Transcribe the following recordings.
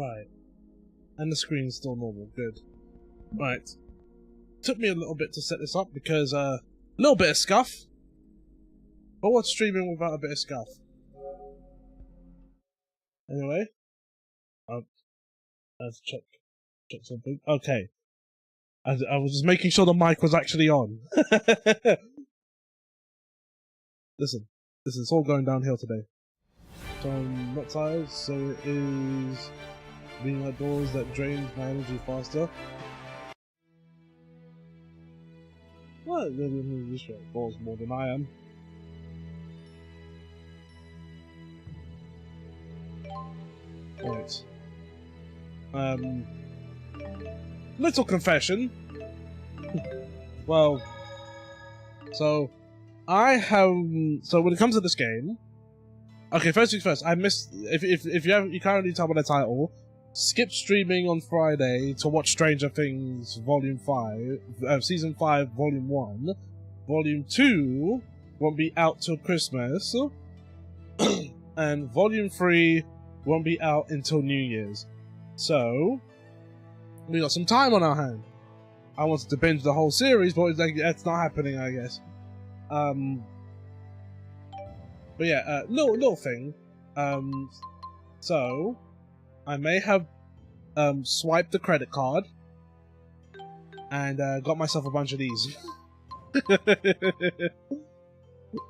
Right. And the screen's still normal. Good. Right. Took me a little bit to set this up because a little bit of scuff. But what's streaming without a bit of scuff? Anyway. Let's check something. Okay. I was just making sure the mic was actually on. Listen, it's all going downhill today. So I'm not tired, so it is being outdoors that drains my energy faster. Well, this show balls more than I am. Right. Little confession. Well, so when it comes to this game, okay, first things first, I missed, if you can't really tell by the title, skip streaming on Friday to watch Stranger Things Volume 5, Season 5, Volume 1. Volume 2 won't be out till Christmas, and Volume 3 won't be out until New Year's. So, we got some time on our hand. I wanted to binge the whole series, but that's not happening, I guess. But yeah, little thing. So, I may have swiped the credit card and got myself a bunch of these.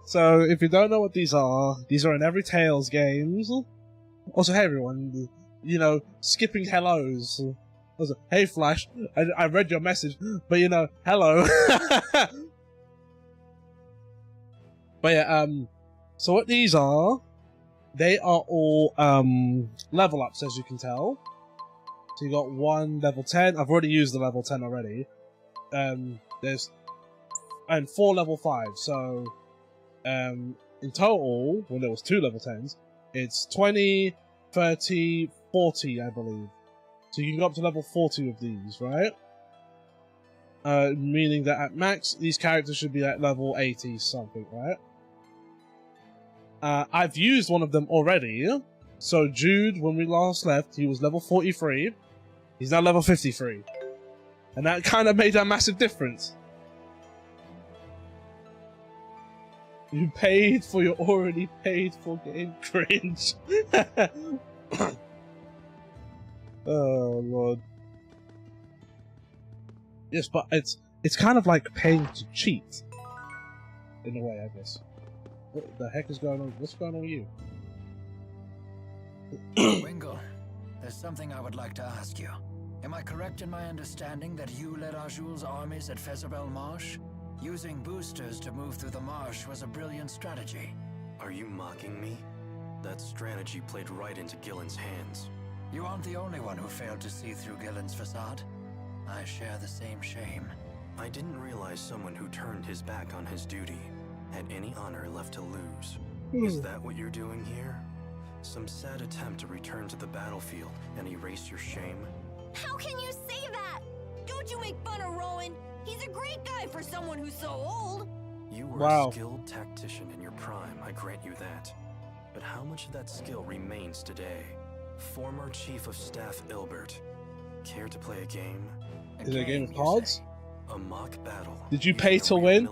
So, if you don't know what these are in every Tales games. Also, hey everyone, you know, skipping hellos. Also, hey Flash, I read your message, but you know, hello. But yeah, so what these are, they are all level ups, as you can tell. So you got one level 10. I've already used the level 10 already. There's 4 level 5. So in total, when there was 2 level 10s, it's 20, 30, 40, I believe. So you can go up to level 40 with these, right? Meaning that at max, these characters should be at level 80 something, right? I've used one of them already. So Jude, when we last left, he was level 43. He's now level 53. And that kind of made a massive difference. You paid for your already paid for game, cringe. Oh lord. Yes, but it's kind of like paying to cheat. In a way, I guess. What the heck is going on? What's going on with you? Wingle, there's something I would like to ask you. Am I correct in my understanding that you led Ajul's armies at Fezabel Marsh? Using boosters to move through the marsh was a brilliant strategy. Are you mocking me? That strategy played right into Gillen's hands. You aren't the only one who failed to see through Gillen's facade. I share the same shame. I didn't realize someone who turned his back on his duty had any honor left to lose. Is that what you're doing here? Some sad attempt to return to the battlefield and erase your shame? How can you say that? Don't you make fun of Rowan? He's a great guy for someone who's so old. You were a skilled tactician in your prime, I grant you that. But how much of that skill remains today? Former Chief of Staff Ilbert. Care to play a game? Is it a game of cards? A mock battle. Did you pay to win?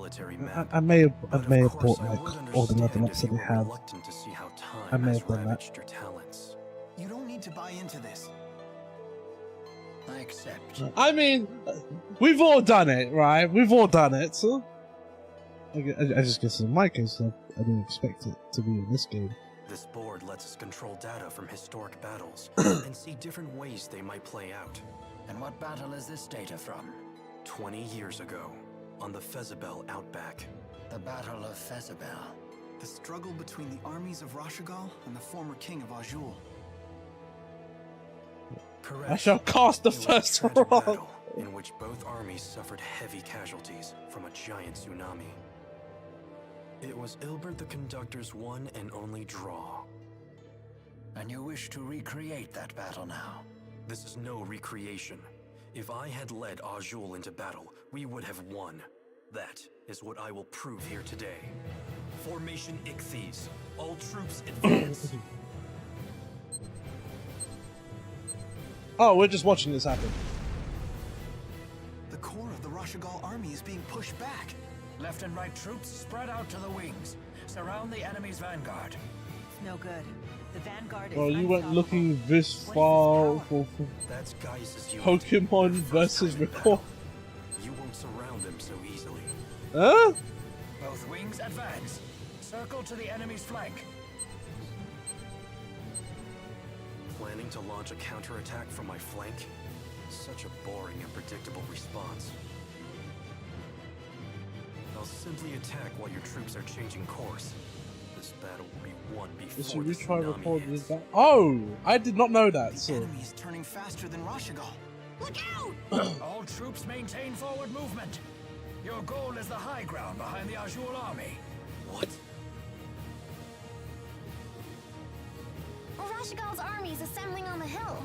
I may have bought like all the level ups that they have. I may have done that. You don't need to buy into this. I accept. I mean, we've all done it, right? We've all done it. So I just guess in my case, I didn't expect it to be in this game. This board lets us control data from historic battles and see different ways they might play out. And what battle is this data from? 20 years ago, on the Fezabel Outback. The Battle of Fezabel. The struggle between the armies of Rashagal and the former king of Ajul. Correct. I shall cast the first roll. Battle in which both armies suffered heavy casualties from a giant tsunami. It was Ilbert the Conductor's one and only draw. And you wish to recreate that battle now? This is no recreation. If I had led Ajul into battle, we would have won. That is what I will prove here today. Formation Ichthyes. All troops advance. Oh, we're just watching this happen. The core of the Rashagal army is being pushed back. Left and right troops spread out to the wings. Surround the enemy's vanguard. It's no good. The vanguard Well, is you went unstoppable. looking this What is far this for That's Gaius' unit. Pokemon Their first versus time in Record. battle. You won't surround them so easily. Huh? Both wings advance. Circle to the enemy's flank. Planning to launch a counterattack from my flank? Such a boring and predictable response. I'll simply attack while your troops are changing course. This battle will be won before Should the we try tsunami recording hits. that? Oh, I did not know that. The So enemy is turning faster than Rashagal. Look out! All troops maintain forward movement. Your goal is the high ground behind the Azul army. What? Rashagal's army is assembling on the hill.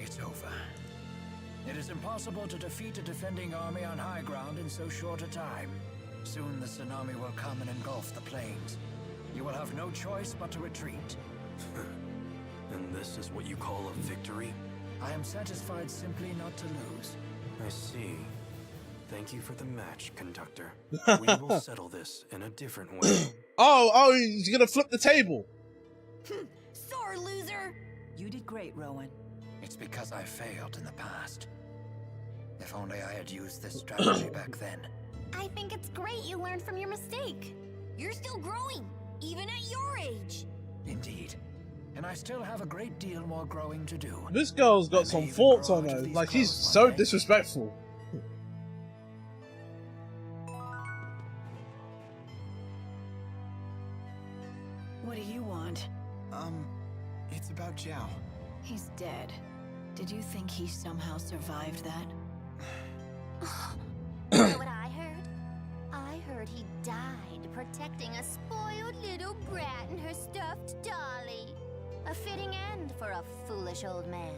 It's over. It is impossible to defeat a defending army on high ground in so short a time. Soon the tsunami will come and engulf the plains. You will have no choice but to retreat. And this is what you call a victory? I am satisfied simply not to lose. I see. Thank you for the match, conductor. We will settle this in a different way. oh, he's gonna flip the table. Sore loser! You did great, Rowan. It's because I failed in the past. If only I had used this strategy back then. I think it's great you learned from your mistake. You're still growing, even at your age. Indeed. And I still have a great deal more growing to do. This girl's I got may some even faults grow on out of her. these Like he's clothes so one day. disrespectful. What do you want? It's about Zhao. He's dead. Did you think he somehow survived that? You know what I heard? I heard he died protecting a spoiled little brat and her stuffed dolly. A fitting end for a foolish old man.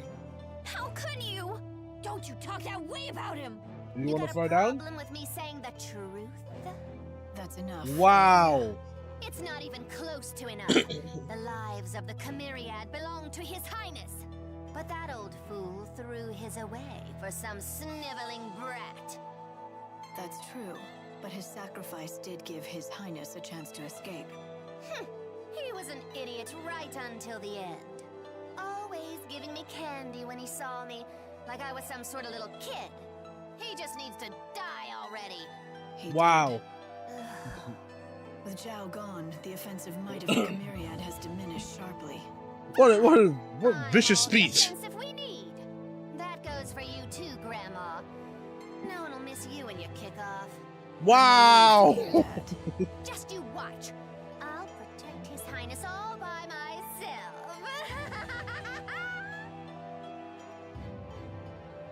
How could you? Don't you talk that way about him! You wanna got throw a down? problem with me saying the truth? That's enough. Wow. It's not even close to enough. The lives of the Chimeriad belong to His Highness. But that old fool threw his away for some sniveling brat. That's true. But his sacrifice did give His Highness a chance to escape. He was an idiot right until the end. Always giving me candy when he saw me, like I was some sort of little kid. He just needs to die already. He Wow. did. With Zhao gone, the offensive might of the Chimeriad has diminished sharply. What I'm vicious all the speech. defensive we need. That goes for you too, Grandma. No one will miss you when you kick off. Wow. Hear that? Just you watch. I'll protect His Highness all by myself.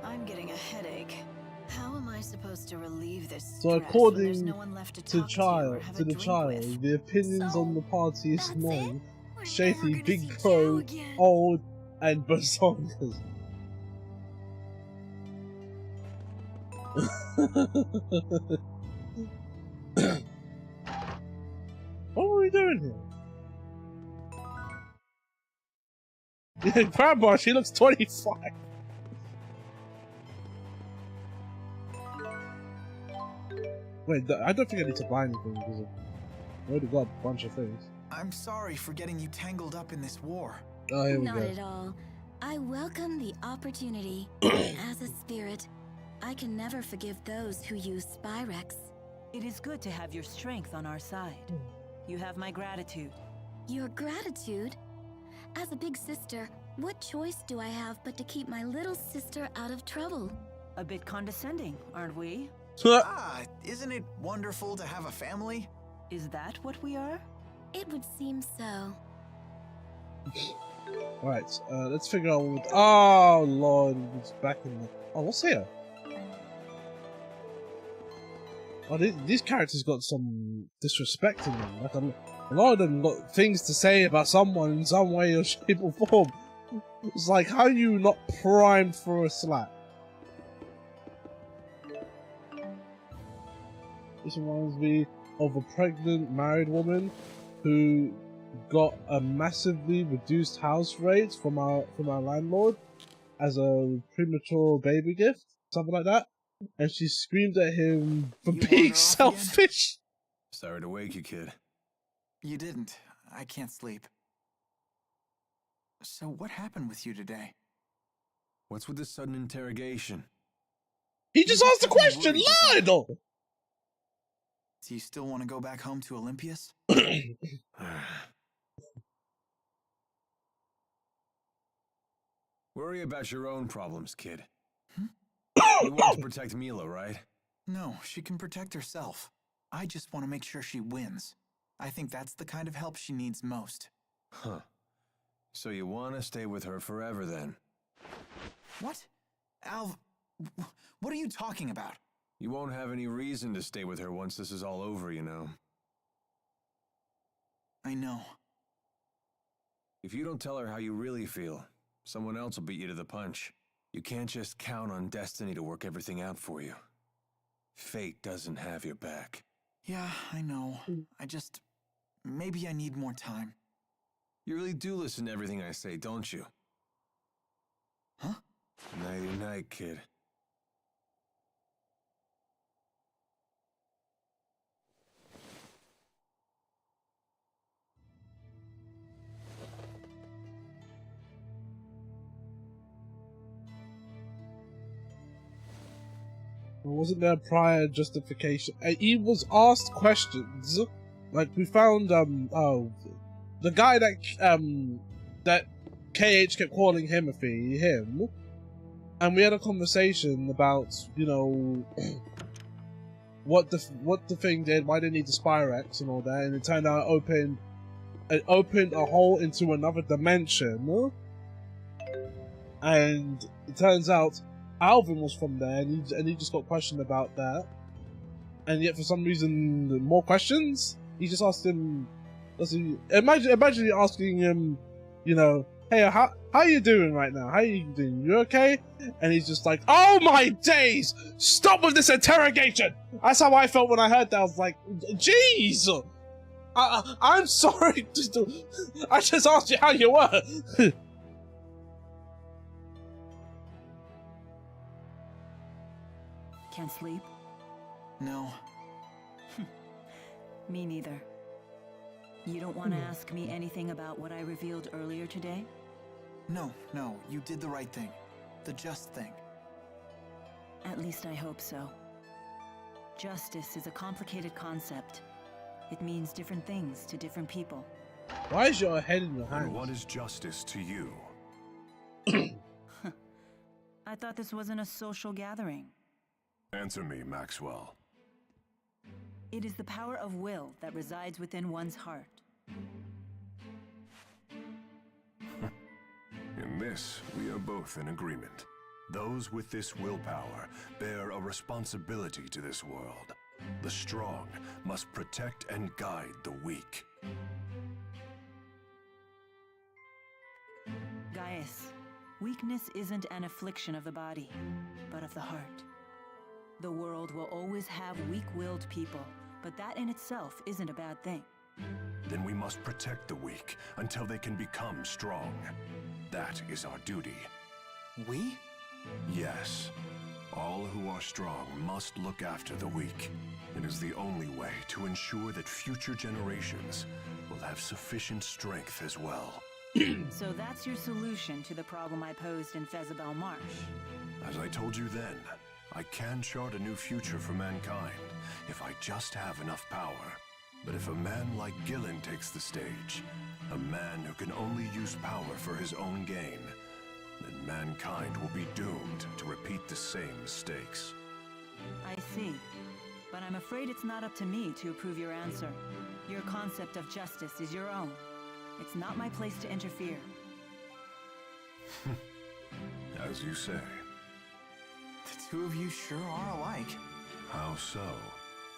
I'm getting a headache. How am I supposed to relieve this stress So when there's according no one left to to talk to or child, have to a the drink child, with? the opinions So, on the party is that's known. We're never Shady, gonna Big see Pro, Zhao again. Old, and Basongas. What were we doing here? Grandma, she looks 25. Wait, I don't think I need to buy anything because I already got a bunch of things. I'm sorry for getting you tangled up in this war. Oh, here we Not go. at all. I welcome the opportunity. As a spirit, I can never forgive those who use Spyrex. It is good to have your strength on our side. You have my gratitude. Your gratitude? As a big sister, what choice do I have but to keep my little sister out of trouble? A bit condescending, aren't we? Isn't it wonderful to have a family? Is that what we are? It would seem so. Alright, let's figure out what... Oh, Lord, it's back in the... Oh, what's here? Oh, these characters got some disrespect in them. Like, a lot of them got things to say about someone in some way or shape or form. It's like, how are you not primed for a slap? This reminds me of a pregnant married woman who got a massively reduced house rate from our landlord as a premature baby gift, something like that. And she screamed at him for You being wander off again? selfish. Sorry to wake you, kid. You didn't. I can't sleep. So what happened with you today? What's with this sudden interrogation? He just You asked the had me question, worried is all. lied though. Do you still want to go back home to Olympias? Worry about your own problems, kid. Hmm? You want to protect Mila, right? No, she can protect herself. I just want to make sure she wins. I think that's the kind of help she needs most. Huh. So you want to stay with her forever, then? What? Alv, what are you talking about? You won't have any reason to stay with her once this is all over, you know. I know. If you don't tell her how you really feel, someone else will beat you to the punch. You can't just count on destiny to work everything out for you. Fate doesn't have your back. Yeah, I know. Maybe I need more time. You really do listen to everything I say, don't you? Huh? Nighty-night, kid. Wasn't there prior justification? He was asked questions. Like, we found, the guy that KH kept calling him, and we had a conversation about, you know, what the thing did, why they need the Spyrex and all that, and it turned out it opened a hole into another dimension, and it turns out Alvin was from there, and he just got questioned about that, and yet for some reason, more questions. He just asked him. Imagine you asking him, you know, hey, how you doing right now? How you doing? You okay? And he's just like, oh my days! Stop with this interrogation! That's how I felt when I heard that. I was like, jeez! I'm sorry. I just asked you how you were. Can't sleep? No. Me neither. You don't want to ask me anything about what I revealed earlier today? No, you did the right thing. The just thing. At least I hope so. Justice is a complicated concept. It means different things to different people. Why is your head in your And hands? what is justice to you? I thought this wasn't a social gathering. Answer me, Maxwell. It is the power of will that resides within one's heart. In this, we are both in agreement. Those with this willpower bear a responsibility to this world. The strong must protect and guide the weak. Gaius, weakness isn't an affliction of the body, but of the heart. The world will always have weak-willed people, but that in itself isn't a bad thing. Then we must protect the weak until they can become strong. That is our duty. We? Yes. All who are strong must look after the weak. It is the only way to ensure that future generations will have sufficient strength as well. So that's your solution to the problem I posed in Fezabel Marsh. As I told you then, I can chart a new future for mankind if I just have enough power. But if a man like Gillen takes the stage, a man who can only use power for his own gain, then mankind will be doomed to repeat the same mistakes. I see. But I'm afraid it's not up to me to approve your answer. Your concept of justice is your own. It's not my place to interfere. As you say. The two of you sure are alike. How so?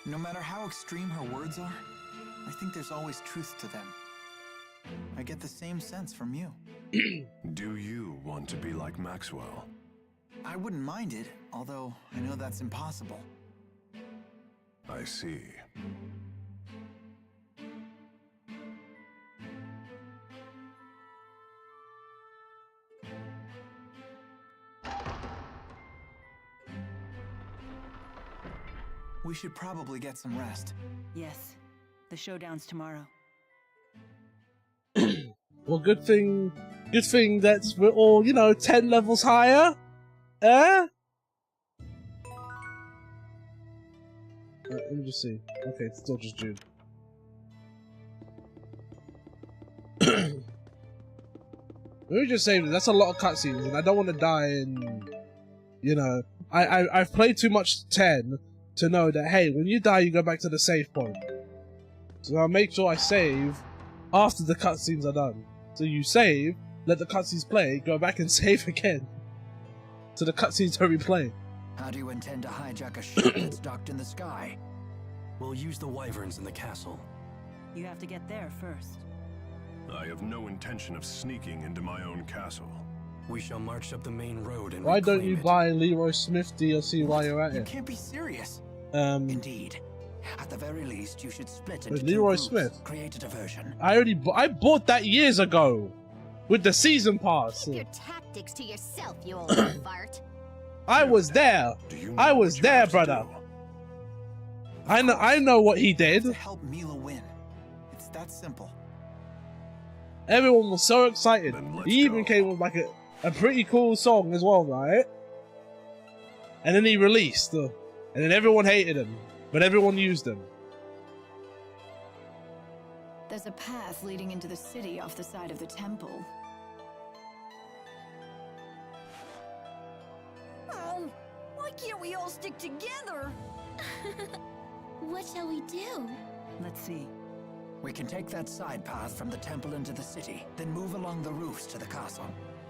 No matter how extreme her words are, I think there's always truth to them. I get the same sense from you. Do you want to be like Maxwell? I wouldn't mind it, although I know that's impossible. I see. We should probably get some rest. Yes, the showdown's tomorrow. Well, good thing that we're all, 10 levels higher. Let me just see. Okay, it's still just June. Let me just say that's a lot of cutscenes, and I don't want to die in. I've played too much 10 to know that hey, when you die, you go back to the save point. So I'll make sure I save after the cutscenes are done. So you save, let the cutscenes play, go back and save again. So the cutscenes are replayed. How do you intend to hijack a ship that's docked in the sky? We'll use the wyverns in the castle. You have to get there first. I have no intention of sneaking into my own castle. We shall march up the main road and Why don't reclaim you it. buy Leroy Smith DLC while you're at You it? can't be serious. Indeed. At the very least, you should split into With two Leroy groups, Smith? create a diversion. I bought that years ago with the season pass. Keep your tactics to yourself, you old fart. I was there. Do you know I what was you there, have to brother. do? I know what he did. To help Mila win. It's that simple. Everyone was so excited. Then let's He even go. came with like a pretty cool song as well, right? And then he released, and then everyone hated him, but everyone used him. There's a path leading into the city off the side of the temple. Oh, why can't we all stick together? What shall we do? Let's see. We can take that side path from the temple into the city, then move along the roofs to the castle.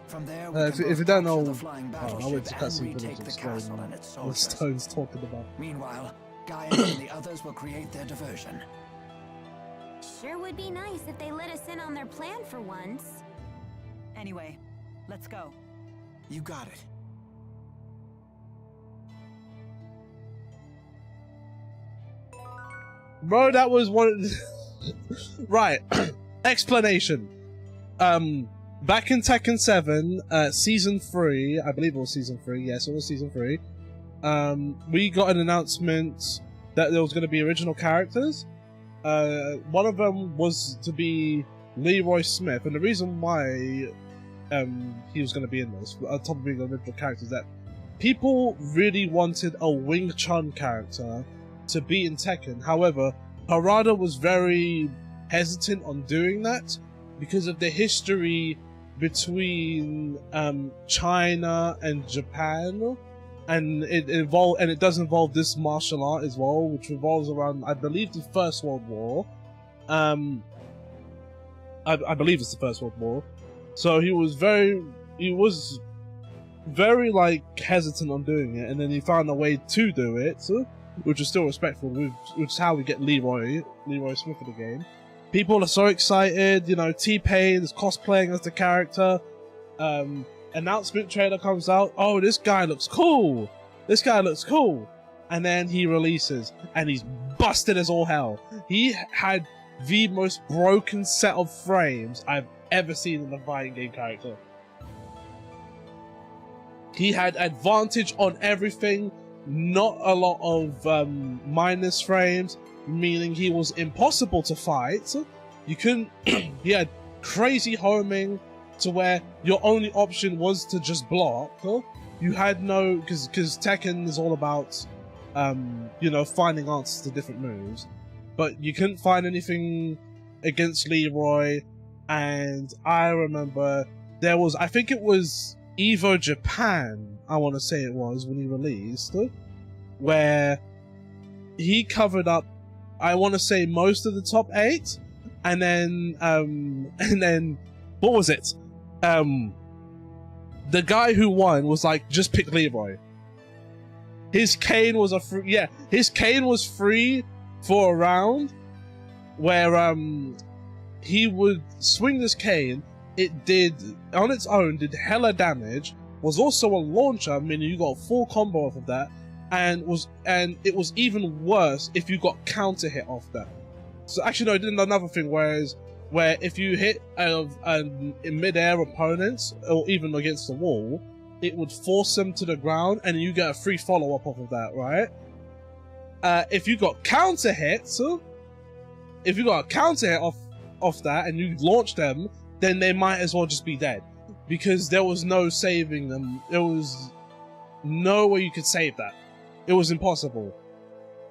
From there, we If can you both don't capture know, the flying I went battleship to and cutscene retake footage the to castle explain and its what soldiers. Stone's talking about. Meanwhile, Gaius and the others will create their diversion. Sure would be nice if they let us in on their plan for once. Anyway, let's go. You got it. Bro, that was one. Right. Explanation. Back in Tekken 7, Season 3, I believe it was Season 3, yes, it was Season 3, we got an announcement that there was going to be original characters. One of them was to be Leroy Smith, and the reason why he was going to be in this, on top of being an original character, is that people really wanted a Wing Chun character to be in Tekken. However, Harada was very hesitant on doing that because of the history between China and Japan, and it does involve this martial art as well, which revolves around, I believe, the First World War. I believe it's the First World War. So he was very like hesitant on doing it, and then he found a way to do it, which is still respectful, which is how we get Leroy Smith in the game. People are so excited, T-Pain is cosplaying as the character. Announcement trailer comes out, oh, this guy looks cool! And then he releases, and he's busted as all hell. He had the most broken set of frames I've ever seen in a fighting game character. He had advantage on everything, not a lot of minus frames, meaning he was impossible to fight. You couldn't. He had crazy homing to where your only option was to just block. You had no, because Tekken is all about finding answers to different moves, but you couldn't find anything against Leroy. And I remember there was, I think it was Evo Japan, I want to say it was, when he released, where he covered up, I want to say, most of the top 8, and then what was it? The guy who won was like, just pick Leroy. His cane was his cane was free for a round where he would swing this cane. It did on its own did hella damage. Was also a launcher, meaning you got a full combo off of that. And it was even worse if you got counter hit off that. So actually no, it did another thing, where if you hit in mid-air opponents, or even against the wall, it would force them to the ground and you get a free follow-up off of that, right? if you got counter hits, if you got a counter hit off that and you launch them, then they might as well just be dead, because there was no saving them. There was no way you could save that. It was impossible.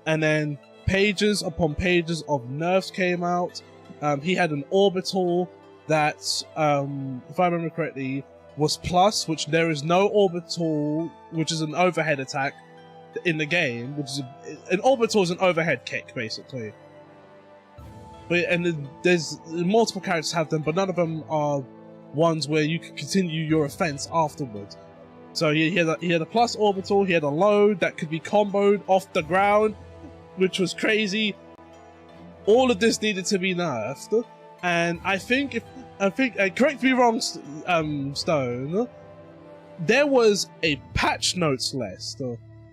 And then pages upon pages of nerfs came out. He had an orbital that, if I remember correctly, was plus, which there is no orbital, which is an overhead attack in the game, which is an orbital is an overhead kick basically. But there's multiple characters have them, but none of them are ones where you can continue your offense afterwards. So he had a plus orbital, he had a load that could be comboed off the ground, which was crazy. All of this needed to be nerfed, and I think, correct me wrong, Stone, there was a patch notes list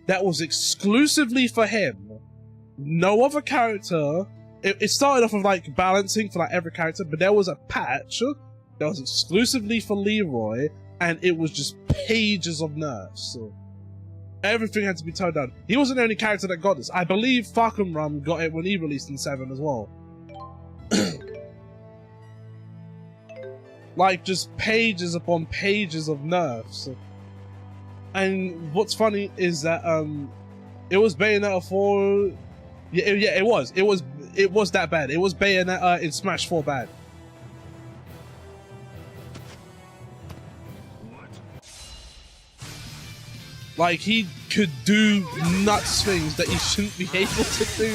that was exclusively for him. No other character. It started off with like balancing for like every character, but there was a patch that was exclusively for Leroy, and it was just pages of nerfs. Everything had to be toned down. He wasn't the only character that got this. I believe Falcon Rum got it when he released in 7 as well. Like, just pages upon pages of nerfs. And what's funny is that it was Bayonetta 4. Yeah, it was that bad. It was Bayonetta in Smash 4 bad. Like, he could do nuts things that he shouldn't be able to do.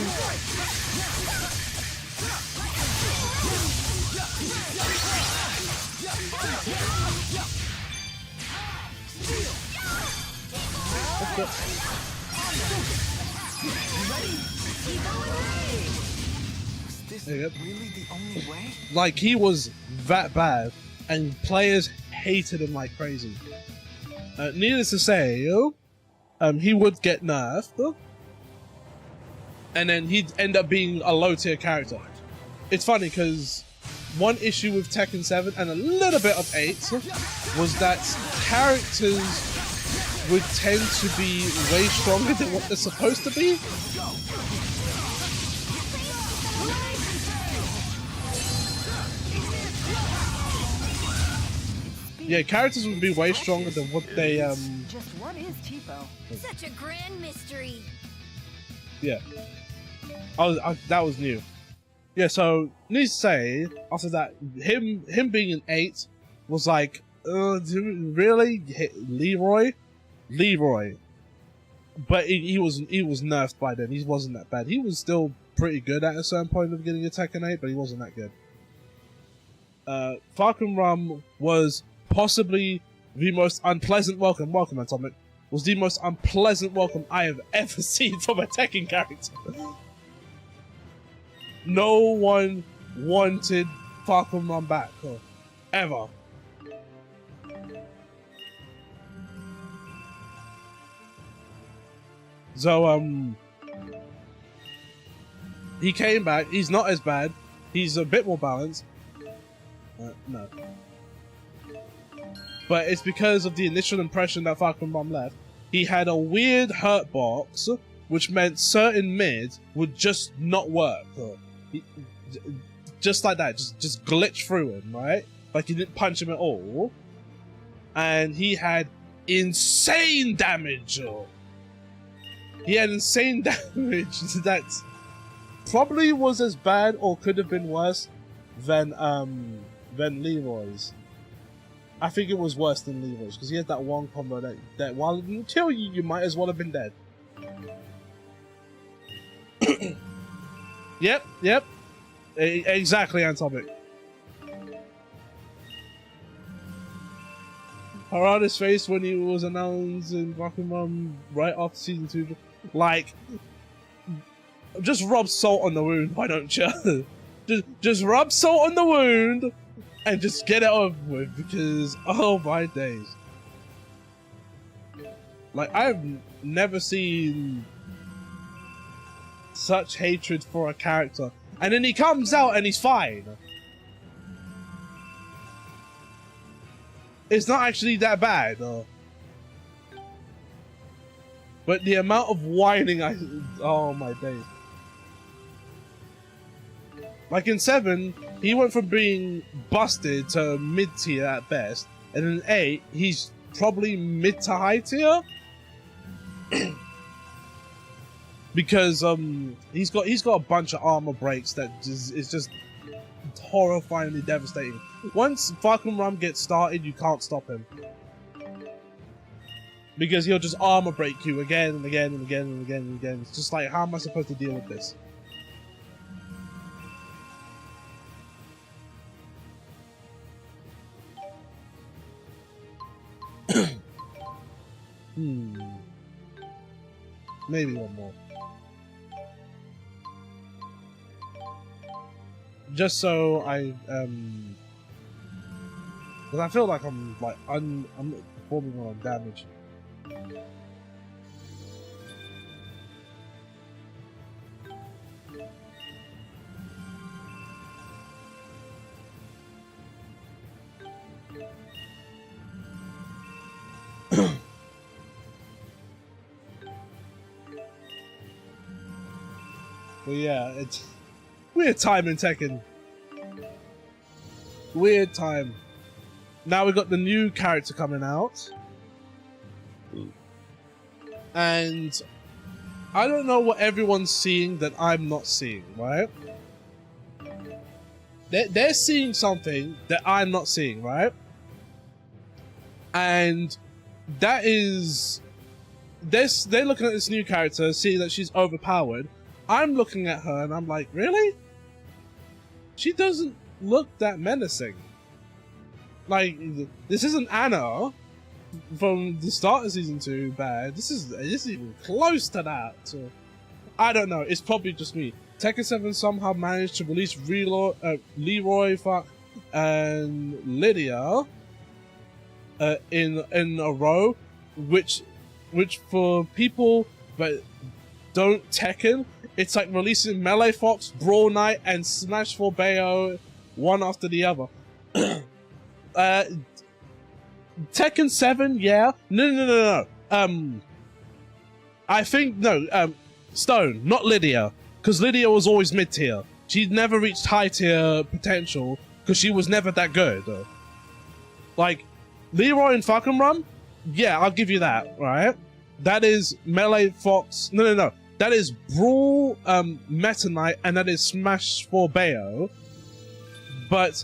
Is this really the only way? Like, he was that bad, and players hated him like crazy. Needless to say, he would get nerfed, and then he'd end up being a low tier character. It's funny because one issue with Tekken 7 and a little bit of 8 was that characters would tend to be way stronger than what they're supposed to be. Yeah, characters would be way stronger than what they Just what is Tipo? Such a grand mystery. Yeah. That was new. Yeah, so needs to say, after that, him being an 8 was like, really? Leroy? But he was nerfed by then. He wasn't that bad. He was still pretty good at a certain point of getting a Tekken 8, but he wasn't that good. Falcon Rum was possibly the most unpleasant welcome, Atomic, was the most unpleasant welcome I have ever seen from a Tekken character. No one wanted Falcon Rum back, ever. So, he came back, he's not as bad, he's a bit more balanced. No. But it's because of the initial impression that Falcon Rum left. He had a weird hurt box, which meant certain mids would just not work. Just like that, just glitch through him, right? Like he didn't punch him at all. And he had insane damage. He had insane damage that probably was as bad or could have been worse than Leroy's. I think it was worse than Leroy's because he had that one combo that while it didn't kill you, you might as well have been dead. Yep. Exactly, Antomic. Harada's face when he was announced in Pokemon right after season 2. Like, just rub salt on the wound, why don't you? just rub salt on the wound and just get it over with, because oh my days. Like, I've never seen such hatred for a character. And then he comes out and he's fine. It's not actually that bad. But But the amount of whining oh my days. Like in 7, he went from being busted to mid-tier at best, and in 8, he's probably mid to high tier. Because he's got a bunch of armor breaks that is just horrifyingly devastating. Once Falcon Rum gets started, you can't stop him. Because he'll just armor break you again and again and again and again and again. It's just like, how am I supposed to deal with this? Maybe one more. Just so I because I feel like I'm performing on damage. But yeah, it's weird time in Tekken. Weird time. Now we got the new character coming out. And I don't know what everyone's seeing that I'm not seeing, right? They're seeing something that I'm not seeing, right? And that is... They're looking at this new character, seeing that she's overpowered. I'm looking at her and I'm like, really? She doesn't look that menacing. Like, this isn't Anna from the start of season 2 bad. This is even close to that. So, I don't know. It's probably just me. Tekken 7 somehow managed to release Leroy and Lydia in a row, which for people that don't Tekken, it's like releasing Melee Fox, Brawl Knight, and Smash 4 Bayo one after the other. Tekken 7, yeah. No. I think, no, Stone, not Lydia. Because Lydia was always mid-tier. She never reached high-tier potential, because she was never that good. Like, Leroy and Falcon Rum, yeah, I'll give you that, right? That is Melee Fox, no. That is Brawl, Meta Knight, and that is Smash 4 Bayo. But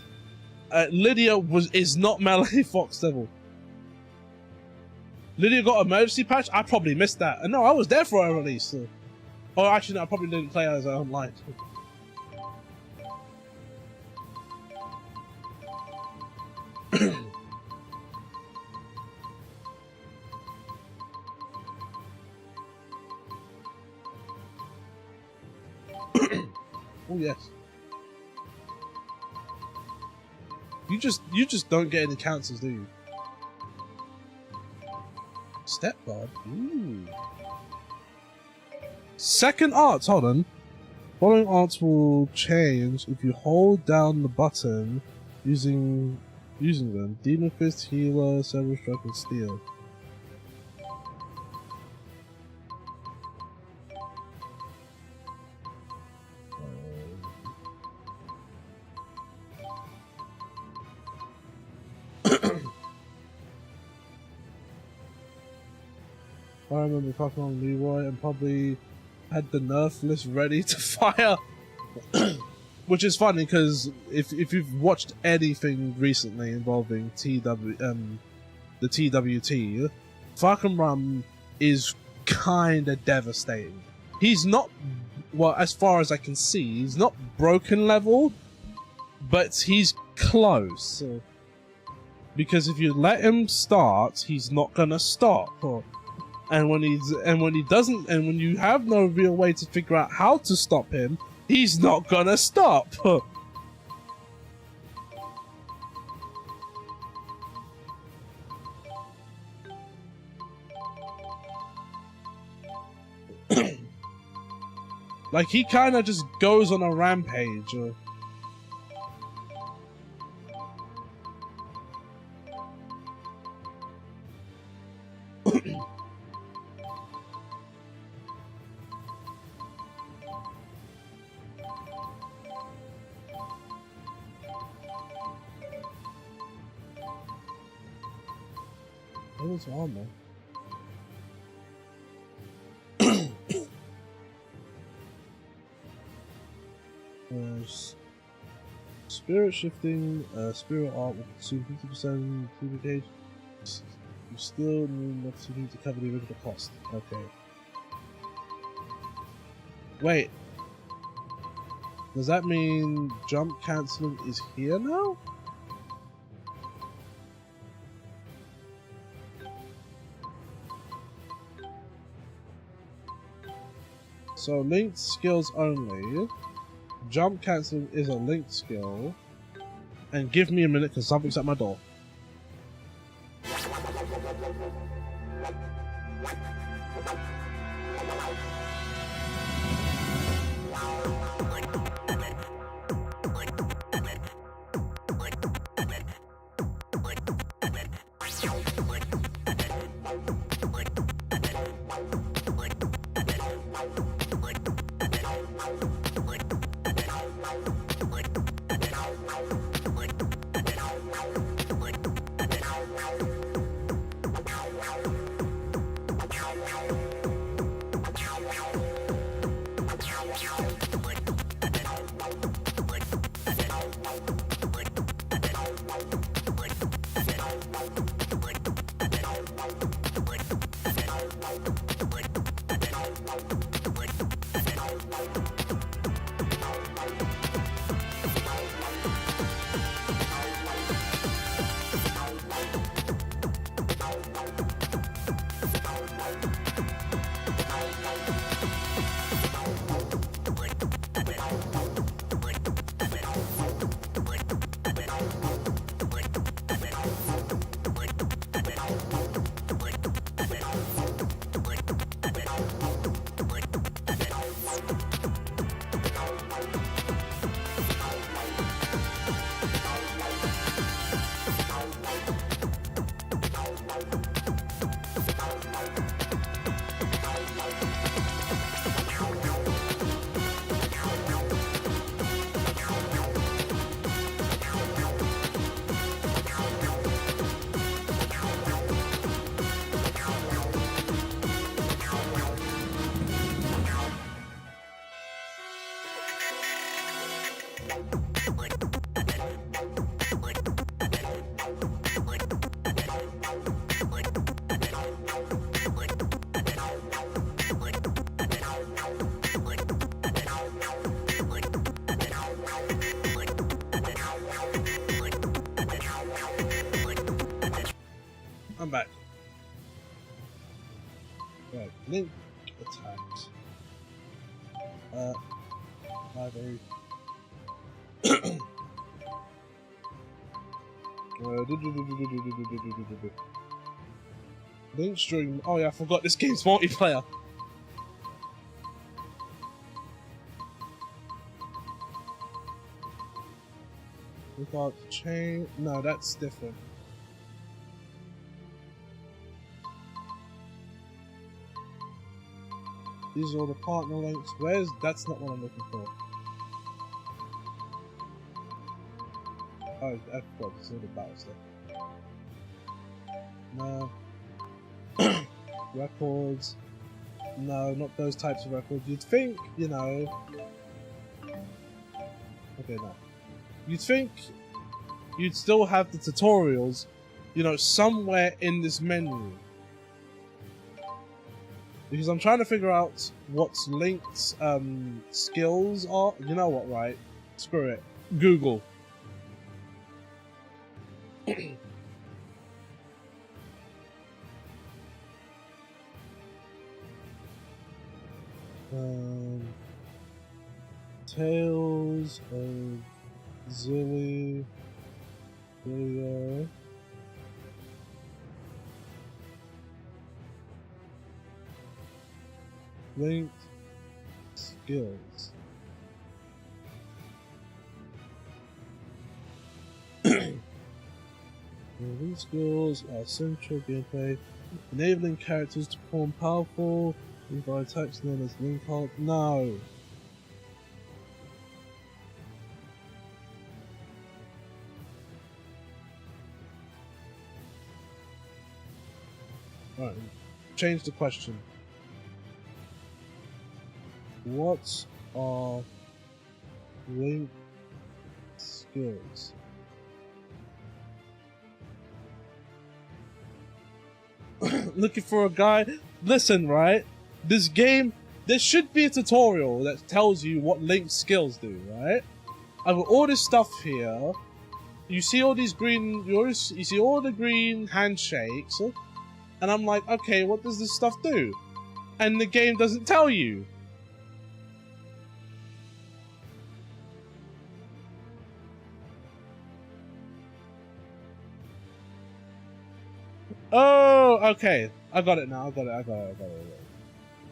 Lydia is not Melee Fox level. Lydia got emergency patch? I probably missed that. And no, I was there for her release. So. Or actually, no, I probably didn't play as online. Oh yes. You just don't get any cancels, do you? Step guard. Ooh. Second arts. Hold on. Following arts will change if you hold down the button using them. Demon Fist, Healer, Several Strike, and Steel. I remember talking on Leroy and probably had the nerf list ready to fire. Which is funny because if you've watched anything recently involving the TWT, Falcon Rum is kinda devastating. He's not, well, as far as I can see, he's not broken level, but he's close. Because if you let him start, he's not gonna stop. And when he doesn't, and when you have no real way to figure out how to stop him, he's not gonna stop. Like, he kind of just goes on a rampage. What is armor? Spirit shifting, spirit art will consume 50% TV gauge. You still need enough TV to cover the original cost. Okay. Wait. Does that mean jump cancelling is here now? So linked skills only. Jump cancelling is a linked skill. And give me a minute because something's at my door. I'm back. Right, link attacks. Library. Link string. Oh yeah, I forgot this game's multiplayer. Without chain. No, that's different. These are all the partner links. Where's that's not what I'm looking for. Oh, I forgot. It's all the battle stuff. No. Records. No, not those types of records. You'd think, you know. Okay, no. You'd think you'd still have the tutorials, you know, somewhere in this menu. Because I'm trying to figure out what's linked skills are. You know what, right? Screw it. Google. Tales of Zilly. Video. Linked skills. These skills are central gameplay, enabling characters to perform powerful by attacks known as link art. No. Right. Change the question. What are Link skills? Looking for a guy. Listen, right? This game, there should be a tutorial that tells you what Link's skills do, right? I've got all this stuff here. You see all these green, you see all the green handshakes, and I'm like, okay, what does this stuff do? And the game doesn't tell you. Oh, okay. I got it now. I got it.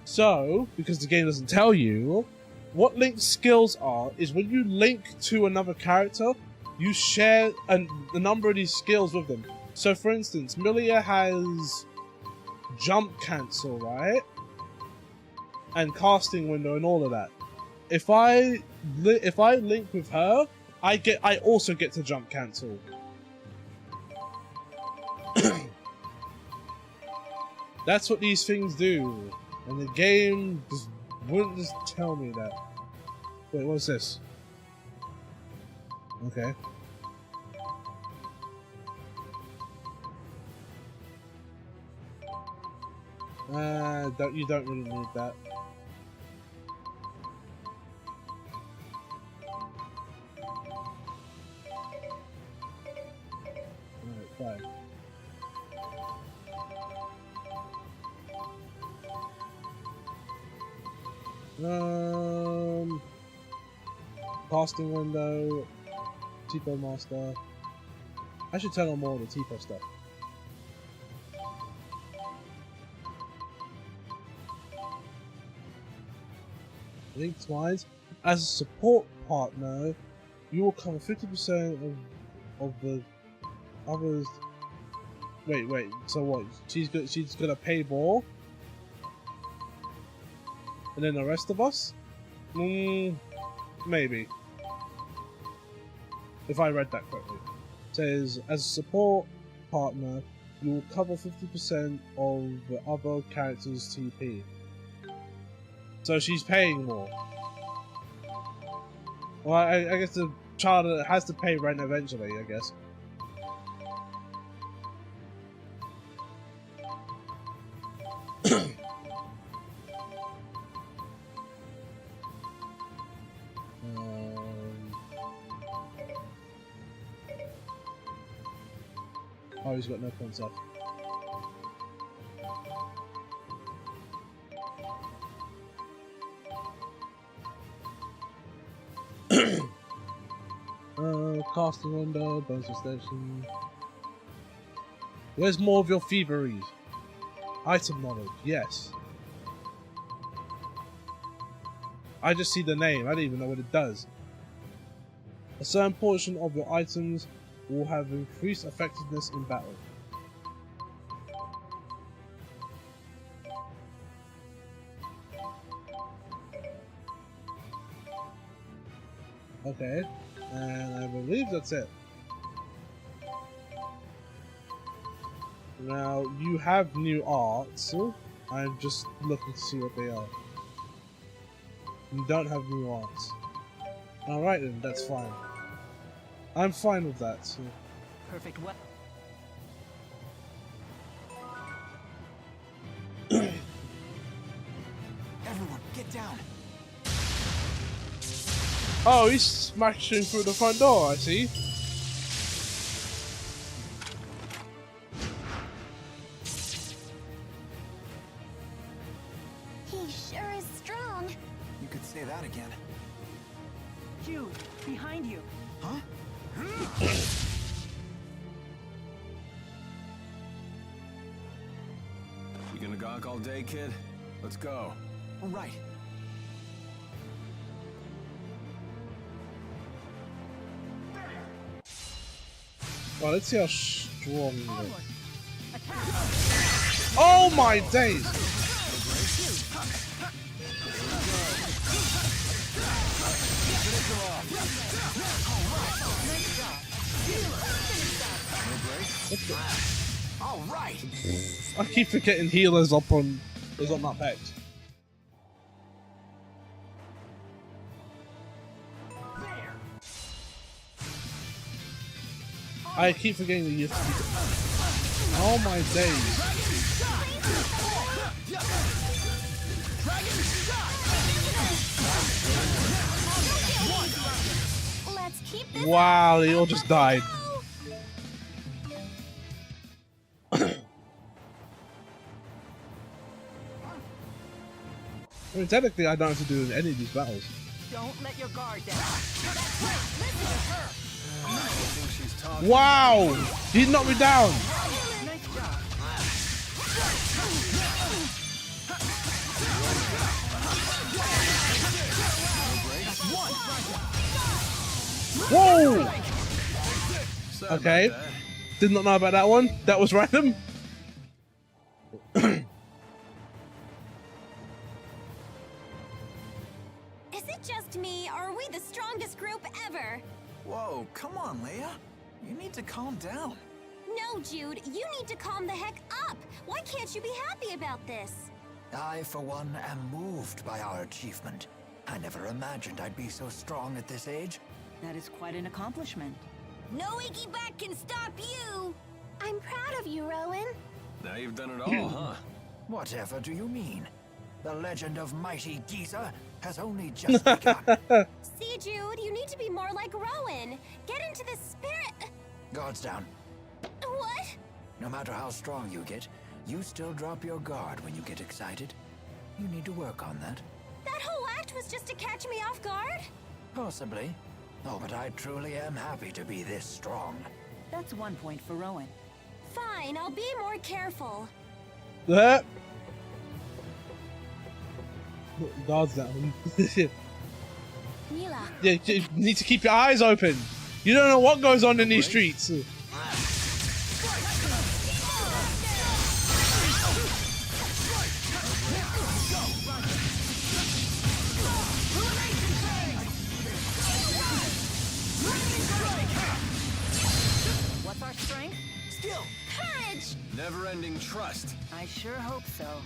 So, because the game doesn't tell you, what Link's skills are is when you link to another character, you share a number of these skills with them. So, for instance, Milia has jump cancel, right? And casting window and all of that. If I link with her, I also get to jump cancel. That's what these things do, and the game just wouldn't just tell me that. Wait, what's this? Okay. You don't really need that. Alright, fine. Casting window, Tipo master. I should turn on more of the Tipo stuff. Lengthwise, as a support partner, you will cover 50% of the others. Wait. So what? She's gonna pay more. And then the rest of us? Maybe. If I read that correctly. It says, as a support partner, you will cover 50% of the other character's TP. So she's paying more. Well, I guess the child has to pay rent eventually, I guess. Oh, he's got no points left. Casting window, bonus station. Where's more of your thievery? Item knowledge, yes. I just see the name, I don't even know what it does. A certain portion of your items will have increased effectiveness in battle. Okay, and I believe that's it. Now, you have new arts. I'm just looking to see what they are. You don't have new arts. Alright then, that's fine. I'm fine with that. So. Perfect weapon. Everyone, get down. Oh, he's smashing through the front door, I see. He sure is strong. You could say that again. Jude, behind you. Huh? You gonna gawk all day, kid? Let's go. All right. Well, let's see how strong he is. Oh my days! All right. I keep forgetting healers is on that page. I keep forgetting that you have to be... Oh my days. Let's keep this Wow, they all just died. I mean, technically, I don't have to do any of these battles. Don't let your guard down. Wow! He knocked me down! Nice job. Whoa! Okay. Did not know about that one. That was random. Is it just me, or are we the strongest group ever? Whoa, come on, Leia. You need to calm down. No, Jude, you need to calm the heck up. Why can't you be happy about this? I, for one, am moved by our achievement. I never imagined I'd be so strong at this age. That is quite an accomplishment. No Iggy Back can stop you! I'm proud of you, Rowan. Now you've done it all, huh? Whatever do you mean? The legend of mighty Giza has only just begun. See, Jude, you need to be more like Rowan. Get into the spirit. Guards down. What? No matter how strong you get, you still drop your guard when you get excited. You need to work on that. That whole act was just to catch me off guard? Possibly. Oh, but I truly am happy to be this strong. That's 1 point for Rowan. Fine, I'll be more careful. Guards down. Mila. Yeah, you need to keep your eyes open. You don't know what goes on in these streets. What's our strength? Skill! Courage! Never-ending trust. I sure hope so.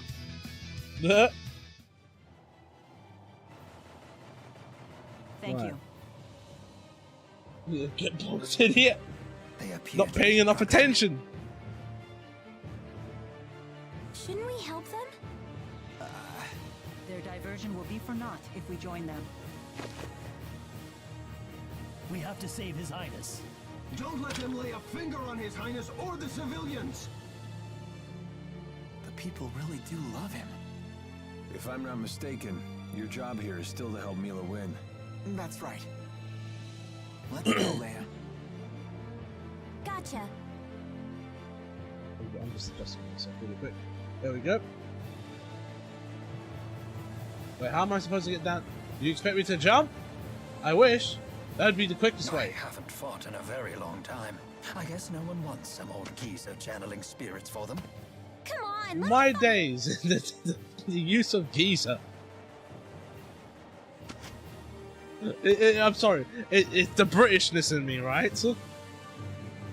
Thank Right. you. Get boxed in here. They appear Not to paying be enough prepared. attention. Shouldn't we help them? Their diversion will be for naught if we join them. We have to save His Highness. Don't let them lay a finger on His Highness or the civilians! The people really do love him. If I'm not mistaken, your job here is still to help Mila win. That's right. Let's go, Leia. Gotcha. I'm just adjusting myself really quick. There we go. Wait, how am I supposed to get down? Do you expect me to jump? I wish. That'd be the quickest I way. haven't fought in a very long time. I guess no one wants some old Giza channeling spirits for them. Come on, let's My days. the use of Giza. I'm sorry. It's the Britishness in me, right?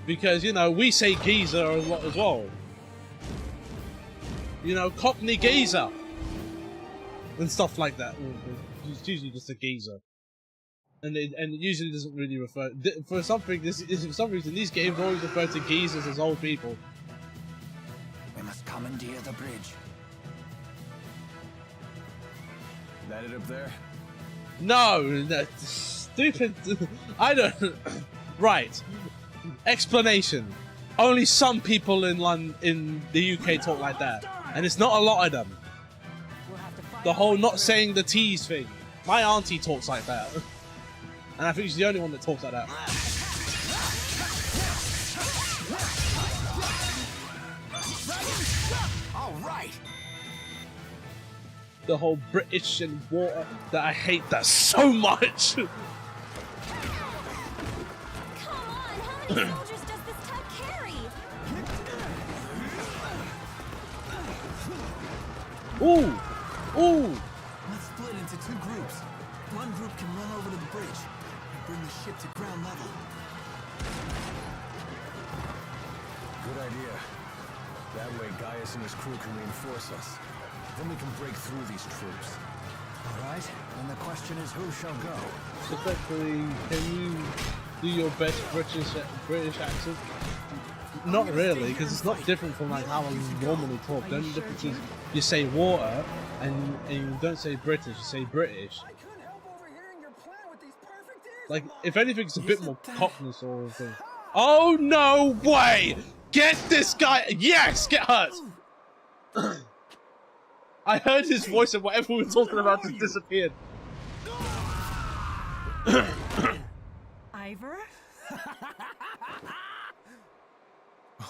Because, you know, we say Giza a lot as well. You know, Cockney Giza. And stuff like that. It's usually just a geezer. And it usually doesn't really refer... For some reason, these games always refer to geezers as old people. We must commandeer the bridge. That it up there? No! That's stupid... I don't... Right. Explanation. Only some people in the UK talk like that. And it's not a lot of them. The whole not saying the T's thing. My auntie talks like that. And I think she's the only one that talks like that. All right. The whole British and water, that I hate that so much. Come on, how many soldiers does this tug carry? Ooh! Ooh! Let's split into 2 groups. One group can run over to the bridge and bring the ship to ground level. Good idea. That way Gaius and his crew can reinforce us. Then we can break through these troops. All right, and the question is who shall go? Respectfully, can you do your best British accent? Not really, because it's not different from like how I normally talk. The only difference is you say water and you don't say British, you say British. Like, if anything, it's a bit more cockney sort of thing. Oh no way! Get this guy! Yes, get hurt! I heard his voice and whatever we were talking about just disappeared. Ivor?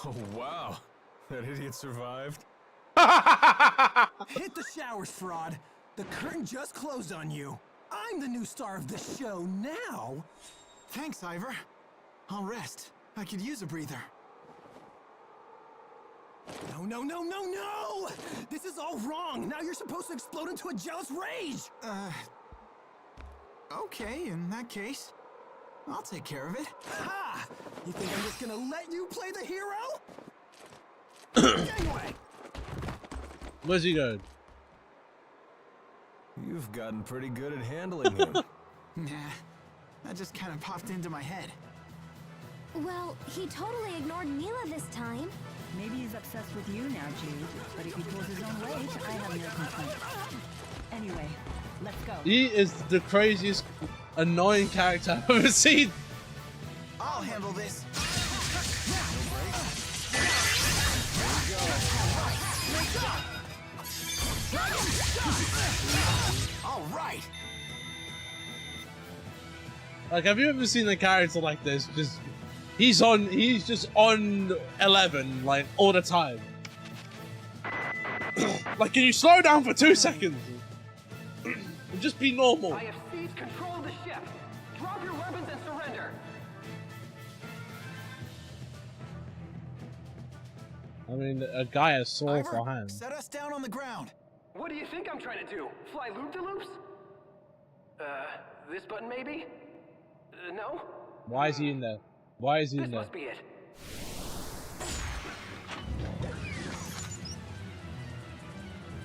Oh wow, that idiot survived. Hit the showers, fraud. The curtain just closed on you. I'm the new star of the show now. Thanks, Ivor. I'll rest. I could use a breather. No, no, no, no, no! This is all wrong! Now you're supposed to explode into a jealous rage! Okay, in that case, I'll take care of it. Ha! You think I'm just gonna let you play the hero? Anyway! Where's he going? You've gotten pretty good at handling him. Nah, that just kind of popped into my head. Well, he totally ignored Mila this time. Maybe he's obsessed with you now, Jude. But if he pulls his own weight, I have no complaint. Anyway, let's go. He is the craziest, annoying character I've ever seen. I'll handle this. All right! Like, have you ever seen a character like this? He's just on 11, like, all the time. Like, can you slow down for 2 seconds? And just be normal. I have seized control of the ship. Drop your weapons and surrender. I mean, a guy has sword Ivor, for hand. set us down on the ground. What do you think I'm trying to do? Fly loop-de-loops? This button maybe? No? Why is he in there? Why is he in there? This must be it.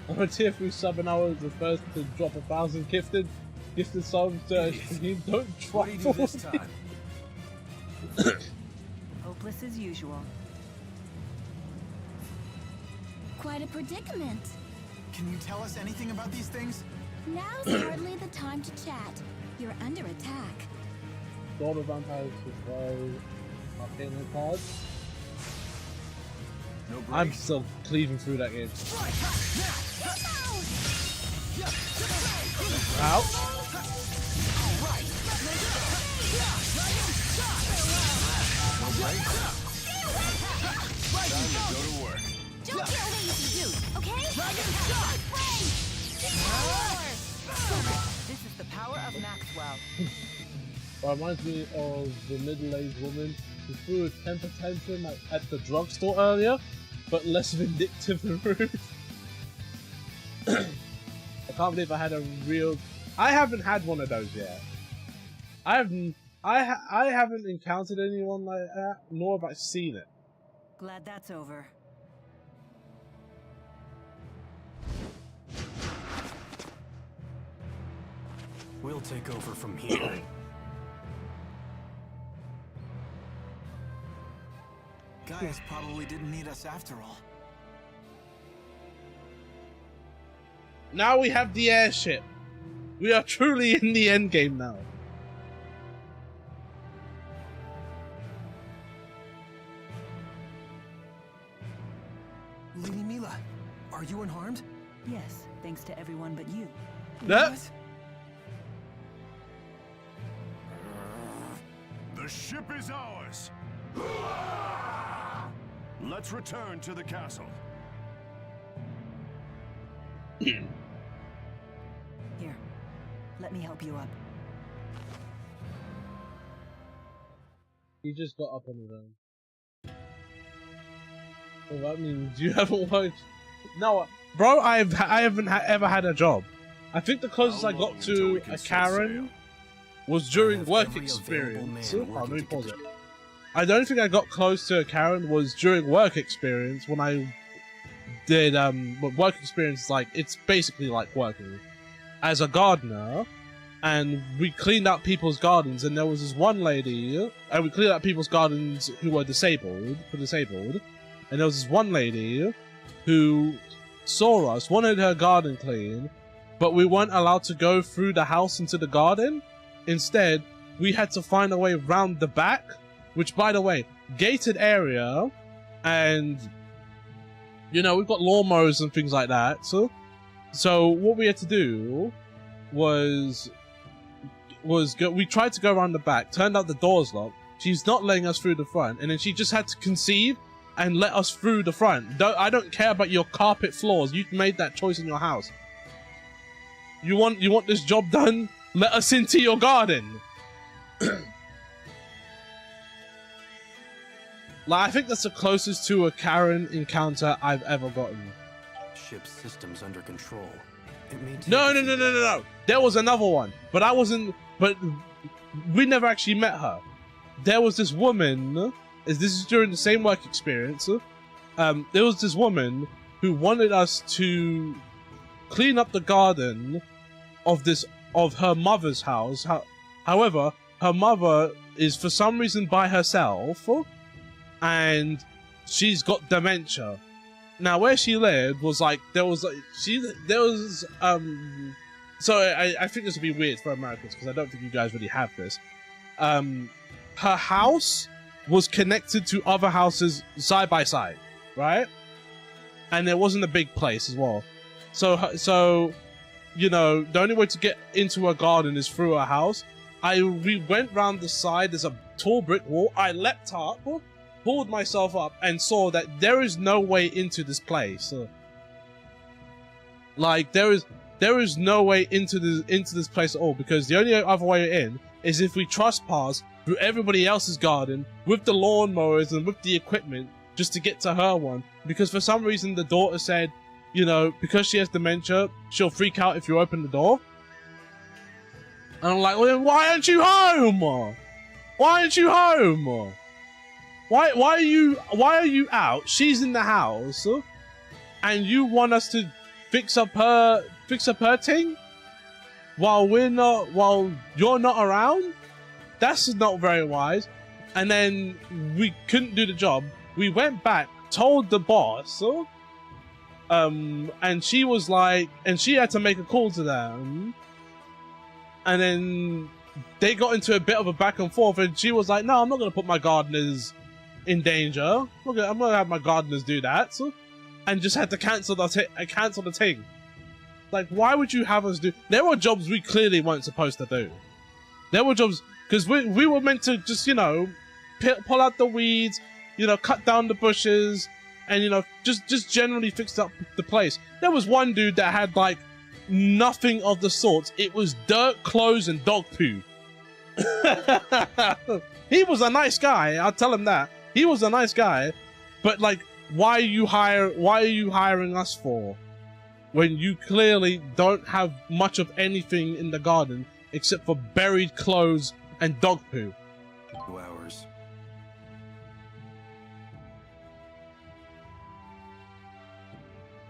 I'm a tier 3 sub and I was the first to drop 1,000 gifted subs to don't drop. What do you do this time? Hopeless as usual. Quite a predicament. Can you tell us anything about these things? Now's hardly the time to chat. You're under attack. All the vampires survive arcane cards. No break. I'm still cleaving through that game. Ow. No break. Time to go to work. Don't get lazy, dude, okay? This is the power of Maxwell. Well, it reminds me of the middle-aged woman who threw a temper tantrum at the drugstore earlier, but less vindictive and rude. I can't believe I had a real... I haven't had one of those yet. I haven't encountered anyone like that, nor have I seen it. Glad that's over. We'll take over from here. Gaius probably didn't need us after all. Now we have the airship. We are truly in the endgame now. Lady Mila, are you unharmed? Yes, thanks to everyone but you. That? The ship is ours. Let's return to the castle. Here, let me help you up. He just got up on his own. Well, that means you haven't worked. No, bro, I haven't ever had a job. I think the closest I got to a Karen was during work experience. Oh, let me pause it. I don't think I got close to a Karen was during work experience when I did work experience is like, it's basically like working as a gardener, and we cleaned out people's gardens, and there was this one lady, and we cleaned out people's gardens who were disabled, and there was this one lady who saw us, wanted her garden clean, but we weren't allowed to go through the house into the garden. Instead, we had to find a way round the back, which, by the way, gated area, and, you know, we've got lawnmowers and things like that. So what we had to do was we tried to go around the back, turned out the door's locked, she's not letting us through the front, and then she just had to concede and let us through the front. I don't care about your carpet floors, you made that choice in your house. You want this job done? Let us into your garden. Like, I think that's the closest to a Karen encounter I've ever gotten. Ship systems under control. It may take No. There was another one, but but we never actually met her. There was this woman, this is during the same work experience, there was this woman who wanted us to clean up the garden of her mother's house. However, her mother is for some reason by herself, and she's got dementia. Now, where she lived was like, so I think this would be weird for Americans, because I don't think you guys really have this. Her house was connected to other houses side by side, right? And it wasn't a big place as well. So, you know, the only way to get into her garden is through her house. We went round the side, there's a tall brick wall, I leapt up, pulled myself up, and saw that there is no way into this place. Like, there is no way into this place at all, because the only other way in is if we trespass through everybody else's garden with the lawnmowers and with the equipment just to get to her one, because for some reason the daughter said, you know, because she has dementia, she'll freak out if you open the door. And I'm like, well, why aren't you home? Why aren't you home? Why are you out? She's in the house, and you want us to fix up her thing while you're not around? That's not very wise. And then we couldn't do the job. We went back, told the boss, and she was like, and she had to make a call to them, and then they got into a bit of a back and forth, and she was like, no, I'm not going to put my gardeners in danger. I'm going to have my gardeners do that, and just had to cancel the thing. Like, why would you have us do... There were jobs we clearly weren't supposed to do. There were jobs, because we were meant to just, you know, pull out the weeds, you know, cut down the bushes, and, you know, just generally fix up the place. There was one dude that had, like, nothing of the sort. It was dirt, clothes, and dog poo. He was a nice guy, I'll tell him that. He was a nice guy, but, like, why are you hiring us for? When you clearly don't have much of anything in the garden except for buried clothes and dog poo. 2 hours.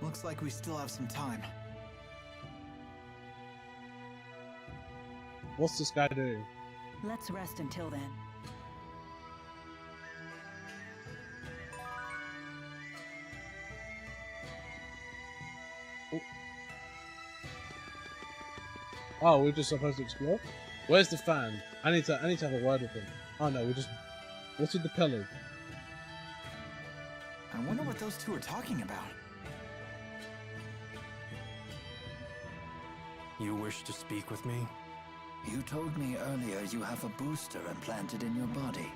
Looks like we still have some time. What's this guy doing? Let's rest until then. Oh, we're just supposed to explore? Where's the fan? I need to have a word with him. Oh no, what's with the pillow? I wonder what those two are talking about. You wish to speak with me? You told me earlier you have a booster implanted in your body.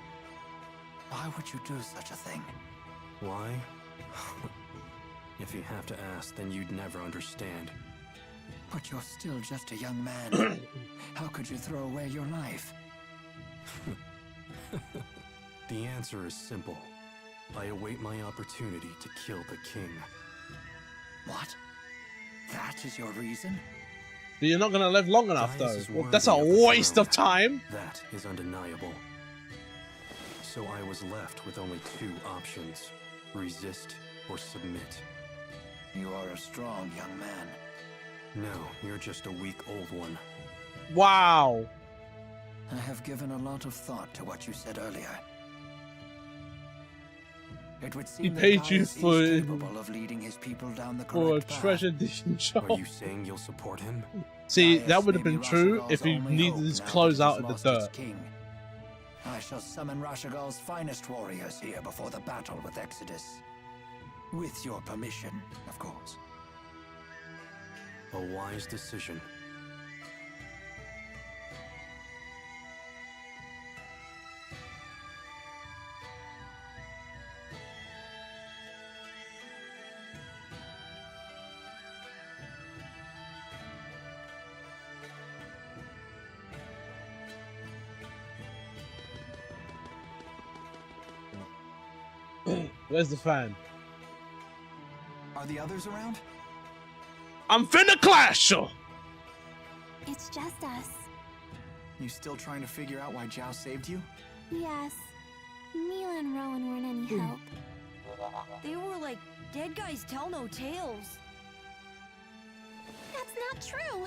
Why would you do such a thing? Why? If you have to ask, then you'd never understand. But you're still just a young man. How could you throw away your life? The answer is simple. I await my opportunity to kill the king. What? That is your reason? But you're not going to live long enough, though. Well, that's a waste of time. That is undeniable. So I was left with only 2 options. Resist or submit. You are a strong young man. No, you're just a weak old one. Wow. I have given a lot of thought to what you said earlier. It would He seem that paid you Gaius for is capable of leading his people down the a correct path. treasure digging job. Are you saying you'll support him? See, Gaius that would may have be been true Rashagal's if he only needed hope his now clothes that it out has in the lost its dirt. king. I shall summon Rashagal's finest warriors here before the battle with Exodus. With your permission, of course. A wise decision. Where's the fan? Are the others around? I'm finna clash! It's just us. You still trying to figure out why Zhao saved you? Yes. Mila and Rowan weren't any help. They were like, dead guys tell no tales. That's not true.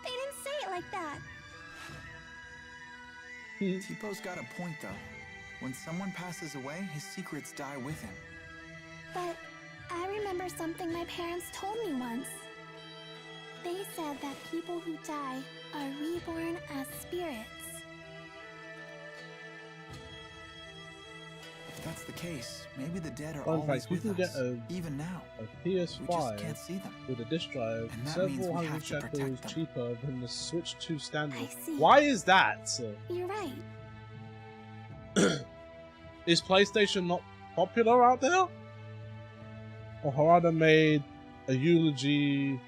They didn't say it like that. Tipo's got a point, though. When someone passes away, his secrets die with him. But I remember something my parents told me once. They said that people who die are reborn as spirits. If that's the case, maybe the dead are Fun always fact, you with can us, get even now. a We just PS5 can't see them. with a disc drive And that means several we hundred have to protect shekels them. cheaper than the Switch 2 standard. I see. Why is that? You're right. Is PlayStation not popular out there? Or Harada made a eulogy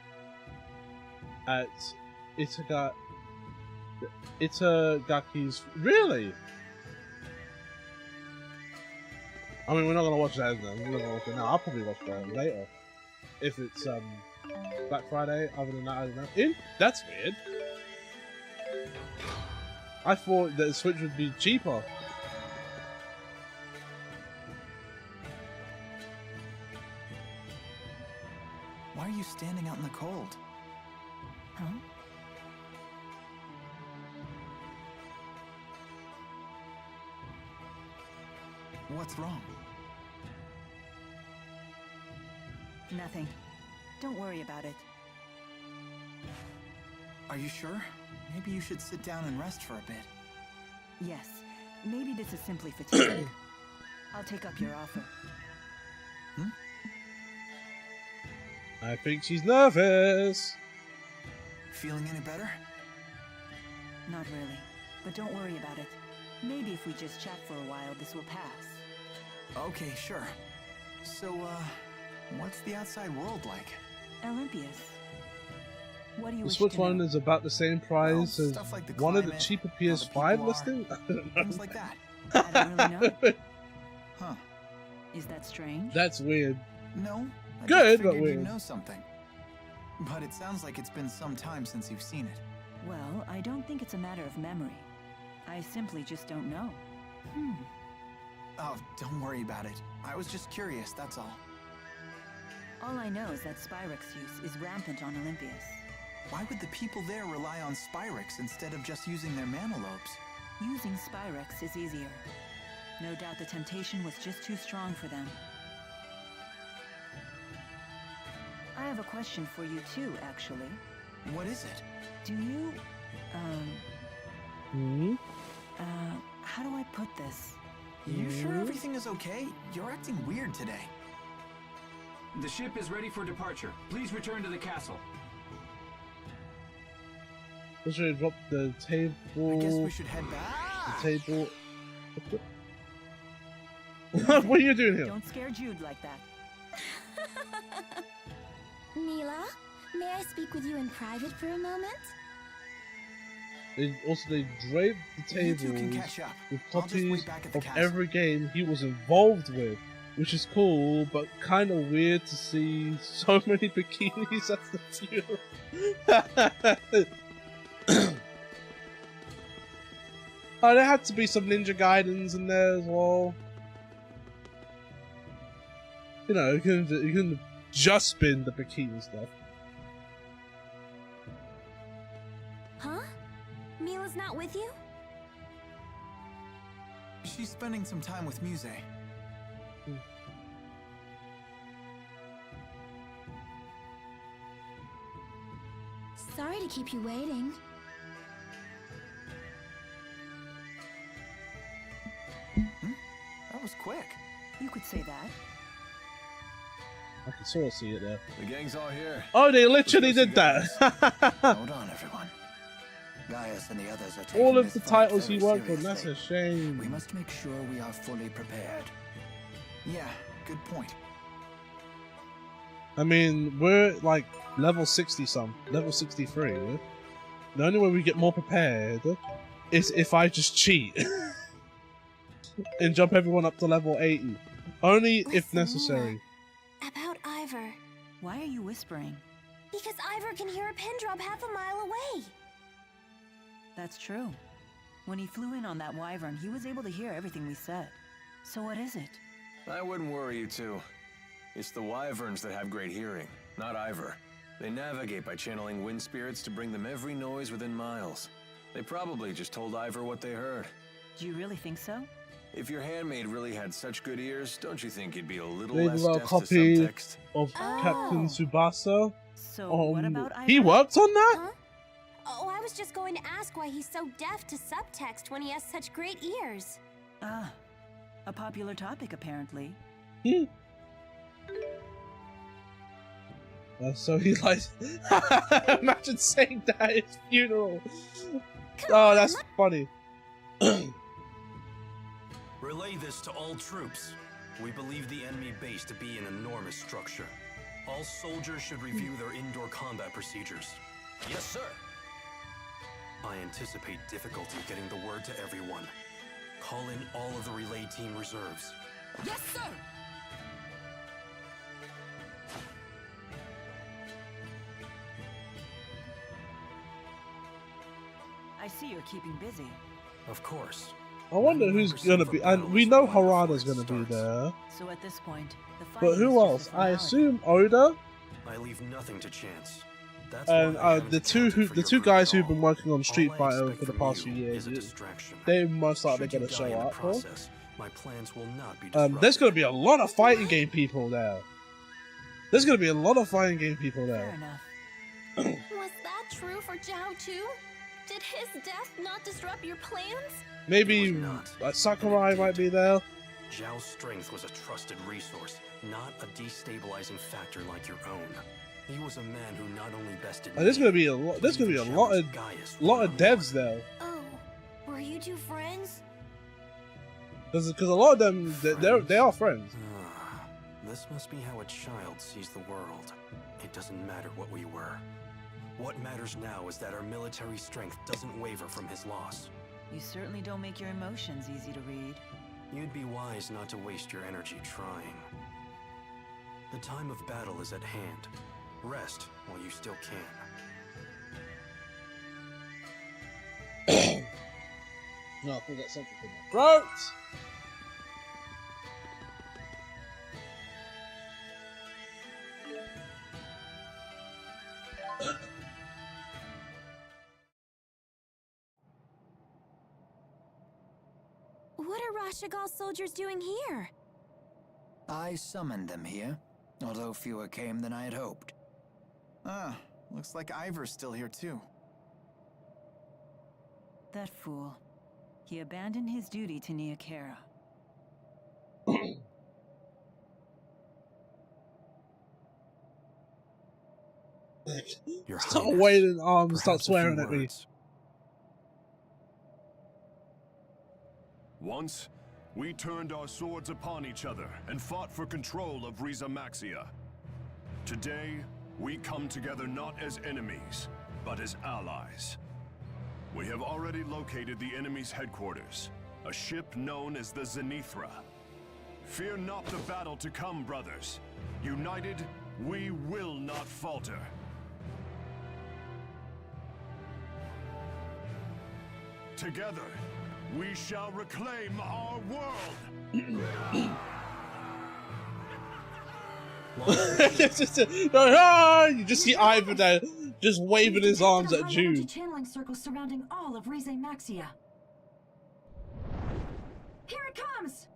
at Itagaki's... Really? I mean, we're not gonna watch that then. We're not gonna watch it now. I'll probably watch that later. If it's Black Friday. Other than that, I don't know. That's weird. I thought that the Switch would be cheaper. Why are you standing out in the cold? Huh? What's wrong? Nothing. Don't worry about it. Are you sure? Maybe you should sit down and rest for a bit. Yes, maybe this is simply fatigue. I'll take up your offer. I think she's nervous. Feeling any better? Not really, but don't worry about it. Maybe if we just chat for a while, this will pass. Okay, sure. So, what's the outside world like? Olympius. What do you The wish Switch to know? one is about the same price as stuff like the one of the climate, cheaper how the PS5 people are, listing. I don't know. Things like that. I don't really know. Huh. Is that strange? That's weird. No. I Good, just but figured weird. you'd know something. But it sounds like it's been some time since you've seen it. Well, I don't think it's a matter of memory. I simply just don't know. Oh, don't worry about it. I was just curious, that's all. All I know is that Spyrex use is rampant on Olympius. Why would the people there rely on Spyrex instead of just using their mana lobes? Using Spyrex is easier. No doubt the temptation was just too strong for them. I have a question for you too, actually. What is it? Do you, how do I put this? You sure everything is okay? You're acting weird today. The ship is ready for departure. Please return to the castle. Let's really drop the table. I guess we should head back. The table. What are you doing here? Don't scare Jude like that. Mila, may I speak with you in private for a moment? They draped the You two can tables catch up. with I'll just wait copies back at the of castle. every game he was involved with, which is cool, but kind of weird to see so many bikinis at the funeral. Oh, there had to be some Ninja Gaidens in there as well. You know, you can just been the bikini stuff. Huh? Mila's not with you? She's spending some time with Muse. Sorry to keep you waiting. That was quick. You could say that. I can sort of see it there. The gang's all here. Oh, they literally did that. Hold on, everyone. Gaius and the others are taking All of this the fight titles he very worked on, that's seriously. a shame. We must make sure we are fully prepared. Yeah, good point. I mean, we're like level 60 some, level 63. The only way we get more prepared is if I just cheat and jump everyone up to level 80. Only if necessary. About Ivor. Why are you whispering? Because Ivor can hear a pin drop half a mile away. That's true. When he flew in on that wyvern, he was able to hear everything we said. So what is it? I wouldn't worry, you two. It's the wyverns that have great hearing, not Ivor. They navigate by channeling wind spirits to bring them every noise within miles. They probably just told Ivor what they heard. Do you really think so? If your handmaid really had such good ears, don't you think he'd be a little They less have a deaf to copy subtext? of Captain Tsubasa. So what about Ivor? He worked on that? Huh? Oh, I was just going to ask why he's so deaf to subtext when he has such great ears. Ah, a popular topic apparently. So he like, imagine saying that at his funeral. Oh, that's funny. Relay this to all troops. We believe the enemy base to be an enormous structure. All soldiers should review their indoor combat procedures. Yes, sir. I anticipate difficulty getting the word to everyone. Call in all of the relay team reserves. Yes, sir! I see you're keeping busy. Of course. I wonder who's gonna be, and we know Harada's gonna be there. So at this point, the fight But who else? I assume Oda I leave nothing to chance. That's and why I the two guys who've been working on Street Fighter for the past few years. They're most likely gonna show up. My plans will not be there's gonna be a lot of fighting game people there. There's gonna be a lot of fighting game people there. Fair enough. Was that true for Zhao too? Did his death not disrupt your plans? Maybe Sakurai might be there. Zhao's strength was a trusted resource, not a destabilizing factor like your own. He was a man who not only bested There's gonna be a lot. There's gonna be a lot of devs there. Oh, were you two friends? Because a lot of them they are friends. This must be how a child sees the world. It doesn't matter what we were. What matters now is that our military strength doesn't waver from his loss. You certainly don't make your emotions easy to read. You'd be wise not to waste your energy trying. The time of battle is at hand. Rest while you still can. No, I think that's something for my throat. What are Rashagal's soldiers doing here? I summoned them here, although fewer came than I had hoped. Ah, looks like Ivor's still here too. That fool. He abandoned his duty to Neokera. Stop waiting arms, stop swearing at me. Once, we turned our swords upon each other and fought for control of Riza Maxia. Today, we come together not as enemies, but as allies. We have already located the enemy's headquarters, a ship known as the Zenithra. Fear not the battle to come, brothers. United, we will not falter. Together, we shall reclaim our world! You just see Ivor there, just waving his arms at Jude. Channeling circles surrounding all of Rize Maxia. Here it comes!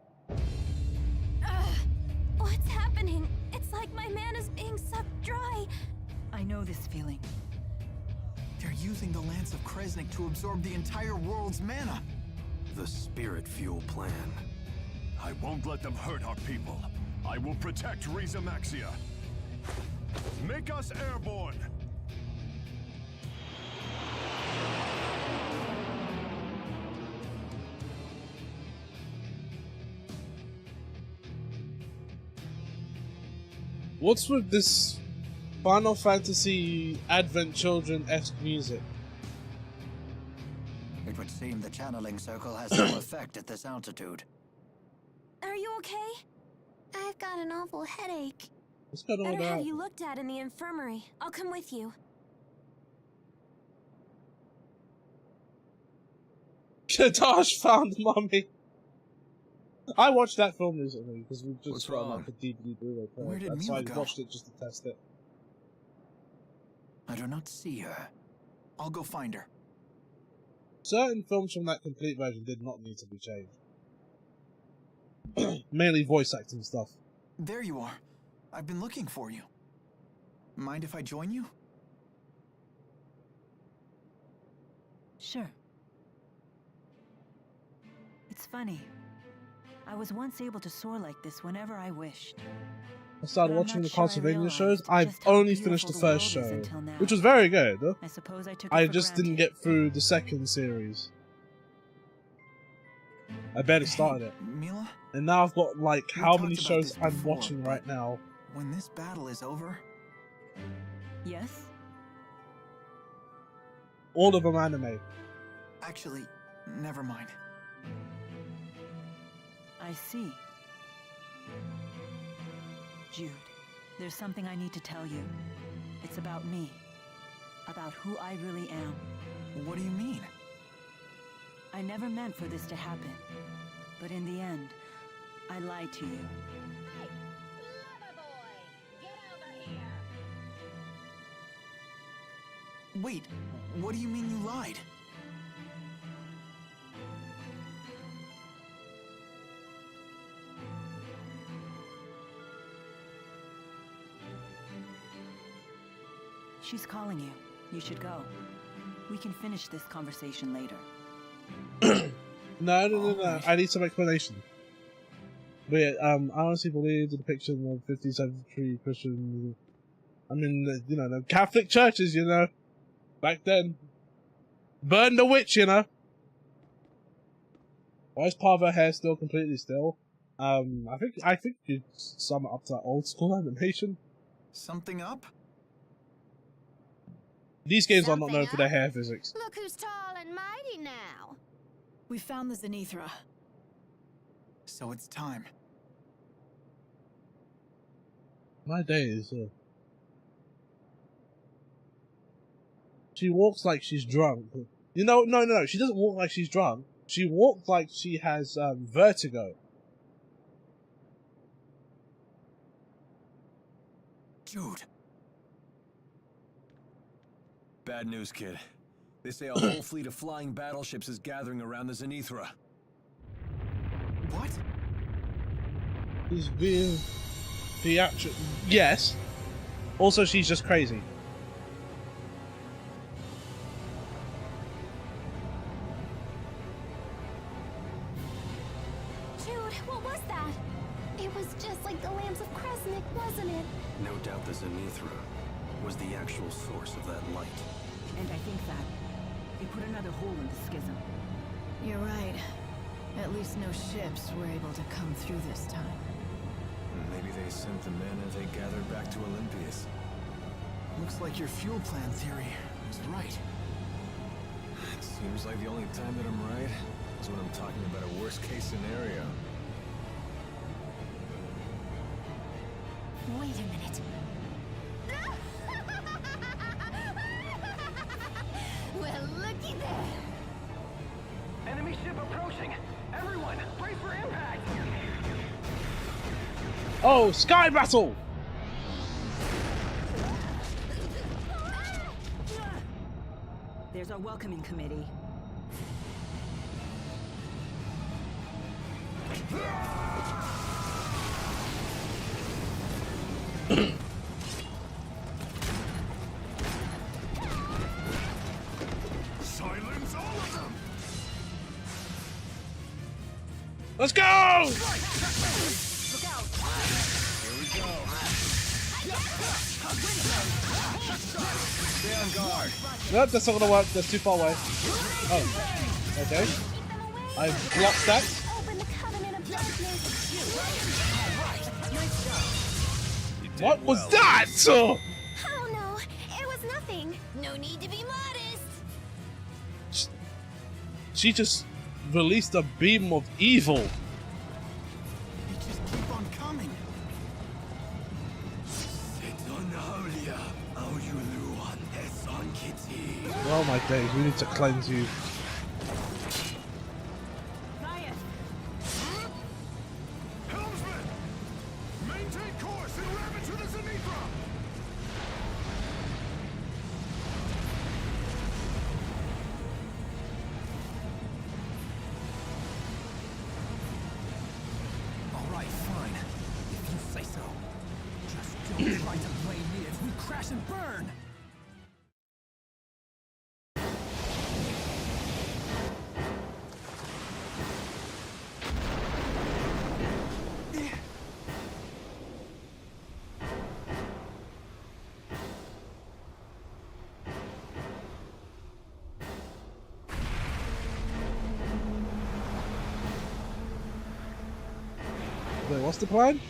What's happening? It's like my mana's being sucked dry. I know this feeling. They're using the Lance of Kresnik to absorb the entire world's mana. The spirit fuel plan. I won't let them hurt our people. I will protect Rize Maxia. Make us airborne! What's with this Final Fantasy Advent Children-esque music? It would seem the channeling circle has no effect at this altitude. Are you okay? I've got an awful headache. What's going on Better with have that? you looked at in the infirmary. I'll come with you. Katash found Mummy. I watched that film recently because we just What's got wrong? like a DVD Blu-ray player. Where did That's why I Mila go? watched it just to test it. I do not see her. I'll go find her. Certain films from that complete version did not need to be changed. Mainly voice acting stuff. There you are. I've been looking for you. Mind if I join you? Sure. It's funny. I was once able to soar like this whenever I wished. I started But I'm watching not the sure I Castlevania shows. realized I've just how only beautiful finished the the first world is show, until now. which was very good. I suppose I took it I for just didn't granted. get through the second series. I barely started it. Mila? And now I've got like We how talked many about shows this I'm before, watching but right now. When this battle is over, Yes? All of them anime. actually, never mind. I see. Jude, there's something I need to tell you. It's about me. About who I really am. What do you mean? I never meant for this to happen. But in the end, I lied to you. Wait, what do you mean you lied? She's calling you. You should go. We can finish this conversation later. No. I need some explanation. But yeah, I honestly believe the depiction of 15th century Christian. I mean, the Catholic churches, back then. Burn the witch, Why is part of her hair still completely still? I think you'd sum it up to old school animation. Something up? These games are not known for their hair physics. Look who's tall and mighty now. We found the Zenithra. So it's time. My days. She walks like she's drunk. No, she doesn't walk like she's drunk. She walks like she has vertigo. Jude. Bad news, kid. They say a whole fleet of flying battleships is gathering around the Zenithra. What? She's being theatrical. Yes. Also, she's just crazy. Jude, what was that? It was just like the Lambs of Kresnik, wasn't it? No doubt the Zenithra was the actual source of that light. And I think that they put another hole in the schism. You're right. At least no ships were able to come through this time. Maybe they sent the men as they gathered back to Olympias. Looks like your fuel plan theory was right. It seems like the only time that I'm right is when I'm talking about a worst-case scenario. Wait a minute. Well, looky there. Enemy ship approaching! Everyone, brace for impact! Oh, Sky Battle! There's our welcoming committee. Silence all of them! Let's go! Look out! Here we go. Stay on guard. Nope, that's not gonna work. That's too far away. Oh, okay. I blocked that. Open the covenant of darkness. What was that? Oh no, it was nothing. No need to be modest. She just released a beam of evil. You just keep on coming. Oh my days, we need to cleanse you. Helmsman! Maintain course and ram into the Zenithra! Alright, fine. If you say so. Just don't try to blame me if we crash and burn! Wait, what's the plan?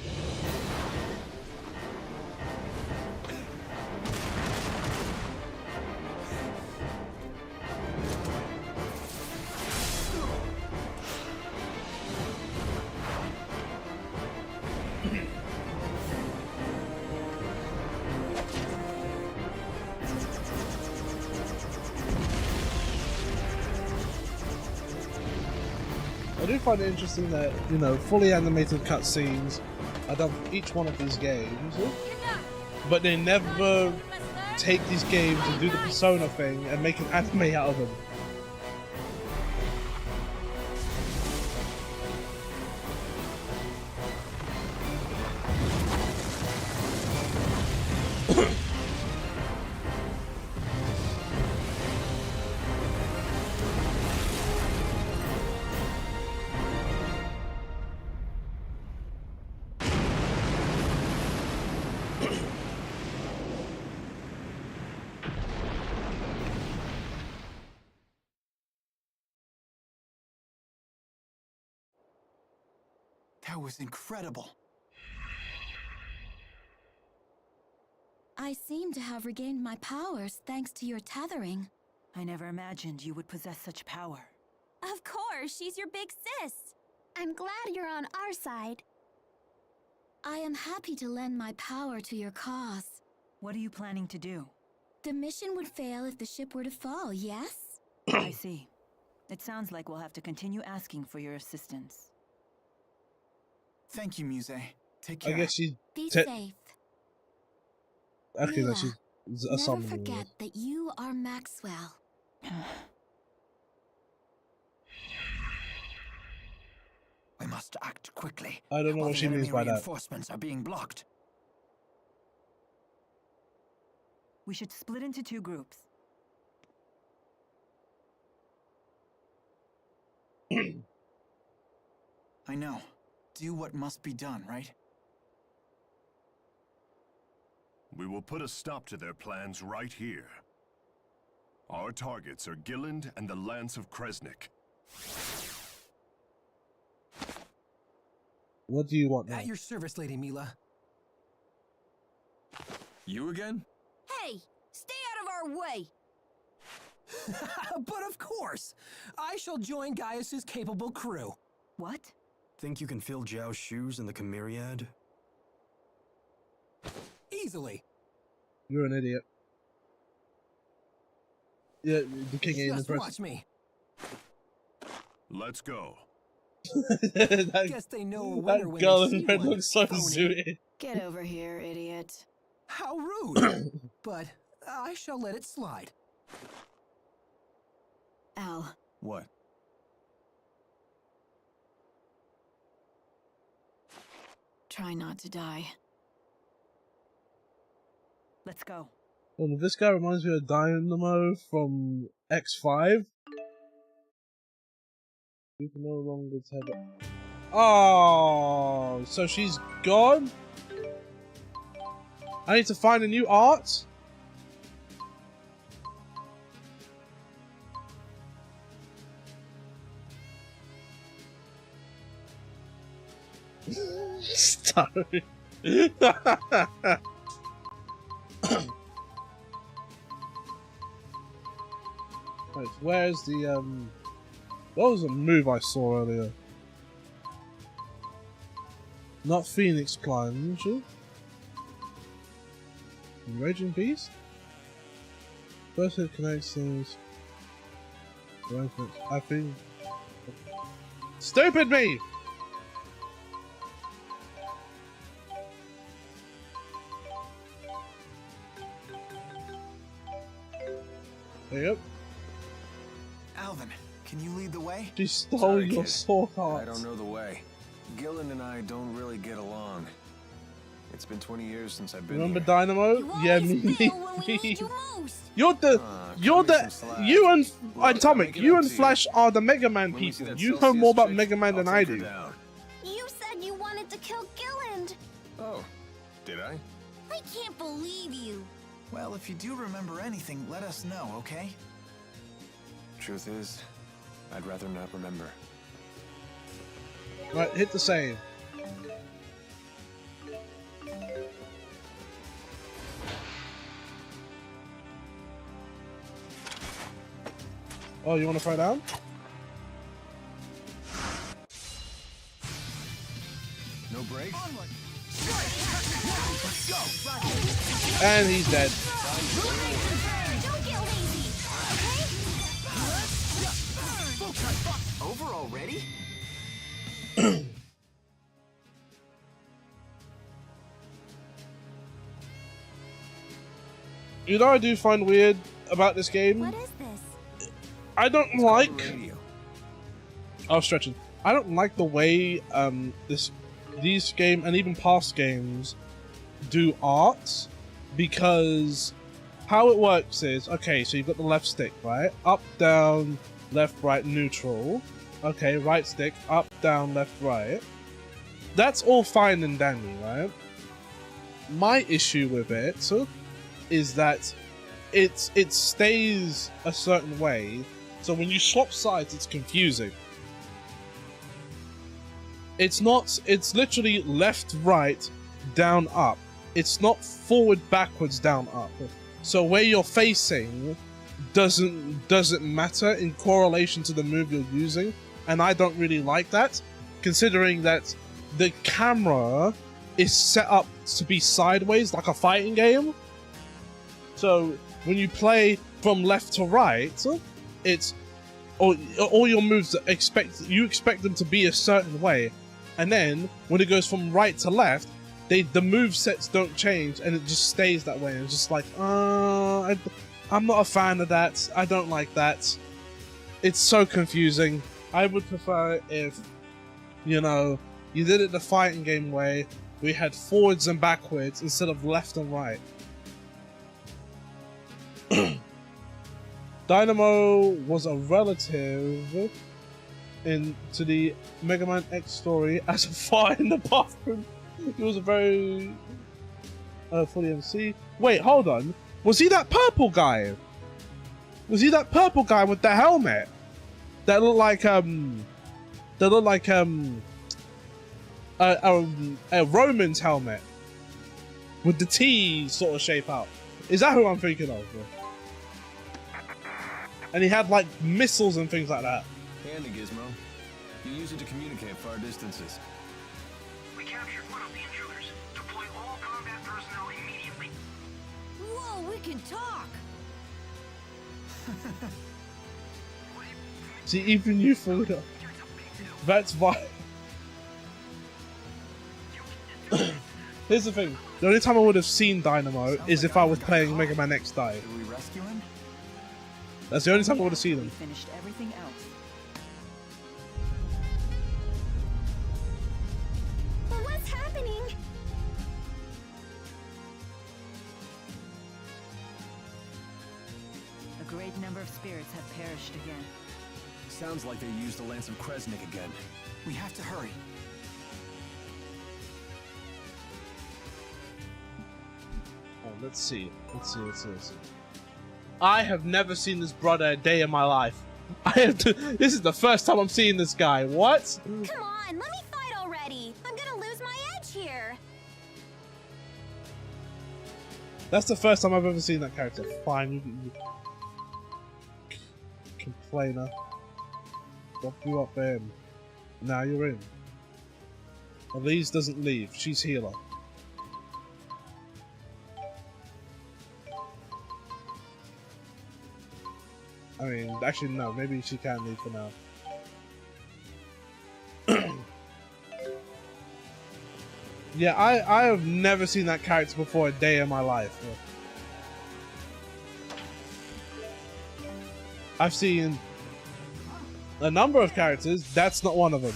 I do find it interesting that, you know, fully animated cutscenes are done for each one of these games, but they never take these games and do the Persona thing and make an anime out of them. That was incredible. I seem to have regained my powers thanks to your tethering. I never imagined you would possess such power. Of course, she's your big sis. I'm glad you're on our side. I am happy to lend my power to your cause. What are you planning to do? The mission would fail if the ship were to fall, yes? I see. It sounds like we'll have to continue asking for your assistance. Thank you, Muse. Take care. I guess she... Be safe. Okay, Mila, no, she's a never summoning forget ward. that you are Maxwell. We must act quickly. I don't know while what the she means enemy by that. reinforcements are being blocked. We should split into two groups. I know. Do what must be done, right? We will put a stop to their plans right here. Our targets are Gilland and the Lance of Kresnik. What do you want now? At your service, Lady Mila. You again? Hey, stay out of our way! But of course! I shall join Gaius's capable crew. What? Think you can fill Zhao's shoes in the Chimeriad? Easily. You're an idiot. Yeah, the king ain't Just impressed. watch me. Let's go. Guess they know a winner That when girl they in see red one, looks so phony. zooted. Get over here, idiot. How rude! But I shall let it slide. Al. What? Try not to die. Let's go. Oh, this guy reminds me of Dynamo from X5. You can no longer tell it. Oh, so she's gone? I need to find a new art? Sorry. Wait, where's the what was a move I saw earlier? Not Phoenix Plunge. Raging Beast? First hit connects things. I think. Stupid me! There you go. Alvin, can you lead the way? She stole Sorry, your kid. sword art. I don't know the way. Gillen and I don't really get along. It's been 20 years since I've been Remember here. Dynamo? Yeah, me. You're the, slack. you and Look, Atomic, make it you up and to Flash are the Mega Man When we see people. that You know Celsius more about chick, Mega Man than I'll I take her do. down. You said you wanted to kill Gilland. Oh, did I? I can't believe you. Well, if you do remember anything, let us know, okay? Truth is, I'd rather not remember. Right, hit the save. Oh, you want to throw down? No break? Let's go! And he's dead. Don't get lazy, okay? Over already? You know, I do find weird about this game. What is this? I don't like. I was stretching. I don't like the way these game and even past games do art, because how it works is, okay, so you've got the left stick, right? Up, down, left, right, neutral. Okay, right stick, up, down, left, right. That's all fine and dandy, right? My issue with it is that it stays a certain way, so when you swap sides, it's confusing. It's literally left, right, down, up. It's not forward, backwards, down, up. So where you're facing doesn't matter in correlation to the move you're using, and I don't really like that, considering that the camera is set up to be sideways like a fighting game. So when you play from left to right, it's all your moves you expect them to be a certain way, and then when it goes from right to left, the move sets don't change, and it just stays that way. And it's just like, I'm not a fan of that. I don't like that. It's so confusing. I would prefer if, you know, you did it the fighting game way. We had forwards and backwards instead of left and right. Dynamo was a relative to the Mega Man X story as a fart in the bathroom. He was a very for the MC. Wait, hold on. Was he that purple guy? Was he that purple guy with the helmet that looked like a Roman's helmet with the T sort of shape out? Is that who I'm thinking of? And he had like missiles and things like that. Handy gizmo. You use it to communicate far distances. We captured one of the intruders. Deploy all combat personnel immediately. Whoa, we can talk. See, even you fooled up. That's why. Here's the thing. The only time I would have seen Dynamo is if I was playing Mega Man X Dive. Should we rescue him? That's the only time I want to see them. We finished everything else. What's happening? A great number of spirits have perished again. Sounds like they used the Lance of Kresnik again. We have to hurry. Oh, let's see. I have never seen this brother a day in my life. This is the first time I'm seeing this guy. What? Come on, let me fight already. I'm gonna lose my edge here. That's the first time I've ever seen that character. Fine, you complainer. Drop you up in. Now you're in. Elise doesn't leave. She's healer. I mean, actually no. Maybe she can leave for now. Yeah, I have never seen that character before a day in my life. I've seen a number of characters. That's not one of them.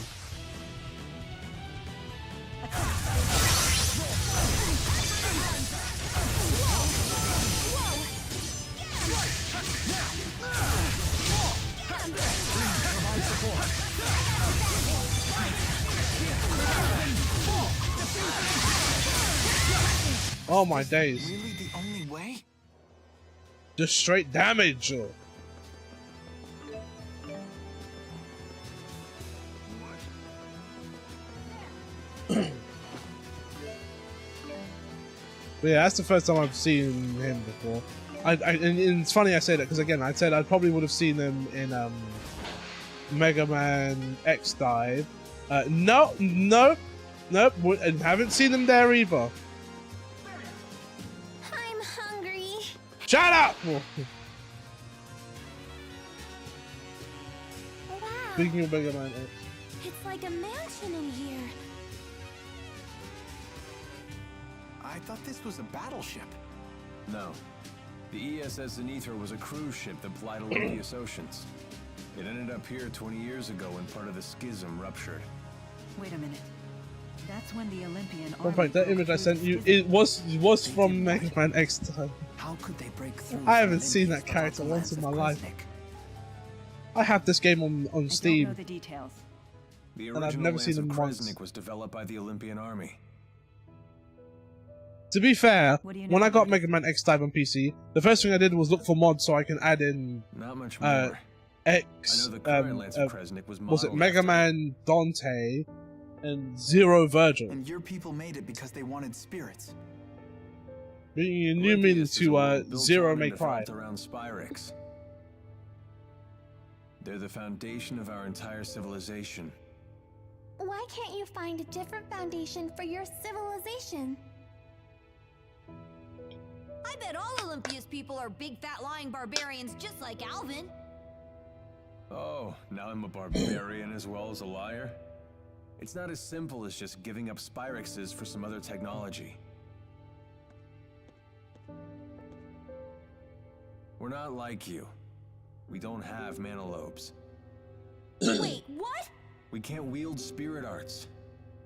Oh my days. Really the only way? Just straight damage. But yeah, that's the first time I've seen him before. And it's funny I say that because again, I said I probably would have seen him in Mega Man X Dive. No, and haven't seen him there either. I'm hungry. Shut up! Wow. Speaking of Mega Man X. It's like a mansion in here. I thought this was a battleship. No. The ESS Zenithra was a cruise ship that plied Olympia's oceans. It ended up here 20 years ago when part of the schism ruptured. Wait a minute. That's when the Olympian In fact, that image I sent you, it was from Mega Man X Time. How could they break through? I haven't seen that character once in my life. I have this game on Steam. I don't know the details. The And I've original never Lance seen of him once. Kresnik was developed by the Olympian army. To be fair, What do you know when I got about Mega Man X Dive on PC, the first thing I did was look for mods so I can add in Not much more. X. I know the current Lance of Kresnik was Was it modeled Mega after- Man Dante and Zero Virgil? And your people made it because they wanted spirits. Bringing a new meaning Olympias is a to world built Zero on May and Cry. developed around Spyrex. They're the foundation of our entire civilization. Why can't you find a different foundation for your civilization? I bet all Olympia's people are big fat lying barbarians just like Alvin. Oh, now I'm a barbarian as well as a liar? It's not as simple as just giving up Spyrexes for some other technology. We're not like you. We don't have mana lobes. Wait, what? We can't wield spirit arts.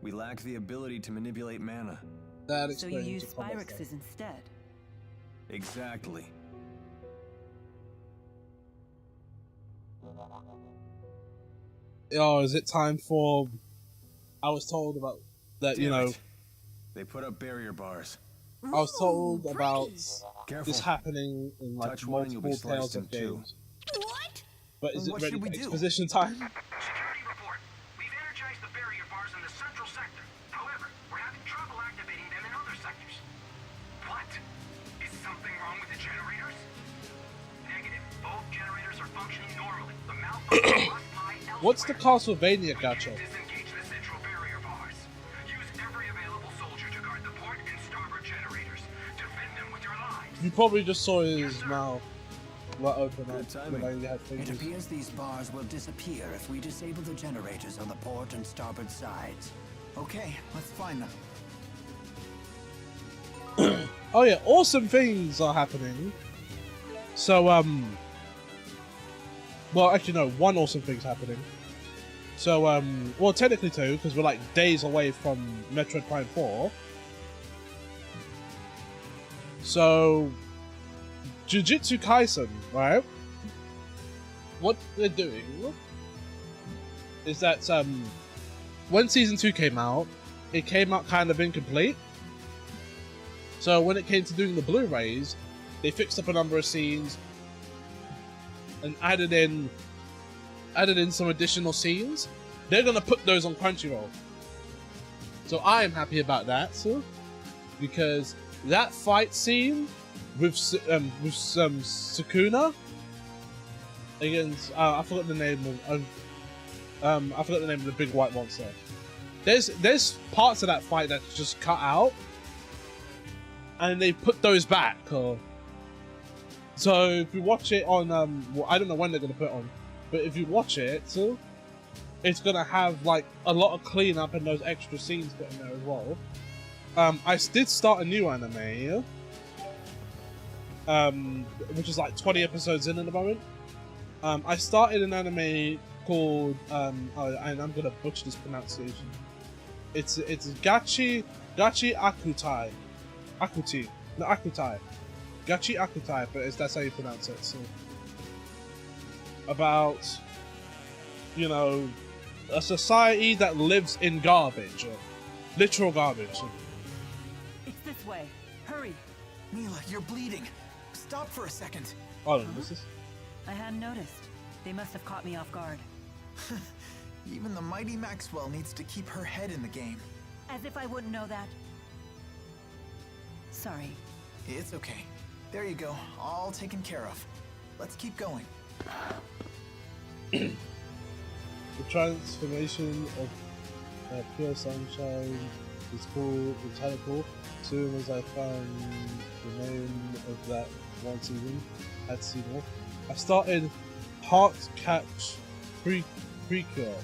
We lack the ability to manipulate mana. That So you explains use the combat Spyrexes instead. Exactly. Oh, is it time for... I was told about that, you Damn know... it. They put up barrier bars. I was told Ooh, about Careful. this happening in like Touch one and you'll be multiple Tales sliced in of two. games. What? But is Well, it what ready should for we do? exposition time? Security report. We've energized the barrier bars in the central sector. However, we're having trouble activating them in other sectors. What? Is something wrong with the generators? Negative. Both generators are functioning normally. The malfunction must lie elsewhere. What's the Castlevania gacha? Disengage the central barrier bars. Use every available soldier to guard the port and starboard generators. Defend them with your lives. You probably just saw his mouth open up. Good timing. when he had It fingers. appears these bars will disappear if we disable the generators on the port and starboard sides. Okay, let's find them. Oh yeah, awesome things are happening. So Well, actually, no. One awesome thing's happening. So, well, technically two, because we're like days away from Metroid Prime 4. So, Jujutsu Kaisen, right? What they're doing is that when Season 2 came out, it came out kind of incomplete. So when it came to doing the Blu-rays, they fixed up a number of scenes and added in some additional scenes. They're gonna put those on Crunchyroll. So I am happy about that, because that fight scene with Sukuna against I forgot the name of I forgot the name of the big white monster. There's parts of that fight that's just cut out, and they put those back. So if you watch it on well, I don't know when they're gonna put it on, but if you watch it, it's gonna have like a lot of cleanup and those extra scenes put in there as well. I did start a new anime, which is like 20 episodes in at the moment. I started an anime called and I'm gonna butcher this pronunciation. It's Gachi Akutai, Gachi Akutai, but that's how you pronounce it. So about, you know, a society that lives in garbage, literal garbage. It's this way. Hurry. Mila, you're bleeding. Stop for a second. Oh, this is. I hadn't noticed. They must have caught me off guard. Even the mighty Maxwell needs to keep her head in the game. As if I wouldn't know that. Sorry. It's okay. There you go. All taken care of. Let's keep going. The transformation of pure sunshine is cool. It's kind of cool. As soon as I found the name of that one season, I had to see more. I started Heart Catch Precure.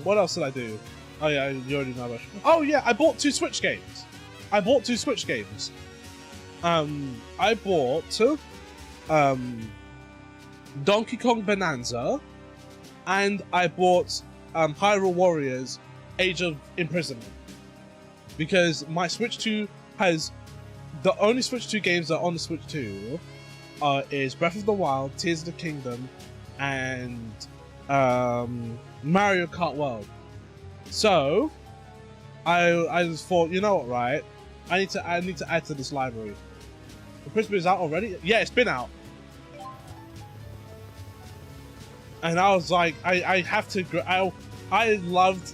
What else did I do? Oh yeah, you already know about. Oh yeah, I bought 2 Switch games. I bought Donkey Kong Bonanza, and I bought Hyrule Warriors Age of Imprisonment, because my Switch 2 has the only Switch 2 games that are on the Switch 2 is Breath of the Wild, Tears of the Kingdom, and Mario Kart World. So I just thought, you know what, right? I need to add to this library. The Imprisonment is out already? Yeah, it's been out. And I was like, I have to. I loved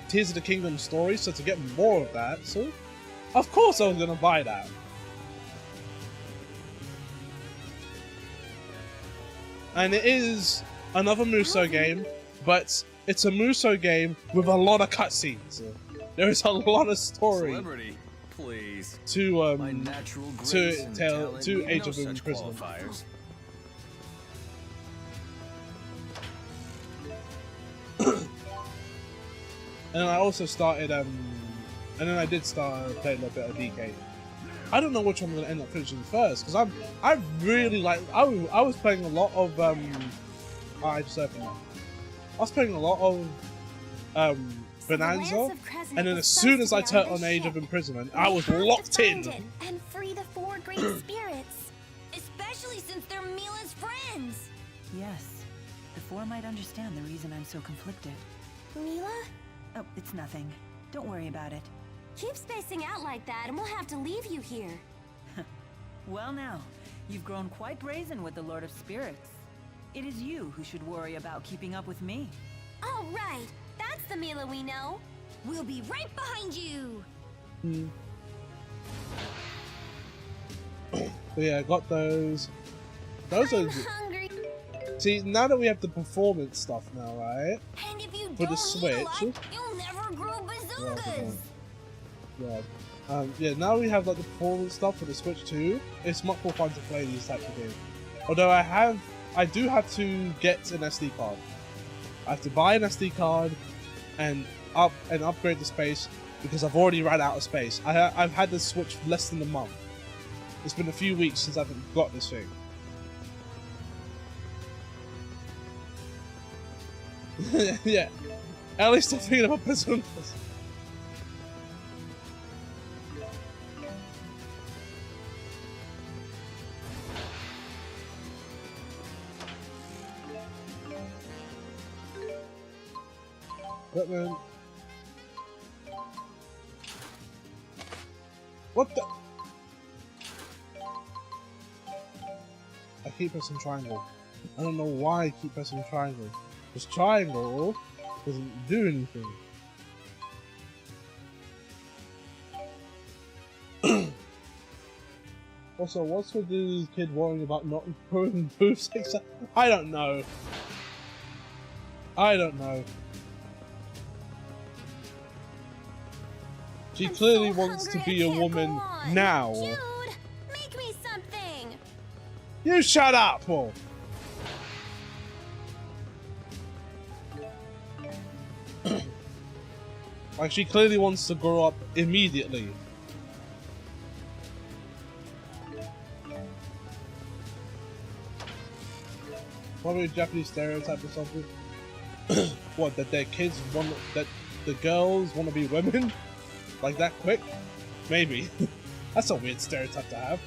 Tears of the Kingdom story, so to get more of that, so of course I was gonna buy that. And it is another Musou game, but it's a Musou game with a lot of cutscenes. There is a lot of story. Celebrity, please. To My natural grace to and tell talent to need Age no of such Imprisonment. qualifiers. And I also started and then I did start playing a little bit of DK. I don't know which one I'm gonna end up finishing first, because I really like I was playing a lot of I just opened up. I was playing a lot of Bonanza, and then as soon as I turned on Age of Imprisonment, I was locked in. And free the 4 great spirits. Especially since they're Mila's friends. Yes. The 4 might understand the reason I'm so conflicted. Mila? Oh, it's nothing. Don't worry about it. Keep spacing out like that and we'll have to leave you here. Well now, you've grown quite brazen with the Lord of Spirits. It is you who should worry about keeping up with me. Oh, right. That's the Mila we know. We'll be right behind you. But yeah, I got those. Those are. Hungry. See, now that we have the performance stuff now, right? And if you For the don't Switch. eat a lot, you'll never grow bazookas. Yeah, now we have like the performance stuff for the Switch 2. It's much more fun to play these types of games. Although I do have to get an SD card. I have to buy an SD card and upgrade the space, because I've already ran out of space. I've had this Switch for less than a month. It's been a few weeks since I've got this thing. Yeah. At least I'm thinking about bazookas. Batman. What the? I keep pressing triangle. I don't know why I keep pressing triangle. This triangle doesn't do anything. Also, what's with these kids worrying about not improving boost? I don't know. I don't know. She clearly wants to be a woman now. Jude, make me something. You shut up, Paul. Like, she clearly wants to grow up immediately. Probably a Japanese stereotype or something. What, that their kids want, that the girls want to be women? Like that quick? Maybe. That's a weird stereotype to have.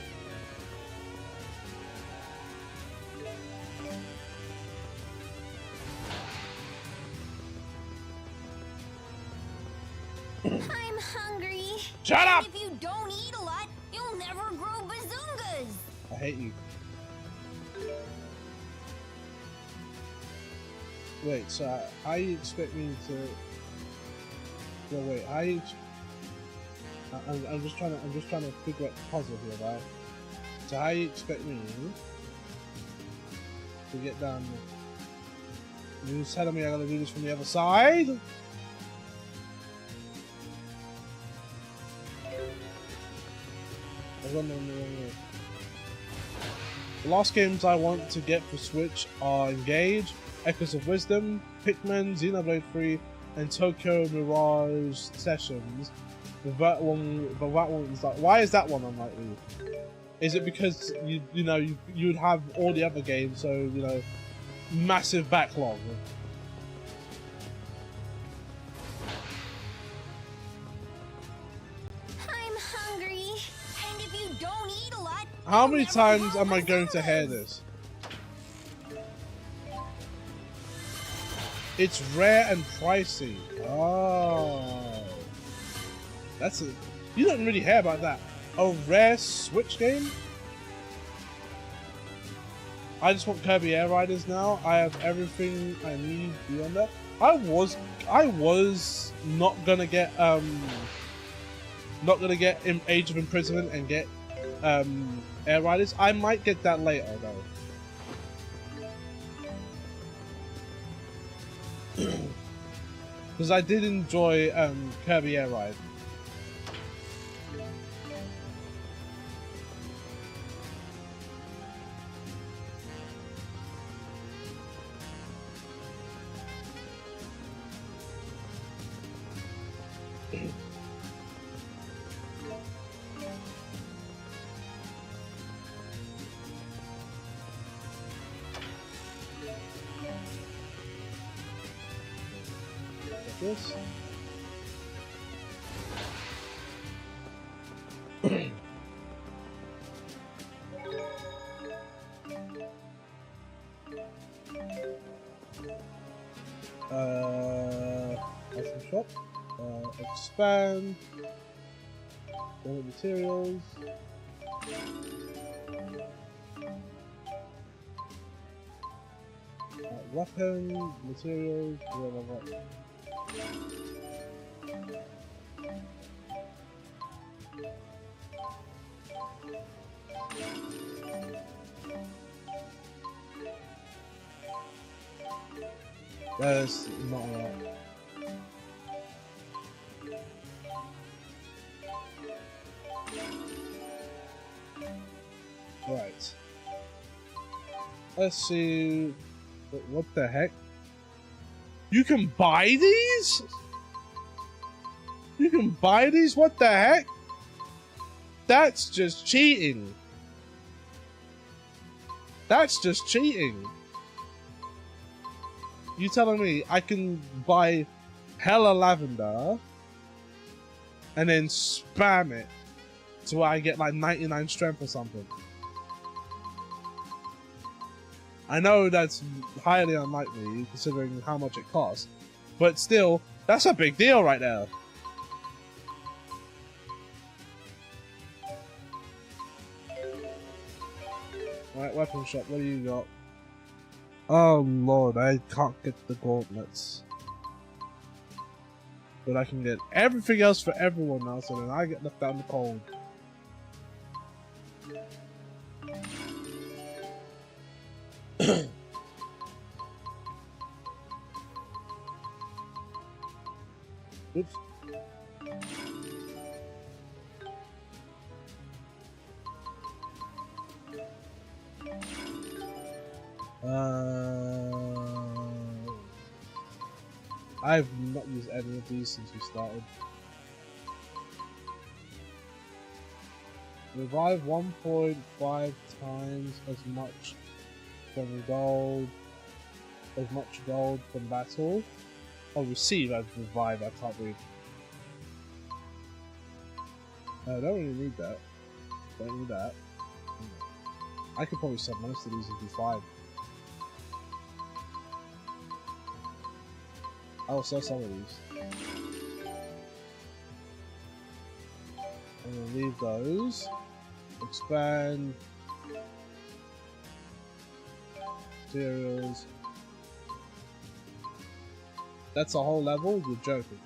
I'm hungry. Shut up! If you don't eat a lot, you'll never grow bazungas. I hate you. Wait, so how you expect me to? No, wait. How you? I'm just trying to figure out the puzzle here, right? So how you expect me to get down? You just telling me I gotta do this from the other side? I was wondering the wrong way. The last games I want to get for Switch are Engage, Echoes of Wisdom, Pikmin, Xenoblade 3, and Tokyo Mirage Sessions. But that one is like, why is that one unlikely? Is it because you would have all the other games, so you know, massive backlog? I'm hungry. And if you don't eat a lot, How many times am I going to hear this? It's rare and pricey. Oh. That's a... You don't really hear about that. A rare Switch game? I just want Kirby Air Riders now. I have everything I need beyond that. I was not gonna get Age of Imprisonment and get Air Riders. I might get that later though. Because I did enjoy Kirby Air Ride. This. Item shop. Expand. Raw materials. Weapon materials. Blah, blah, blah. That's not a lot. Right. Let's see. What the heck? You can buy these? You can buy these? What the heck? That's just cheating. That's just cheating. You telling me I can buy hella lavender and then spam it to where I get like 99 strength or something? I know that's highly unlikely considering how much it costs, but still, that's a big deal right there. Right, weapon shop, what do you got? Oh lord, I can't get the gauntlets. But I can get everything else for everyone now, so then I get left out in the cold. Oops. I've not used any of these since we started. Revive 1.5 times as much from gold, as much gold from battle. Oh, receive as revive, I can't read. I don't really need that. Don't need that. I could probably sell most of these and do 5. I'll sell some of these. And then leave those. Expand. Materials. That's a whole level? You're joking.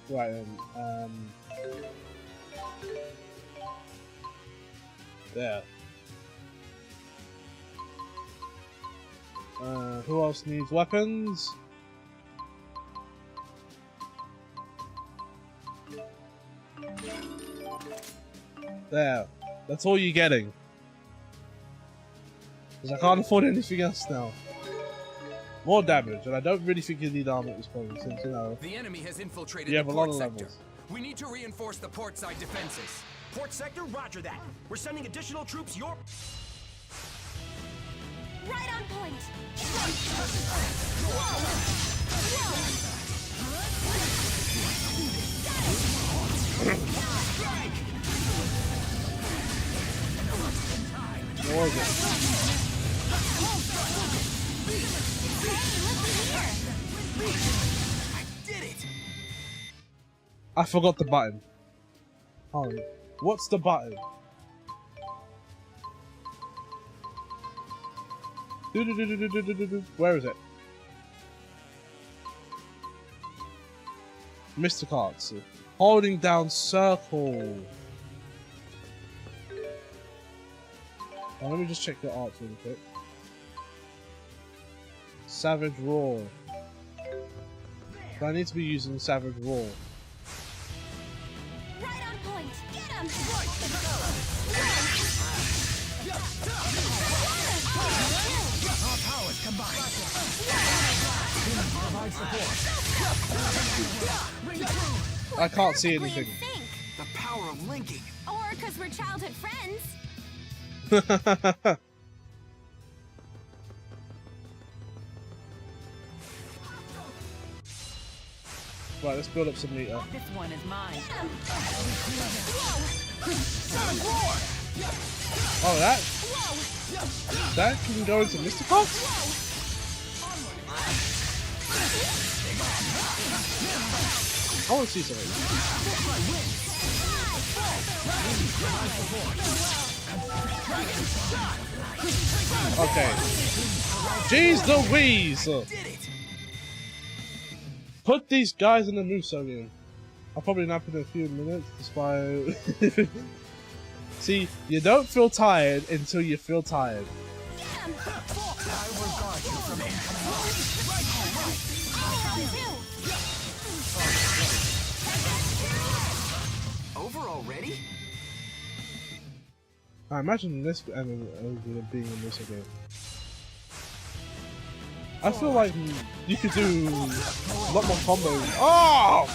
Right, there. Who else needs weapons? There. That's all you're getting. Because I can't afford anything else now. More damage, and I don't really think you need armor at this point, since, you know, the enemy has infiltrated you have the a lot port of sector. levels. We need to reinforce the port side defenses. Port sector, roger that. We're sending additional troops your... Right on point. Where was it? I did it! I forgot the button. Hold on. What's the button? Where is it? Mr. Carts. Holding down circle. Oh, let me just check the art really quick. Savage Roar. So I need to be using Savage Roar. Right on point. Get him. Our powers combined. Provide support. I can't see anything. The power of linking. Or because we're childhood friends. Right, let's build up some meter. This one is mine. Oh, that can go into Mr. Cox? I want to see something. Okay. Jeez Louise! Put these guys in the Muso game. I'll probably nap in a few minutes, despite... See, you don't feel tired until you feel tired. Over already? I imagine this being in this game. I feel like you could do a lot more combos. Oh!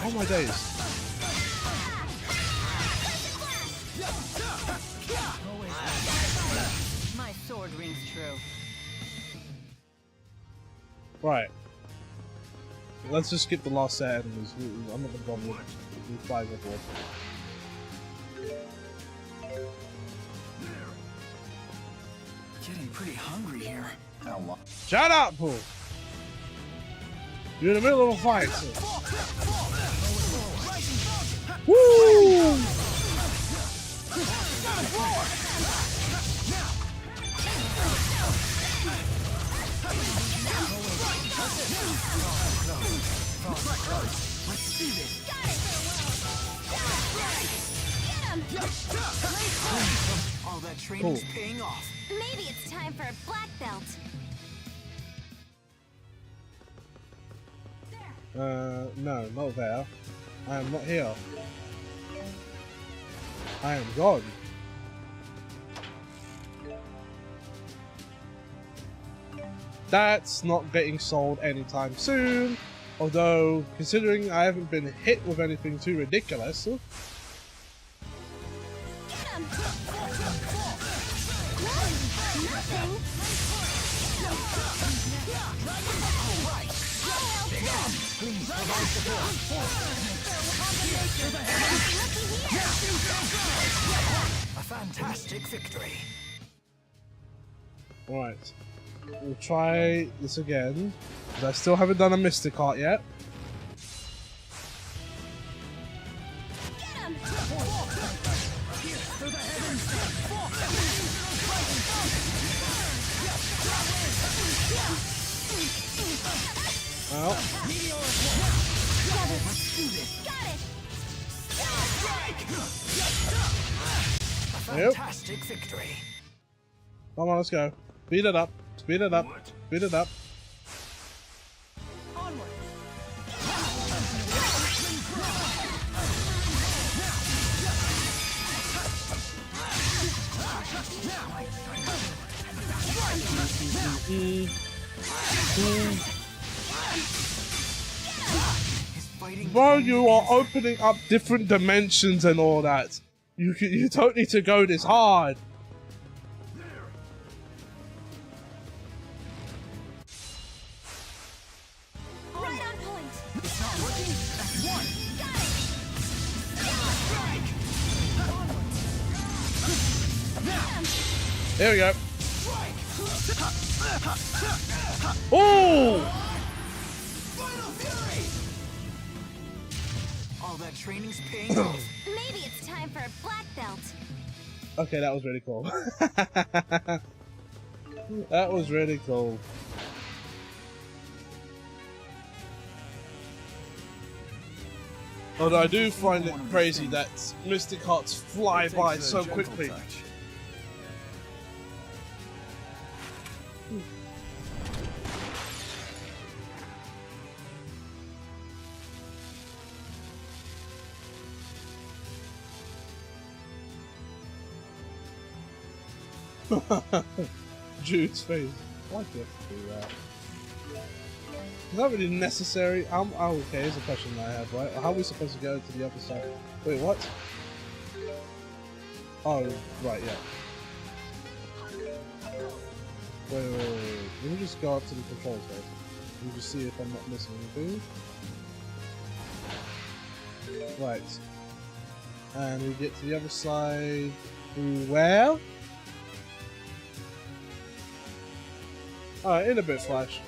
Oh my days. Right. Let's just skip the last set enemies. I'm not gonna bother with flying overboard. Getting pretty hungry here. How long? Shut up, Paul! You're in the middle of a fight. Woo! Let's do this. All that training's paying off. Maybe it's time for a black belt. No, not there. I am not here. I am gone. That's not getting sold anytime soon. Although, considering I haven't been hit with anything too ridiculous. A fantastic victory. Alright. We'll try this again. Because I still haven't done a Mystic Heart yet. Well. Yep. Fantastic victory. Come on, let's go. Speed it up. Speed it up. Speed it up. Bro, you are opening up different dimensions and all that. You don't need to go this hard. Right on point. It's not working. That's one. There we go. Oh! All that training's paying off. Maybe it's time for a black belt. Okay, that was really cool. That was really cool. Although I do find it crazy that Mystic Hearts fly by so quickly. Jude's face. Why do you have to do that? Is that really necessary? Oh, okay, here's a question that I have, right? How are we supposed to go to the other side? Wait, what? Oh, right, yeah. Wait. Let me just go up to the controls first. Let me just see if I'm not missing anything. Right. And we get to the other side through where? Alright, in a bit, Flash.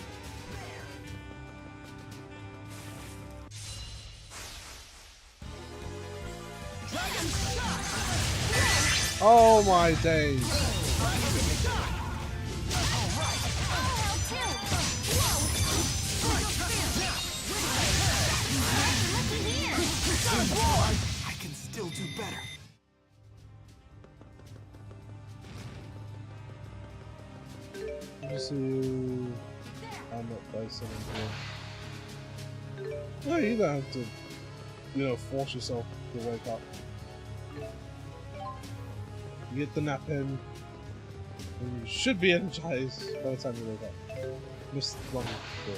Oh my days. I can still do better. Just I'm not placing here. No, you don't have to, you know, force yourself to wake up. You get the nap in, and you should be energized by the time you wake up. Missed one door.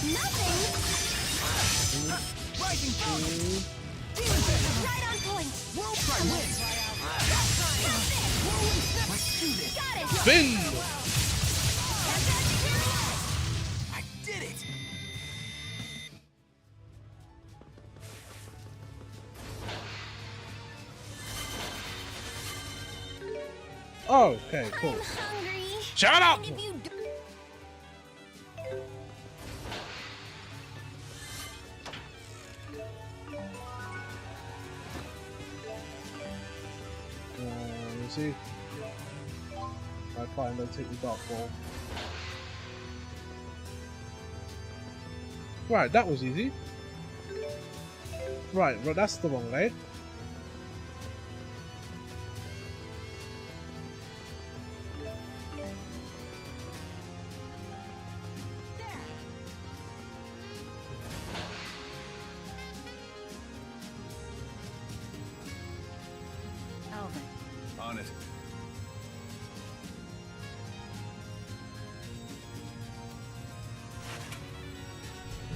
Nothing. Rising foam. Right on point. We'll try win. Let's do this. Got it. Spin! I did it. Oh, okay, cool. I'm hungry. Shut up! And if you do Let me see. I find I'll take the dark ball. Right, that was easy. Right, well that's the wrong way. Alvin. On it.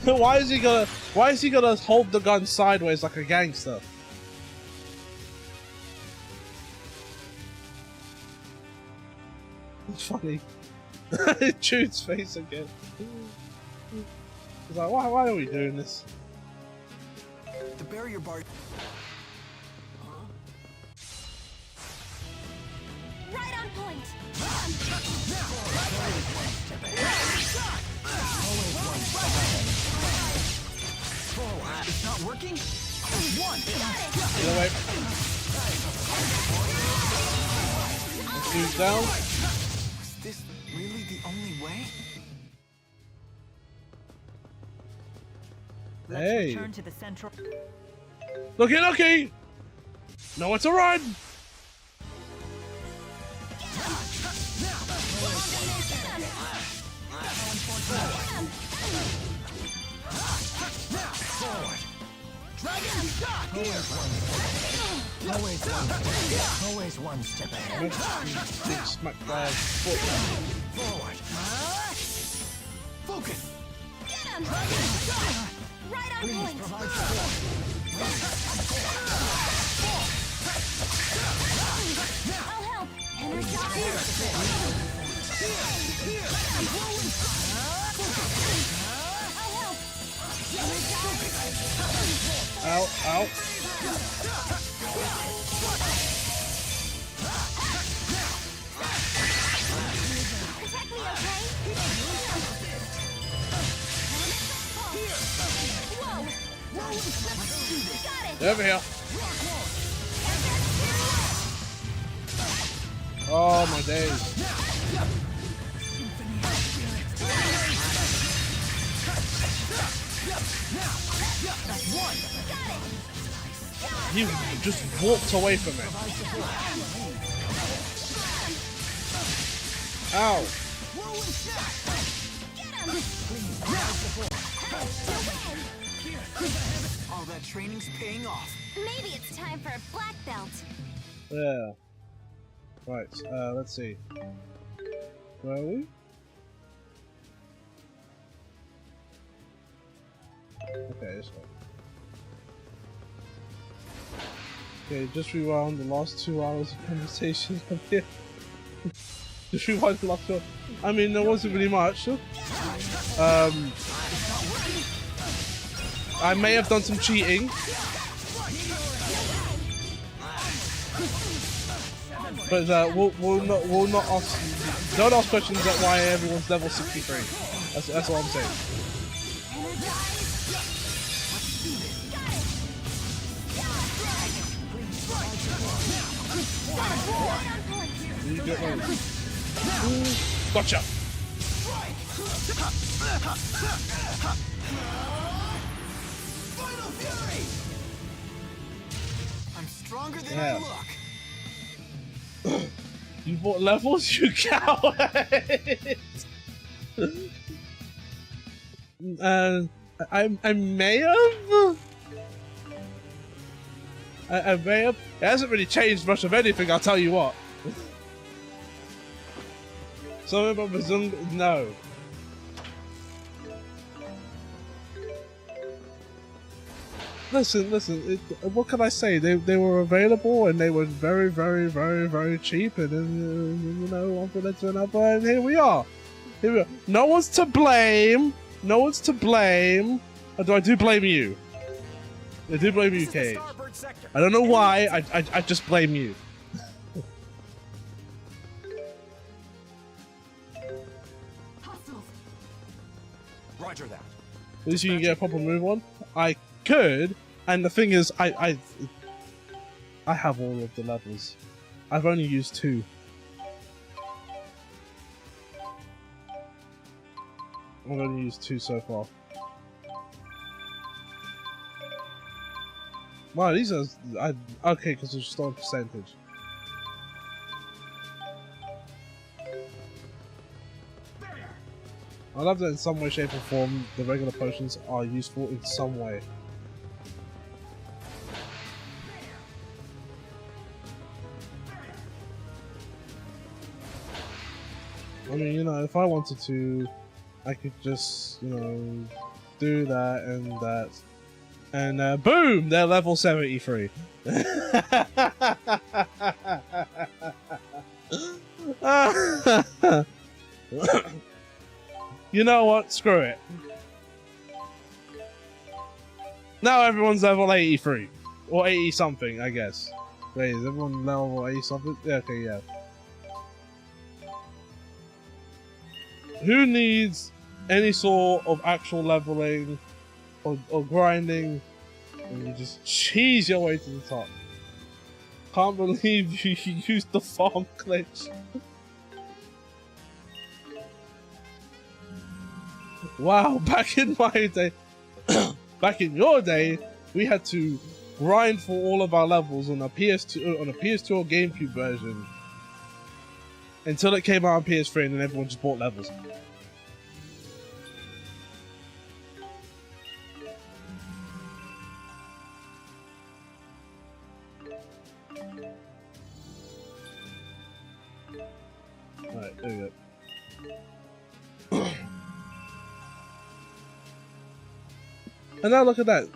Why is he gonna hold the gun sideways like a gangster? It's funny. Jude's face again. He's like, why are we doing this? The barrier bar. right on point. Forward. It's not working. One. Get away. Jude's down. Was this really the only way? Let's Hey. return to the central. Looky, looky! Nowhere to run! Forward. Dragon shot. Always one step ahead. Big smack by foot. Forward. Focus. Get him! Right on Please point. provide support. I'll help. Energize. I'll help. Ow, ow. Protect me, okay? Whoa! Got it! Over here. Oh my days. He just walked away from it. Ow. All that training's paying off. Maybe it's time for a black belt. Yeah. Right, let's see. Where are we? Okay, this one. Okay, just rewound the last 2 hours of conversation up here. Just rewind the last 2 hours. I mean, there wasn't really much. I may have done some cheating. But we'll not ask. Don't ask questions at why everyone's level 63. That's what I'm saying. You get one. Ooh, gotcha. Final fury. I'm stronger than Yeah. I look. You bought levels, you coward! I may have. I may have. It hasn't really changed much of anything. I'll tell you what. Something about Bazunga? No. listen. What can I say? They were available and they were very, very, very, very cheap. And then you know, one thing led to another, and here we are. No one's to blame. No one's to blame. Although I do blame you. I do blame you, Kate. I don't know why. I just blame you. Roger that. At least you can get a proper move on. I could, and the thing is, I have all of the levels. I've only used 2. I've only used 2 so far. Wow, these are okay because it's just on percentage. I love that in some way, shape, or form, the regular potions are useful in some way. I mean, you know, if I wanted to, I could just, you know, do that and that. And boom! They're level 73. You know what? Screw it. Now everyone's level 83. Or 80 something, I guess. Wait, is everyone level 80 something? Yeah, okay, yeah. Who needs any sort of actual leveling or grinding? And you just cheese your way to the top. Can't believe you used the farm glitch. Wow, back in my day, back in your day, we had to grind for all of our levels on a PS2 or GameCube version until it came out on PS3, and then everyone just bought levels. Alright, there we go. And now look at that.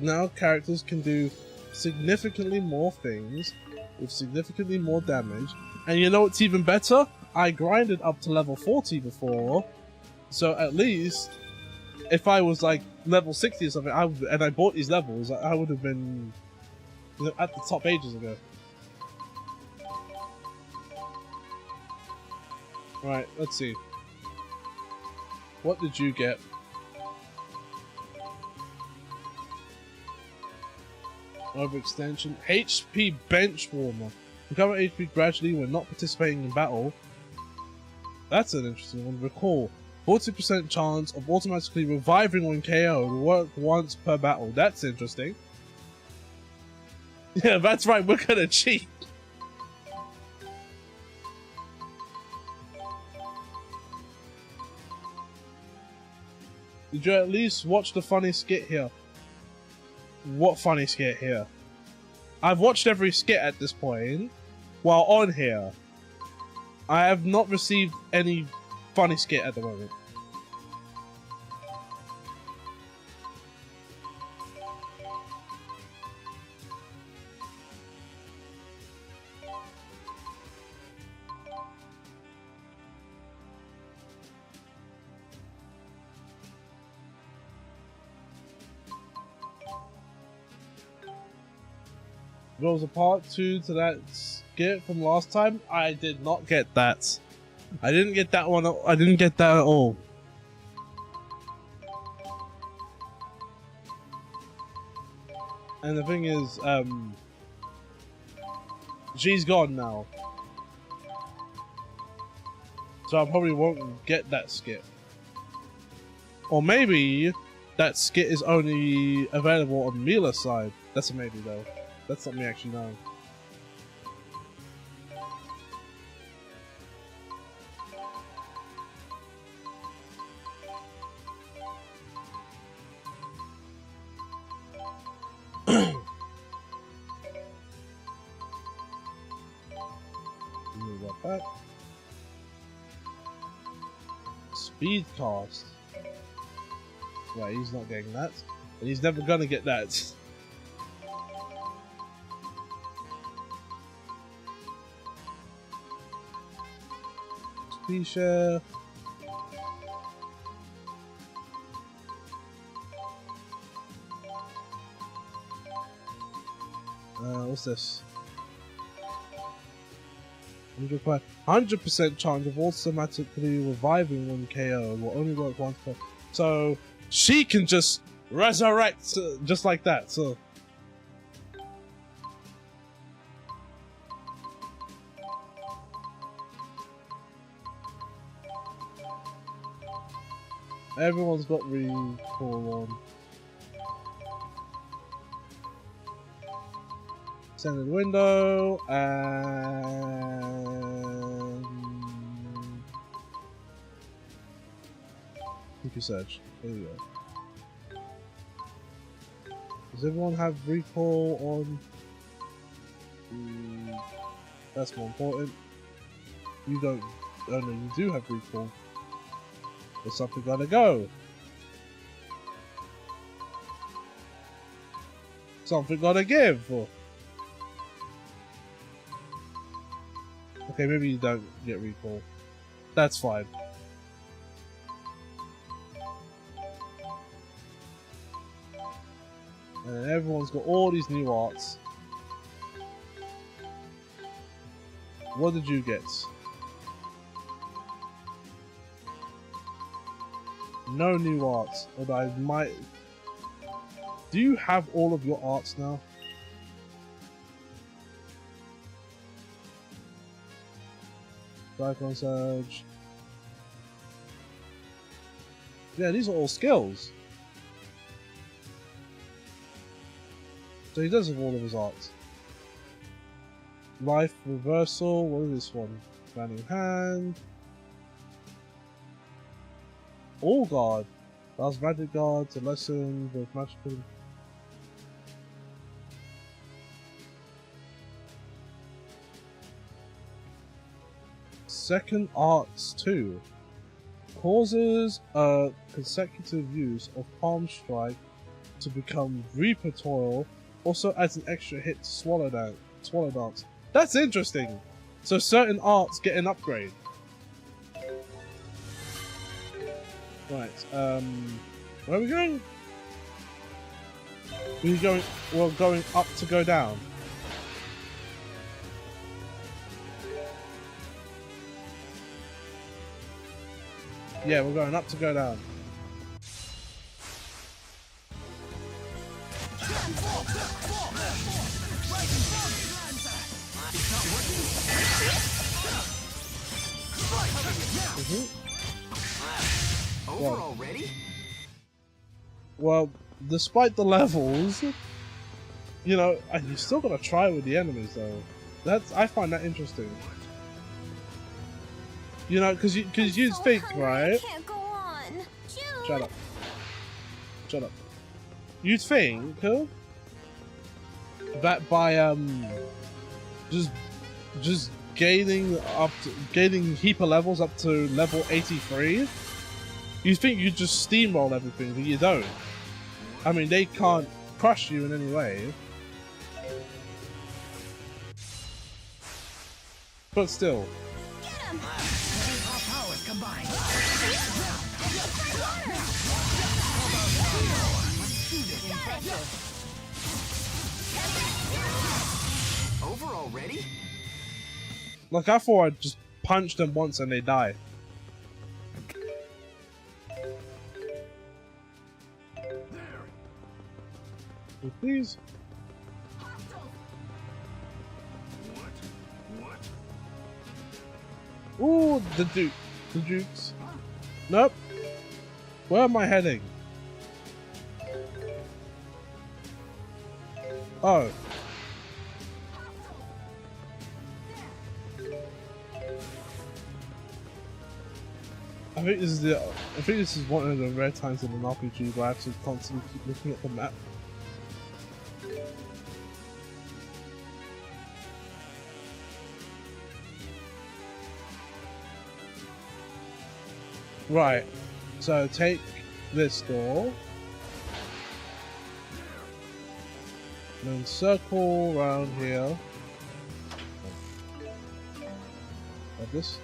Now characters can do significantly more things with significantly more damage. And you know what's even better? I grinded up to level 40 before, so at least if I was like level 60 or something, and I bought these levels, I would have been, you know, at the top ages ago. Right, let's see. What did you get? Overextension. HP bench warmer. Recover HP gradually when not participating in battle. That's an interesting one. Recall. 40% chance of automatically reviving when KO. Work once per battle. That's interesting. Yeah, that's right. We're gonna cheat. Did you at least watch the funny skit here? What funny skit here? I've watched every skit at this point while on here. I have not received any funny skit at the moment. There was a part 2 to that skit from last time. I did not get that. I didn't get that one. I didn't get that at all. And the thing is, she's gone now. So I probably won't get that skit. Or maybe that skit is only available on Mila's side. That's a maybe though. That's not me actually knowing. Move that back. Speed cast. Right, he's not getting that. And he's never gonna get that. T-shirt. What's this? 100% chance of automatically reviving when KO will only work once per. So she can just resurrect just like that. So everyone's got recall on. Send in the window and you search. There you go. Does everyone have recall on? That's more important. You don't. Oh no, you do have recall. There's something gotta go. Something gotta give. Or... Okay, maybe you don't get recall. That's fine. And everyone's got all these new arts. What did you get? No new arts. Although I might... Do you have all of your arts now? Cyclone Surge. Yeah, these are all skills. So he does have all of his arts. Life Reversal. What is this one? Banning Hand. All Guard. Last Magic Guard to lessen the magical. Second Arts 2 causes a consecutive use of Palm Strike to become Reaper Toil, also adds an extra hit to Swallow Dance. That's interesting! So certain arts get an upgrade. Right, where are we going? We're going up to go down. Yeah, we're going up to go down. Over already? Well, despite the levels, you know, you still gotta try with the enemies though. I find that interesting. You know, because you'd think, right? I can't go on. Jude. Shut up. Shut up. You'd think that by just gaining heap of levels up to level 83, you'd think you'd just steamroll everything, but you don't. I mean, they can't crush you in any way. But still. Get him. Powers combined. Over already? Like, I thought I'd just punch them once and they die. Please. Ooh, the Dukes. Nope. Where am I heading? Oh. I think this is one of the rare times in an RPG where I actually constantly keep looking at the map. Right, so take this door, then circle around here, like this,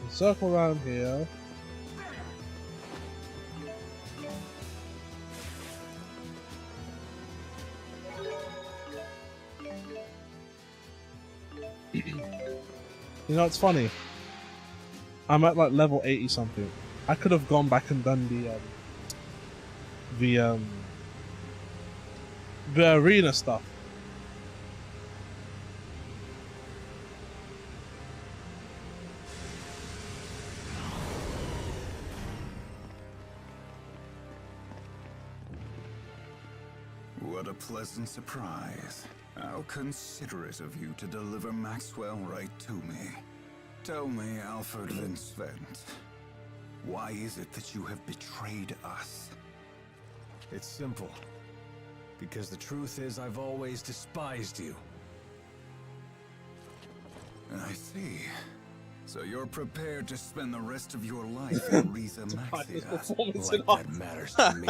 Circle around here. You know, it's funny. I'm at like level 80 something. I could have gone back and done the arena stuff. What a pleasant surprise. How considerate of you to deliver Maxwell right to me. Tell me, Alfred Vincent, why is it that you have betrayed us? It's simple. Because the truth is, I've always despised you. I see. So you're prepared to spend the rest of your life in Riza Maxia. Like that matters to me.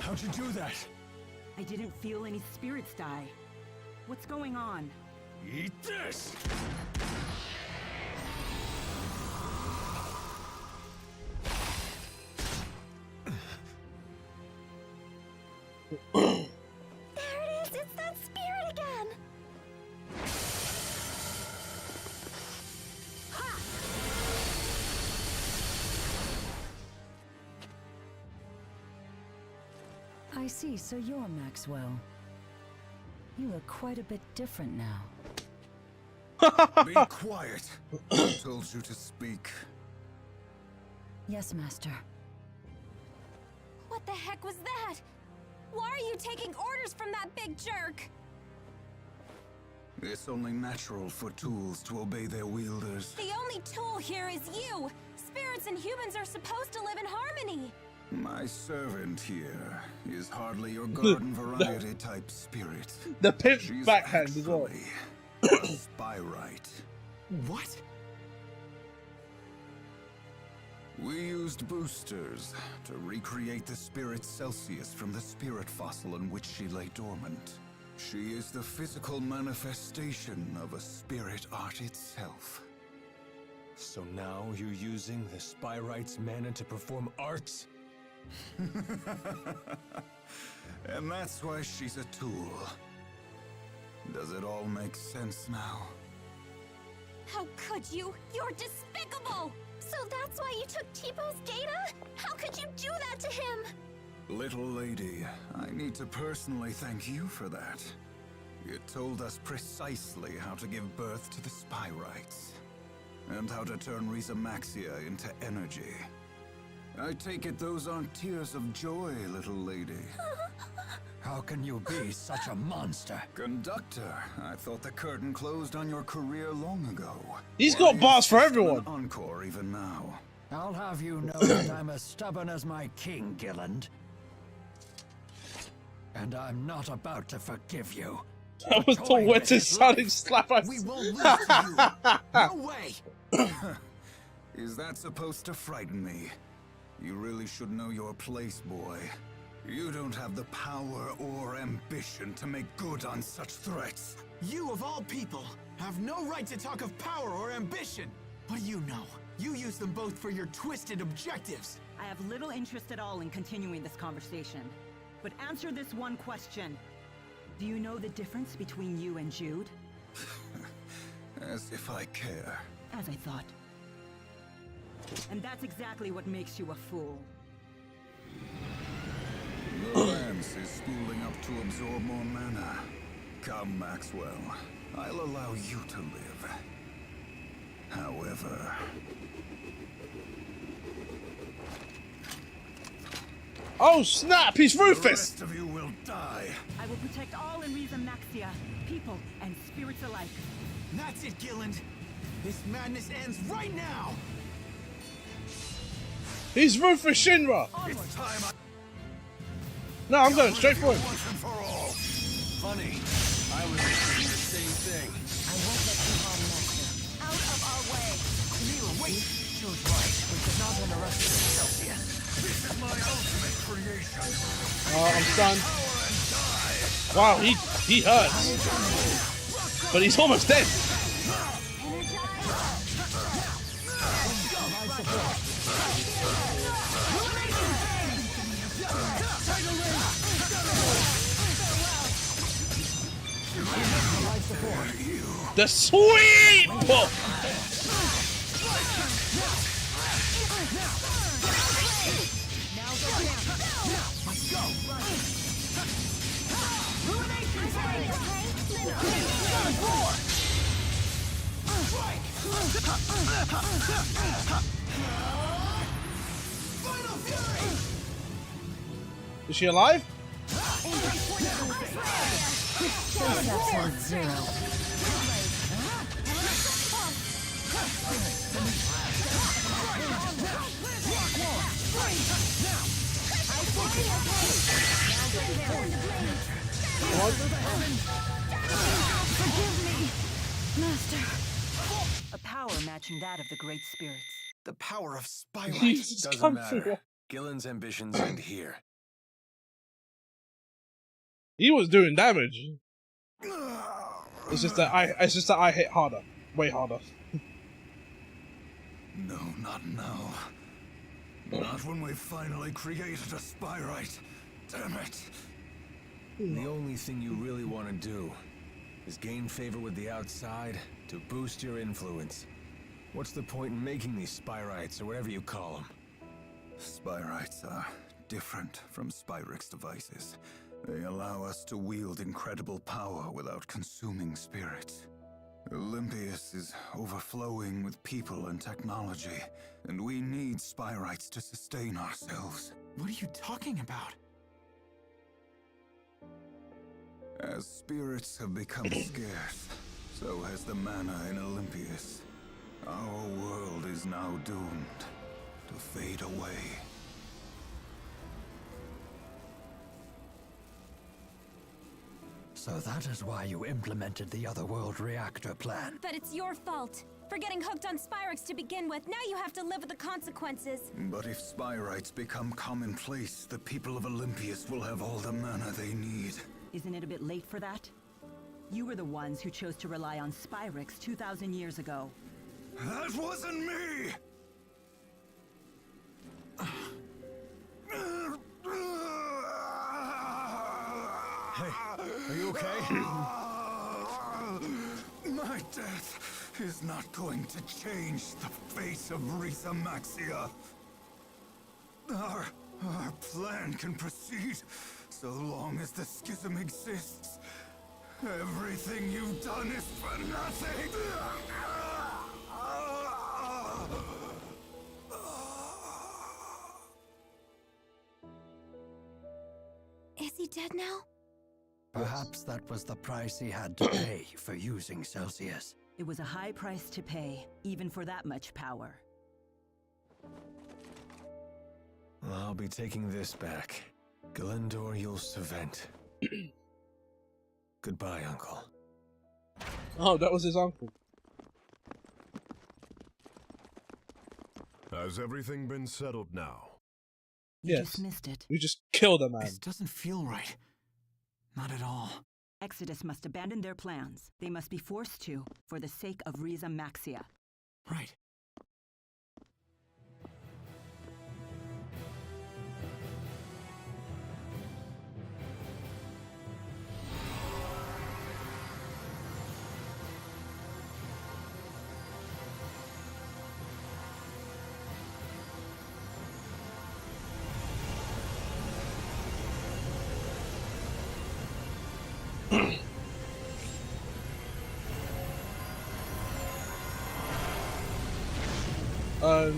How'd you do that? I didn't feel any spirits die. What's going on? Eat this! There it is! It's that spirit again! I see, so you're Maxwell. You look quite a bit different now. Be quiet. I told you to speak. Yes, Master. What the heck was that? Why are you taking orders from that big jerk? It's only natural for tools to obey their wielders. The only tool here is you! Spirits and humans are supposed to live in harmony! My servant here is hardly your garden variety type spirit. The pimp She's backhand as well. actually a spyrite. What? We used boosters to recreate the spirit Celsius from the spirit fossil in which she lay dormant. She is the physical manifestation of a spirit art itself. So now you're using the Spyrite's mana to perform arts? And that's why she's a tool. Does it all make sense now? How could you? You're despicable! So that's why you took Tipo's data? How could you do that to him? Little lady, I need to personally thank you for that. You told us precisely how to give birth to the Spyrites, and how to turn Riza Maxia into energy. I take it those aren't tears of joy, little lady. How can you be such a monster? Conductor, I thought the curtain closed on your career long ago. He's got bars for everyone. Encore even now. I'll have you know that I'm as stubborn as my king, Gilland. And I'm not about to forgive you. That was the wettest sounding slap I've We won't lose to you. No way! Is that supposed to frighten me? You really should know your place, boy. You don't have the power or ambition to make good on such threats. You, of all people, have no right to talk of power or ambition. What do you know? You use them both for your twisted objectives. I have little interest at all in continuing this conversation. But answer this one question. Do you know the difference between you and Jude? As if I care. As I thought. And that's exactly what makes you a fool. The lance is spooling up to absorb more mana. Come, Maxwell. I'll allow you to live. However... Oh snap! He's Rufus! The rest of you will die. I will protect all in Riza Maxia, people and spirits alike. That's it, Gilland. This madness ends right now! He's Rufus Shinra! It's time No, I'm going straight for him. once and for all. Funny. I was thinking the same thing. I won't let you harm Master. Out of our way! Camila, wait! Jo's right. We could not underestimate Celsius. This is my ultimate creation. I'm stunned. Wow, he hurts. But he's almost dead. The sweep! Oh. Is she alive? Absolute zero. Forgive me, Master. A power matching that of the Great Spirits. The power of Spyright. Jesus, Doesn't matter. Gillen's ambitions end here. He was doing damage. It's just that I hit harder, way harder. No, not now. Not when we've finally created a Spyrite. Damn it. The only thing you really want to do is gain favor with the outside to boost your influence. What's the point in making these Spyrites, or whatever you call them? Spyrites are different from Spyrix devices. They allow us to wield incredible power without consuming spirits. Olympius is overflowing with people and technology, and we need Spyrites to sustain ourselves. What are you talking about? As spirits have become scarce, so has the mana in Olympius. Our world is now doomed to fade away. So that is why you implemented the Otherworld reactor plan. But it's your fault. For getting hooked on Spyrix to begin with, now you have to live with the consequences. But if Spyrites become commonplace, the people of Olympius will have all the mana they need. Isn't it a bit late for that? You were the ones who chose to rely on Spyrix 2,000 years ago. That wasn't me! Hey, are you okay? My death is not going to change the fate of Risa Maxia. Our plan can proceed so long as the schism exists. Everything you've done is for nothing. Is he dead now? Perhaps that was the price he had to pay for using Celsius. It was a high price to pay, even for that much power. Well, I'll be taking this back. Galendor Yul-Savent. Goodbye, Uncle. Oh, that was his uncle. Has everything been settled now? You Yes. just missed it. We just killed a man. This doesn't feel right. Not at all. Exodus must abandon their plans. They must be forced to, for the sake of Risa Maxia. Right.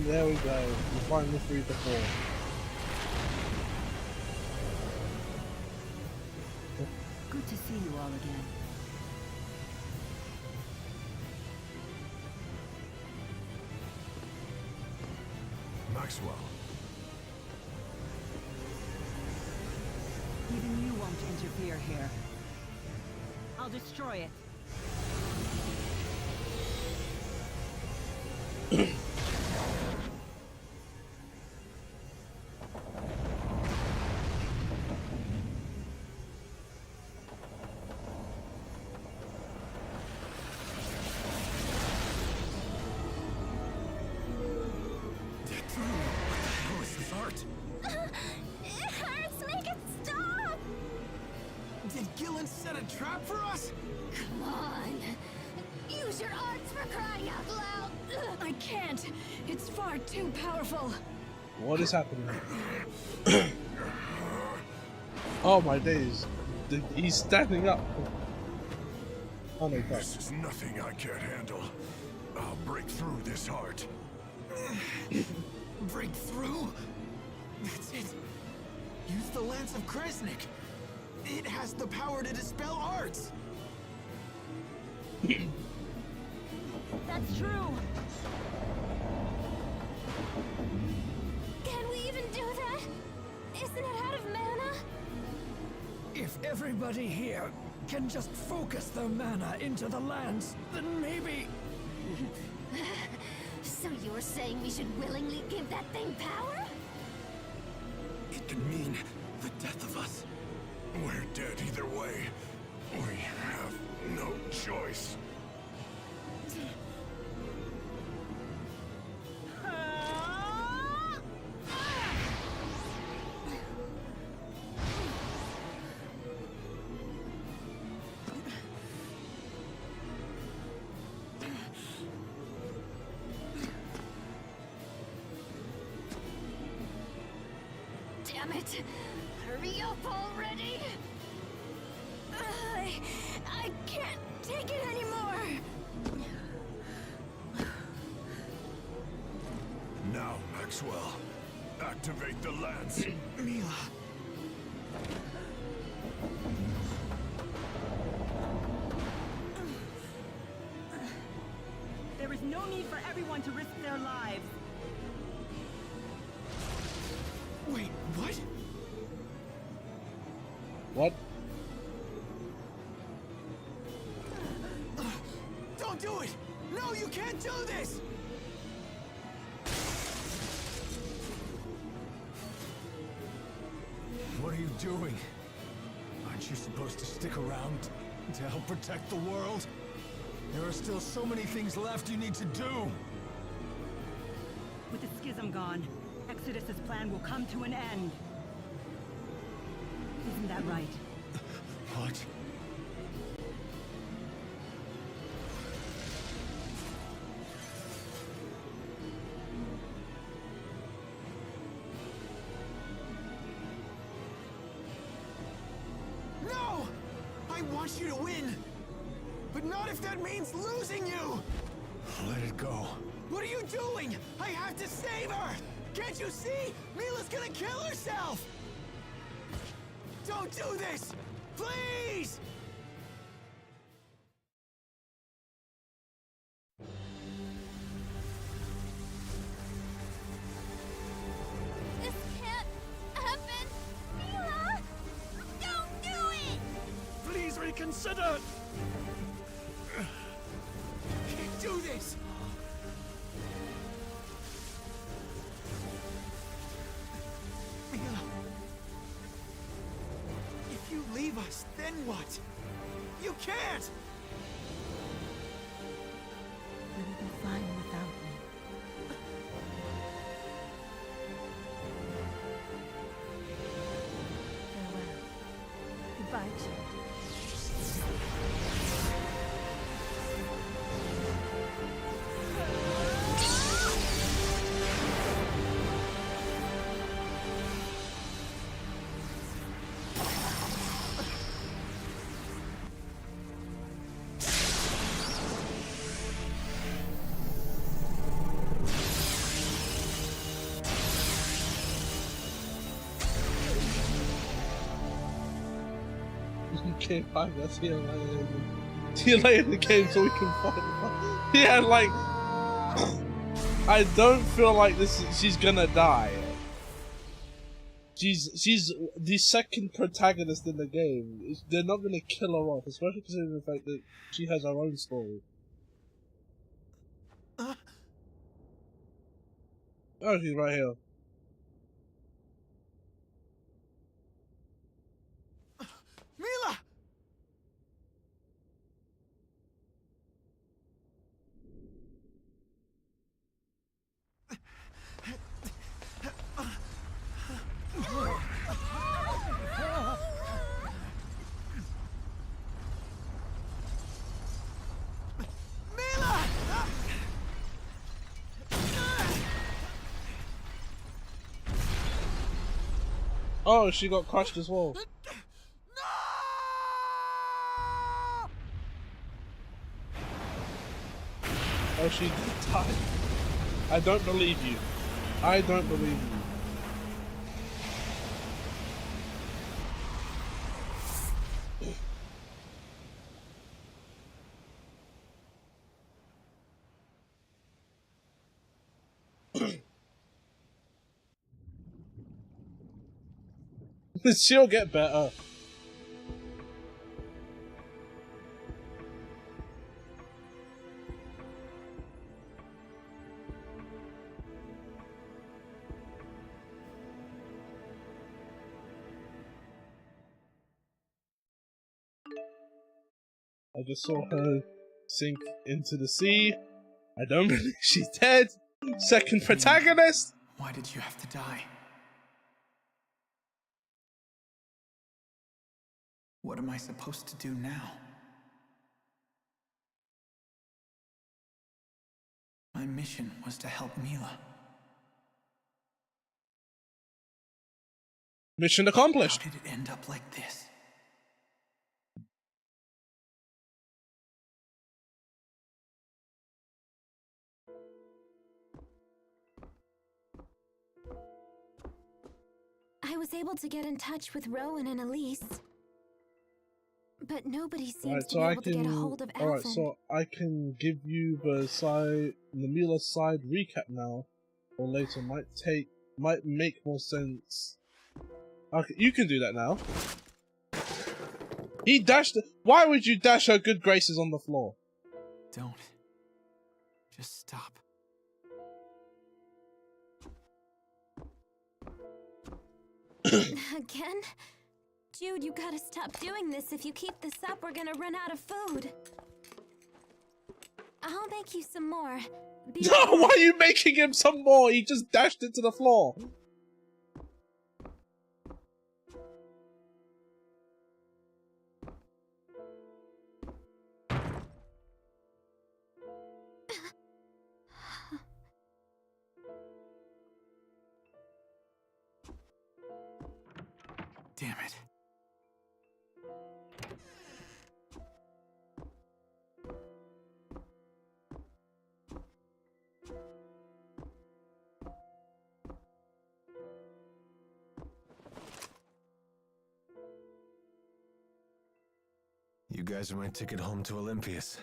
There we go. We finally freed the four. Good to see you all again. Maxwell. Even you won't interfere here. I'll destroy it. Gillen set a trap for us? Come on. Use your arts for crying out loud. I can't. It's far too powerful. What is happening? Oh my days. He's standing up. Oh no, this is nothing I can't handle. I'll break through this heart. Break through? That's it. Use the Lance of Kresnik. It has the power to dispel arts. That's true. Can we even do that? Isn't it out of mana? If everybody here can just focus their mana into the lance, then maybe... So you're saying we should willingly give that thing power? It could mean the death of us. We're dead either way. We have no choice. Damn it! Hurry up already! I can't take it anymore! Now, Maxwell, activate the lance. Mila. There is no need for everyone to risk their lives. Wait, what? What? Don't do it! No, you can't do this! What are you doing? Aren't you supposed to stick around to help protect the world? There are still so many things left you need to do! With the schism gone, Exodus's plan will come to an end. Isn't that right? What? No! I want you to win! But not if that means losing you! Let it go. What are you doing? I have to save her! Can't you see? Mila's gonna kill herself! Don't do this! Please! This can't happen! Mila! Don't do it! Please reconsider! Can't do this! Mila! If you leave us, then what? You can't! You will be fine without me. Farewell. Goodbye, Chad. You can't find us. See you later in the game so we can find her. Yeah, like I don't feel like she's gonna die. She's the second protagonist in the game. They're not gonna kill her off, especially considering the fact that she has her own story. Oh, she's right here. Mila! Oh, she got crushed as well. Oh, she did die. I don't believe you. I don't believe you. She'll get better. I just saw her sink into the sea. I don't believe she's dead. Second protagonist. Why did you have to die? What am I supposed to do now? My mission was to help Mila. Mission accomplished. How did it end up like this? I was able to get in touch with Rowan and Elise, but nobody seems to be able to get a hold of Elfin. Alright, so I can give you the Mila's side recap now, or later. Might make more sense. Okay, you can do that now. He dashed. Why would you dash her good graces on the floor? Don't. Just stop. Again? Jude, you gotta stop doing this. If you keep this up, we're gonna run out of food. I'll make you some more. Why are you making him some more? He just dashed it to the floor. Damn it. You guys are my ticket home to Olympias.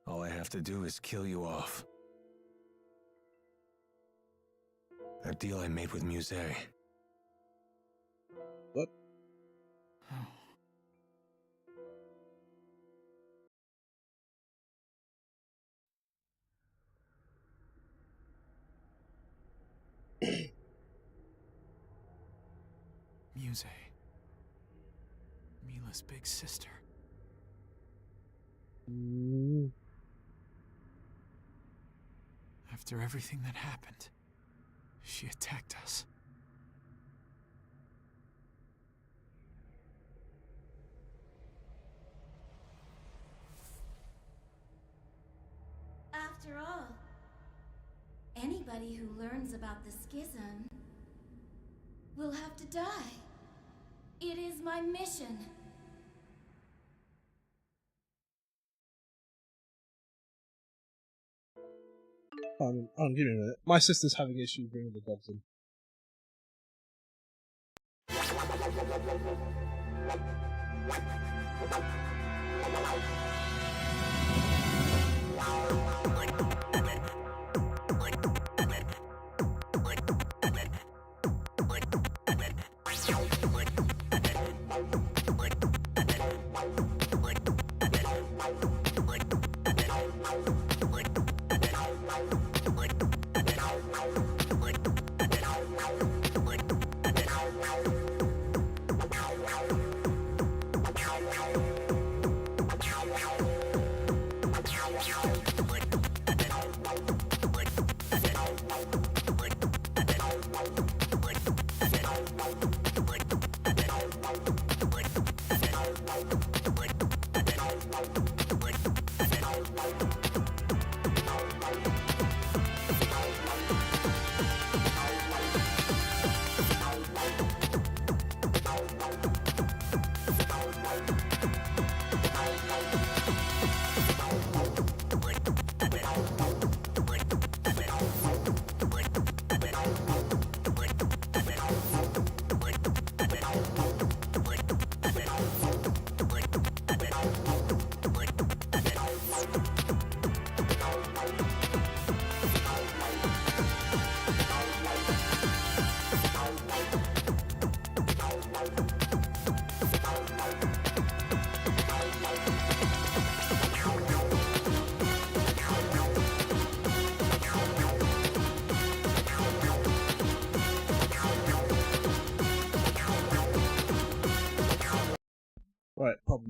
All I have to do is kill you off. That deal I made with Muse. What? Muse. Mila's big sister. After everything that happened, she attacked us. After all, anybody who learns about the schism will have to die. It is my mission. Give me a minute. My sister's having issues bringing the dogs in.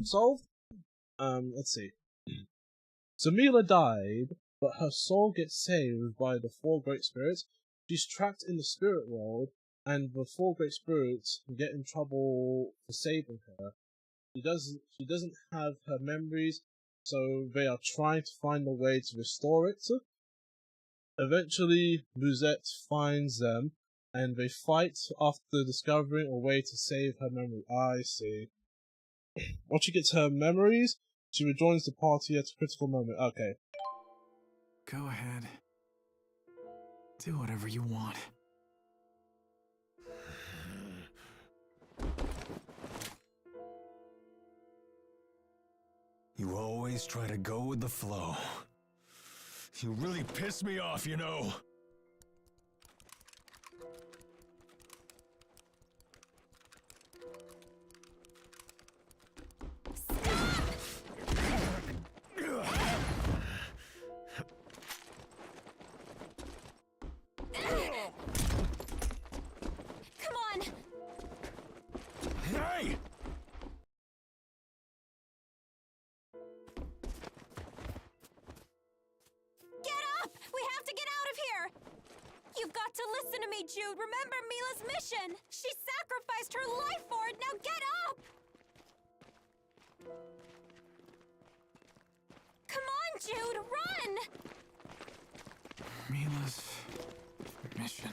solved. Let's see. So Mila died, but her soul gets saved by the four great spirits. She's trapped in the spirit world, and the four great spirits get in trouble for saving her. She doesn't have her memories, so they are trying to find a way to restore it. Eventually, Musette finds them, and they fight after discovering a way to save her memory. I see. Once she gets her memories, she rejoins the party at a critical moment. Okay. Go ahead. Do whatever you want. You always try to go with the flow. You really piss me off, you know. Come on! Hey! Get up! We have to get out of here! You've got to listen to me, Jude. Remember Mila's mission. She sacrificed her life for it. Now get up! Come on, Jude, run! Mila's mission.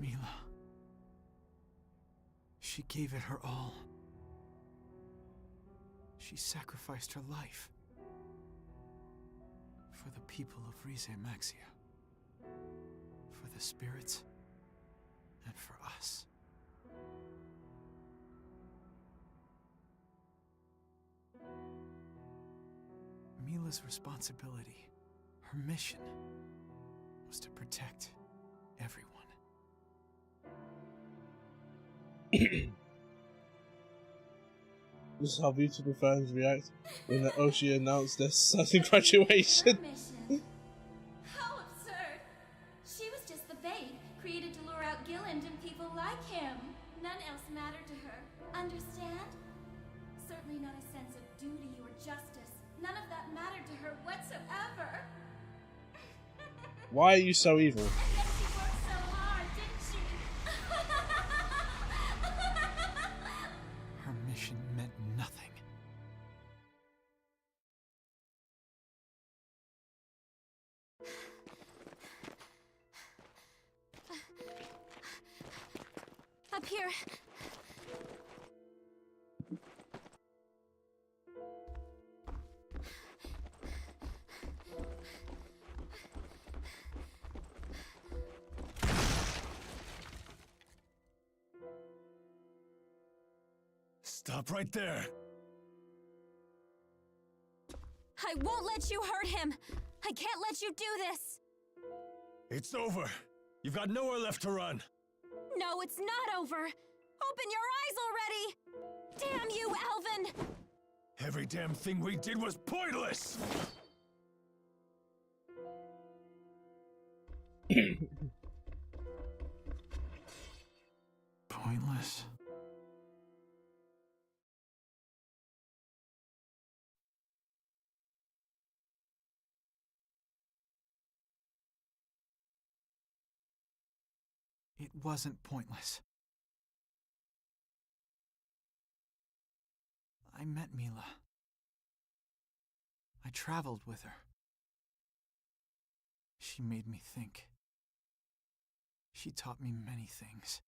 Mila. She gave it her all. She sacrificed her life. For the people of Rize Maxia. For the spirits. And for us. Mila's responsibility, her mission, was to protect everyone. This is how beautiful fans react when the Oshi announced their sudden graduation. How absurd! She was just the bait, created to lure out Gilland and people like him. None else mattered to her. Understand? Certainly not a sense of duty or justice. None of that mattered to her whatsoever. Why are you so evil? And yet she worked so hard, didn't she? Her mission meant nothing. Up here. Stop right there. I won't let you hurt him. I can't let you do this. It's over. You've got nowhere left to run. No, it's not over. Open your eyes already. Damn you, Alvin. Every damn thing we did was pointless. Pointless? It wasn't pointless. I met Mila. I traveled with her. She made me think. She taught me many things.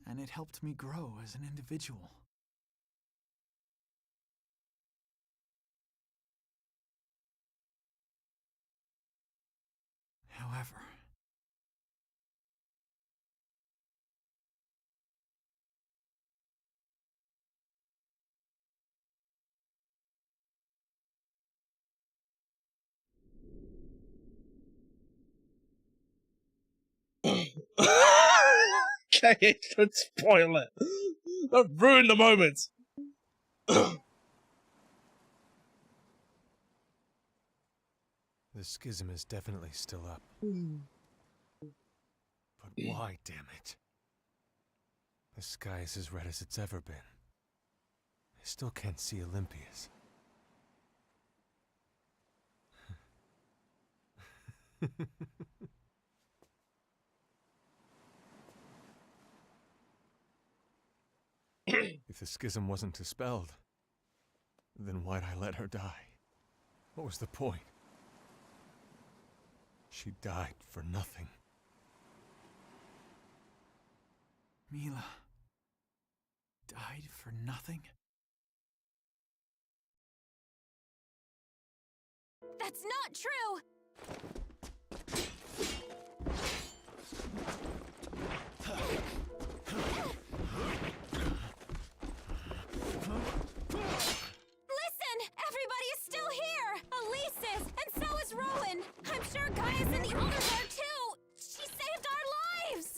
And it helped me grow as an individual. However, Okay, don't spoil it. Don't ruin the moment. The schism is definitely still up. But why, damn it? The sky is as red as it's ever been. I still can't see Olympias. If the schism wasn't dispelled, then why'd I let her die? What was the point? She died for nothing. Mila died for nothing? That's not true! Listen! Everybody is still here! Elise is, and so is Rowan! I'm sure Gaius and the others are too! She saved our lives!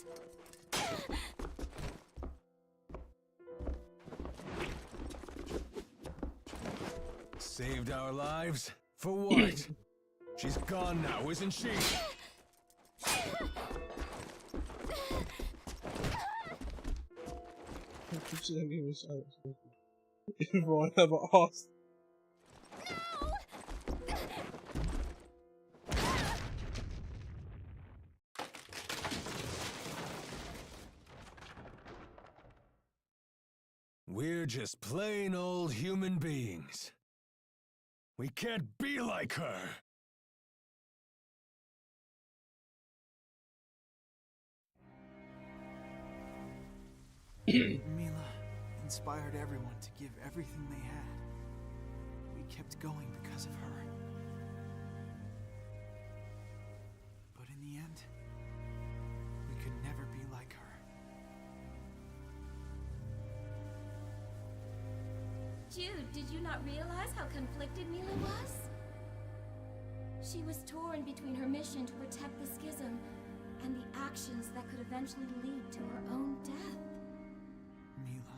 Saved our lives? For what? She's gone now, isn't she? Everyone ever asked. We're just plain old human beings. We can't be like her. Mila inspired everyone to give everything they had. We kept going because of her. But in the end, we could never be like her. Jude, did you not realize how conflicted Mila was? She was torn between her mission to protect the schism and the actions that could eventually lead to her own death.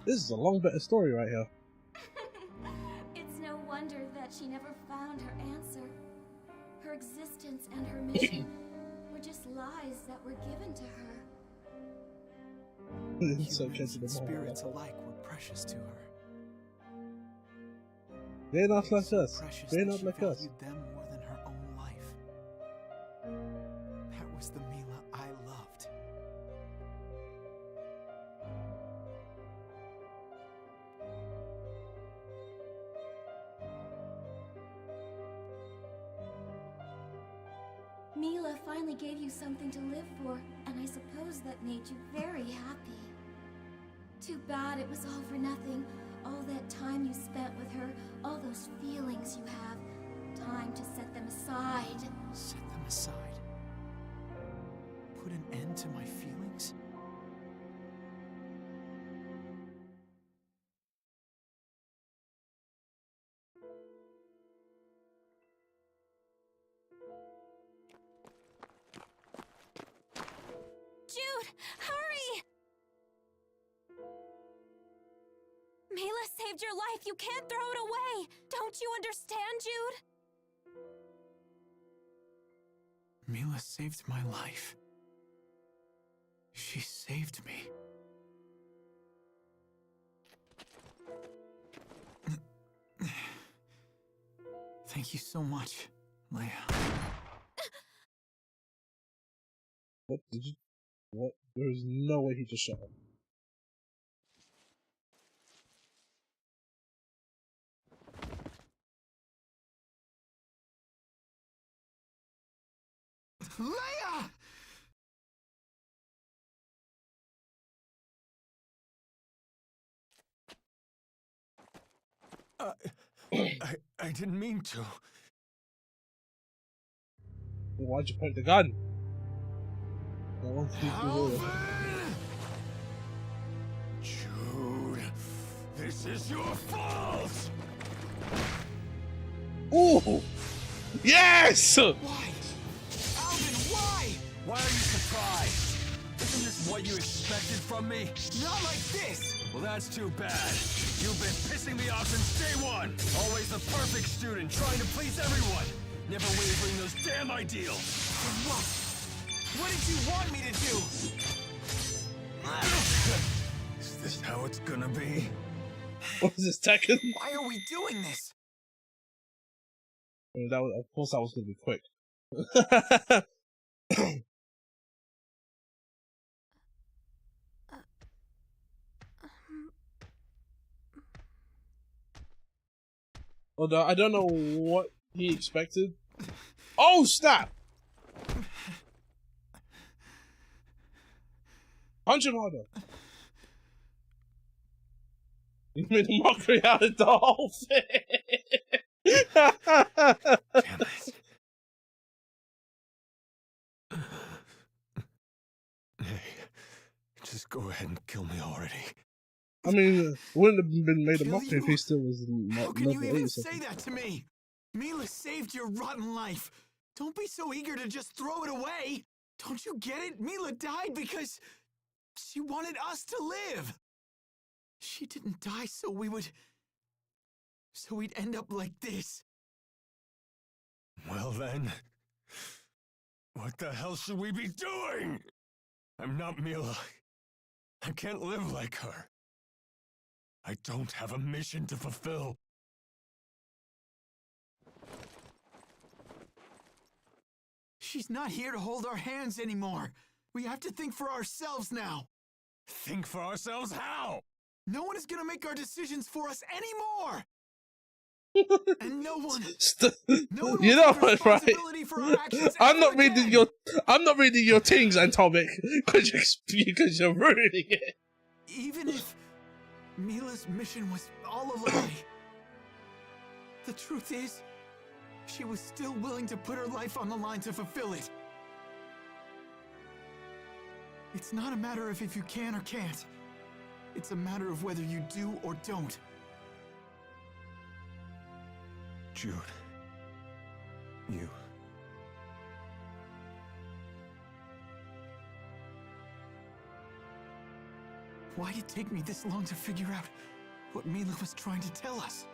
This is a long bit of story right here. It's no wonder that she never found her answer. Her existence and her mission were just lies that were given to her. Humans and spirits alike were precious to her. They're not like us. Precious They're that not she like us. valued them more than her own life. That was the Mila I loved. Mila finally gave you something to live for, and I suppose that made you very happy. Too bad it was all for nothing. All that time you spent with her, all those feelings you have. Time to set them aside. Set them aside? Put an end to my feelings? Jude, hurry! Mila saved your life. You can't throw it away. Don't you understand, Jude? Mila saved my life. She saved me. Thank you so much, Leia. What did you... What? There's no way he just shot him. Leia! I didn't mean to. Why'd you point the gun? I want to keep Jude, this is your fault! Ooh! Yes! Why? Alvin, why? Why are you surprised? Isn't this what you expected from me? Not like this! Well, that's too bad. You've been pissing me off since day one. Always the perfect student, trying to please everyone. never wavering those damn ideals. For what? What did you want me to do? Is this how it's gonna be? What is this, Tekken? Why are we doing this? I mean, of course that was gonna be quick. Although I don't know what he expected. Oh snap! Punch him harder. You made a mockery out of the whole thing. Damn it. Hey, just go ahead and kill me already. I mean, it wouldn't have been made a Kill mockery if you? he still was How can you level 8 even or say something. that to me? Mila saved your rotten life. Don't be so eager to just throw it away. Don't you get it? Mila died because she wanted us to live. She didn't die so we'd end up like this. Well then, what the hell should we be doing? I'm not Mila. I can't live like her. I don't have a mission to fulfill. She's not here to hold our hands anymore. We have to think for ourselves now. Think for ourselves how? No one is gonna make our decisions for us anymore. And no one will You know take what, right? responsibility for our actions I'm not ever reading again. I'm not reading your things, Atomic, because you're ruining it. Even if Mila's mission was all a lie, the truth is, she was still willing to put her life on the line to fulfill it. It's not a matter of if you can or can't. It's a matter of whether you do or don't. Jude. You. Why did it take me this long to figure out what Mila was trying to tell us?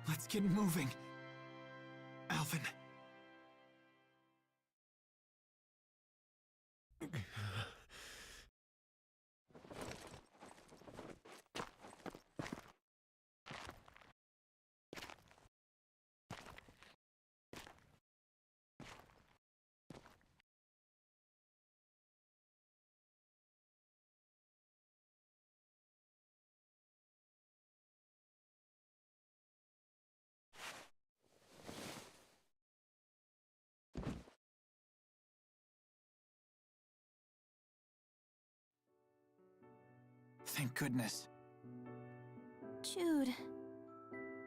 Let's get moving. Alvin. Thank goodness. Jude,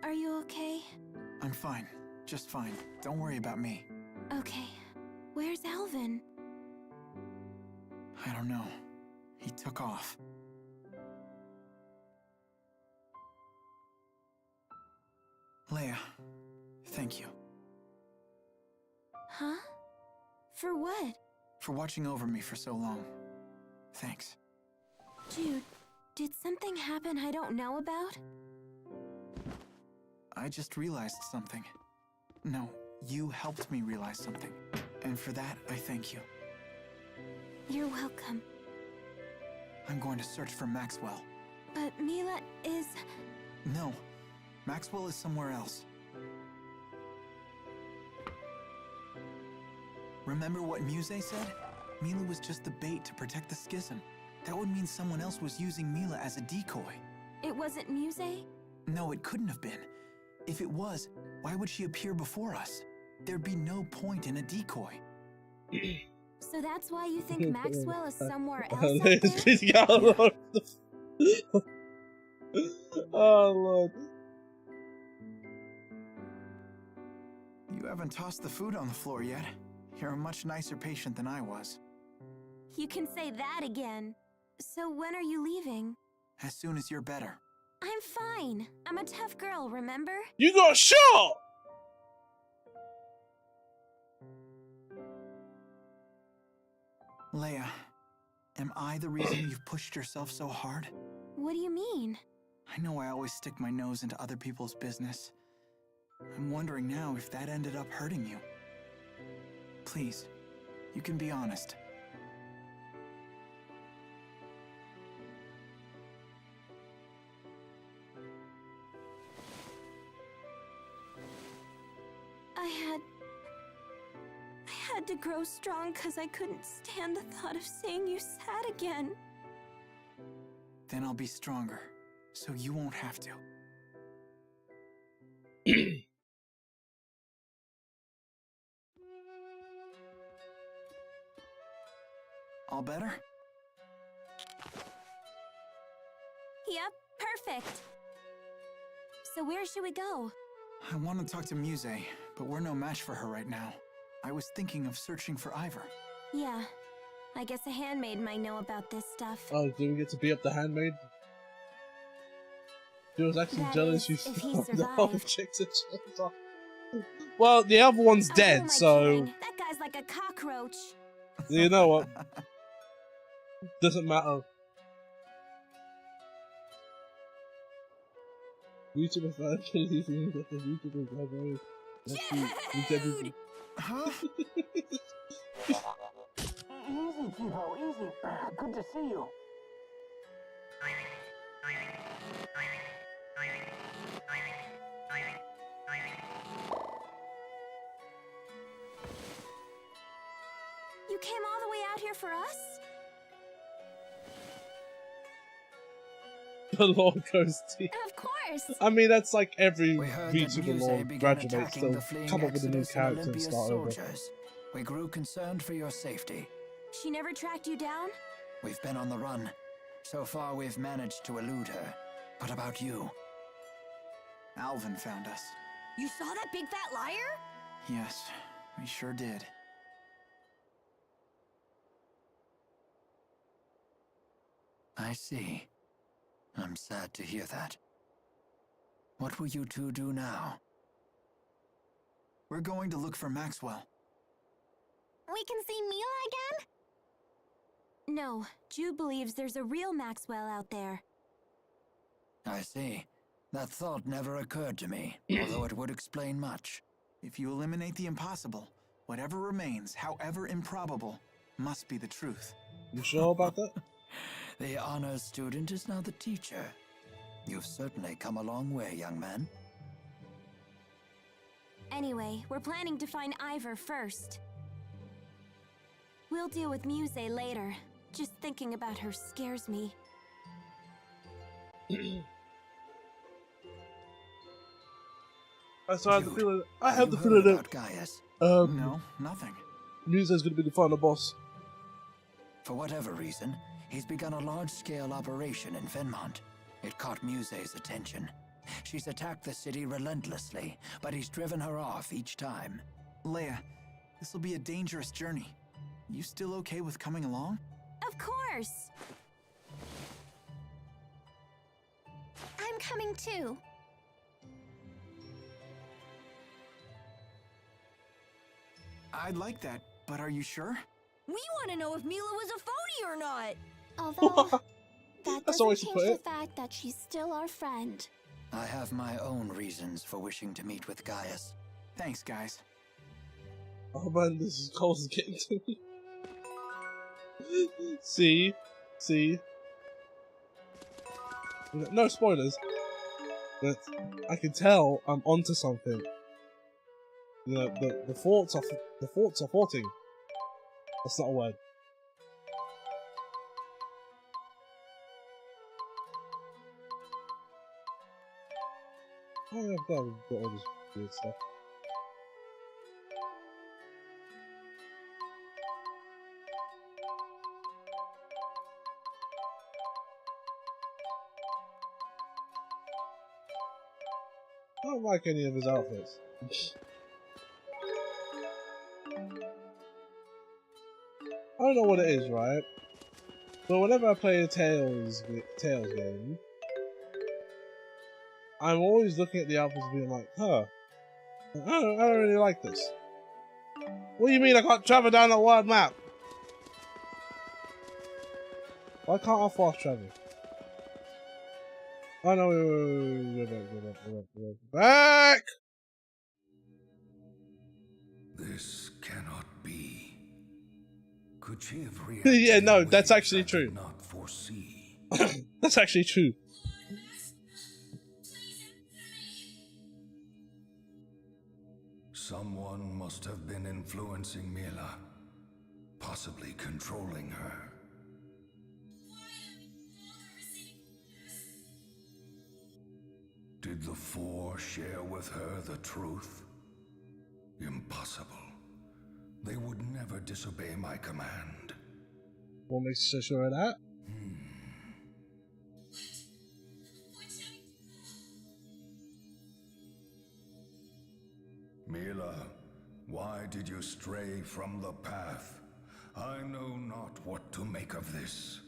are you okay? I'm fine. Just fine. Don't worry about me. Okay. Where's Alvin? I don't know. He took off. Leia, thank you. Huh? For what? For watching over me for so long. Thanks. Jude, did something happen I don't know about? I just realized something. No, you helped me realize something. And for that, I thank you. You're welcome. I'm going to search for Maxwell. But Mila is... No, Maxwell is somewhere else. Remember what Muse said? Mila was just the bait to protect the schism. That would mean someone else was using Mila as a decoy. It wasn't Muse? No, it couldn't have been. If it was, why would she appear before us? There'd be no point in a decoy. So that's why you think Maxwell is somewhere else out there? Oh, Lord. You haven't tossed the food on the floor yet. You're a much nicer patient than I was. You can say that again. So when are you leaving? As soon as you're better. I'm fine. I'm a tough girl, remember? You got shot! Leia, Am I the reason you've pushed yourself so hard? What do you mean? I know I always stick my nose into other people's business. I'm wondering now if that ended up hurting you. Please, you can be honest. I had to grow strong because I couldn't stand the thought of seeing you sad again. Then I'll be stronger, so you won't have to. All better? Yep, perfect. So where should we go? I want to talk to Muse, but we're no match for her right now. I was thinking of searching for Ivor. Yeah, I guess a handmaid might know about this stuff. Oh, do we get to beat up the handmaid? She was actually That jealous is, you if he saw the whole survived. chicks and chicks off. Well, the other one's Oh, dead, who am I so kidding? That guy's like a cockroach. you know what? Doesn't matter. YouTube fan believing that the YouTube is library. Dude! Huh? Easy, Kibo, easy. Good to see you. You came all the way out here for us? The Lord goes to. Of course! I mean, that's like every We heard that VTuber Muse Lord began graduates, attacking they'll the fleeing come up with a new Exodus and character and Olympia's start over. soldiers. We grew concerned for your safety. She never tracked you down? We've been on the run. So far, we've managed to elude her. What about you? Alvin found us. You saw that big fat liar? Yes, we sure did. I see. I'm sad to hear that. What will you two do now? We're going to look for Maxwell. We can see Mila again? No, Jude believes there's a real Maxwell out there. I see. That thought never occurred to me, although it would explain much. If you eliminate the impossible, whatever remains, however improbable, must be the truth. You sure about that? The honors student is now the teacher. You've certainly come a long way, young man. Anyway, we're planning to find Ivor first. We'll deal with Muse later. Just thinking about her scares me. So I have the feeling. I have the You feeling heard that about Gaius? No, nothing. Muse's gonna be the final boss. For whatever reason, he's begun a large-scale operation in Fenmont. It caught Muse's attention. She's attacked the city relentlessly, but he's driven her off each time. Leia, this will be a dangerous journey. You still okay with coming along? Of course! I'm coming too. I'd like that, but are you sure? We want to know if Mila was a phony or not. Although, that That's always doesn't you change put the it. fact that she's still our friend. I have my own reasons for wishing to meet with Gaius. Thanks, guys. Oh man, this is Cole's getting to me. See? No spoilers. But I can tell I'm onto something. The thoughts are thoughting. That's not a word. Oh yeah, I've got all this weird stuff. I don't like any of his outfits. I don't know what it is, right? But whenever I play a Tales game, I'm always looking at the outfits and being like, huh, I don't really like this. What do you mean I can't travel down that wide map? Why can't I fast travel? Oh no, we're back! This cannot be. Could she have reacted? Yeah, no, that's actually true. Not foresee. That's actually true. Someone must have been influencing Mila, possibly controlling her. Did the Four share with her the truth? Impossible. They would never disobey my command. What makes you so sure of that? Mila, why did you stray from the path? I know not what to make of this.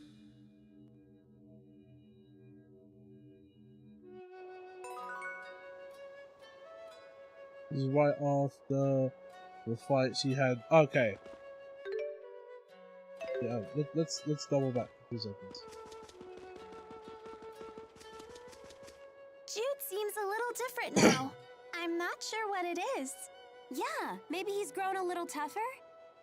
This is right after the fight she had. Okay. Yeah, let's double back for 2 seconds. Jude seems a little different now. I'm not sure what it is. Yeah, maybe he's grown a little tougher?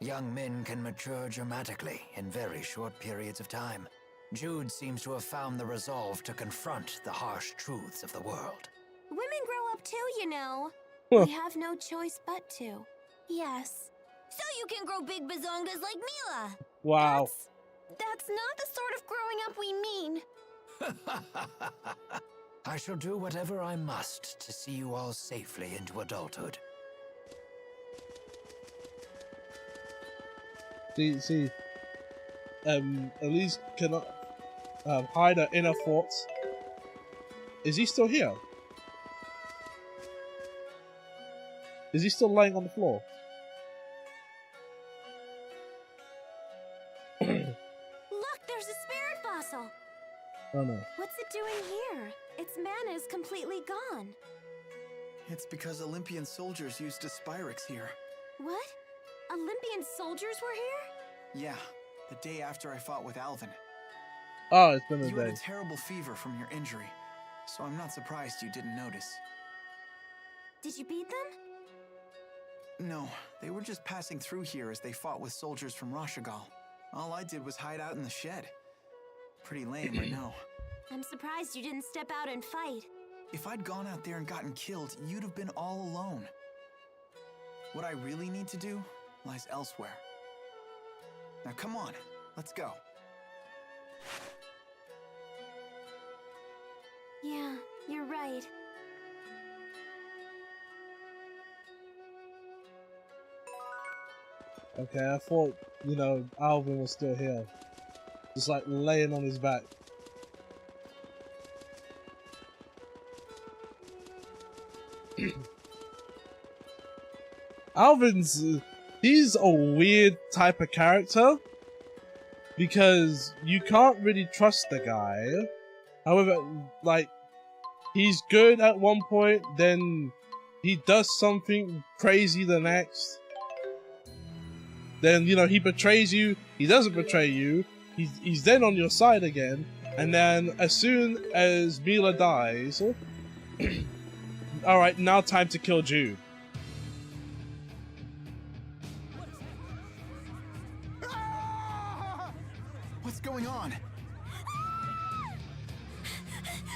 Young men can mature dramatically in very short periods of time. Jude seems to have found the resolve to confront the harsh truths of the world. Women grow up too, you know. We have no choice but to. Yes. So you can grow big bazongas like Mila. Wow. That's not the sort of growing up we mean. I shall do whatever I must to see you all safely into adulthood. See, Elise cannot hide her inner thoughts. Is he still here? Is he still laying on the floor? Look, there's a spirit fossil. Oh no. What's it doing here? Its mana is completely gone. It's because Olympian soldiers used a Spyrix here. What? Olympian soldiers were here? Yeah, the day after I fought with Alvin. Oh, it's been a You had day. a terrible fever from your injury, so I'm not surprised you didn't notice. Did you beat them? No, they were just passing through here as they fought with soldiers from Rashagal. All I did was hide out in the shed. Pretty lame, I know. I'm surprised you didn't step out and fight. If I'd gone out there and gotten killed, you'd have been all alone. What I really need to do lies elsewhere. Now come on, let's go. Yeah, you're right. Okay, I thought, you know, Alvin was still here. Just like laying on his back. Alvin's, he's a weird type of character. Because you can't really trust the guy. However, like, he's good at one point, then he does something crazy the next. Then, you know, he betrays you, he doesn't betray you, he's then on your side again, and then as soon as Mila dies, alright, now time to kill Jude. What's going on?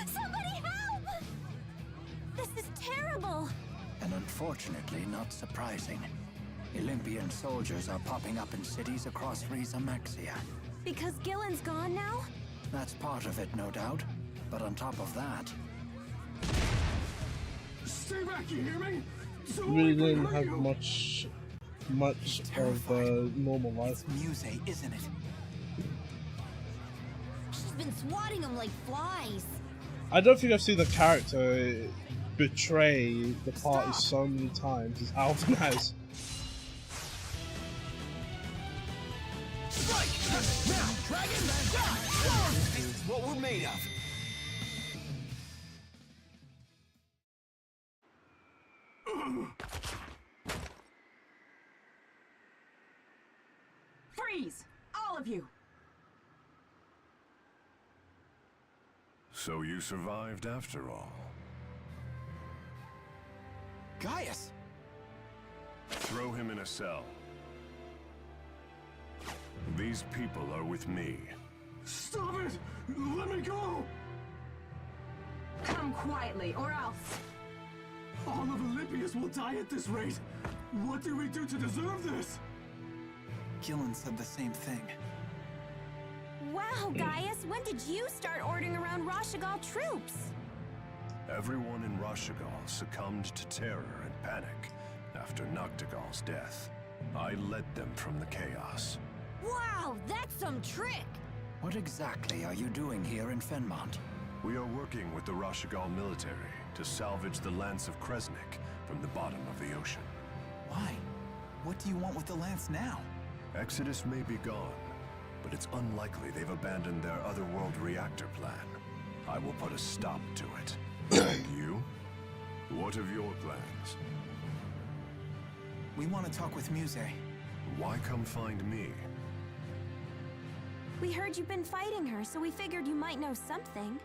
Somebody help! This is terrible. And unfortunately, not surprising. Olympian soldiers are popping up in cities across Riza Maxia. Because Gillen's gone now? That's part of it, no doubt. But on top of that... Stay back, you hear me? Really didn't have much of normal life. It's Muse, isn't it? She's been swatting them like flies. I don't think I've seen the character betray the party so many times as Alvin has. Strike! Now, dragon, die! This is what we're made of. Freeze! All of you! So you survived after all. Gaius! Throw him in a cell. These people are with me. Stop it! Let me go! Come quietly, or else. All of Olympius will die at this rate. What do we do to deserve this? Gillen said the same thing. Wow, Gaius, when did you start ordering around Rashagal troops? Everyone in Rashagal succumbed to terror and panic after Noctigal's death. I led them from the chaos. Wow, that's some trick! What exactly are you doing here in Fenmont? We are working with the Rashagal military to salvage the Lance of Kresnik from the bottom of the ocean. Why? What do you want with the lance now? Exodus may be gone, but it's unlikely they've abandoned their otherworld reactor plan. I will put a stop to it. And you? What of your plans? We want to talk with Muse. Why come find me? We heard you've been fighting her, so we figured you might know something.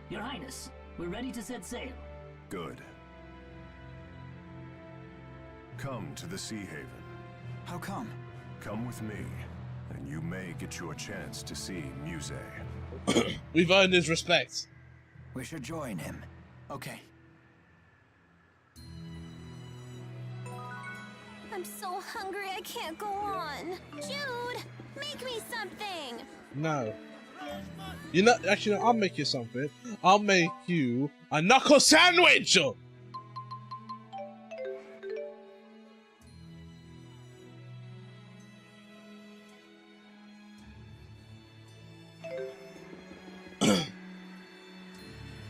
Your Highness, we're ready to set sail. Good. Come to the Sea Haven. How come? Come with me, and you may get your chance to see Muse. We've earned his respect. We should join him. Okay. I'm so hungry I can't go on. Jude, make me something! No. You know, actually, no, I'll make you something. I'll make you a knuckle sandwich!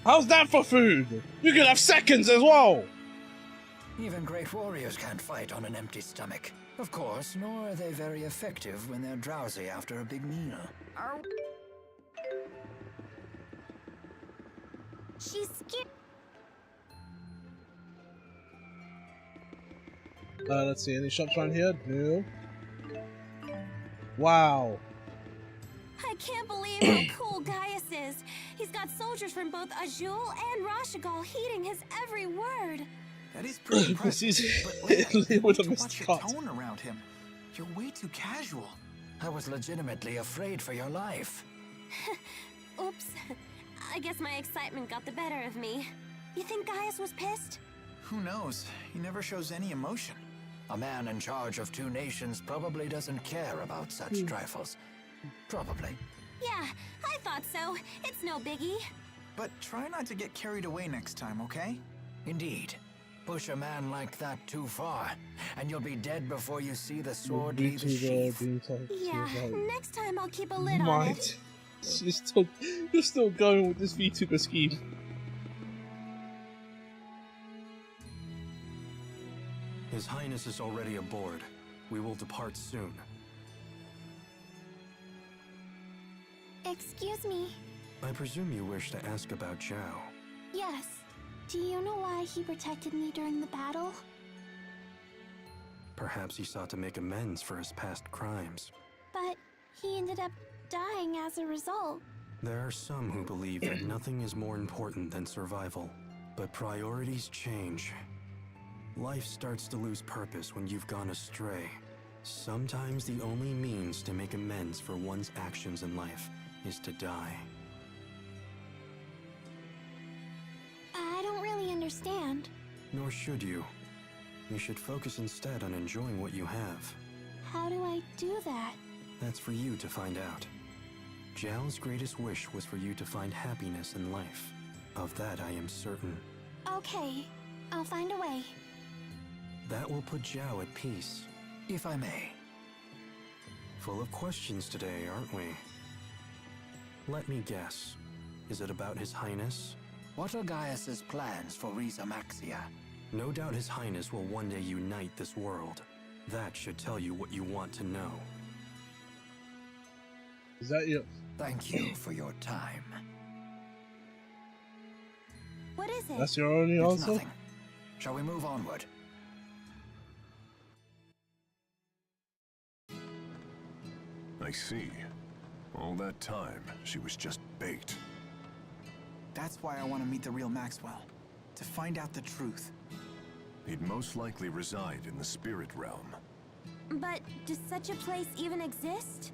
How's that for food? You can have seconds as well! Even great warriors can't fight on an empty stomach. Of course, nor are they very effective when they're drowsy after a big meal. She's scared. Let's see, any shops around here? No. Wow. I can't believe how cool Gaius is. He's got soldiers from both Azul and Rashagal heeding his every word. That is pretty impressive. But Lena, with a watch your tone around him. You're way too casual. I was legitimately afraid for your life. Oops. I guess my excitement got the better of me. You think Gaius was pissed? Who knows? He never shows any emotion. A man in charge of 2 nations probably doesn't care about such trifles. Probably. Yeah, I thought so. It's no biggie. But try not to get carried away next time, okay? Indeed. Push a man like that too far, and you'll be dead before you see the sword leave the sheath. Yeah, next time I'll keep a lid on it. You're still going with this VTuber scheme. His Highness is already aboard. We will depart soon. Excuse me. I presume you wish to ask about Zhao. Yes. Do you know why he protected me during the battle? Perhaps he sought to make amends for his past crimes. But he ended up dying as a result. There are some who believe that nothing is more important than survival. But priorities change. Life starts to lose purpose when you've gone astray. Sometimes the only means to make amends for one's actions in life is to die. I don't really understand. Nor should you. You should focus instead on enjoying what you have. How do I do that? That's for you to find out. Zhao's greatest wish was for you to find happiness in life. Of that I am certain. Okay, I'll find a way. That will put Zhao at peace. If I may. Full of questions today, aren't we? Let me guess. Is it about His Highness? What are Gaius's plans for Riza Maxia? No doubt His Highness will one day unite this world. That should tell you what you want to know. Is that you? Thank you for your time. What is it? That's your only It's answer? nothing. Shall we move onward? I see. All that time, she was just bait. That's why I want to meet the real Maxwell. To find out the truth. He'd most likely reside in the spirit realm. But does such a place even exist?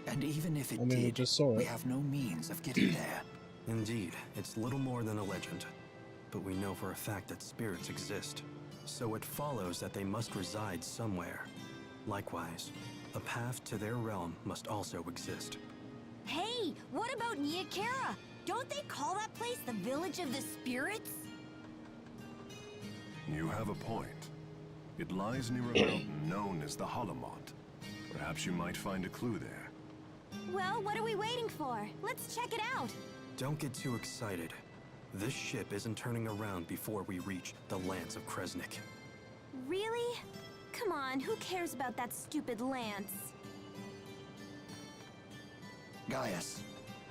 And even if it we did, just saw we it. have no means of getting there. Indeed, it's little more than a legend. But we know for a fact that spirits exist. So it follows that they must reside somewhere. Likewise, a path to their realm must also exist. Hey, what about Niakara? Don't they call that place the Village of the Spirits? You have a point. It lies near a mountain known as the Holomont. Perhaps you might find a clue there. Well, what are we waiting for? Let's check it out. Don't get too excited. This ship isn't turning around before we reach the Lance of Kresnik. Really? Come on, who cares about that stupid lance? Gaius,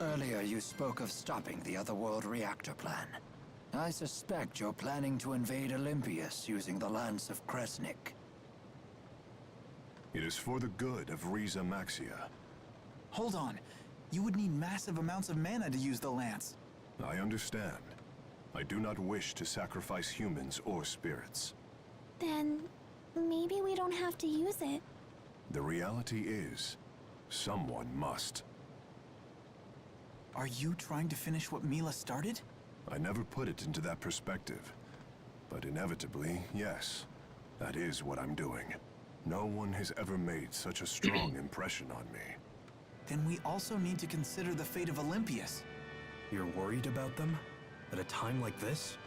earlier you spoke of stopping the Otherworld reactor plan. I suspect you're planning to invade Olympius using the Lance of Kresnik. It is for the good of Riza Maxia. Hold on. You would need massive amounts of mana to use the lance. I understand. I do not wish to sacrifice humans or spirits. Then maybe we don't have to use it. The reality is, someone must. Are you trying to finish what Mila started? I never put it into that perspective. But inevitably, yes. That is what I'm doing. No one has ever made such a strong impression on me. Then we also need to consider the fate of Olympius. You're worried about them? At a time like this?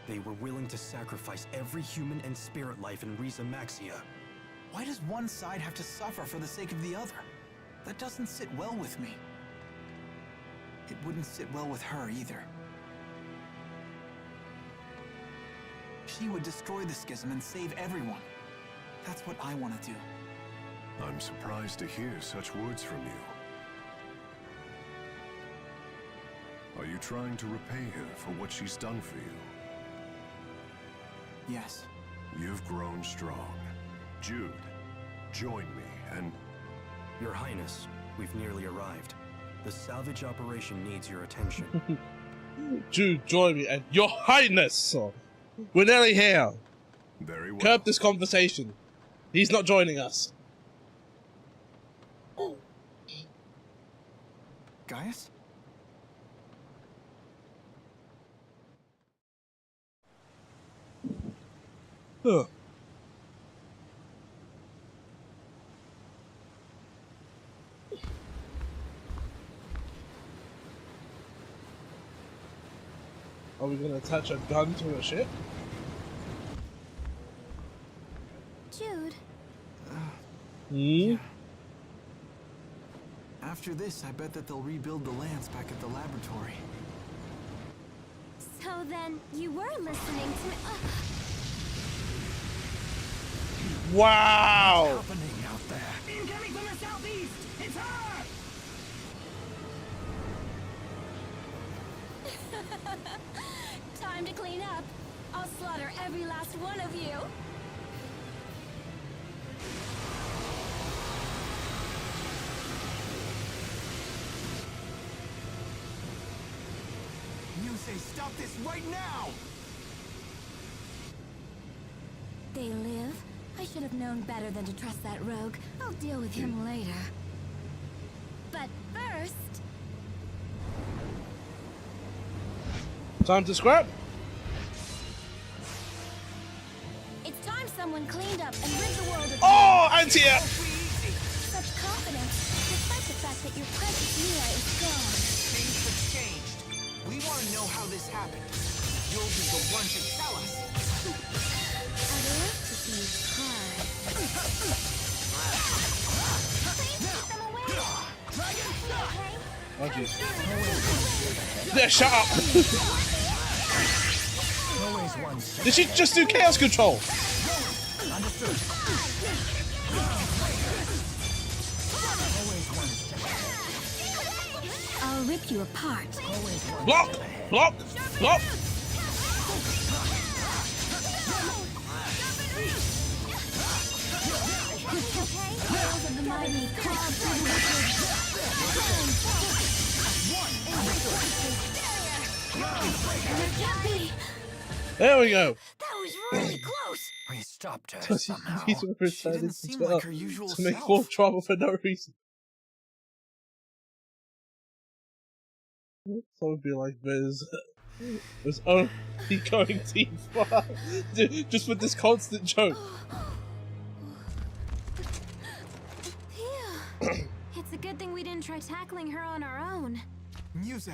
They were willing to sacrifice every human and spirit life in Riza Maxia. Why does one side have to suffer for the sake of the other? That doesn't sit well with me. It wouldn't sit well with her either. She would destroy the schism and save everyone. That's what I want to do. I'm surprised to hear such words from you. Are you trying to repay her for what she's done for you? Yes. You've grown strong. Jude, join me and... Your Highness, we've nearly arrived. The salvage operation needs your attention. Jude, join me and Your Highness! We're nearly here. Very well. Curb this conversation. He's not joining us. Gaius? Huh. Are we gonna attach a gun to a ship? Jude. Yeah. After this, I bet that they'll rebuild the lance back at the laboratory. So then, you were listening to me. Wow! What's happening out there? Incoming from the southeast! It's her! Time to clean up. I'll slaughter every last one of you. You say stop this right now! They live? I should have known better than to trust that rogue. I'll deal with him later. But first... Time to scrap? It's time someone cleaned up and rid the world of... Oh, Antia! Such confidence, despite the fact that your precious Mia is gone. Things have changed. We want to know how this happened. You'll be the one to tell us. I'd love to see you try. Please keep them away. Dragon Okay? Oh, jeez. Yeah, shut up! Did she just do chaos control? Understood. I'll rip you apart. Block! Block! Block! Of the mighty There we go. That was really close. We stopped her So somehow. he's She returning didn't to seem Twitter like her usual to make self. more trouble for no reason. Someone be like, there's only going team far. Just with this constant joke. It's a good thing we didn't try tackling her on our own. Muse,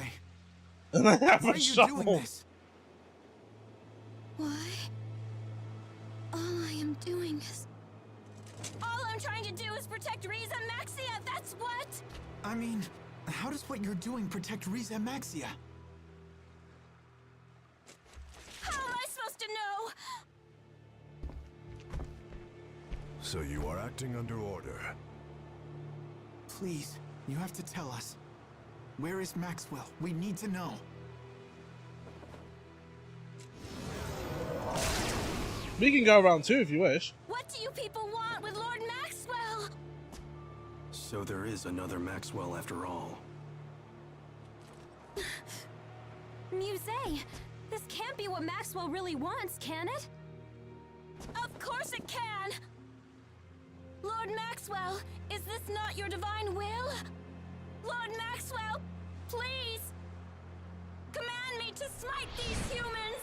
And I have why a are you shovel. doing this? Why? All I am doing is... All I'm trying to do is protect Riza Maxia, that's what! I mean, how does what you're doing protect Riza Maxia? How am I supposed to know? So you are acting under order. Please, you have to tell us. Where is Maxwell? We need to know. We can go around too if you wish. What do you people want with Lord Maxwell? So there is another Maxwell after all. Muse, this can't be what Maxwell really wants, can it? Of course it can! Lord Maxwell, is this not your divine will? Lord Maxwell, please! Command me to smite these humans!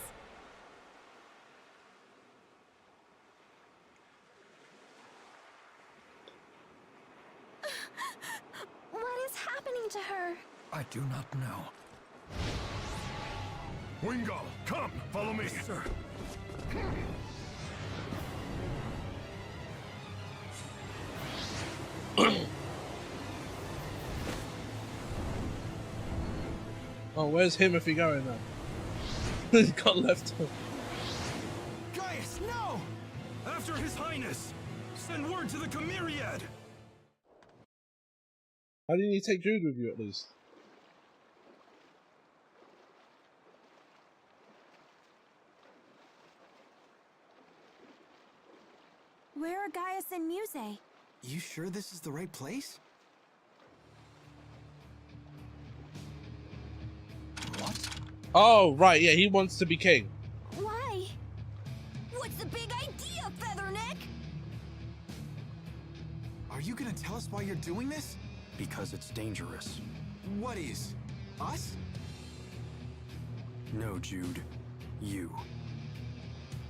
What is happening to her? I do not know. Wingull, come, follow me. Yes, sir. Oh, where's Himothy going now? He got left. Gaius, no! After His Highness! Send word to the Chimeriad! Why didn't you take Jude with you at least? Where are Gaius and Muse? You sure this is the right place? What? Oh, right, yeah, he wants to be king. Why? What's the big idea, Featherneck? Are you gonna tell us why you're doing this? Because it's dangerous. What is? Us? No, Jude. You.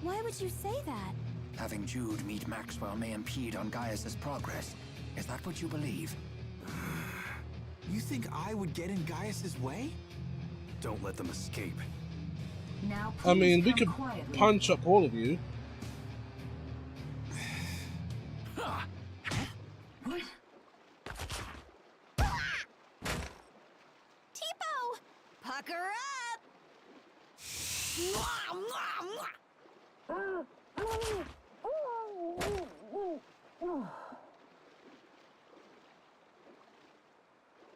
Why would you say that? Having Jude meet Maxwell may impede on Gaius's progress. Is that what you believe? You think I would get in Gaius's way? Don't let them escape. Now, I mean, we come could quietly. punch up all of you. Tipo! Pucker up!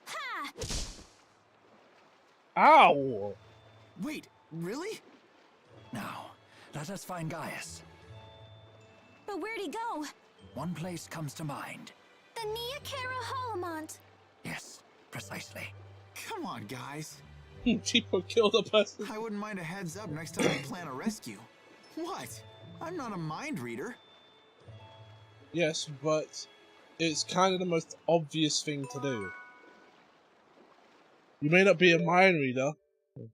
Ha! Ow! Wait, really? Now, let us find Gaius. But where'd he go? One place comes to mind. The Neokara Holomont. Yes, precisely. Come on, guys. People killed a person. I wouldn't mind a heads up next time I plan a rescue. What? I'm not a mind reader. Yes, but it's kind of the most obvious thing to do. You may not be a mind reader,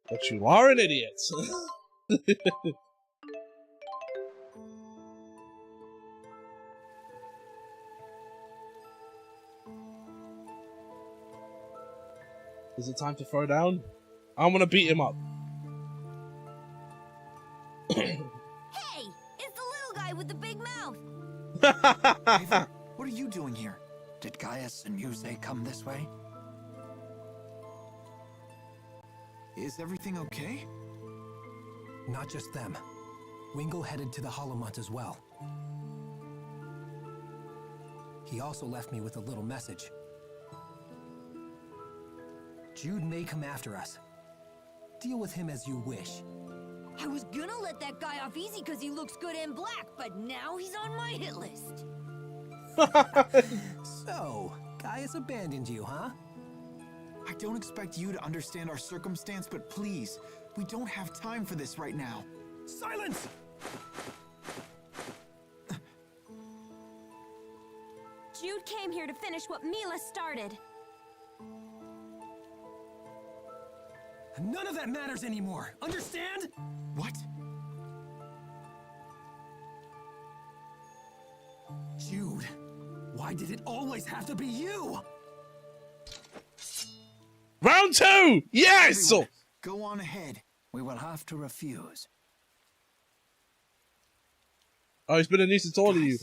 but you are an idiot. Is it time to throw down? I'm gonna beat him up. Hey! It's the little guy with the big mouth! Ivor, what are you doing here? Did Gaius and Muse come this way? Is everything okay? Not just them. Wingull headed to the Holomont as well. He also left me with a little message. Jude may come after us. Deal with him as you wish. I was gonna let that guy off easy because he looks good in black, but now he's on my hit list. So, Gaius abandoned you, huh? I don't expect you to understand our circumstance, but please, We don't have time for this right now. Silence! Jude came here to finish what Mila started. None of that matters anymore. Understand? What? Jude, why did it always have to be you? Round 2! Yes! Everyone, go on ahead. We will have to refuse. Oh, it's been a nuisance to all of you.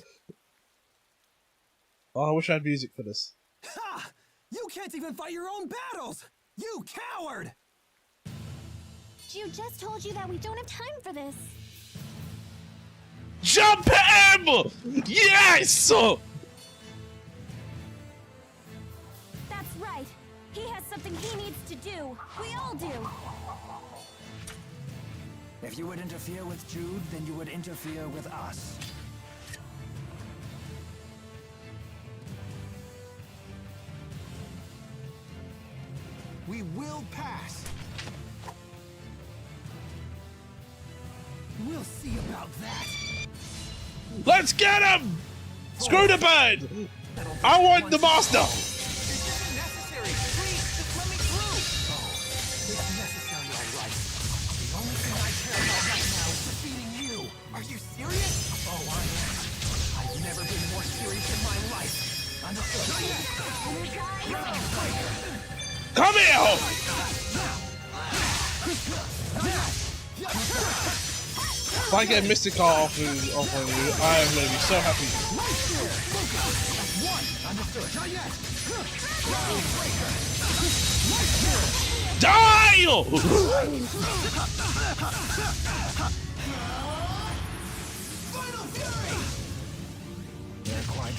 Oh, I wish I had music for this. Ha! You can't even fight your own battles! You coward! Jude just told you that we don't have time for this. Jump him! Yes! That's right. He has something he needs to do. We all do. If you would interfere with Jude, then you would interfere with us. We will pass. We'll see about that. Let's get him! Screw the bird! I want the master! Necessary. Please, just let me through. It's necessary, all right. The only thing I care about right now is defeating you. Are you serious? Oh, I am. I've never been more serious in my life. Come here! If I get Mystic Art off on you, I am going to be so happy. Die!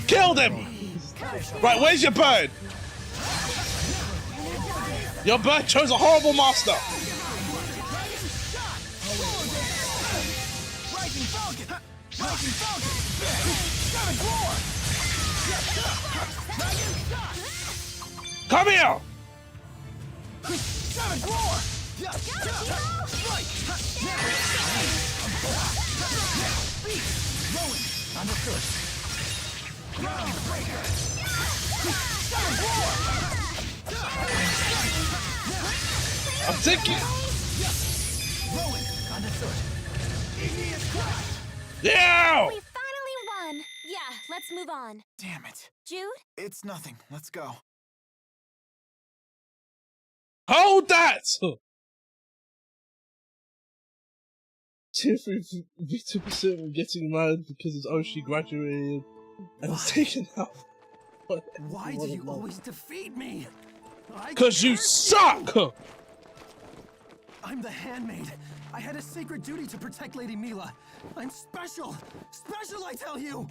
Killed him! Right, where's your bird? Your bird chose a horrible master! Come here! I'm taking. Yeah! We finally won. Yeah, let's move on. Damn it. Jude? It's nothing. Let's go. Hold that! Tiffany 52% getting mad because his Oshi graduated and was taken out. Why do you always defeat me? Because you suck! I'm the handmaid. I had a sacred duty to protect Lady Mila. I'm special! Special, I tell you!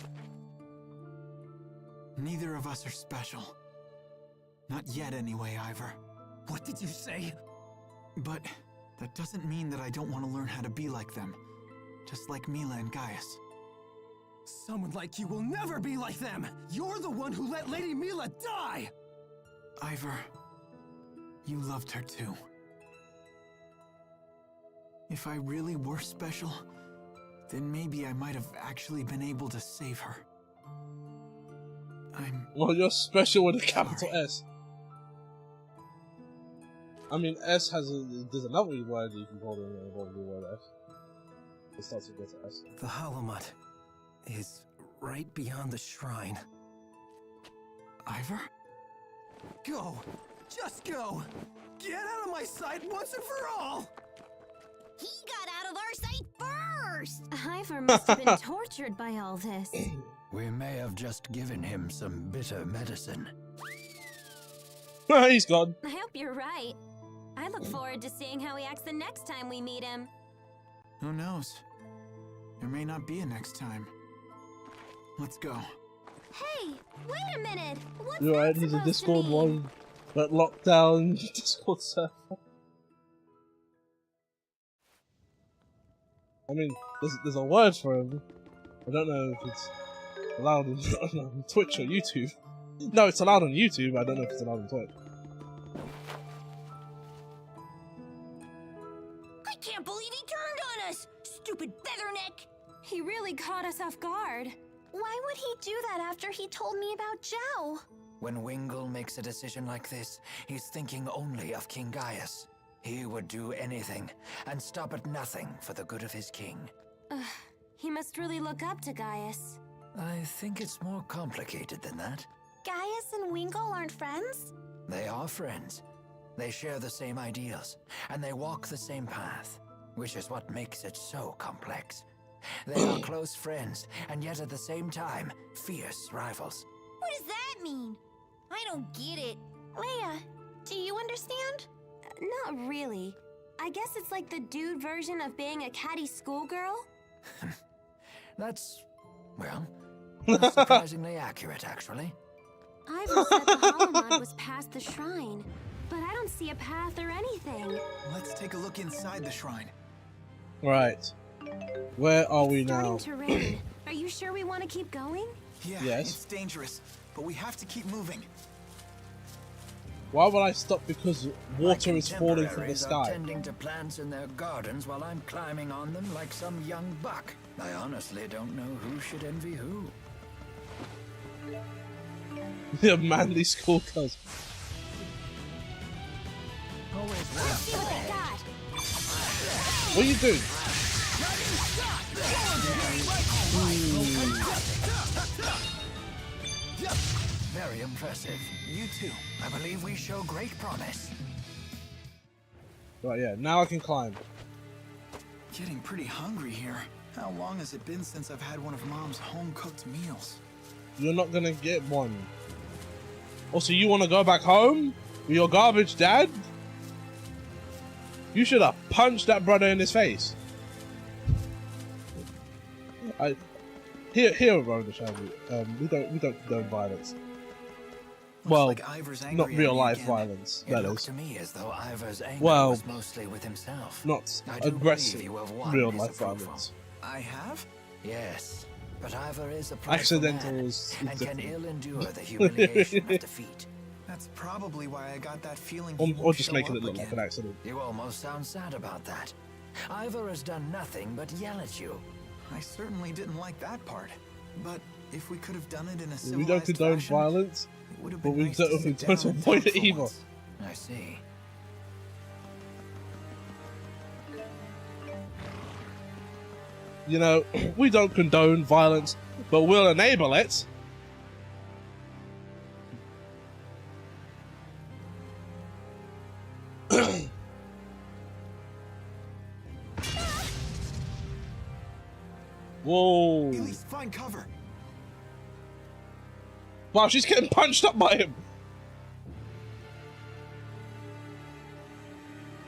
Neither of us are special. Not yet, anyway, Ivor. What did you say? But that doesn't mean that I don't want to learn how to be like them. Just like Mila and Gaius. Someone like you will never be like them! You're the one who let Lady Mila die! Ivor, you loved her too. If I really were special, then maybe I might have actually been able to save her. Well, you're special with a capital S. I mean, S has there's another word you can call it involved with the word S. It starts with letter S. The Holomut is right beyond the shrine. Ivor? Go! Just go! Get out of my sight once and for all! He got out of our sight first! Ivor must have been tortured by all this. We may have just given him some bitter medicine. He's gone. I hope you're right. I look forward to seeing how he acts the next time we meet him. Who knows? There may not be a next time. Let's go. Hey, wait a minute! What's You're right, that he's a supposed to Discord mean? one. That lockdown Discord server. I mean, there's a word for him. I don't know if it's allowed on Twitch or YouTube. No, it's allowed on YouTube. I don't know if it's allowed on Twitch. I stupid featherneck! He really caught us off guard. Why would he do that after he told me about Zhao? When Wingle makes a decision like this, he's thinking only of King Gaius. He would do anything, and stop at nothing for the good of his king. He must really look up to Gaius. I think it's more complicated than that. Gaius and Wingle aren't friends? They are friends. They share the same ideals, and they walk the same path, which is what makes it so complex. They are close friends, and yet at the same time, fierce rivals. What does that mean? I don't get it. Leia, do you understand? Not really. I guess it's like the dude version of being a catty schoolgirl. That's, well, that's surprisingly accurate, actually. Ivor said the Holomon was past the shrine, but I don't see a path or anything. Let's take a look inside the shrine. Right. Where are we now? Starting to rain. Are you sure we want to keep going? Yeah, yes. It's dangerous, but we have to keep moving. Why would I stop? Because water is falling from the Contemporaries sky. are tending to plants in their gardens while I'm climbing on them like some young buck. I honestly don't know who should envy who. The manly schoolgirls. Let's see what they got. What are you doing? Very impressive. You too. I believe we show great promise. Right, yeah. Now I can climb. Getting pretty hungry here. How long has it been since I've had one of Mom's home-cooked meals? You're not gonna get one. Also, you want to go back home with your garbage dad? You should have punched that brother in his face. Here, Rhoda, shall we? We don't condone violence. Well, like Ivor's angry not at real me life again. violence. It That looked is. to me as though Ivor's anger Well, was mostly with himself. not I do aggressive believe you have won real his life approval. violence. I have? Yes, but Ivor is a prideful Accidental man is and can different. ill endure the humiliation of defeat. That's probably why I got that feeling. Or just making it look like an accident. You almost sound sad about that. Ivor has done nothing but yell at you. I certainly didn't like that part. But if we could have done it in a civilized We don't condone fashion, violence, it would have but been we nice to don't sit down and avoid talk it for either. once. I see. You know, we don't condone violence, but we'll enable it. Whoa. Elise, find cover. Wow, she's getting punched up by him.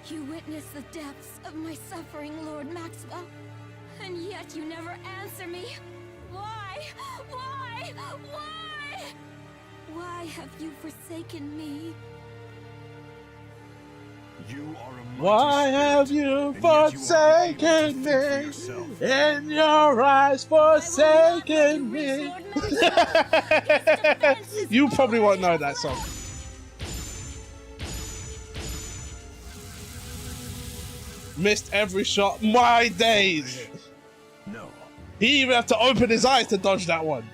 You witnessed the depths of my suffering, Lord Maxwell, and yet you never answer me. Why? Why? Why? Why have you forsaken me? You are a Why have you forsaken me? In your eyes, forsaken me. You probably won't know that song. Missed every shot. My days. No. He even had to open his eyes to dodge that one.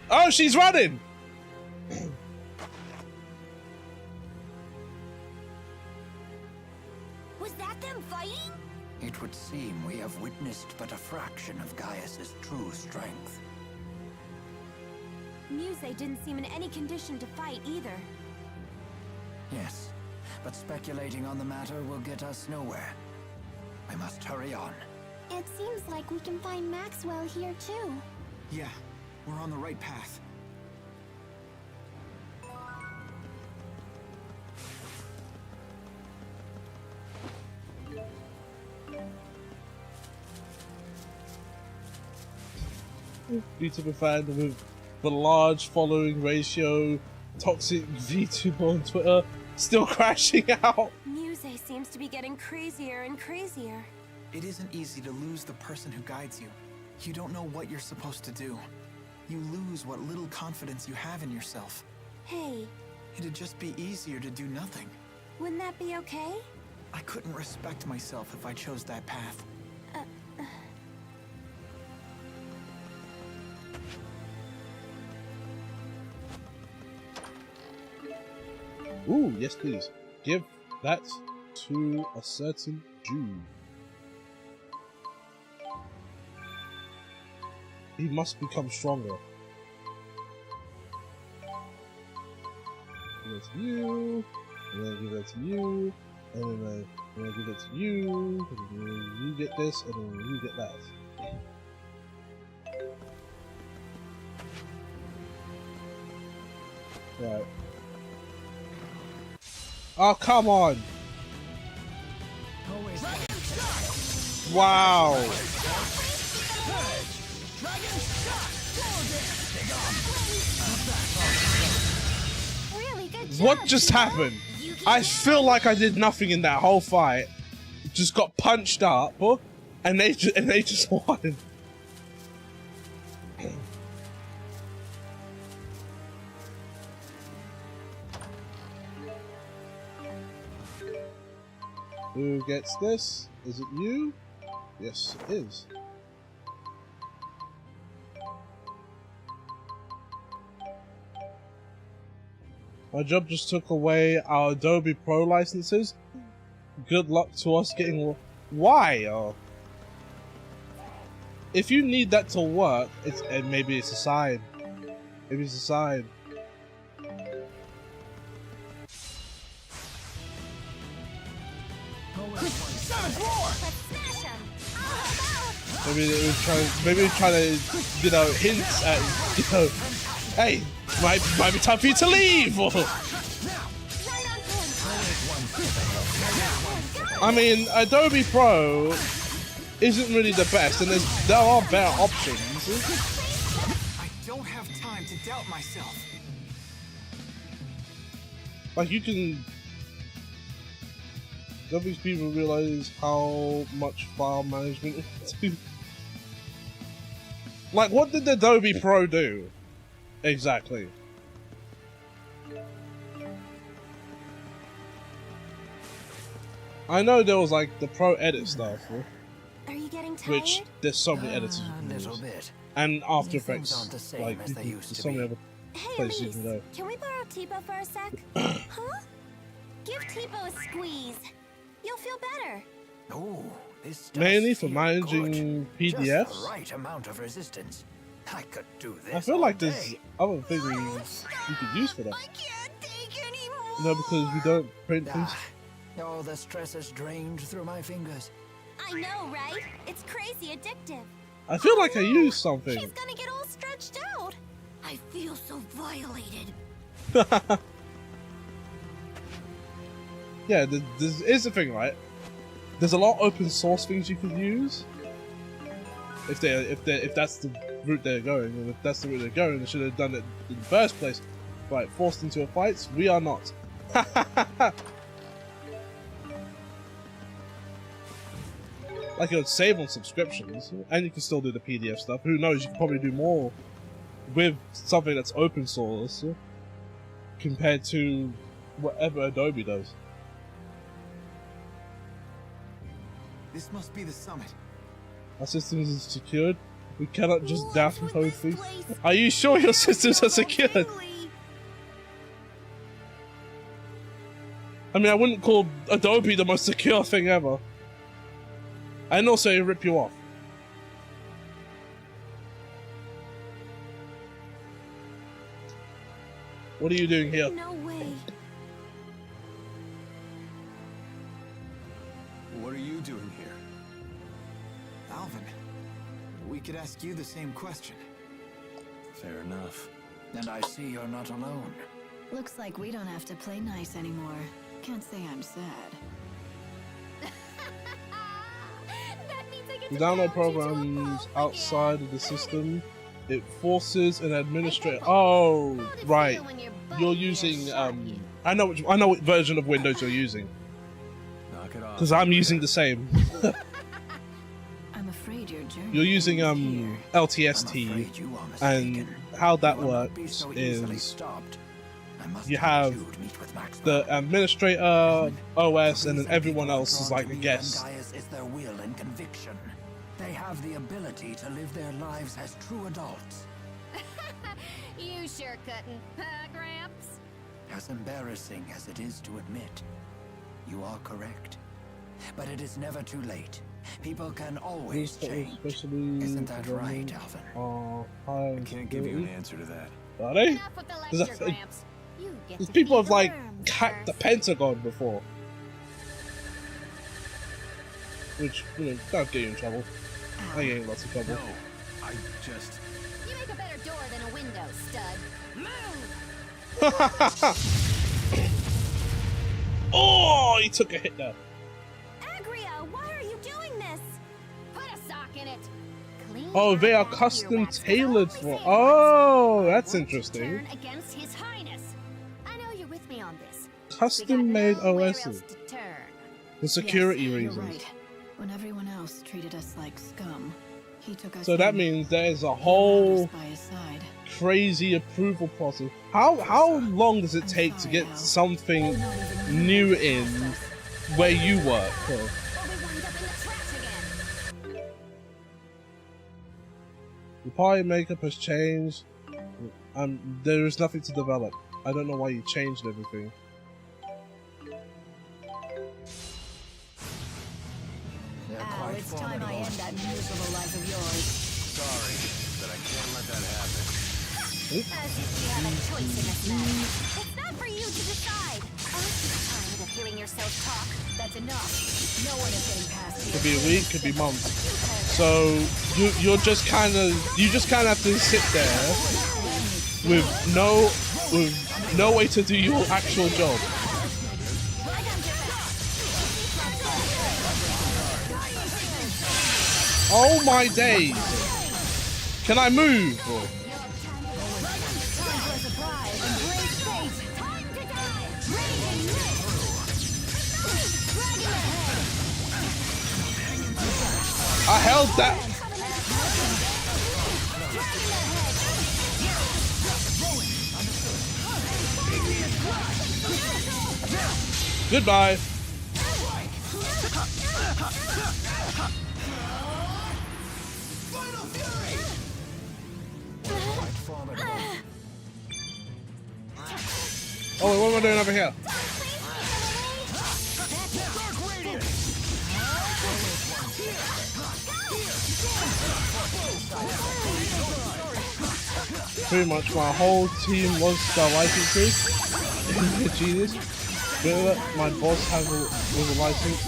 Oh, she's running. Was that them fighting? It would seem we have witnessed but a fraction of Gaius's true strength. Muse didn't seem in any condition to fight either. Yes, but speculating on the matter will get us nowhere. We must hurry on. It seems like we can find Maxwell here too. Yeah, we're on the right path. VTuber fan with the large following ratio, toxic VTuber on Twitter, still crashing out. Muse seems to be getting crazier and crazier. It isn't easy to lose the person who guides you. You don't know what you're supposed to do. You lose what little confidence you have in yourself. Hey, It'd just be easier to do nothing. Wouldn't that be okay? I couldn't respect myself if I chose that path. Ooh, yes please. Give that to a certain Jew. He must become stronger. Give it to you, and then give that to you, and then I'm gonna give it to you, and then you get this, and then you get that. Right. Oh, come on! Wow! Really good job. What just happened? I feel like I did nothing in that whole fight. Just got punched up, and they just won. Who gets this? Is it you? Yes, it is. My job just took away our Adobe Pro licenses. Good luck to us getting... Why? If you need that to work, maybe it's a sign. Maybe it's a sign. Maybe they're trying to, you know, hint at, you know, hey, might be time for you to leave. I mean, Adobe Pro isn't really the best, and there are better options. I don't have time to doubt myself. Like, you can... Don't these people realize how much file management is to... Like, what did the Adobe Pro do? Exactly. I know there was, like, the Pro Edit stuff. Are you getting tired? Which, there's so many editors you can little use. bit. And After These things Effects, aren't the same like, as they used there's to so many be. other Hey, places you Elise, can go. can we borrow Tipo for a sec? Huh? Give Tipo a squeeze. You'll feel better. Oh, this Mainly does for feel managing good. PDFs. Just the right amount of resistance. I could do this. I feel all like there's day. other things you could use for that. No, because we don't print things. All the stress is drained through my fingers. I know, right? It's crazy addictive. I feel like I used something. She's gonna get all stretched out. I feel so violated. Yeah, this is the thing, right? There's a lot of open source things you could use. If that's the route they're going, and if that's the route they're going, they should have done it in the first place. Right, forced into a fight? We are not. Like, it would save on subscriptions, and you can still do the PDF stuff. Who knows, you can probably do more with something that's open source compared to whatever Adobe does. This must be the summit. Our systems are secured. We cannot just download things. Are you sure your systems are secured? I mean, I wouldn't call Adobe the most secure thing ever. And also, it rip you off. What are you doing here? No way. What are you doing here? Alvin, we could ask you the same question. Fair enough. And I see you're not alone. Looks like we don't have to play nice anymore. Can't say I'm sad. You download programs outside of the system. It forces an administrator. Oh, right. You're using I know what version of Windows you're using. Knock it off. Because I'm using the same. I'm afraid your journey. You're using LTST, and how that works is you have the administrator, OS, and then everyone else is like a guest. Is their will and conviction. They have the ability to live their lives as true adults. You sure couldn't, huh, Gramps? As embarrassing as it is to admit, you are correct. But it is never too late. People can always change. Isn't that right, Alvin? I can't give you an answer to that. Are they? Because people have like hacked the Pentagon before. Which, you know, don't get you in trouble. I get in lots of trouble. No, I just... You make a better door than a window, stud. Move! Oh, he took a hit there. Agria, why are you doing this? Put a sock in it. Clean Oh, they are custom tailored for. Oh, that's interesting. Against His Highness. I know you're with me on this. Custom made OSs. For security Yes, reasons. You're right. When everyone else treated us like scum, he took us. So that means there's a whole by his side. crazy approval process. How long does it take to get something new in where you work? The party makeup has changed. There is nothing to develop. I don't know why you changed everything. Al, it's time I end that miserable life of yours. Sorry, but I can't let that happen. As if you have a choice in this matter. It's not for you to decide. Aren't you tired of hearing yourself talk? That's enough. No one is getting past here. Could be a week, could be months. So you just kind of have to sit there with no way to do your actual job. Oh my days! Can I move? I held that. Goodbye. Oh, wait, what am I doing over here? Pretty much my whole team lost their licenses. Jesus. My boss was a license.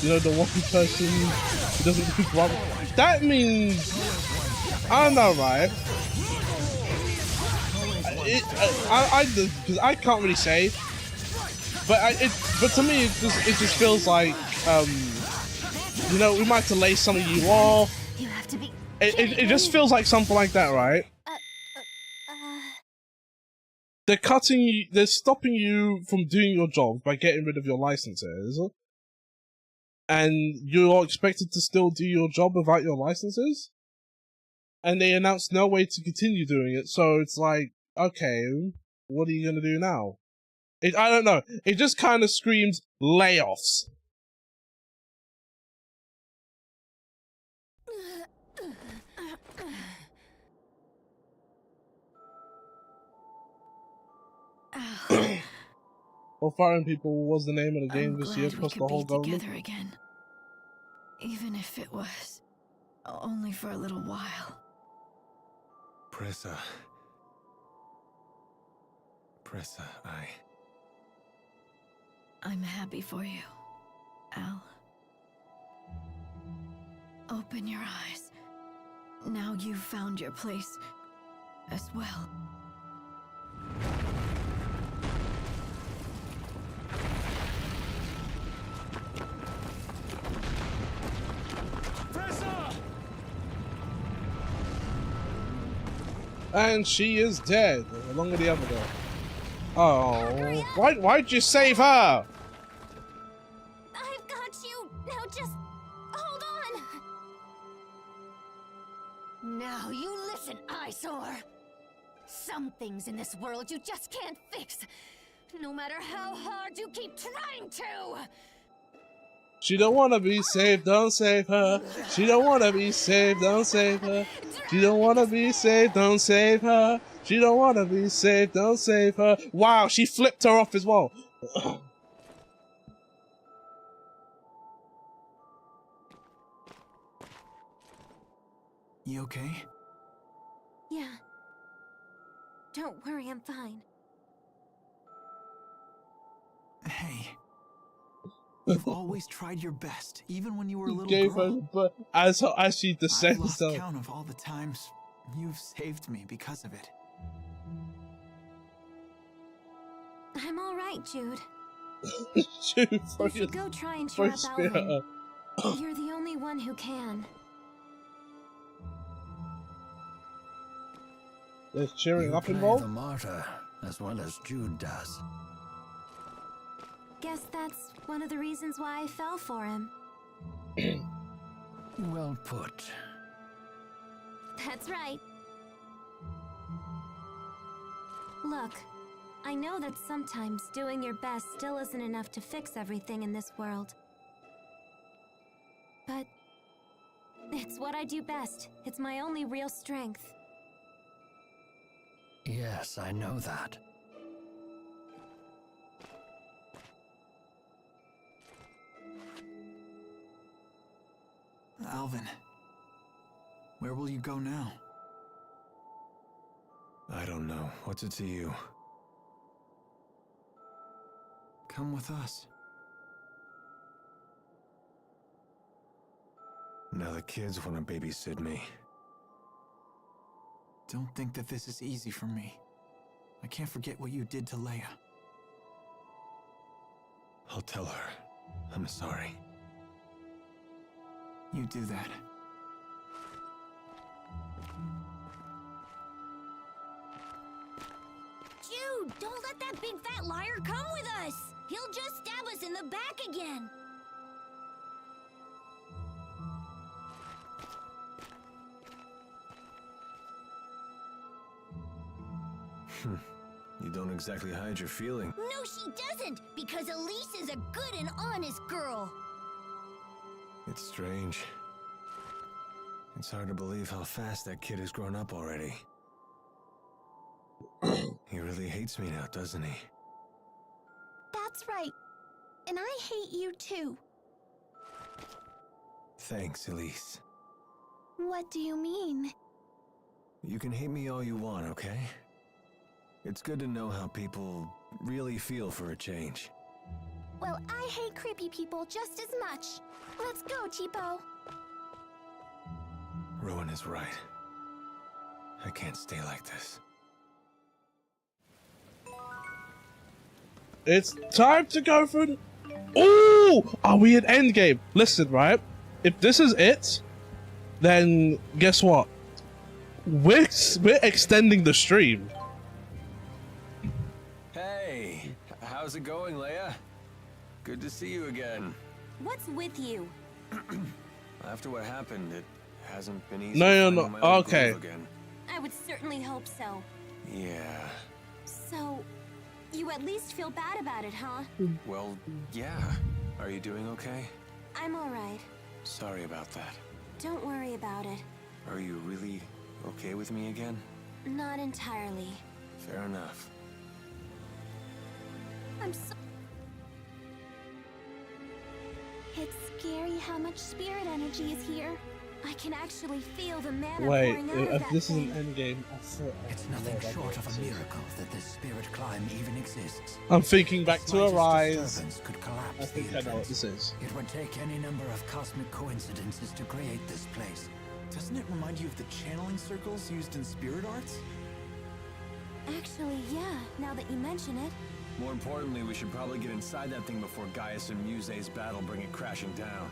You know, the one person who doesn't do grunt. That means I don't know, right? Because I can't really say, but to me it just feels like you know, we might have to lay some of you off. You have to be. It just feels like something like that, right? They're cutting you. They're stopping you from doing your job by getting rid of your licenses, and you're expected to still do your job without your licenses. And they announced no way to continue doing it, so it's like, okay, what are you gonna do now? I don't know. It just kind of screams layoffs. Well, firing people was the name of the game this year across the whole government. Together again, even if it was only for a little while. Pressa, I'm happy for you, Al. Open your eyes. Now you've found your place as well. And she is dead, along with the other girl. Oh, why'd you save her? I've got you. Now just hold on. Now you listen, eyesore. Some things in this world you just can't fix, no matter how hard you keep trying to. She don't wanna be saved, don't save her. She don't wanna be saved, don't save her. She don't wanna be saved, don't save her. She don't wanna be saved, don't save her. Wow, she flipped her off as well. You okay? Yeah. Don't worry, I'm fine. Hey. You've always tried your best, even when you were a little Gave girl. her, but as she I've descends lost down. count of all the times you've saved me because of it. I'm all right, Jude. Jude, You should go try and cheer up Alvin. her. You're the only one who can. There's cheering You up play involved? the martyr as well as Jude does. Guess that's one of the reasons why I fell for him. Well put. That's right. Look, I know that sometimes doing your best still isn't enough to fix everything in this world. But it's what I do best. It's my only real strength. Yes, I know that. Alvin, where will you go now? I don't know. What's it to you? Come with us. Now the kids want to babysit me. Don't think that this is easy for me. I can't forget what you did to Leia. I'll tell her. I'm sorry. You do that. Jude, don't let that big fat liar come with us! He'll just stab us in the back again! You don't exactly hide your feeling. No, she doesn't! Because Elise is a good and honest girl! It's strange. It's hard to believe how fast that kid has grown up already. He really hates me now, doesn't he? That's right. And I hate you too. Thanks, Elise. What do you mean? You can hate me all you want, okay? It's good to know how people really feel for a change. Well, I hate creepy people just as much. Let's go, Cheapo. Rowan is right. I can't stay like this. It's time to go for the... Ooh! Are we in endgame? Listen, right? If this is it, then guess what? We're extending the stream. Hey! How's it going, Leia? Good to see you again. What's with you? After what happened, it hasn't been easy. No. finding my old Okay. groove again. I would certainly hope so. Yeah. So, you at least feel bad about it, huh? Well, yeah. Are you doing okay? I'm alright. Sorry about that. Don't worry about it. Are you really okay with me again? Not entirely. Fair enough. I'm so... It's scary how much spirit energy is here. I can actually feel the mana Wait, pouring out of if that this is thing. an endgame, I thought... It's nothing short of a miracle that this spirit climb even exists. I'm thinking back to Slightest Arise. disturbance could collapse I think the I know what entrance. this is. It would take any number of cosmic coincidences to create this place. Doesn't it remind you of the channeling circles used in spirit arts? Actually, yeah, now that you mention it. More importantly, we should probably get inside that thing before Gaius and Muse's battle bring it crashing down.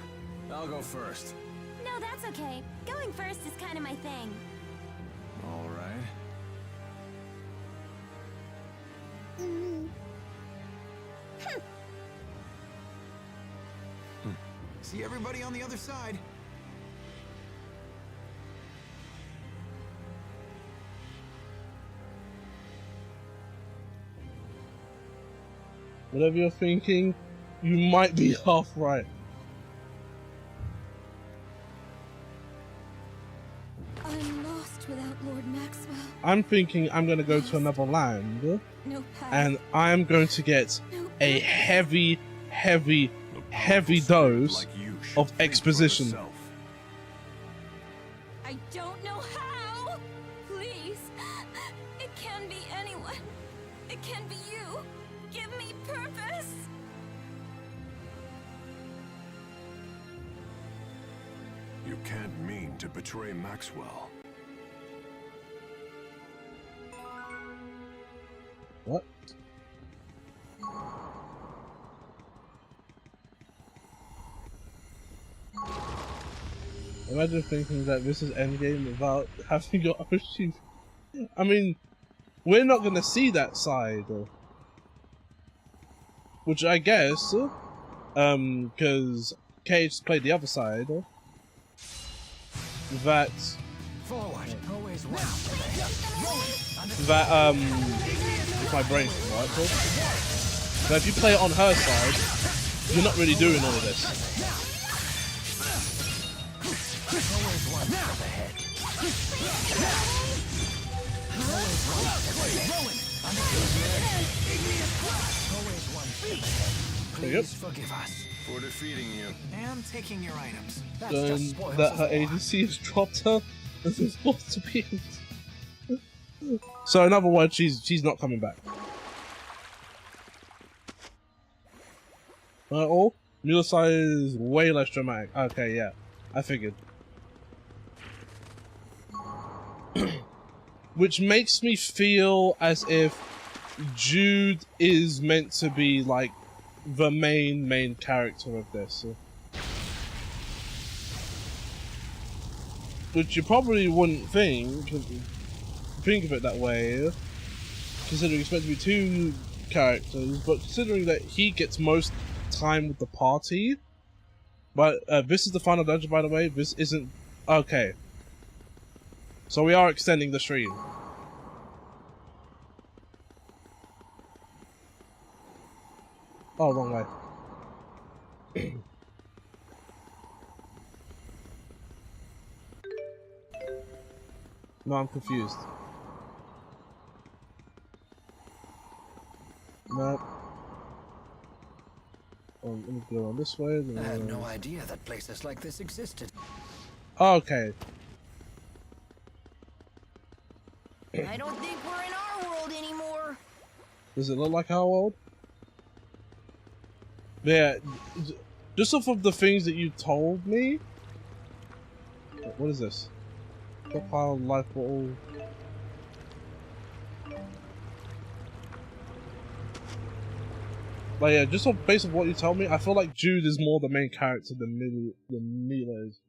I'll go first. No, that's okay. Going first is kind of my thing. All right. See everybody on the other side. Whatever you're thinking, you might be half right. I'm lost without Lord Maxwell. I'm thinking I'm gonna go to another land, No path. and I'm going to get a heavy dose of exposition. I don't know how. Please. It can be anyone. It can be you. Give me purpose. You can't mean to betray Maxwell. What? Imagine thinking that this is Endgame without having your own. I mean, we're not gonna see that side, which I guess, because Cage played the other side. That Forward, always well. that my brain can work. But if you play it on her side, you're not really doing all of this. Please forgive us for defeating you and taking your items. That's Then just spoils that the her war. agency has dropped her. This is supposed to be. So in other words, she's not coming back. Oh, Mila side is way less dramatic. Okay, yeah, I figured. Which makes me feel as if Jude is meant to be like the main character of this. Which you probably wouldn't think of it that way, considering it's meant to be two characters, but considering that he gets most time with the party. But this is the final dungeon, by the way. This isn't okay. So we are extending the stream. Oh, wrong way. No, I'm confused. No. Oh, let me go on this way. I had no idea that places like this existed. Okay. I don't think we're in our world anymore. Does it look like our world? Yeah, just off of the things that you told me. What is this? Stockpile, life bottle. But yeah, just based on what you tell me, I feel like Jude is more the main character than Mila is.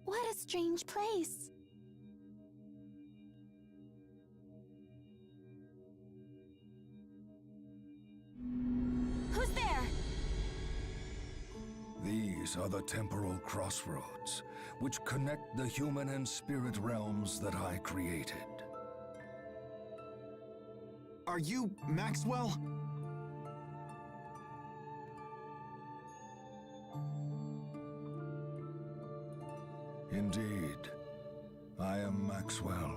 What a strange place. Who's there? These are the temporal crossroads, which connect the human and spirit realms that I created. Are you Maxwell? Indeed. I am Maxwell,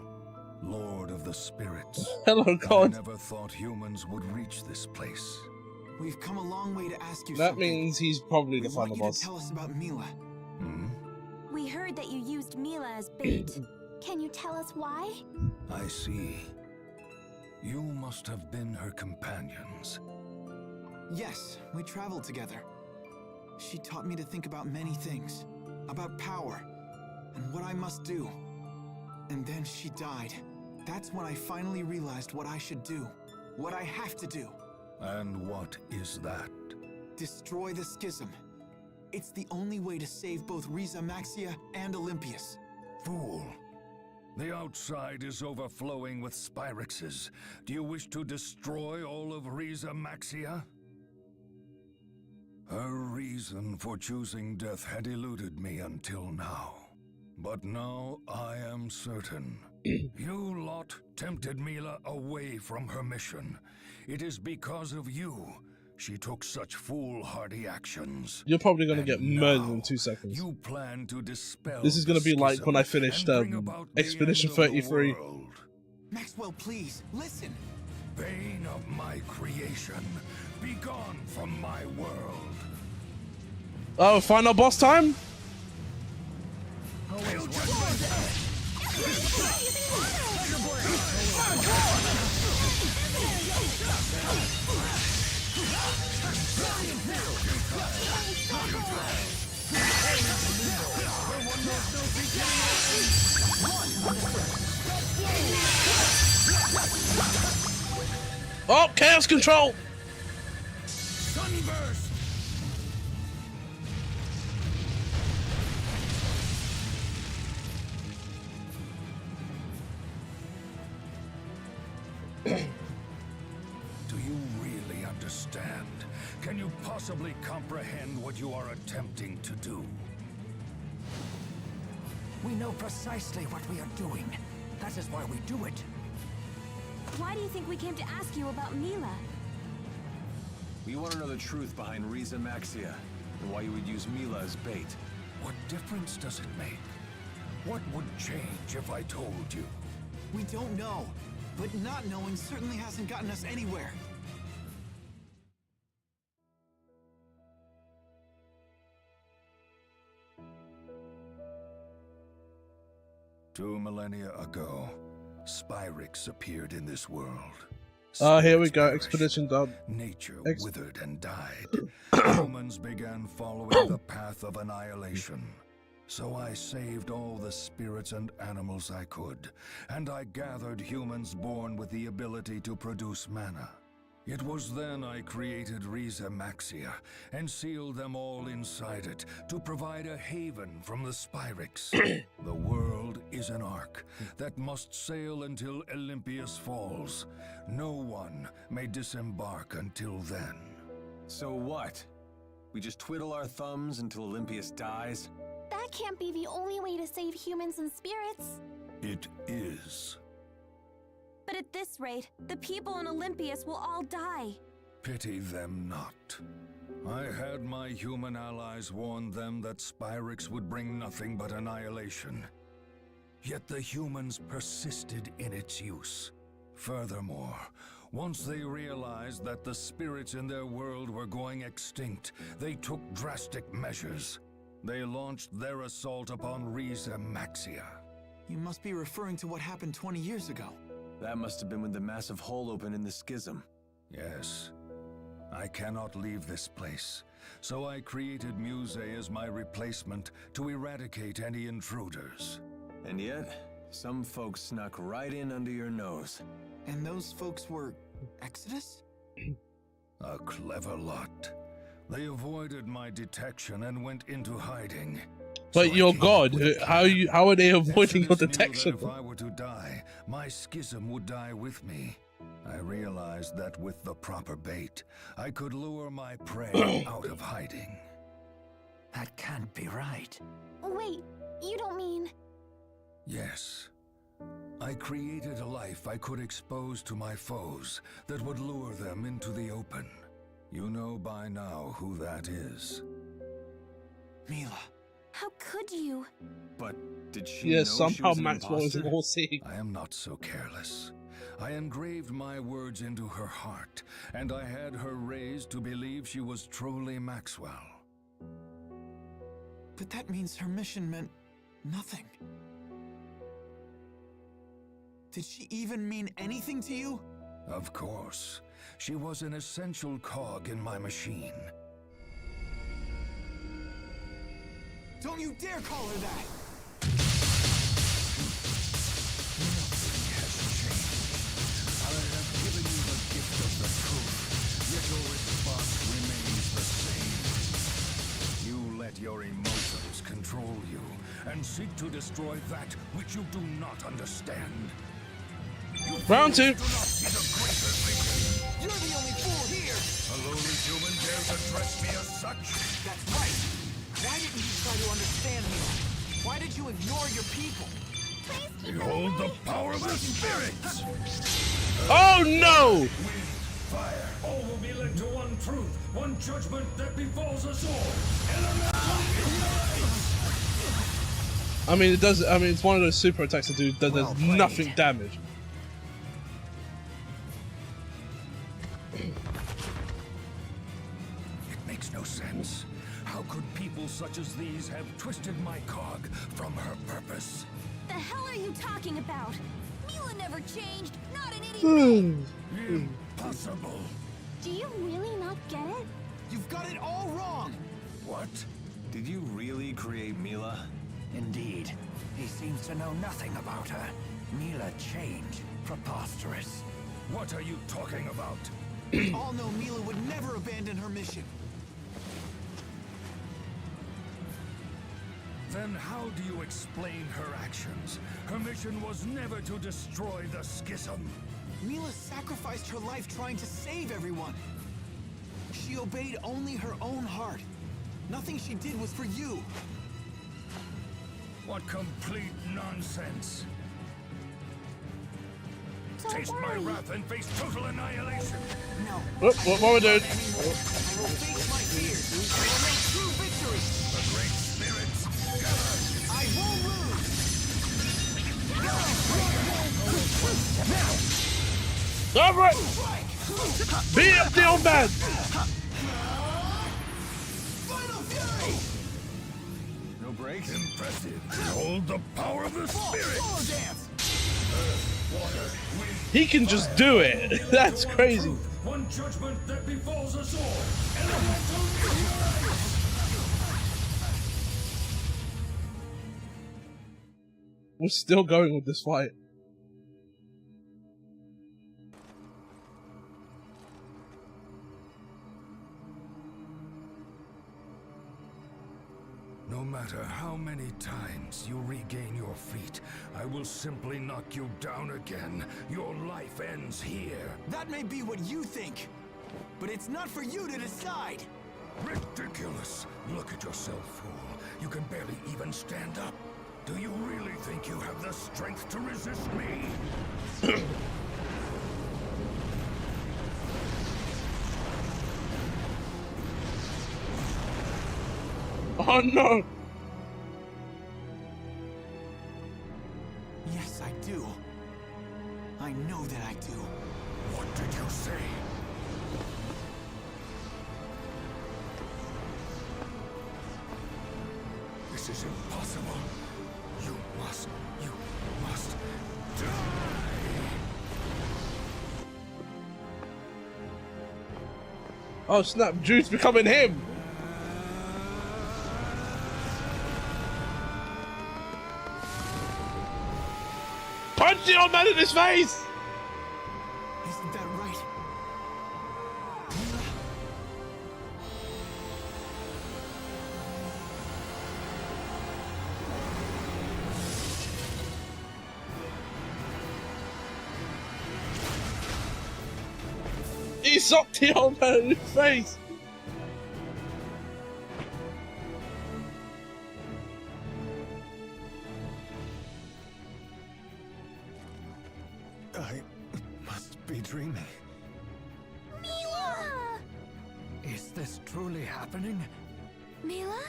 Lord of the Spirits. Hello, God. I never thought humans would reach this place. We've come a long way to ask you That something. means he's probably the We want final you boss. to tell us about Mila. We heard that you used Mila as bait. Can you tell us why? I see. You must have been her companions. Yes, we traveled together. She taught me to think about many things. About power, and what I must do. And then she died. That's when I finally realized what I should do. What I have to do. And what is that? Destroy the schism. It's the only way to save both Riza Maxia and Olympius. Fool. The outside is overflowing with Spyrexes. Do you wish to destroy all of Riza Maxia? Her reason for choosing death had eluded me until now. But now I am certain. You lot tempted Mila away from her mission. It is because of you she took such foolhardy actions. You're probably going to get murdered in 2 seconds. You plan to dispel this is going to be like when I finished Expedition 33. Maxwell, please, listen. Bane of my creation, be gone from my world. Oh, final boss time? Oh, chaos control! Sunburst! Do you really understand? Can you possibly comprehend what you are attempting to do? We know precisely what we are doing. That is why we do it. Why do you think we came to ask you about Mila? We want to know the truth behind Riza Maxia, and why you would use Mila as bait. What difference does it make? What would change if I told you? We don't know, but not knowing certainly hasn't gotten us anywhere. Two millennia ago, Spyrex appeared in this world. Here we go, expedition done. Nature withered and died. Humans began following the path of annihilation. So I saved all the spirits and animals I could, and I gathered humans born with the ability to produce mana. It was then I created Riza Maxia and sealed them all inside it to provide a haven from the Spyrex. The world is an ark that must sail until Olympius falls. No one may disembark until then. So what? We just twiddle our thumbs until Olympius dies? That can't be the only way to save humans and spirits. It is. But at this rate, the people in Olympius will all die. Pity them not. I had my human allies warn them that Spyrex would bring nothing but annihilation. Yet the humans persisted in its use. Furthermore, once they realized that the spirits in their world were going extinct, they took drastic measures. They launched their assault upon Riza Maxia. You must be referring to what happened 20 years ago. That must have been when the massive hole opened in the schism. Yes. I cannot leave this place, so I created Muse as my replacement to eradicate any intruders. And yet, some folks snuck right in under your nose. And those folks were Exodus? A clever lot. They avoided my detection and went into hiding. But so you're God. How are they avoiding your detection? If I were to die, my schism would die with me. I realized that with the proper bait, I could lure my prey out of hiding. That can't be right. Wait, you don't mean... Yes. I created a life I could expose to my foes that would lure them into the open. You know by now who that is. Mila. How could you? But did she know somehow she was an Maxwell is imposter? an all-seeing. I am not so careless. I engraved my words into her heart, and I had her raised to believe she was truly Maxwell. But that means her mission meant nothing. Did she even mean anything to you? Of course. She was an essential cog in my machine. Don't you dare call her that! Nothing has changed. I have given you the gift of the truth, yet your response remains the same. You let your emotions control you, and seek to destroy that which you do not understand. Round 2. You're the only fool here! A lowly human dares address me as such? That's right! Why didn't you try to understand me? Why did you ignore your people? Behold the power of the spirits! Oh no! Fire! All will be led to one truth, one judgment that befalls us all. I mean, it does. I mean, it's one of those super attacks that do that does nothing damage. It makes no sense. How could people such as these have twisted my cog from her purpose? The hell are you talking about? Mila never changed, not an itty bit. Impossible. Do you really not get it? You've got it all wrong! What? Did you really create Mila? Indeed. He seems to know nothing about her. Mila changed. Preposterous. What are you talking about? We all know Mila would never abandon her mission. Then how do you explain her actions? Her mission was never to destroy the schism. Mila sacrificed her life trying to save everyone. She obeyed only her own heart. Nothing she did was for you. What complete nonsense. Don't Taste worry. my wrath and face total annihilation. No. What we doing? I will face my fears. I will make true victory. The great spirits gather. I won't lose. Alright! Beat up the old man! Final fury! No breaks? Impressive. Behold the power of the spirit. Solo dance! He can just do it. That's crazy. One judgment that befalls us all. Elemental We're still going with this fight. No matter how many times you regain your feet, I will simply knock you down again. Your life ends here. That may be what you think, but it's not for you to decide. Ridiculous. Look at yourself, fool. You can barely even stand up. Do you really think you have the strength to resist me? Oh no! Yes, I do. I know that I do. What did you say? This is impossible. You must die! Oh snap, Jude's becoming him! Punch the old man in his face! Isn't that right? He socked the old man in his face! I must be dreaming. Mila! Is this truly happening? Mila?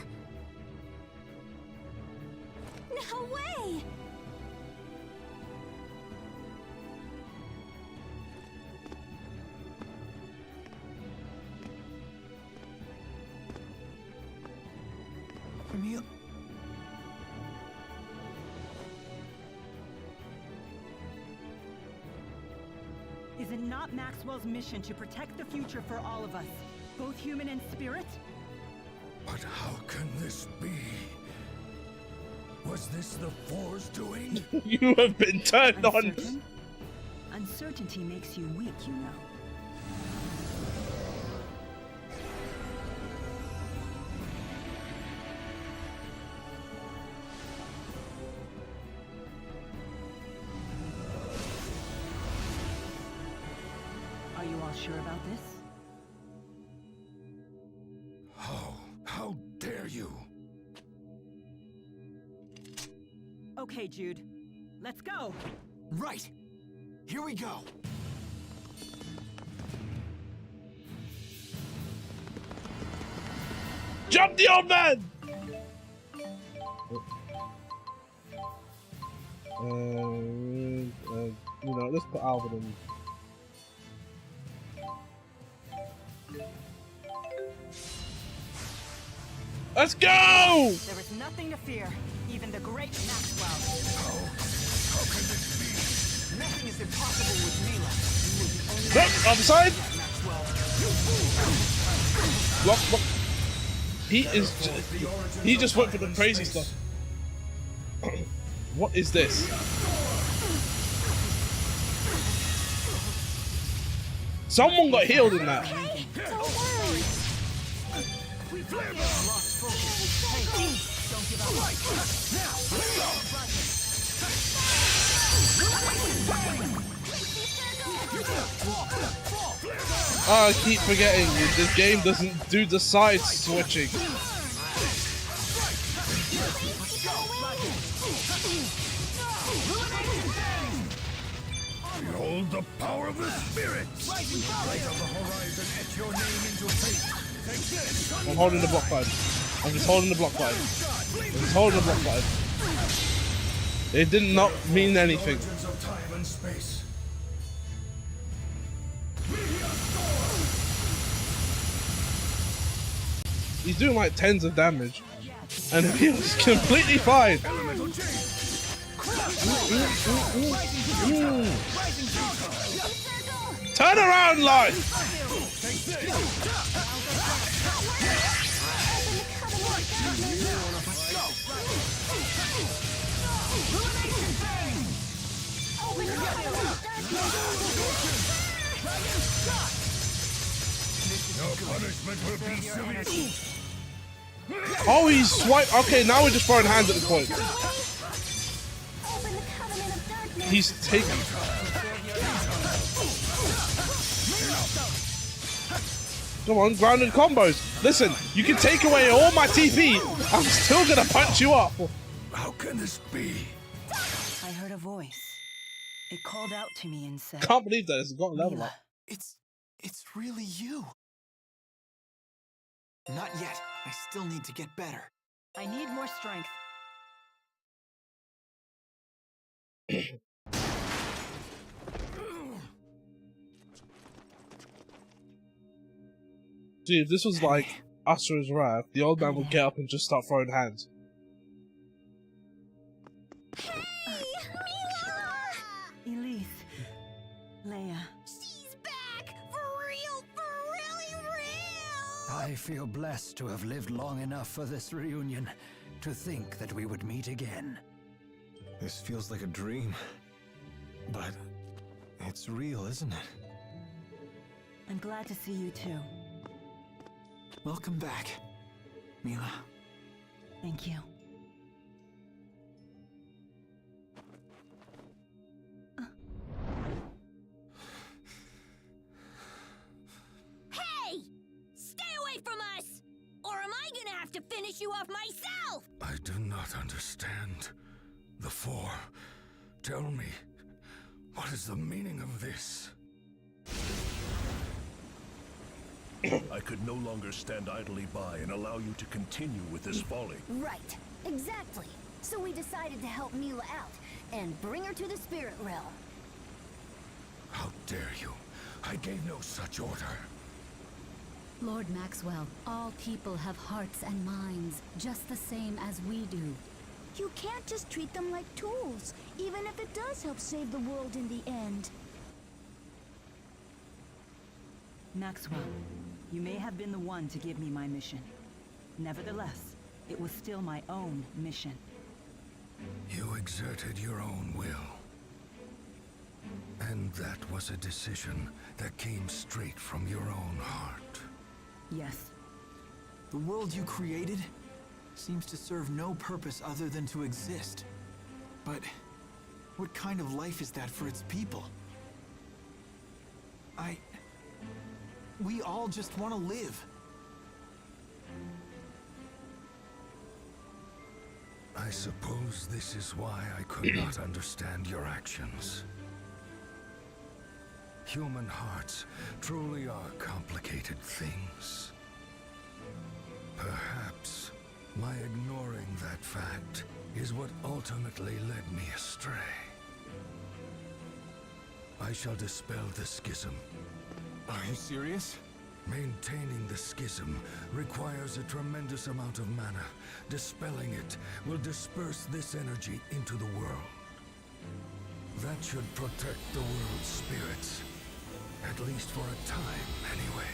No way! Mila. Is it not Maxwell's mission to protect the future for all of us, both human and spirit? But how can this be? Was this the Four's doing? You have been turned on! Uncertain? Uncertainty makes you weak, you know. sure about this? How dare you? Okay, Jude. Let's go! Right! Here we go! Jump the old man! You know, let's put Alvin in. Let's go! There is nothing to fear, even the great Maxwell. How can this be? Nothing is impossible with Mila. Look, other side! Block, block. He just went for the crazy stuff. What is this? Someone got healed in that. I keep forgetting this game doesn't do the side switching. Behold the power of the spirit! Light of the horizon, etch your name into fate. Take this! I'm holding the block button. I'm just holding the block button. I'm just holding the block button. It did not mean anything. Of time and space. He's doing like tens of damage, and he was completely fine. Turn around, life! Your punishment will be severe. Oh, he's swipe. Okay, now we're just throwing hands at this point. He's taking. Come on, grounded combos. Listen, you can take away all my TP. I'm still gonna punch you up. How can this be? I heard a voice. It called out to me and said, Can't believe that it's got level Mila. up. It's really you. Not yet. I still need to get better. I need more strength. Dude, if this was like Asura's Wrath, the old man would get up and just start throwing hands. Elise. Leia. She's back! For real! For really real! I feel blessed to have lived long enough for this reunion, to think that we would meet again. This feels like a dream. But it's real, isn't it? I'm glad to see you too. Welcome back, Mila. Thank you. Hey! Stay away from us! Or am I gonna have to finish you off myself? I do not understand. The Four. Tell me, what is the meaning of this? I could no longer stand idly by and allow you to continue with this folly. Right. Exactly. So we decided to help Mila out and bring her to the spirit realm. How dare you? I gave no such order. Lord Maxwell, all people have hearts and minds, just the same as we do. You can't just treat them like tools, even if it does help save the world in the end. Maxwell, you may have been the one to give me my mission. Nevertheless, it was still my own mission. You exerted your own will. And that was a decision that came straight from your own heart. Yes. The world you created seems to serve no purpose other than to exist. But what kind of life is that for its people? we all just want to live. I suppose this is why I could not understand your actions. Human hearts truly are complicated things. Perhaps my ignoring that fact is what ultimately led me astray. I shall dispel the schism. Are you serious? Maintaining the schism requires a tremendous amount of mana. Dispelling it will disperse this energy into the world. That should protect the world's spirits. At least for a time, anyway.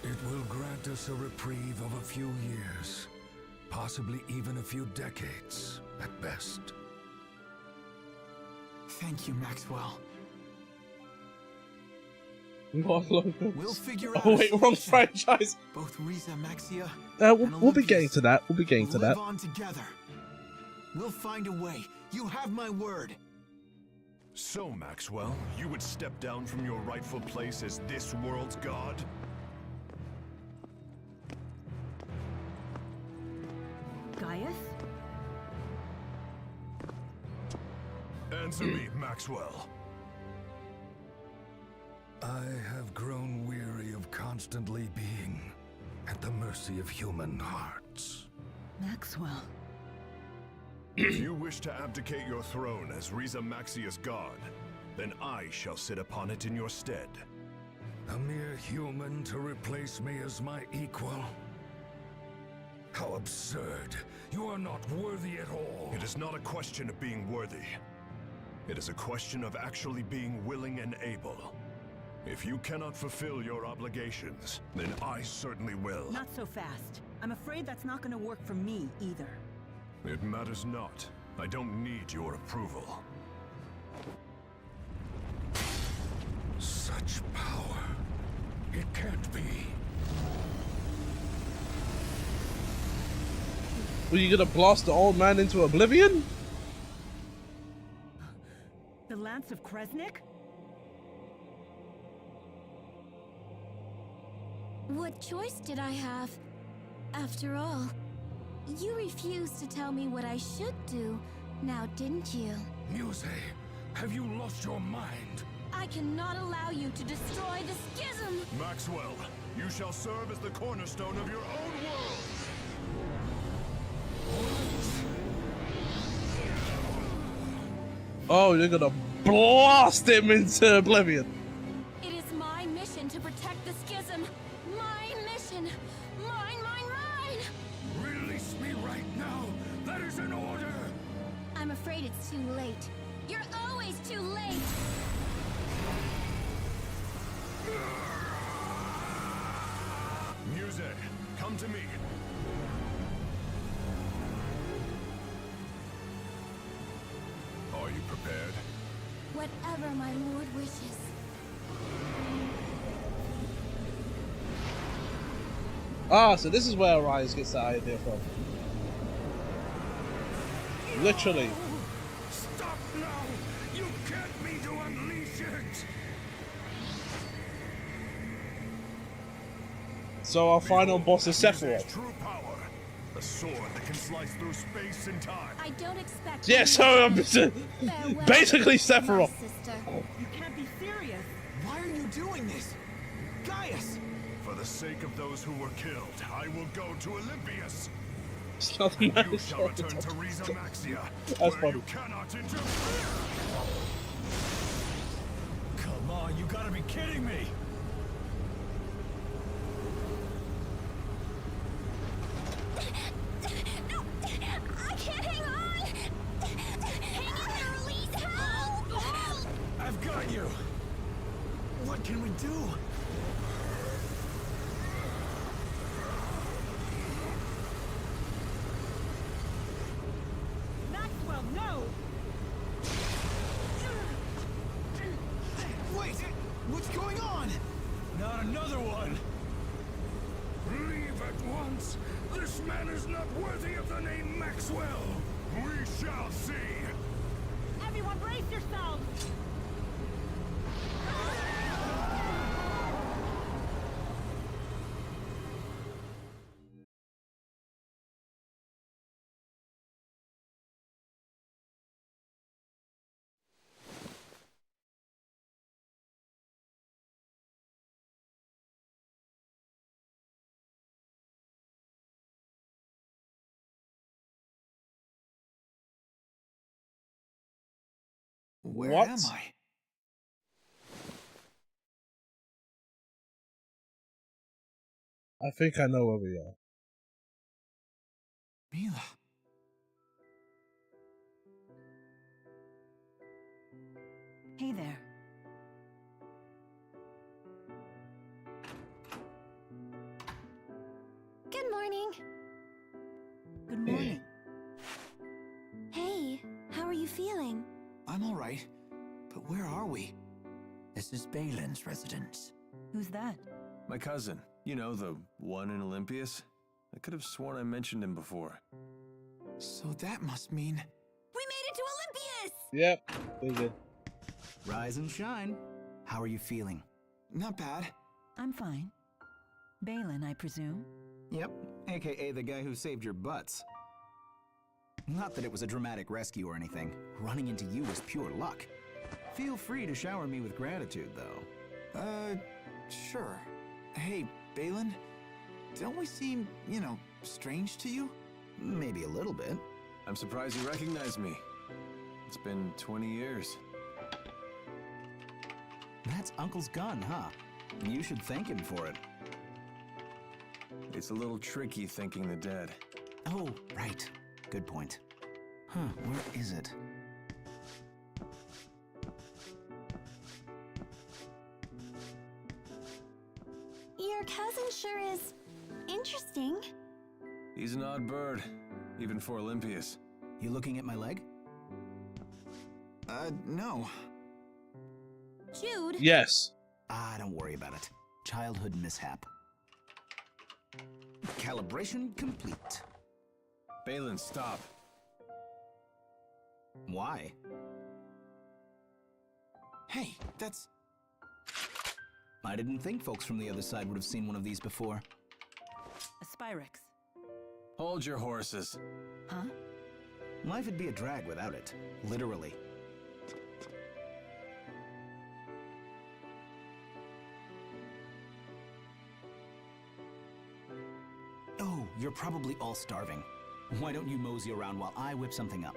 It will grant us a reprieve of a few years. Possibly even a few decades, at best. Thank you, Maxwell. We'll figure out. Oh wait, wrong franchise. Both Riza Maxia. We'll be getting to that. We'll be getting to that. Live on together. We'll find a way. You have my word. So, Maxwell, you would step down from your rightful place as this world's god? Gaius? Answer me, Maxwell. I have grown weary of constantly being at the mercy of human hearts. Maxwell. If you wish to abdicate your throne as Riza Maxia's god, then I shall sit upon it in your stead. A mere human to replace me as my equal? How absurd. You are not worthy at all. It is not a question of being worthy. It is a question of actually being willing and able. If you cannot fulfill your obligations, then I certainly will. Not so fast. I'm afraid that's not going to work for me either. It matters not. I don't need your approval. Such power. It can't be. Were you gonna blast the old man into oblivion? The Lance of Kresnik? What choice did I have? After all, you refused to tell me what I should do, now didn't you? Muse, have you lost your mind? I cannot allow you to destroy the schism! Maxwell, you shall serve as the cornerstone of your own world! Oh, you're gonna blast him into oblivion. It is my mission to protect the schism. My mission. Mine. Release me right now. That is an order. I'm afraid it's too late. You're always too late. Muse, come to me. Are you prepared? Whatever my lord wishes. Ah, so this is where Rise gets that idea from. Literally. Stop now! You can't me to unleash it! So our final boss is Sephiroth. True power. A sword that can slice through space and time. I don't expect. Yeah, so basically Sephiroth. You can't be serious. Why are you doing this? Gaius! For the sake of those who were killed, I will go to Olympias. It's not You shall return to Riza Maxia, where funny. you cannot interfere. Come on, you gotta be kidding me! No! I can't hang on! Hang in there, Elise! Help! I've got you! What can we do? Maxwell, no! Wait! What's going on? Not another one! Leave at once! This man is not worthy of the name Maxwell! We shall see! Everyone brace yourselves! Where What? am I? I think I know where we are. Mila. Hey there. Good morning. Good morning. Hey, how are you feeling? I'm all right. But where are we? This is Balin's residence. Who's that? My cousin. You know, the one in Olympias. I could have sworn I mentioned him before. So that must mean... We made it to Olympias! Yep, we did. Rise and shine. How are you feeling? Not bad. I'm fine. Balin, I presume? Yep, aka the guy who saved your butts. Not that it was a dramatic rescue or anything. Running into you was pure luck. Feel free to shower me with gratitude, though. Sure. Hey, Balin, don't we seem, you know, strange to you? Maybe a little bit. I'm surprised you recognize me. It's been 20 years. That's Uncle's gun, huh? You should thank him for it. It's a little tricky thanking the dead. Oh, right. Good point. Huh, where is it? Your cousin sure is interesting. He's an odd bird, even for Olympias. You looking at my leg? No. Jude? Yes. Ah, don't worry about it. Childhood mishap. Calibration complete. Balin, stop. Why? Hey, that's... I didn't think folks from the other side would have seen one of these before. A Spyrex. Hold your horses. Huh? Life would be a drag without it. Literally. Oh, you're probably all starving. Why don't you mosey around while I whip something up?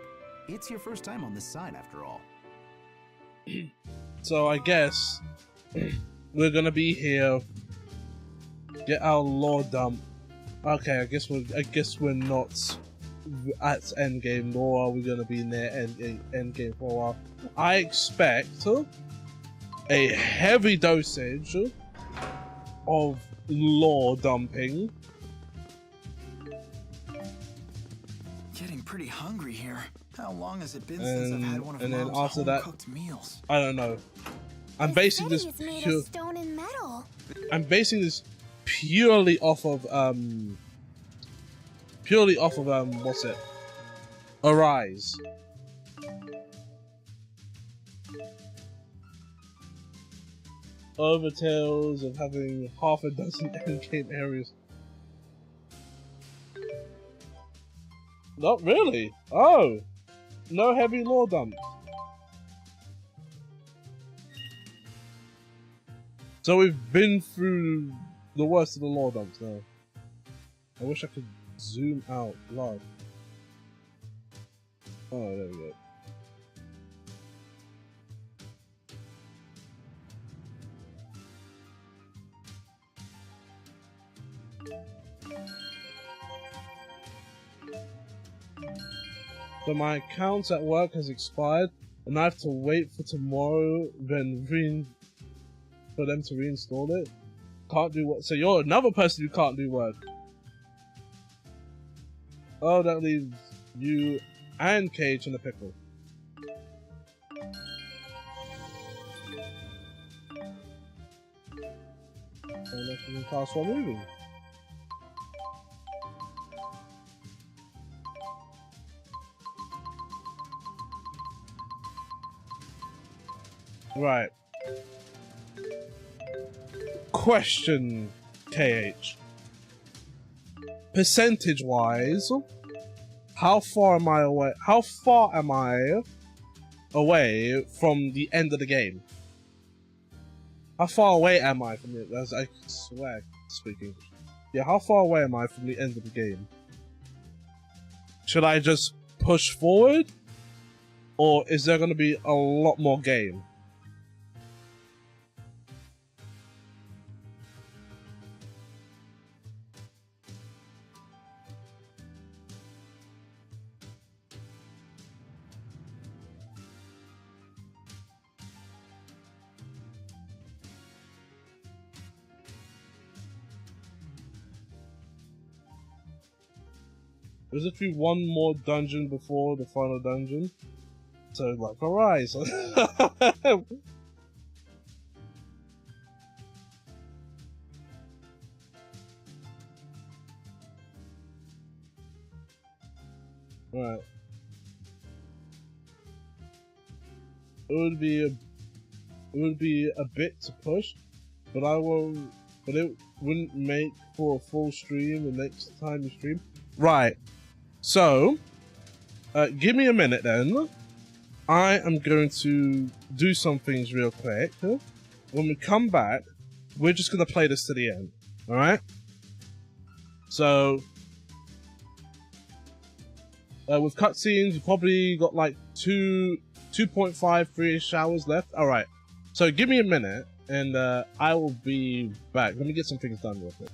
It's your first time on this side, after all. So I guess we're gonna be here. Get our lore dump. Okay, I guess we're not at endgame, nor are we gonna be near endgame for a while. I expect a heavy dosage of lore dumping. Getting pretty hungry here. How long has it been since I've had one of Mom's home-cooked meals? I don't know. I'm basing this It's made of stone and metal. I'm basing this purely off of what's it? Arise. Overtales of having half a dozen endgame areas. Not really. Oh, no heavy lore dump. So we've been through the worst of the lore dumps now. I wish I could zoom out live. Oh, there we go. So my account at work has expired, and I have to wait for tomorrow for them to reinstall it. Can't do what? So you're another person who can't do work. Oh, that leaves you and Cage in a pickle. Unless we can pass while moving. Right. Question, KH. Percentage-wise, how far am I away? How far am I away from the end of the game? How far away am I from it? As I swear, speaking. Yeah, how far away am I from the end of the game? Should I just push forward? or is there going to be a lot more game? There's literally one more dungeon before the final dungeon. So, like, alright. So right. It would be a bit to push, but but it wouldn't make for a full stream the next time you stream. Right. So, give me a minute then. I am going to do some things real quick. When we come back, we're just going to play this to the end. Alright? So, with cutscenes, you probably got like 2.5, 3-ish hours left. Alright. So, give me a minute, and I will be back. Let me get some things done real quick.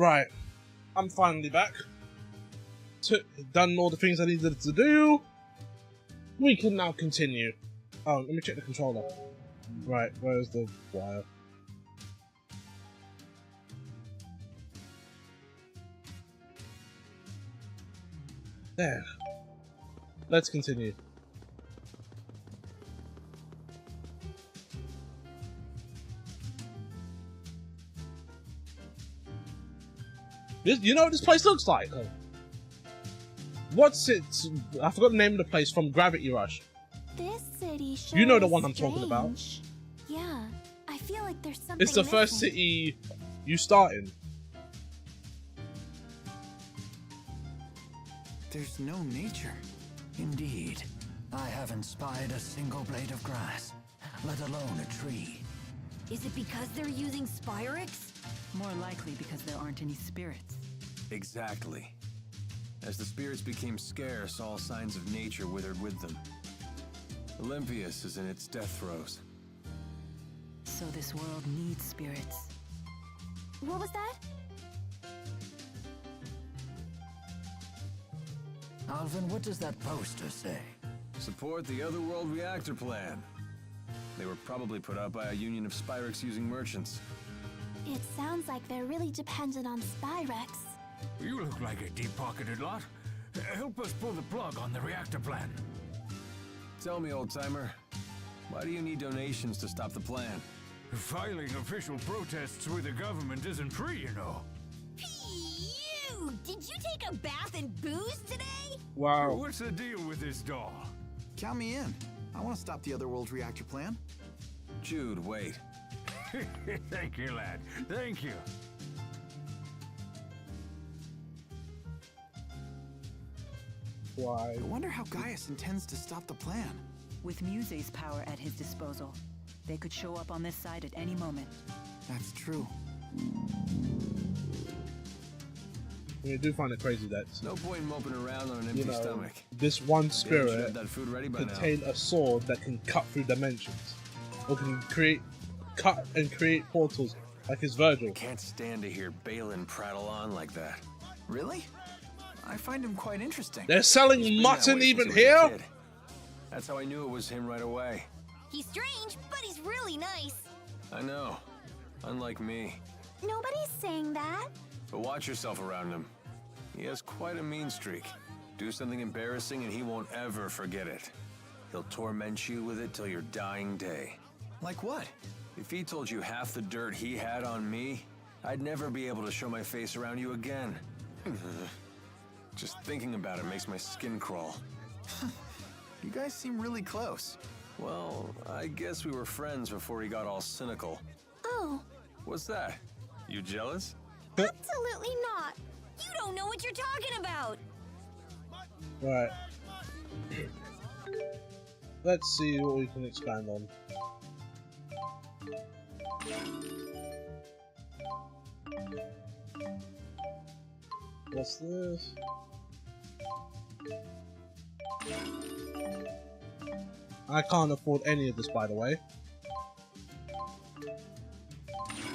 Right. I'm finally back. Done all the things I needed to do. We can now continue. Oh, let me check the controller. Right, where's the wire? There. Let's continue. You know what this place looks like? What's it? I forgot the name of the place from Gravity Rush. This city sure You know the is one I'm talking about. strange. Yeah, I feel like there's something It's the first missing. city you start in. There's no nature. Indeed. I haven't spied a single blade of grass, let alone a tree. Is it because they're using Spyrix? More likely because there aren't any spirits. Exactly. As the spirits became scarce, all signs of nature withered with them. Olympius is in its death throes. So this world needs spirits. What was that? Alvin, what does that poster say? Support the Otherworld reactor plan. They were probably put out by a union of Spyrix-using merchants. It sounds like they're really dependent on Spyrex. You look like a deep-pocketed lot. Help us pull the plug on the reactor plan. Tell me, old-timer, why do you need donations to stop the plan? Filing official protests with the government isn't free, you know. Phew! Did you take a bath in booze today? Wow. What's the deal with this doll? Count me in. I want to stop the Otherworld reactor plan. Jude, wait. Thank you, lad. Thank you. Why? I wonder how Gaius intends to stop the plan. With Muse's power at his disposal, they could show up on this side at any moment. That's true. I do find it crazy that No point in moping around on an empty stomach. this one Maybe I should spirit have that food ready by now. contained a sword that can cut through dimensions, or can cut and create portals like his Virgil. I can't stand to hear Balin prattle on like that. Really? I find him quite interesting. They're selling He's been that mutton way even since he was a here? kid. That's how I knew it was him right away. He's strange, but he's really nice. I know. Unlike me. Nobody's saying that. But watch yourself around him. He has quite a mean streak. Do something embarrassing and he won't ever forget it. He'll torment you with it till your dying day. Like what? If he told you half the dirt he had on me, I'd never be able to show my face around you again. Just thinking about it makes my skin crawl. You guys seem really close. Well, I guess we were friends before he got all cynical. Oh, What's that? You jealous? absolutely not. You don't know what you're talking about. Right. Let's see what we can expand on. What's this? I can't afford any of this, by the way.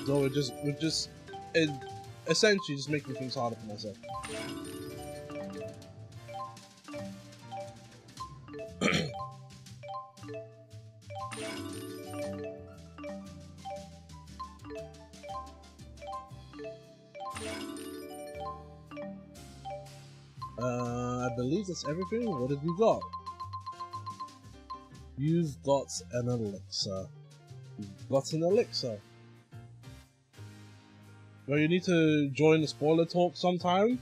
So we're just essentially just making things harder for myself. I believe that's everything. What have you got? You've got an elixir. You've got an elixir. Well, you need to join the spoiler talk sometime.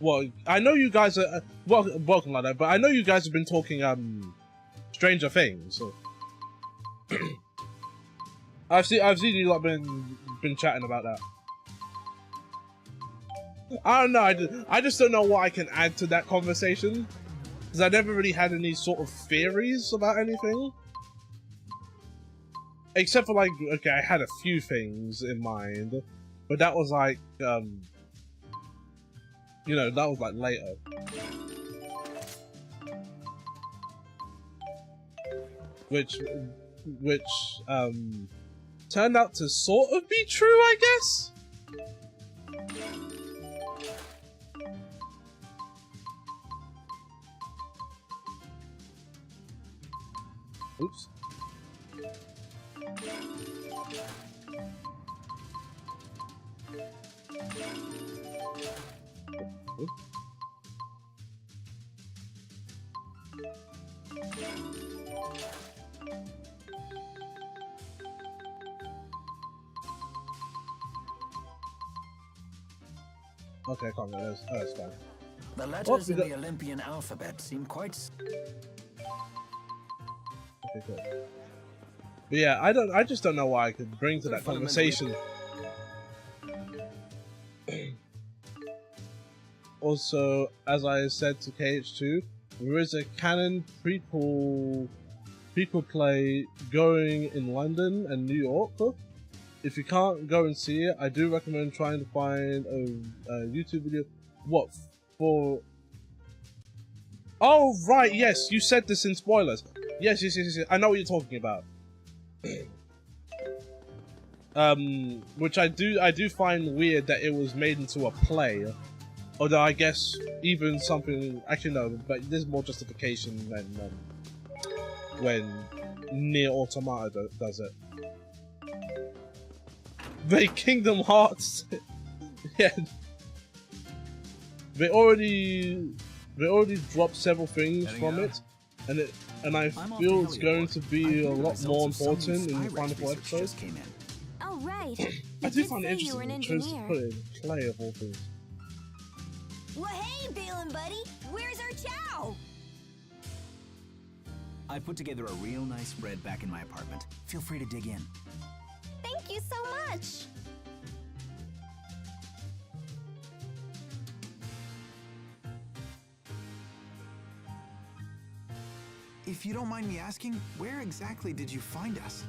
Well, I know you guys are welcome like that, but I know you guys have been talking Stranger Things. So. I've seen you lot been chatting about that. I don't know. I just don't know what I can add to that conversation because I never really had any sort of theories about anything, except for like, okay, I had a few things in mind, but that was like, you know, that was like later. Which turned out to sort of be true, I guess. Oops. Okay, I can't remember. That's fine. The letters in the Olympian alphabet seem quite... Okay, cool. But yeah, I just don't know why I could bring to that conversation. Also, as I said to KH2, there is a canon prequel play going in London and New York. If you can't go and see it, I do recommend trying to find a YouTube video. What for? Oh right, yes, you said this in spoilers. Yes. I know what you're talking about. Which I do find weird that it was made into a play. Although I guess even something, actually no, but there's more justification than when Nier Automata does it. The Kingdom Hearts, yeah, they already dropped several things from it, and I feel it's going to be a lot more important in the final 4 episodes. Oh right, I do find it interesting that they chose to put it in play of all things. Well, hey, Balin buddy, where's our chow? I put together a real nice spread back in my apartment. Feel free to dig in. Thank you so much. If you don't mind me asking, where exactly did you find us?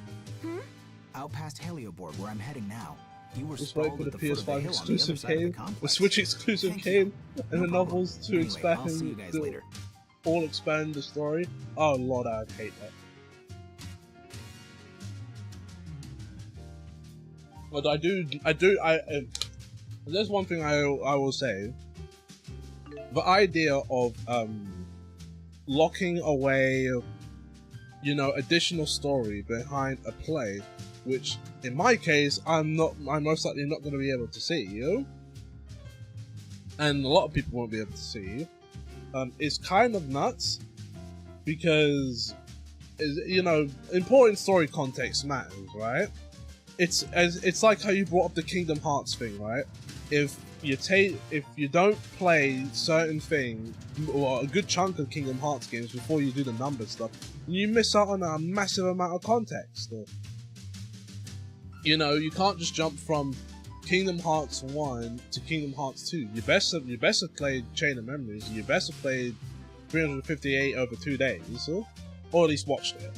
Out past Heliobor, where I'm heading now. You were Just wait stalled for the at the foot of the PS5 hill on the other exclusive side of the game, the complex. Switch exclusive game, and the novels to Anyway, expand I'll see you guys later. all expand the story. Oh lord, I'd hate that. But there's one thing I will say. The idea of locking away, you know, additional story behind a play, which in my case I'm most likely not going to be able to see, you know? And a lot of people won't be able to see. It's kind of nuts because, you know, important story context matters, right? It's like how you brought up the Kingdom Hearts thing, right? If you don't play certain things, or a good chunk of Kingdom Hearts games before you do the number stuff, you miss out on a massive amount of context. You know, you can't just jump from Kingdom Hearts 1 to Kingdom Hearts 2. You best have played Chain of Memories. You best have played 358 over 2 days, or at least watched it.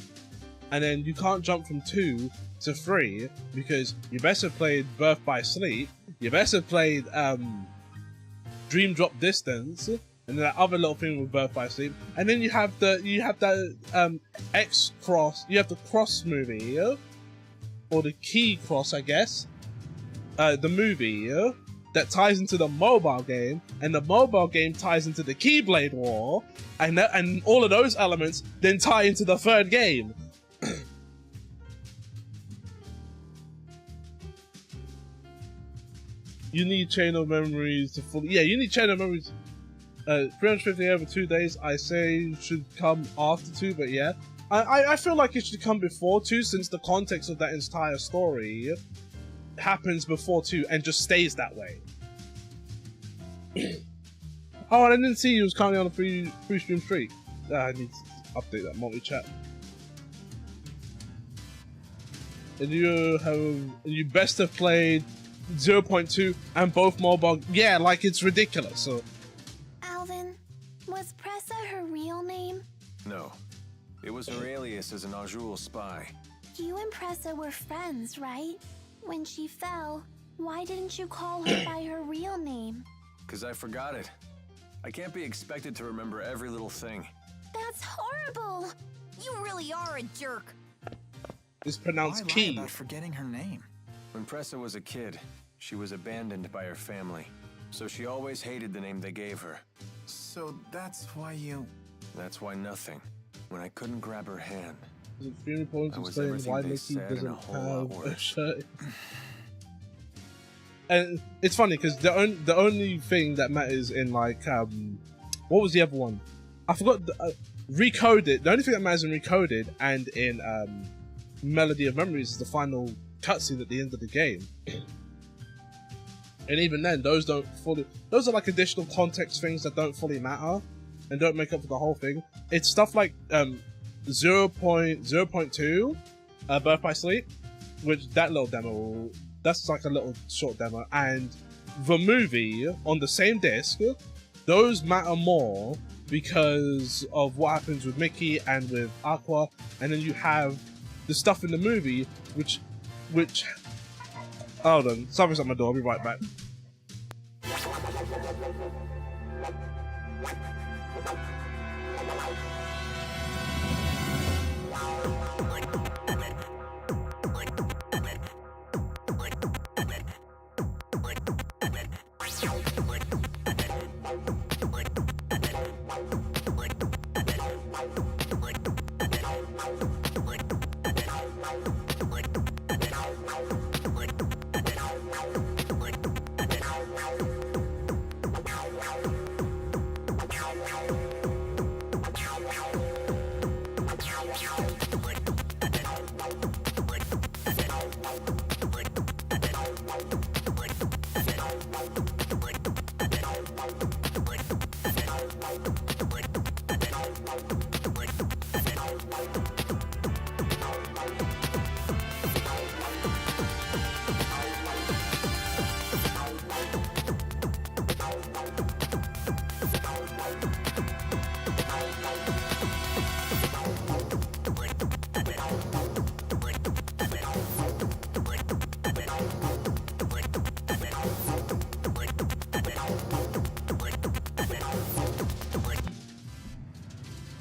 And then you can't jump from 2 to 3 because you best have played Birth by Sleep. You best have played Dream Drop Distance, and that other little thing with Birth by Sleep. And then you have that X-Cross. You have the Cross movie, or the Key Cross, I guess. The movie that ties into the mobile game, and the mobile game ties into the Keyblade War, and all of those elements then tie into the third game. You need Chain of Memories to fully... Yeah, you need Chain of Memories. 350 over 2 days, I say should come after 2, but yeah. I feel like it should come before 2, since the context of that entire story happens before 2 and just stays that way. Oh, and I didn't see you was currently on a free stream streak. I need to update that multi-chat. And you best have played 0.2 and both mobile. Yeah, like it's ridiculous. So, Alvin, was Pressa her real name? No. It was her alias as an Azul spy. You and Pressa were friends, right? When she fell, why didn't you call her by her real name? 'Cause I forgot it. I can't be expected to remember every little thing. That's horrible. You really are a jerk. It's pronounced Why Key. lie about forgetting her name? When Pressa was a kid, She was abandoned by her family, so she always hated the name they gave her. So that's why you... That's why nothing. When I couldn't grab her hand, Is it extremely important I to was explain everything why they Mickey said and a doesn't whole lot have a worse. shirt? And it's funny because the only thing that matters in like what was the other one? I forgot. Recoded. The only thing that matters in Recoded and in Melody of Memories is the final cutscene at the end of the game. And even then, those don't fully. Those are like additional context things that don't fully matter and don't make up for the whole thing. It's stuff like 0.2 Birth by Sleep, which that little demo. That's like a little short demo, and the movie on the same disc. Those matter more because of what happens with Mickey and with Aqua, and then you have the stuff in the movie, which. Hold on, something's at my door. I'll be right back.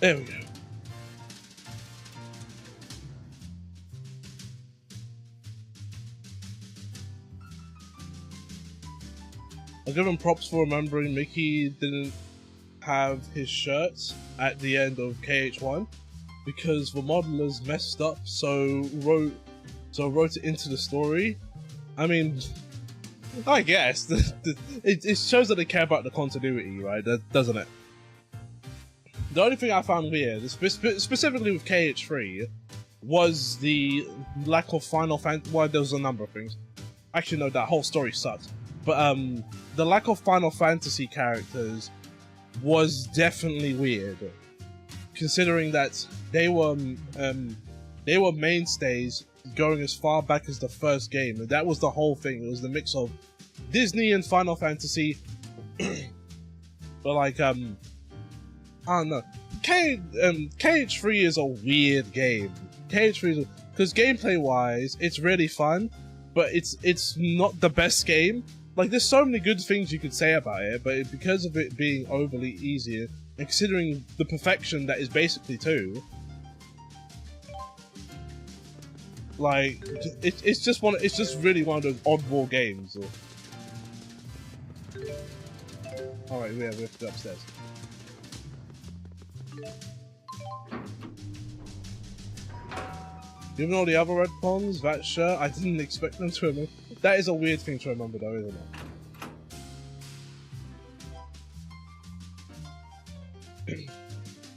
There we go. I'll give him props for remembering Mickey didn't have his shirts at the end of KH1 because the modelers messed up, so wrote it into the story. I mean, I guess it shows that they care about the continuity, right? Doesn't it? The only thing I found weird, specifically with KH3, was the lack of Final Fantasy. Well, there was a number of things. Actually, no, that whole story sucked. But the lack of Final Fantasy characters was definitely weird, considering that they were mainstays going as far back as the first game, and that was the whole thing. It was the mix of Disney and Final Fantasy. But like I don't know. KH3 is a weird game. KH3 is because gameplay wise, it's really fun, but it's not the best game. Like, there's so many good things you could say about it, but because of it being overly easy, and considering the perfection that is basically 2, like it's just really one of those oddball games. All right, we have to go upstairs. Given all the other red pawns, that shirt, I didn't expect them to remember. That is a weird thing to remember though, isn't it?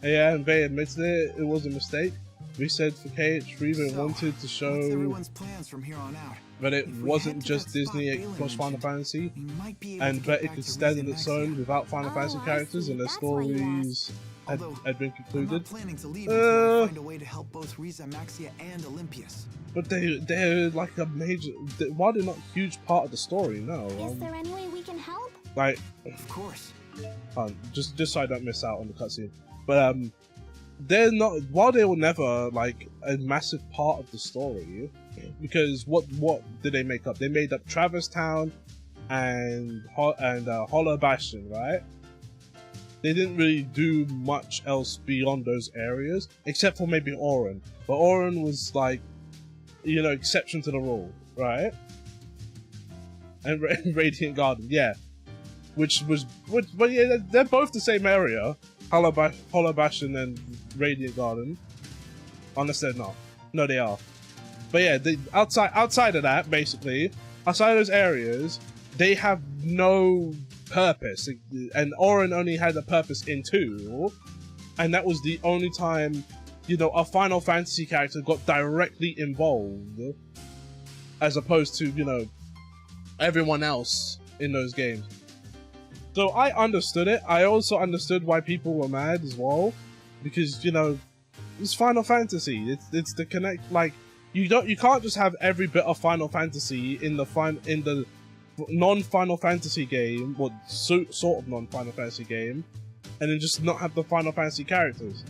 Yeah, and they admitted it was a mistake. We said for KH3 they wanted to show everyone's plans from here on out? that it wasn't just Disney plus Final Fantasy, and that it could stand on its own without Final Fantasy characters and their stories had been concluded. I'm not planning to leave until I find a way to help both Riza, Maxia, and Olympius. But they're like a major. Why they're not a huge part of the story? No. Is there any way we can help? Like, of course. Just so I don't miss out on the cutscene. But they're not. While they were never like a massive part of the story, because what did they make up? They made up Traverse Town and Hollow Bastion, right? They didn't really do much else beyond those areas, except for maybe Auron. But Auron was like, you know, exception to the rule, right? and Radiant Garden, yeah. But yeah, they're both the same area, Hollow Bastion and Radiant Garden. Unless they're not. No, they are. But yeah, outside of that, basically, outside of those areas, they have no purpose. And Auron only had a purpose in 2, and that was the only time, you know, a Final Fantasy character got directly involved, as opposed to, you know, everyone else in those games. So I understood it. I also understood why people were mad as well, because, you know, it's Final Fantasy. It's the connect. Like, you can't just have every bit of Final Fantasy in the non-Final Fantasy game, or sort of non-Final Fantasy game, and then just not have the Final Fantasy characters.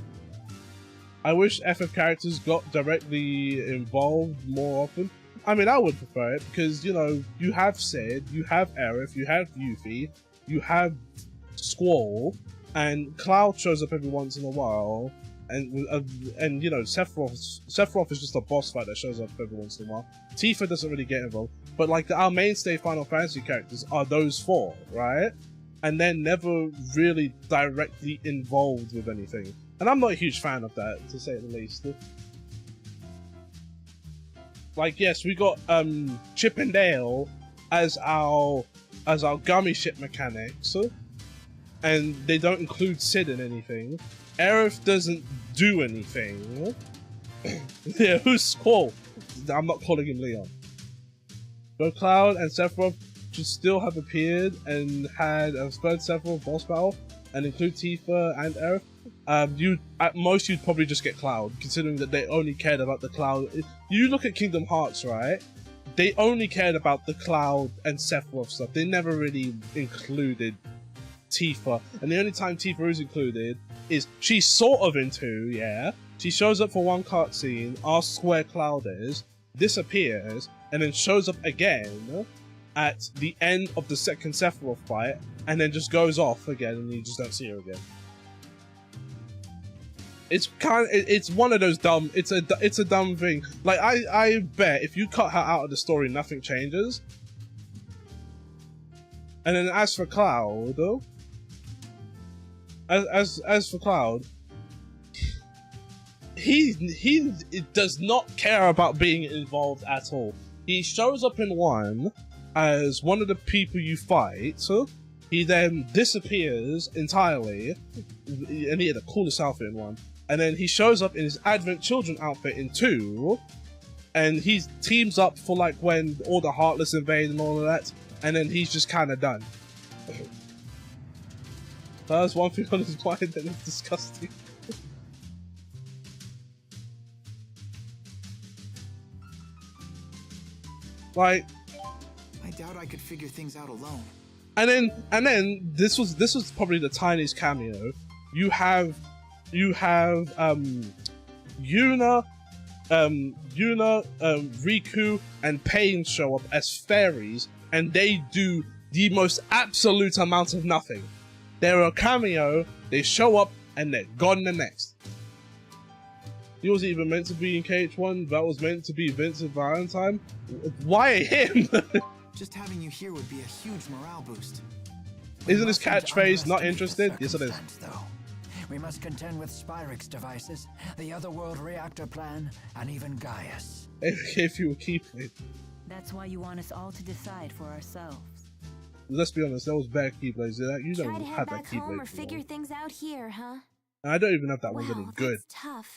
I wish FF characters got directly involved more often. I mean, I would prefer it because, you know, you have Cid, you have Aerith, you have Yuffie, you have Squall, and Cloud shows up every once in a while, and you know, Sephiroth is just a boss fight that shows up every once in a while. Tifa doesn't really get involved, but like our mainstay Final Fantasy characters are those 4, right? And they're never really directly involved with anything, and I'm not a huge fan of that, to say the least. Like, yes, we got Chip and Dale as our gummy ship mechanics, and they don't include Cid in anything. Aerith doesn't do anything. Yeah, who's Squall? I'm not calling him Leon. But Cloud and Sephiroth should still have appeared and had a third Sephiroth boss battle, and include Tifa and Aerith. At most you'd probably just get Cloud, considering that they only cared about the Cloud. You look at Kingdom Hearts, right? They only cared about the Cloud and Sephiroth stuff. They never really included Tifa, and the only time Tifa is included is she's sort of in 2, yeah. She shows up for one cutscene, asks where Cloud is, disappears, and then shows up again at the end of the second Sephiroth fight, and then just goes off again, and you just don't see her again. It's one of those dumb. It's a dumb thing. Like, I bet if you cut her out of the story, nothing changes. And then as for Cloud, as for Cloud, he does not care about being involved at all. He shows up in 1 as one of the people you fight. He then disappears entirely, and he had the coolest outfit in 1. And then he shows up in his Advent Children outfit in 2, and he teams up for like when all the Heartless invade and all of that, and then he's just kind of done. That's one thing on his mind that is disgusting. Like, I doubt I could figure things out alone. And then this was probably the tiniest cameo. You have Yuna, Riku, and Pain show up as fairies, and they do the most absolute amount of nothing. They're a cameo, they show up, and they're gone the next. He wasn't even meant to be in KH1, that was meant to be Vincent Valentine. Why him? Just having you here would be a huge morale boost. Isn't his catchphrase not interested? Yes, it is. We must contend with Spyrix devices, the Otherworld reactor plan, and even Gaius. If you will keep it. That's why you want us all to decide for ourselves. Let's be honest, that was bad Keyblades. You don't Try to have head that back home or Keyblade. figure things out here, huh? I don't even know if that one's any Wow, good. that's tough.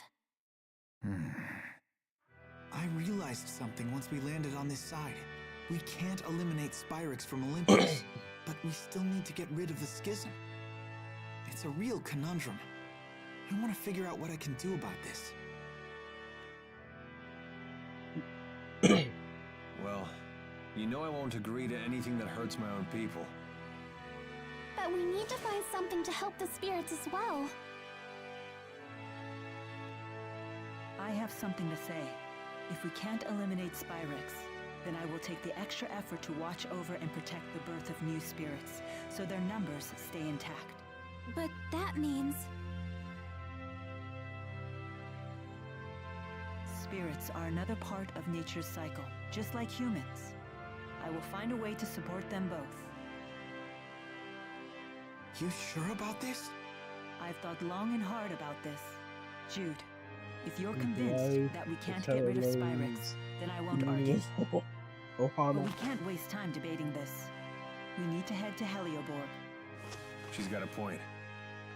I realized something once we landed on this side. We can't eliminate Spyrix from Olympus, but we still need to get rid of the schism. It's a real conundrum. I want to figure out what I can do about this. Well, you know I won't agree to anything that hurts my own people. But we need to find something to help the spirits as well. I have something to say. If we can't eliminate Spyrix, then I will take the extra effort to watch over and protect the birth of new spirits, so their numbers stay intact. But that means... Spirits are another part of nature's cycle, just like humans. I will find a way to support them both. You sure about this? I've thought long and hard about this. Jude, if you're convinced that we can't get rid of Spyrex, then I won't argue. But we can't waste time debating this. We need to head to Helioborg. She's got a point.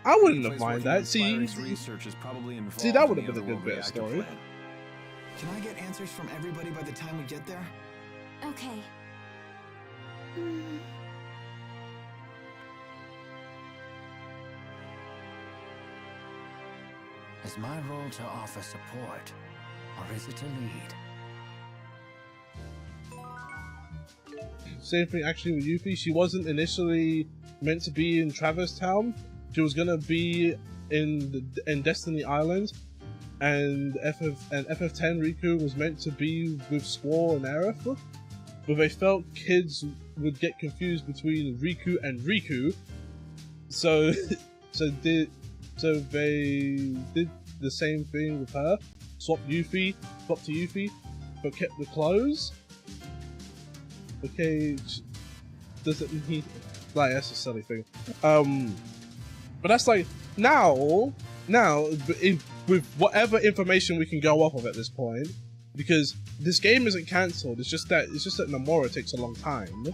I wouldn't have minded that. See, research is probably involved see, that would have in been a the good bit of overreactive story. plan. Can I get answers from everybody by the time we get there? Okay. Is my role to offer support, or is it to lead? Same thing actually with Yuffie. She wasn't initially meant to be in Traverse Town. She was gonna be in Destiny Island, and FF10 Riku was meant to be with Squall and Aerith, but they felt kids would get confused between Riku and Riku, so they did the same thing with her. Swapped to Yuffie, but kept the clothes. Okay, doesn't need like that's a silly thing. But that's like now with whatever information we can go off of at this point, because this game isn't cancelled. It's just that Nomura takes a long time.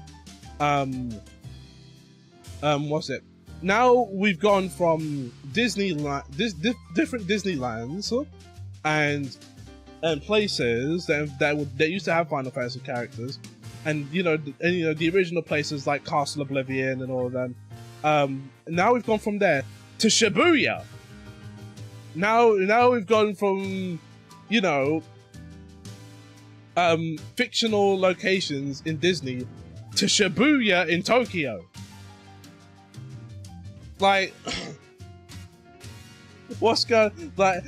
What's it? Now we've gone from Disneyland, different Disneylands, and places that used to have Final Fantasy characters, and the original places like Castle Oblivion and all of them. Now we've gone from there to Shibuya. Now we've gone from fictional locations in Disney to Shibuya in Tokyo. Like, what's going like?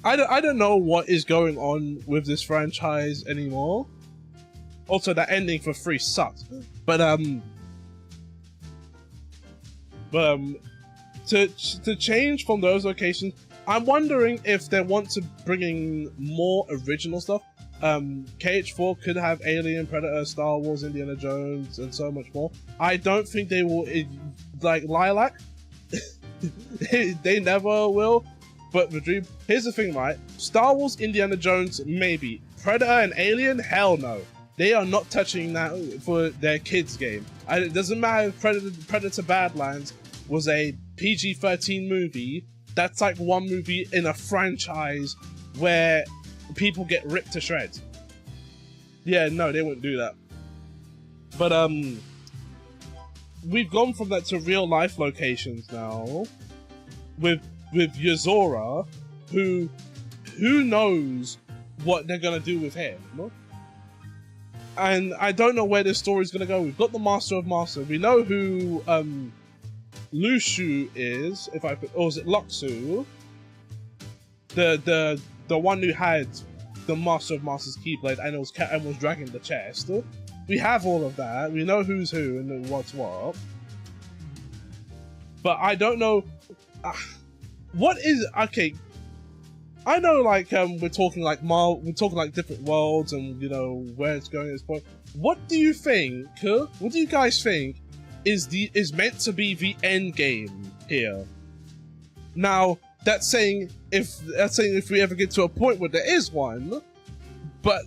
I don't know what is going on with this franchise anymore. Also, that ending for 3 sucked. But to change from those locations, I'm wondering if they want to bring in more original stuff. KH4 could have Alien, Predator, Star Wars, Indiana Jones, and so much more. I don't think they will, like Lilac. They never will. But the dream. Here's the thing, right? Star Wars, Indiana Jones, maybe. Predator and Alien, hell no. They are not touching that for their kids' game. It doesn't matter if Predator Badlands was a PG-13 movie. That's like one movie in a franchise where people get ripped to shreds. Yeah, no, they wouldn't do that. But we've gone from that to real life locations now, with Yozora, who knows what they're gonna do with him, and I don't know where this story's gonna go. We've got the Master of Masters. We know who Lushu is, or is it Luxu? The one who had the Master of Masters Keyblade and was dragging the chest. We have all of that. We know who's who and what's what. But I don't know what is okay. I know, like we're talking like different worlds and where it's going at this point. What do you think? What do you guys think is meant to be the end game here? Now that's saying if we ever get to a point where there is one, but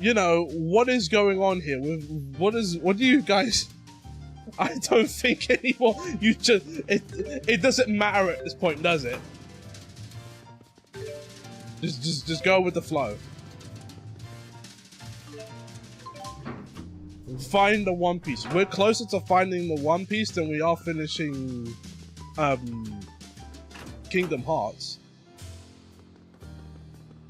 what is going on here? What do you guys? I don't think anymore. It doesn't matter at this point, does it? Just go with the flow. Find the One Piece. We're closer to finding the One Piece than we are finishing Kingdom Hearts.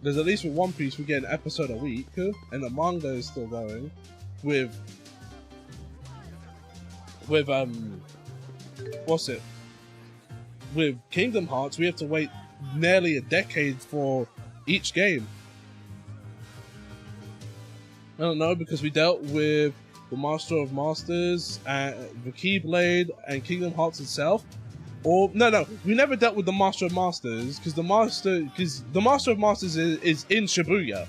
Because at least with One Piece we get an episode a week, and the manga is still going. With what's it? With Kingdom Hearts, we have to wait nearly a decade for each game. I don't know, because we dealt with the Master of Masters and the Keyblade and Kingdom Hearts itself. Or no, we never dealt with the Master of Masters because the Master of Masters is in Shibuya.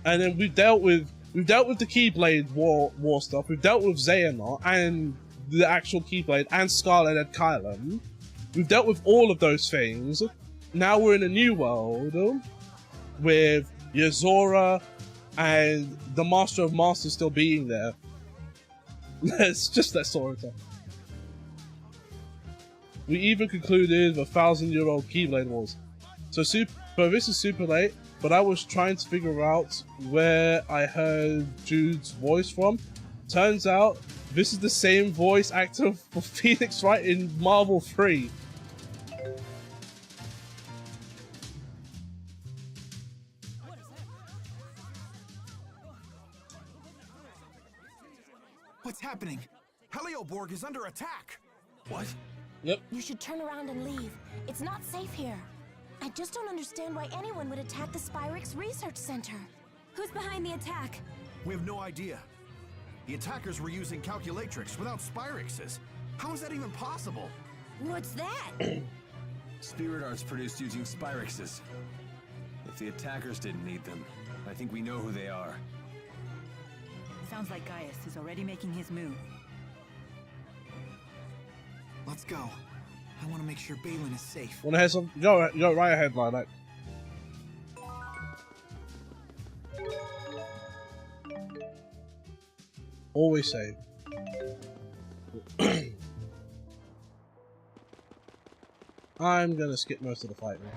and then we've dealt with the Keyblade war stuff. We've dealt with Xehanort and the actual Keyblade and Scarlet and Kylan. We've dealt with all of those things. Now we're in a new world with Yozora and the Master of Masters still being there. It's just that sort of stuff. We even concluded the 1,000-year-old Keyblade Wars. So this is super late, but I was trying to figure out where I heard Jude's voice from. Turns out, this is the same voice actor for Phoenix Wright in Marvel 3. What's happening? Helioborg is under attack! What? Yep. You should turn around and leave. It's not safe here. I just don't understand why anyone would attack the Spyrix Research Center. Who's behind the attack? We have no idea. The attackers were using calculatrix without Spyrixes. How is that even possible? What's that? Spirit arts produced using Spyrixes. If the attackers didn't need them, I think we know who they are. Sounds like Gaius is already making his move. Let's go. I want to make sure Balin is safe. Wanna have some? Go right ahead, like. Always save. I'm gonna skip most of the fight now.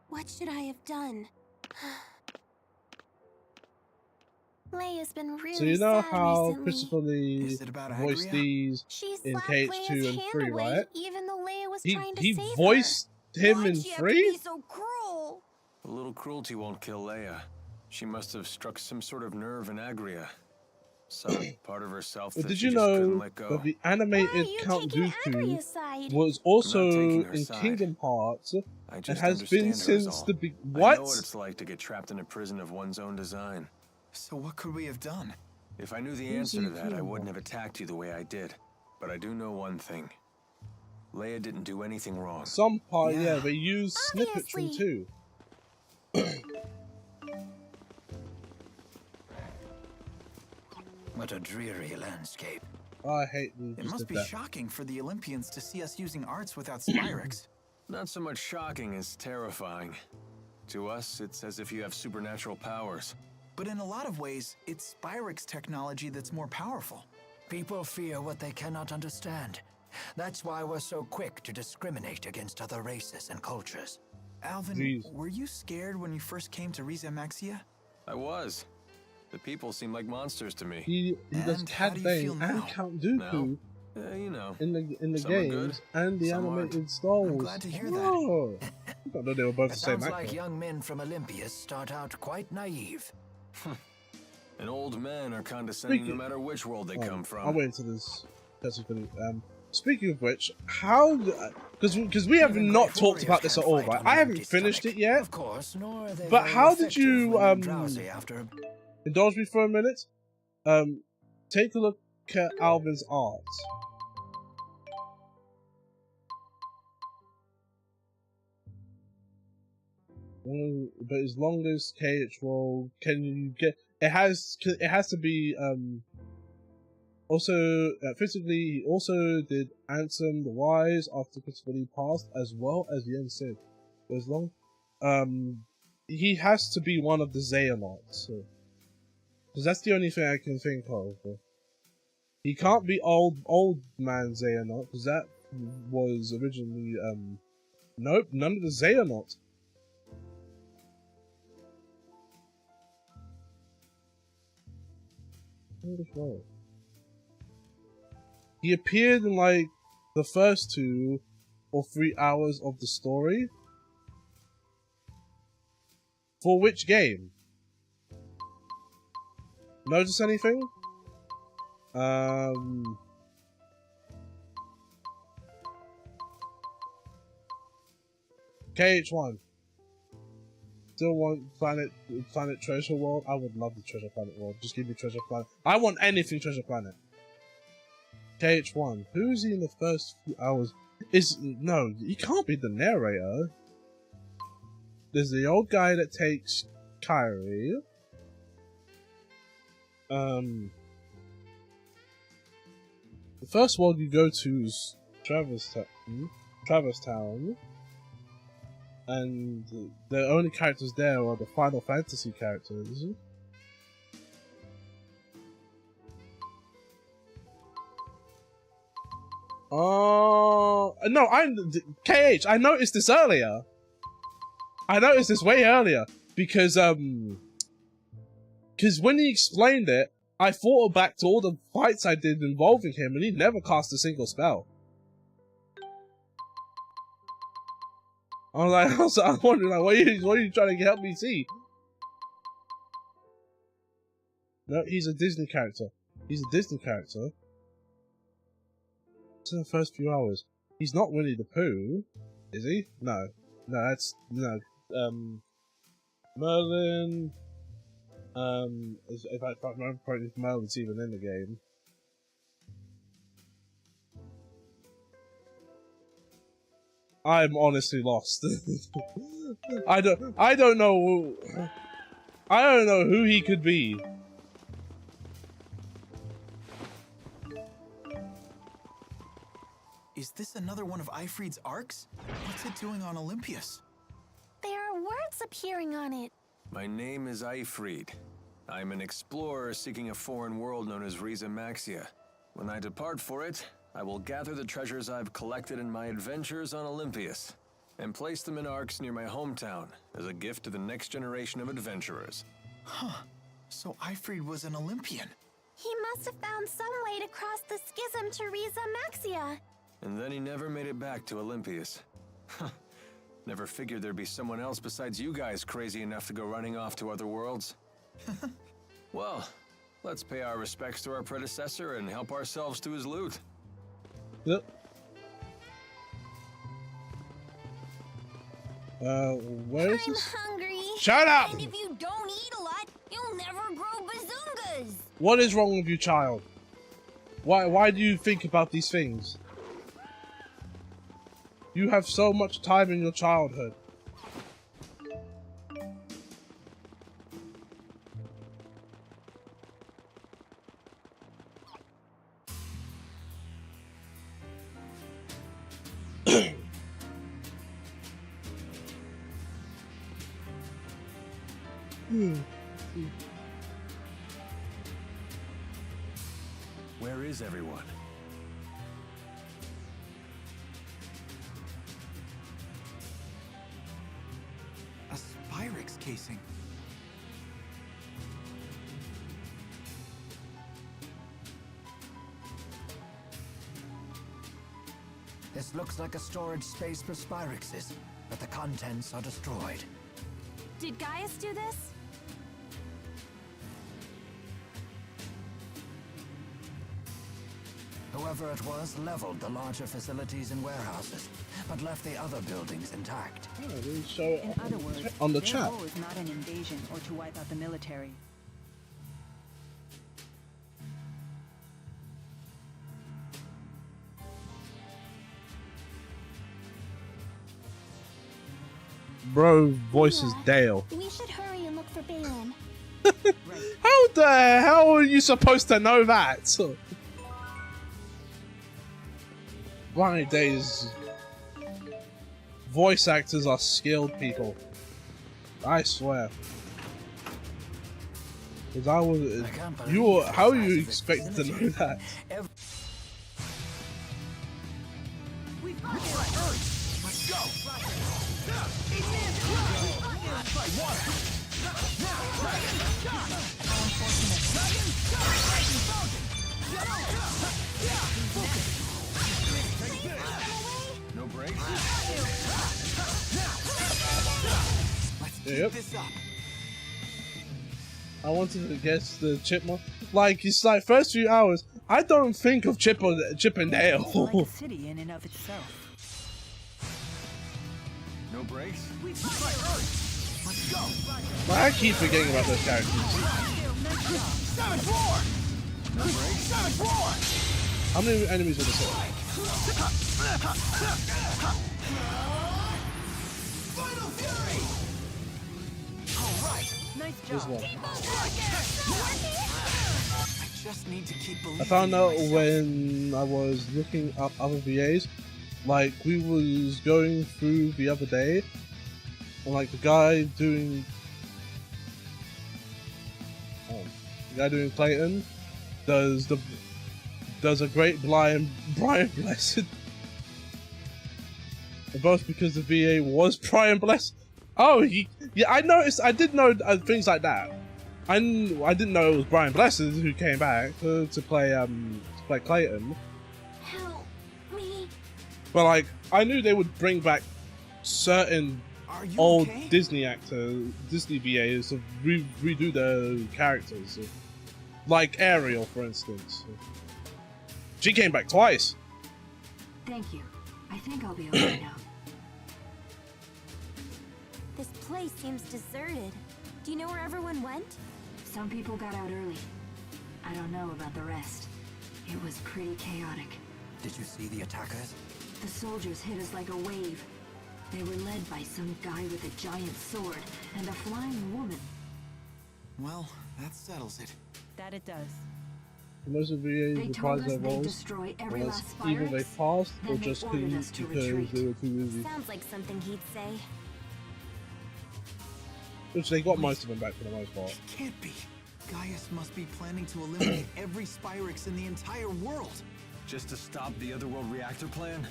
What should I have done? Leia's been really So you know sad how recently. Christopher Lee voiced these She in slapped KH2 Leia's and hand 3, away, right? even though Leia was He trying to save voiced him Why'd in she have to 3? be so cruel? A little cruelty won't kill Leia. She must have struck some sort of nerve in Agria. Some part of herself But that did she you just couldn't know let go. that the animated Count Dooku was also taking her in side. Kingdom Hearts I and just has been understand her is since all. the big I what? know what it's like to get trapped in a prison of one's own design. So what could we have done? If I knew the Who's answer to he that, I talking wouldn't have attacked you the way I did. But I do know one thing. Leia didn't do anything wrong. Some part, yeah, they use snippets from 2. What a dreary landscape. I hate we It just must did be that. shocking for the Olympians to see us using arts without Spyrix. Not so much shocking as terrifying. To us, it's as if you have supernatural powers. But in a lot of ways, it's Spyrix technology that's more powerful. People fear what they cannot understand. That's why we're so quick to discriminate against other races and cultures. Alvin, Jeez. were you scared when you first came to Riza Maxia? I was. The people seem like monsters to me. He does And how Cad do you Bane feel and now? Count Dooku You know. in the some are good, games and the some animated Star Wars. I'm glad to hear that. Whoa. I didn't know they were both the It same sounds actor. like young men from Olympus start out quite naive. And old men are condescending Speaking- no matter which world they come from. I'll wait until this. Speaking of which, how? Because we have not talked about this at all, right? I haven't finished it yet. Of course, nor are they But very how did effective you when drowsy after indulge me for a minute? Take a look at Alvin's art. But as long as KH roll, can you get? It has to be also physically. He also did Ansem the Wise after Christopher Lee passed, as well as Yen Sid. As long he has to be one of the Xehanorts, because that's the only thing I can think of. He can't be old man Xehanort, because that was originally nope, none of the Xehanorts. He appeared in like the first 2 or 3 hours of the story. For which game? Notice anything? KH1. Still want Planet Treasure World? I would love the Treasure Planet World. Just give me Treasure Planet. I want anything Treasure Planet. KH1. Who's he in the first few hours? No, he can't be the narrator. There's the old guy that takes Kyrie. The first one you go to is Traverse Town, and the only characters there are the Final Fantasy characters. No, KH, I noticed this earlier. I noticed this way earlier because when he explained it, I thought back to all the fights I did involving him, and he never cast a single spell. I'm wondering, like, what are you trying to help me see? No, he's a Disney character. He's a Disney character. It's in the first few hours. He's not Winnie the Pooh, is he? No. No, that's... No. Merlin... if I remember correctly, if Merlin's even in the game. I'm honestly lost. I don't know who he could be. Is this another one of Ifrid's arcs? What's it doing on Olympias? There are words appearing on it. My name is Ifrid. I'm an explorer seeking a foreign world known as Riza Maxia. When I depart for it, I will gather the treasures I've collected in my adventures on Olympias and place them in arcs near my hometown as a gift to the next generation of adventurers. Huh. So Ifrid was an Olympian. He must have found some way to cross the schism to Riza Maxia. And then he never made it back to Olympias. Never figured there'd be someone else besides you guys crazy enough to go running off to other worlds. Well, let's pay our respects to our predecessor and help ourselves to his loot. Yep. Where is this? I'm hungry. Shut up! And if you don't eat a lot, you'll never grow bazungas. What is wrong with you, child? Why do you think about these things? You have so much time in your childhood. Where is everyone? A Spyrix casing. This looks like a storage space for Spyrixes, but the contents are destroyed. Did Gaius do this? Whoever it was leveled the larger facilities and warehouses, but left the other buildings intact. So In other words, on the their chat. goal is not an invasion or to wipe out the military. Bro voices Dale. We should hurry and look for Balin. How the hell are you supposed to know that? My days. Voice actors are skilled people. I swear. Because I was. How are you expected to know that? Let's go! No breaks? Yep. I wanted to guess the chipmunk. Like, it's like first few hours, I don't think of Chip and Dale. It's like a city in and of itself. No breaks? Let's go! I keep forgetting about those characters. 7th floor! No breaks? 7th floor! How many enemies are there? Final Fury! Alright. Nice There's one. I just need to keep believing I found out in myself. when I was looking up other VAs, like we was going through the other day, and like the guy doing Clayton does a great Brian Blessed. Both because the VA was Brian Blessed. Oh, yeah, I noticed. I did know things like that. I didn't know it was Brian Blessed who came back to play Clayton. Help me. But like, I knew they would bring back certain old Disney VAs to redo their characters, like Ariel, for instance. She came back twice. Thank you. I think I'll be okay now. This place seems deserted. Do you know where everyone went? Some people got out early. I don't know about the rest. It was pretty chaotic. Did you see the attackers? The soldiers hit us like a wave. They were led by some guy with a giant sword and a flying woman. Well, that settles it. That it does. Most of the VAs reprised their roles, destroy every unless last either they Spyrex, passed or then they just ordered couldn't us to because retreat. they were too busy. Sounds like something he'd say. Which they got most of them back for the most part. It can't be. Gaius must be planning to eliminate every Spyrex in the entire world. Just to stop the Otherworld reactor plan?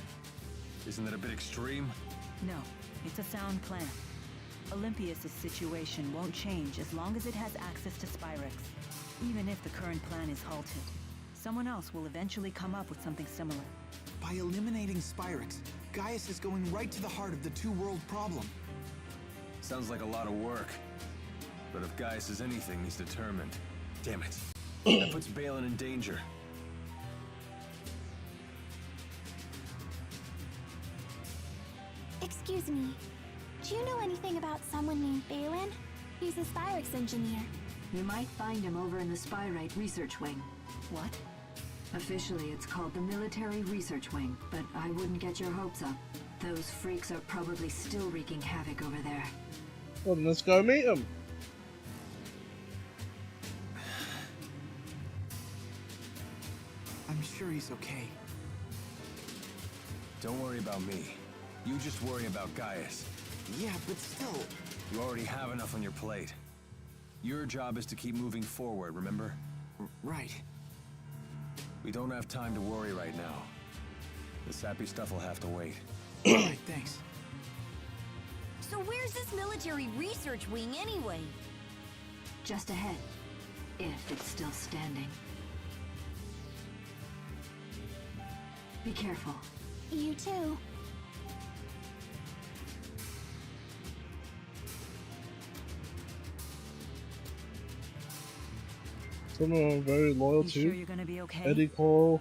Isn't that a bit extreme? No, it's a sound plan. Olympias' situation won't change as long as it has access to Spyrex. Even if the current plan is halted, someone else will eventually come up with something similar. By eliminating Spyrex, Gaius is going right to the heart of the two-world problem. Sounds like a lot of work. But if Gaius is anything, he's determined. Damn it. That puts Balin in danger. Excuse me. Do you know anything about someone named Balin? He's a Spyrex engineer. You might find him over in the Spyrite Research Wing. What? Officially, it's called the Military Research Wing, but I wouldn't get your hopes up. Those freaks are probably still wreaking havoc over there. Well, then let's go meet him. I'm sure he's okay. Don't worry about me. You just worry about Gaius. Yeah, but still... You already have enough on your plate. Your job is to keep moving forward, remember? Right. We don't have time to worry right now. The sappy stuff will have to wait. Alright, thanks. So where's this military research wing anyway? Just ahead, if it's still standing. Be careful. You too. Someone I'm very loyal to. Sure you're gonna be okay? Eddie Cole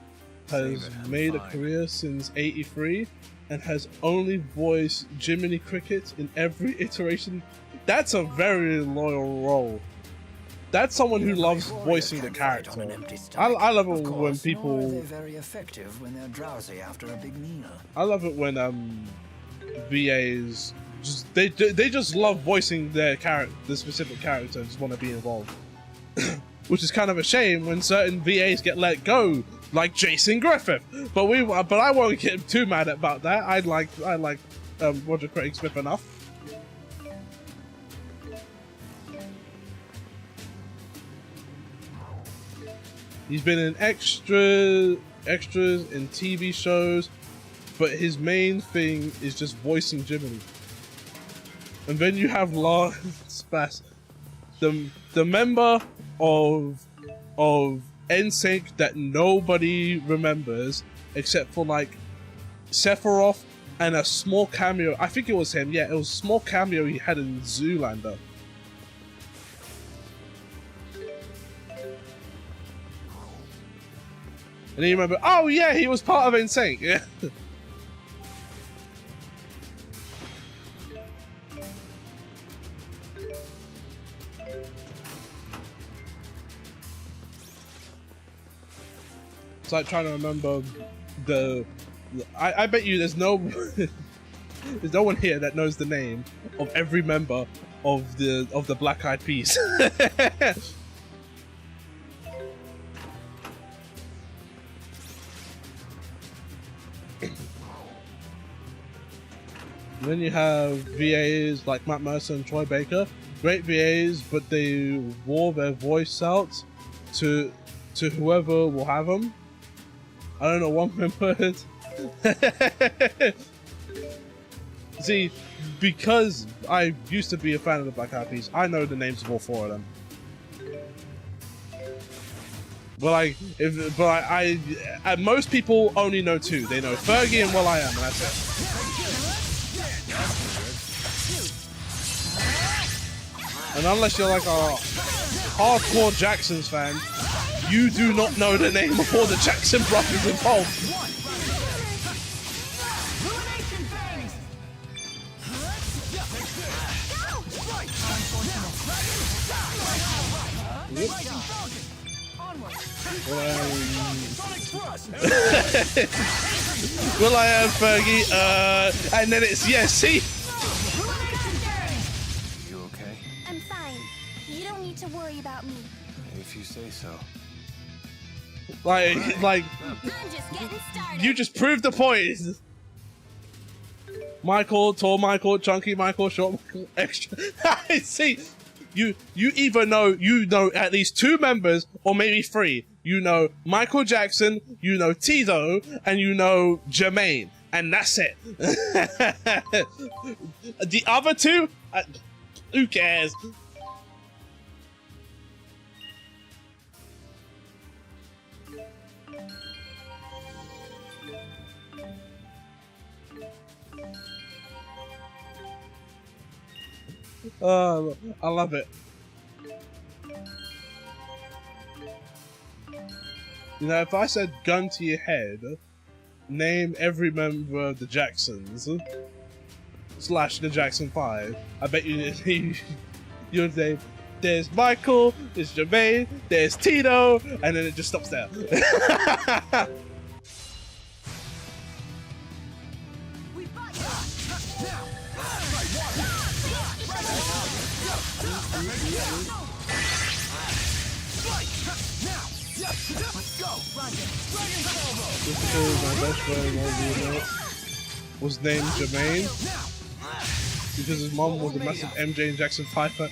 has made a career since '83 and has only voiced Jiminy Cricket in every iteration. That's a very loyal role. That's someone who loves voicing the character. I love it when people. They're very effective when they're drowsy after a big meal. I love it when VAs just they just love voicing their character, the specific character, and just want to be involved. Which is kind of a shame when certain VAs get let go, like Jason Griffith. But I won't get too mad about that. I like Roger Craig Smith enough. He's been in extras in TV shows, but his main thing is just voicing Jiminy. And then you have Lars Bass, the member of NSYNC that nobody remembers except for like Sephiroth and a small cameo. I think it was him. Yeah, it was a small cameo he had in Zoolander. And then you remember, oh yeah, he was part of NSYNC. Yeah. It's like trying to remember the. I bet you there's no there's no one here that knows the name of every member of the Black Eyed Peas. Then you have VAs like Matt Mercer and Troy Baker. Great VAs, but they wore their voice out to whoever will have them. I don't know one member. See, because I used to be a fan of the Black Eyed Peas, I know the names of all four of them. But most people only know two. They know Fergie and Will.i.am, and that's it. And unless you're like a hardcore Jacksons fan, you do not know the name of all the Jackson brothers involved. Will.i.am, Fergie, and then it's see. You okay? I'm fine. You don't need to worry about me. If you say so. Like, I'm just getting started. you just proved the point. Michael, tall Michael, chunky Michael, short Michael, extra. See, you either know at least two members or maybe three. You know Michael Jackson, you know Tito, and you know Jermaine, and that's it. The other two, who cares? I love it. You know, if I said gun to your head, name every member of the Jacksons / the Jackson 5, I bet you you'd say, there's Michael, there's Jermaine, there's Tito, and then it just stops there. My best friend was named Jermaine because his mom was a massive MJ and Jackson 5 fan.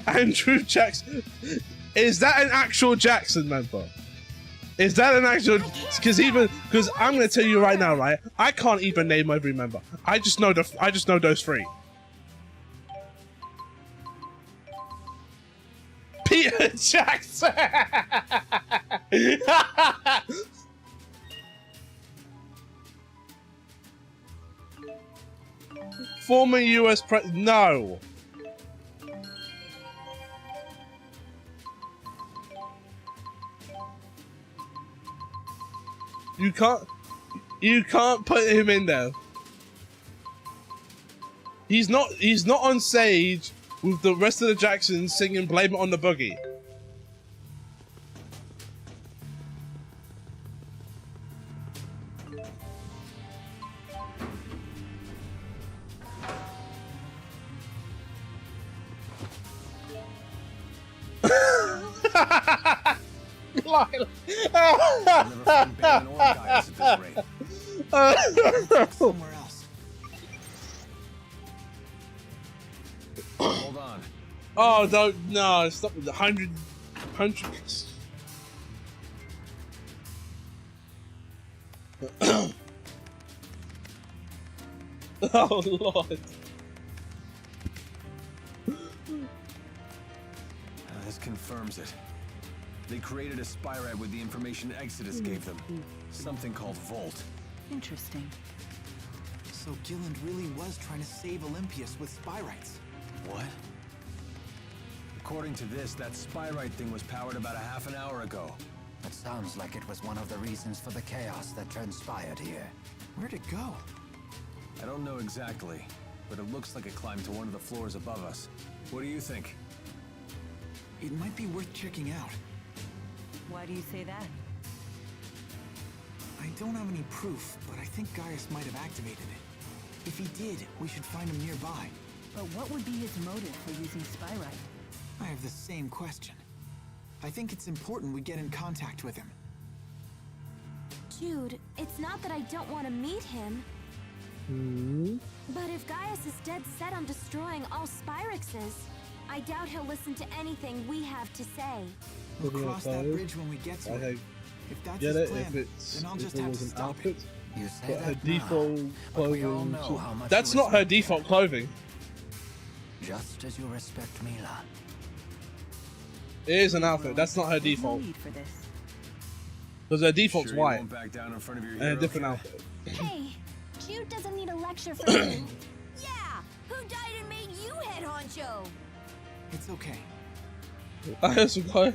Andrew Jackson. Is that an actual Jackson member? Is that an actual? Because I'm gonna tell you right now, right? I can't even name every member. I just know those three. Peter Jackson. Former US president. No. You can't put him in there. He's not on stage with the rest of the Jacksons singing Blame It on the Boogie. Somewhere else. Hold on. Oh, no, stop with the 100. Oh, Lord. This confirms it. They created a spyrite with the information Exodus gave them. Something called Volt. Interesting. So Gilland really was trying to save Olympius with spyrites. What? According to this, that spyrite thing was powered about a half an hour ago. That sounds like it was one of the reasons for the chaos that transpired here. Where'd it go? I don't know exactly, but it looks like it climbed to one of the floors above us. What do you think? It might be worth checking out. Why do you say that? don't have any proof, but I think Gaius might have activated it. If he did, we should find him nearby. But what would be his motive for using Spyrite? I have the same question. I think it's important we get in contact with him. Jude, it's not that I don't want to meet him. But if Gaius is dead set on destroying all Spyrexes, I doubt he'll listen to anything we have to say. We'll cross that bridge when we get to it. If that's Get his it? plan, If it's then I'll if just it have was to an stop outfit, it. You say but her that default now, but we all clothing. know how much That's you not her respect default clothing. Just as you respect Mila. It is an outfit. That's not her default. For this. Because her default's Sure you white won't back down in front of your and a hero, different kid? outfit. Hey, Jude doesn't need a lecture from you. Yeah! Who died and made you head honcho? It's okay. I just forgot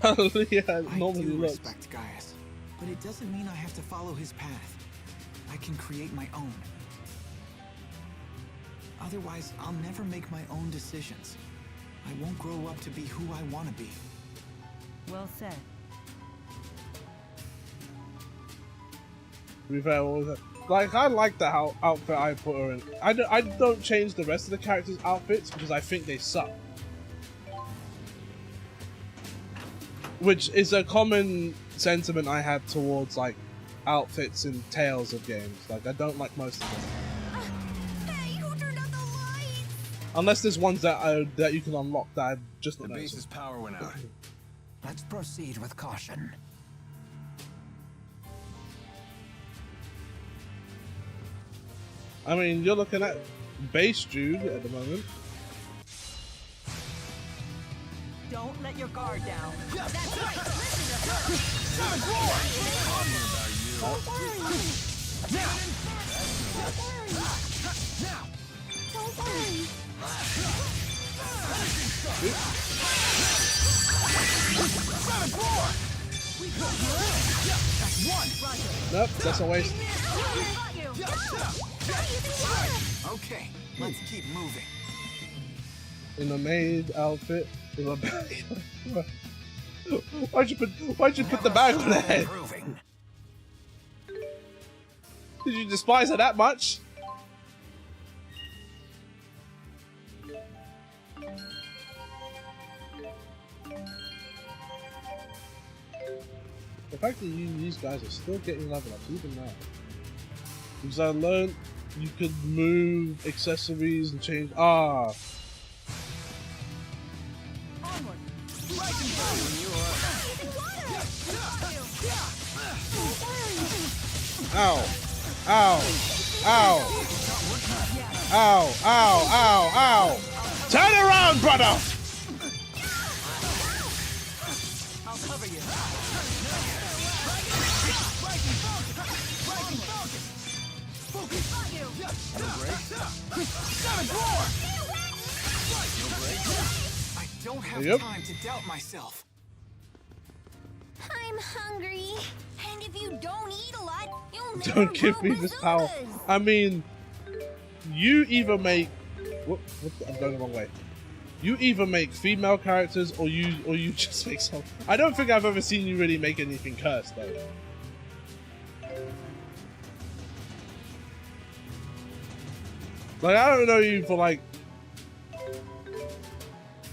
how Leah I normally do looks. respect Gaius, but it doesn't mean I have to follow his path. I can create my own. Otherwise, I'll never make my own decisions. I won't grow up to be who I want to be. Well said. To be fair, what was it? Like, I like the outfit I put her in. I don't change the rest of the characters' outfits because I think they suck. Which is a common sentiment I have towards, like, outfits in Tales of games. Like, I don't like most of them. Hey, who turned out the lights? Unless there's ones that you can unlock that I've just not The noticed. base's power went out. Let's proceed with caution. I mean, you're looking at base Jude at the moment. Don't let your guard down. That's right, listen to her! Don't worry. Don't worry. Nope, that's a waste. Okay, let's keep moving. In a maid outfit with a bag. Why'd you put the bag on the head? Did you despise her that much? The fact that these guys are still getting level ups even now. Because I learned you could move accessories and change. Ah. Ow. Ow. Ow. Ow. Ow. Ow. Ow. Turn around, brother! I'll cover you. I don't have Yep. time to doubt myself. I'm hungry. And if you don't eat a lot, you'll never Don't give grow me this power. bazookas. I mean, you either make. I'm going the wrong way. You either make female characters or you just make some. I don't think I've ever seen you really make anything cursed though. Like, I don't know you for like.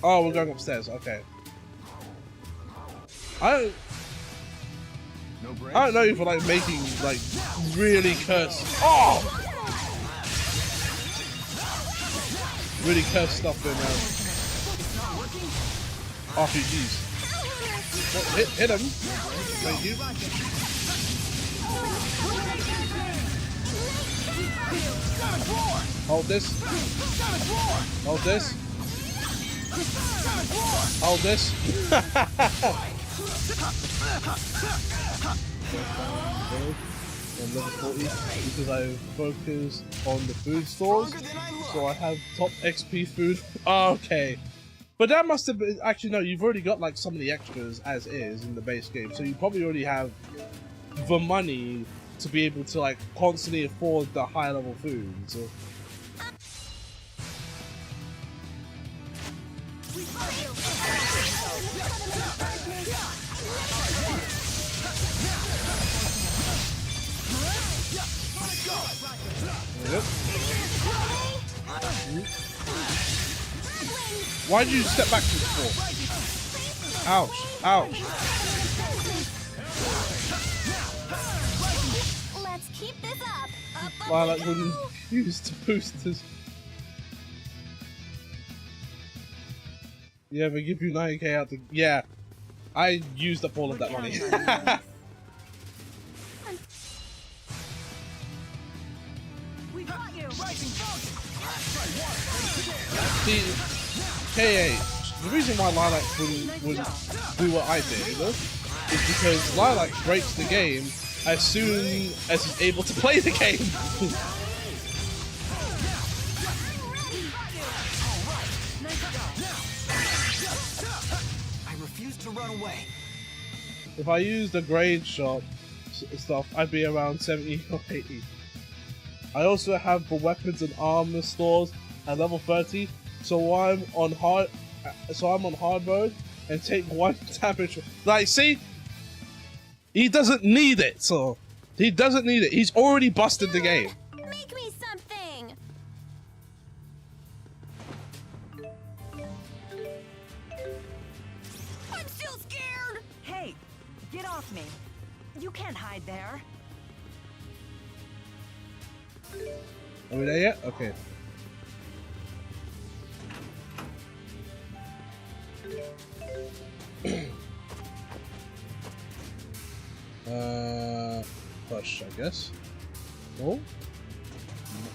Oh, we're going upstairs. Okay. I don't know you for like making like really cursed. Oh! Really cursed stuff in RPGs. Well, hit him. Thank you. Hold this. Hold this. Hold this. On level 40 because I focused on the food stores, so I have top XP food. Okay, but that must have been actually no. You've already got like some of the extras as is in the base game, so you probably already have the money to be able to like constantly afford the high level food. So. Yep. Why'd you step back for? Ouch. Ouch. Let's keep this up. Lilac wouldn't use the boosters. Yeah, they give you 90k out the... Yeah. I used up all of that money. See, KH, the reason why Lilac wouldn't do what I did, you know, is because Lilac breaks the game as soon as he's able to play the game. I refuse to run away. If I used the grade shop stuff, I'd be around 70 or 80. I also have the weapons and armor stores at level 30, so I'm on hard mode and take 1 damage. Like, see, he doesn't need it. So he doesn't need it. He's already busted the game. Make me something. I'm still scared. Hey, get off me. You can't hide there. Are we there yet? Okay. Push, I guess. No?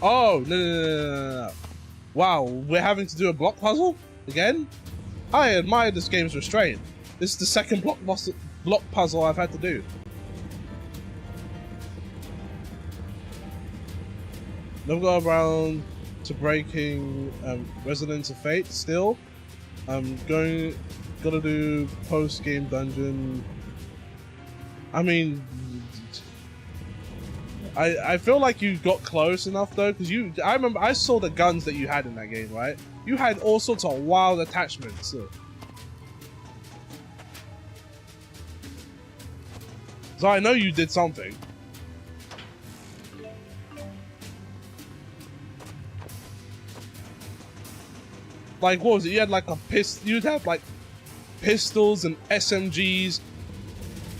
Oh, no. Wow, we're having to do a block puzzle? Again? I admire this game's restraint. This is the second block puzzle I've had to do. Never got around to breaking Resonance of Fate still. I'm gotta do post-game dungeon. I mean, I feel like you got close enough though, because I remember I saw the guns that you had in that game, right? You had all sorts of wild attachments. So I know you did something. Like, what was it? You had like you'd have like pistols and SMGs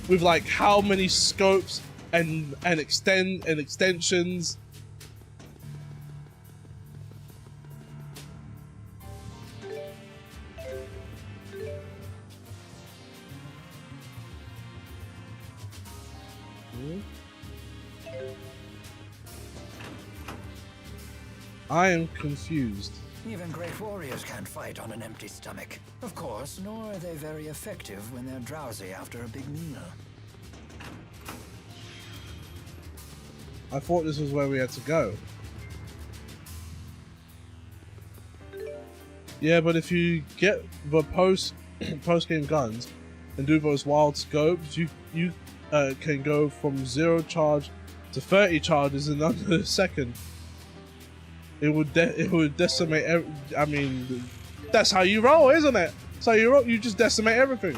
with like how many scopes and extensions. I am confused. Even great warriors can't fight on an empty stomach. Of course, nor are they very effective when they're drowsy after a big meal. I thought this was where we had to go. Yeah, but if you get the post-game guns and do those wild scopes, you can go from 0 charge to 30 charges in under a second. It would decimate. I mean, that's how you roll, isn't it? So you roll, you just decimate everything.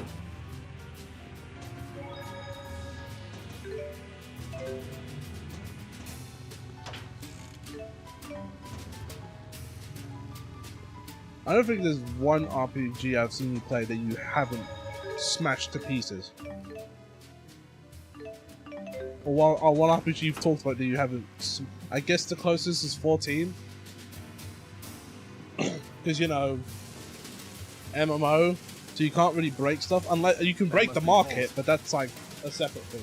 I don't think there's one RPG I've seen you play that you haven't smashed to pieces. Or one RPG you've talked about that you haven't. I guess the closest is 14. Because, you know, MMO, so you can't really break stuff. Unless you can break the market, but that's like a separate thing.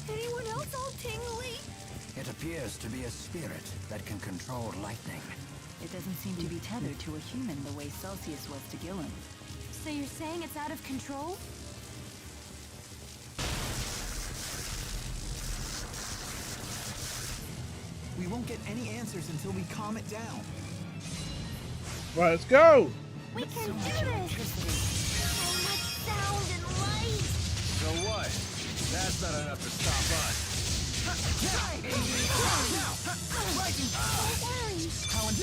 Anyone else all tingly? It appears to be a spirit that can control lightning. It doesn't seem to be tethered to a human the way Celsius was to Gillen. So you're saying it's out of control? We won't get any answers until we calm it down. Right, let's go! We can do this! So much sound and light! So what? That's not enough to stop us.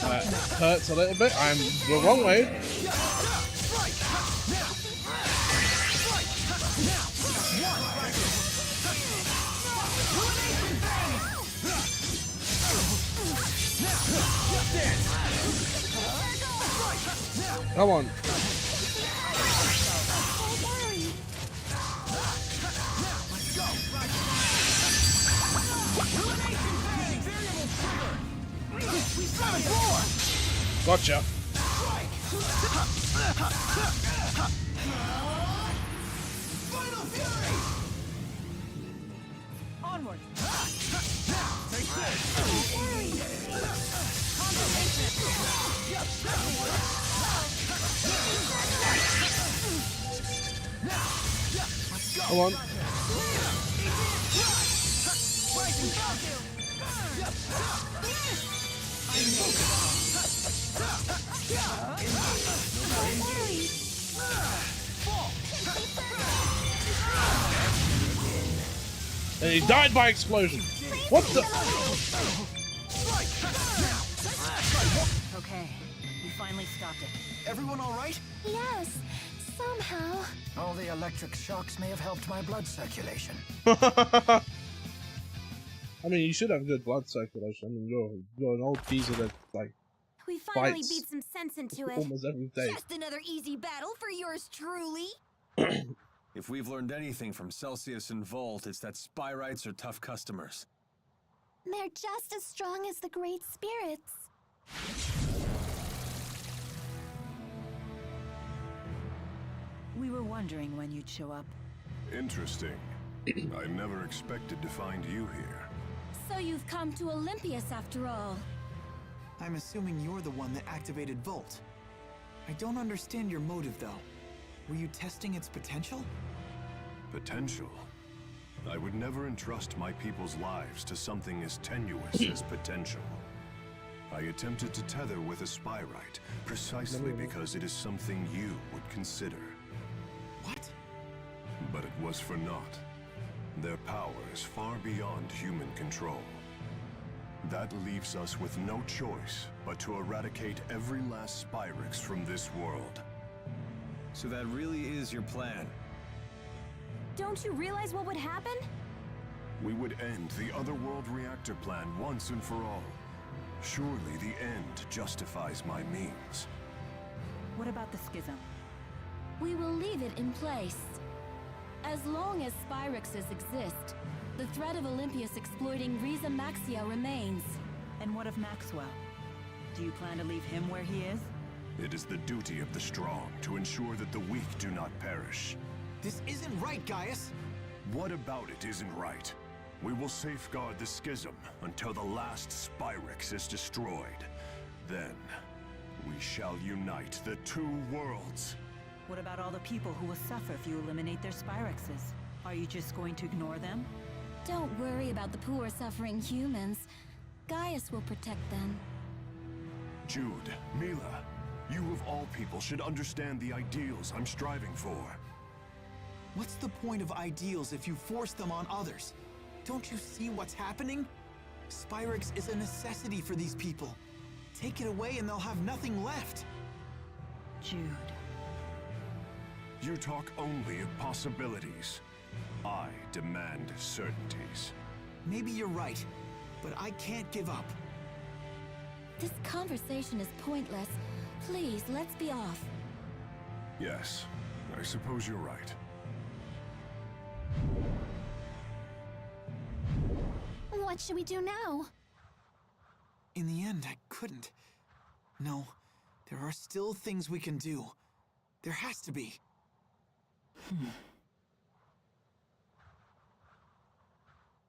That hurts a little bit. I'm the wrong way. Come on. Gotcha. Onward. Come on. And he died by explosion. What the? Okay, we finally stopped it. Everyone all right? Yes, somehow. All the electric shocks may have helped my blood circulation. I mean, you should have good blood circulation. I mean, you're an old geezer that like We finally fights beat some sense into it. almost every day. Just another easy battle for yours truly. If we've learned anything from Celsius and Volt, it's that Spyrites are tough customers. They're just as strong as the great spirits. We were wondering when you'd show up. Interesting. I never expected to find you here. So you've come to Olympias after all. I'm assuming you're the one that activated Volt. I don't understand your motive, though. Were you testing its potential? Potential? I would never entrust my people's lives to something as tenuous as potential. I attempted to tether with a Spyrite, precisely because it is something you would consider. What? But it was for naught. Their power is far beyond human control. That leaves us with no choice but to eradicate every last Spyrix from this world. So that really is your plan? Don't you realize what would happen? We would end the Otherworld reactor plan once and for all. Surely the end justifies my means. What about the schism? We will leave it in place. As long as Spyrixes exist, the threat of Olympias exploiting Riza Maxia remains. And what of Maxwell? Do you plan to leave him where he is? It is the duty of the strong to ensure that the weak do not perish. This isn't right, Gaius! What about it isn't right? We will safeguard the schism until the last Spyrix is destroyed. Then, we shall unite the two worlds. What about all the people who will suffer if you eliminate their Spyrixes? Are you just going to ignore them? Don't worry about the poor suffering humans. Gaius will protect them. Jude, Mila, you of all people should understand the ideals I'm striving for. What's the point of ideals if you force them on others? Don't you see what's happening? Spyrix is a necessity for these people. Take it away and they'll have nothing left. Jude. You talk only of possibilities. I demand certainties. Maybe you're right, but I can't give up. This conversation is pointless. Please, let's be off. Yes, I suppose you're right. What should we do now? In the end, I couldn't. No, there are still things we can do. There has to be.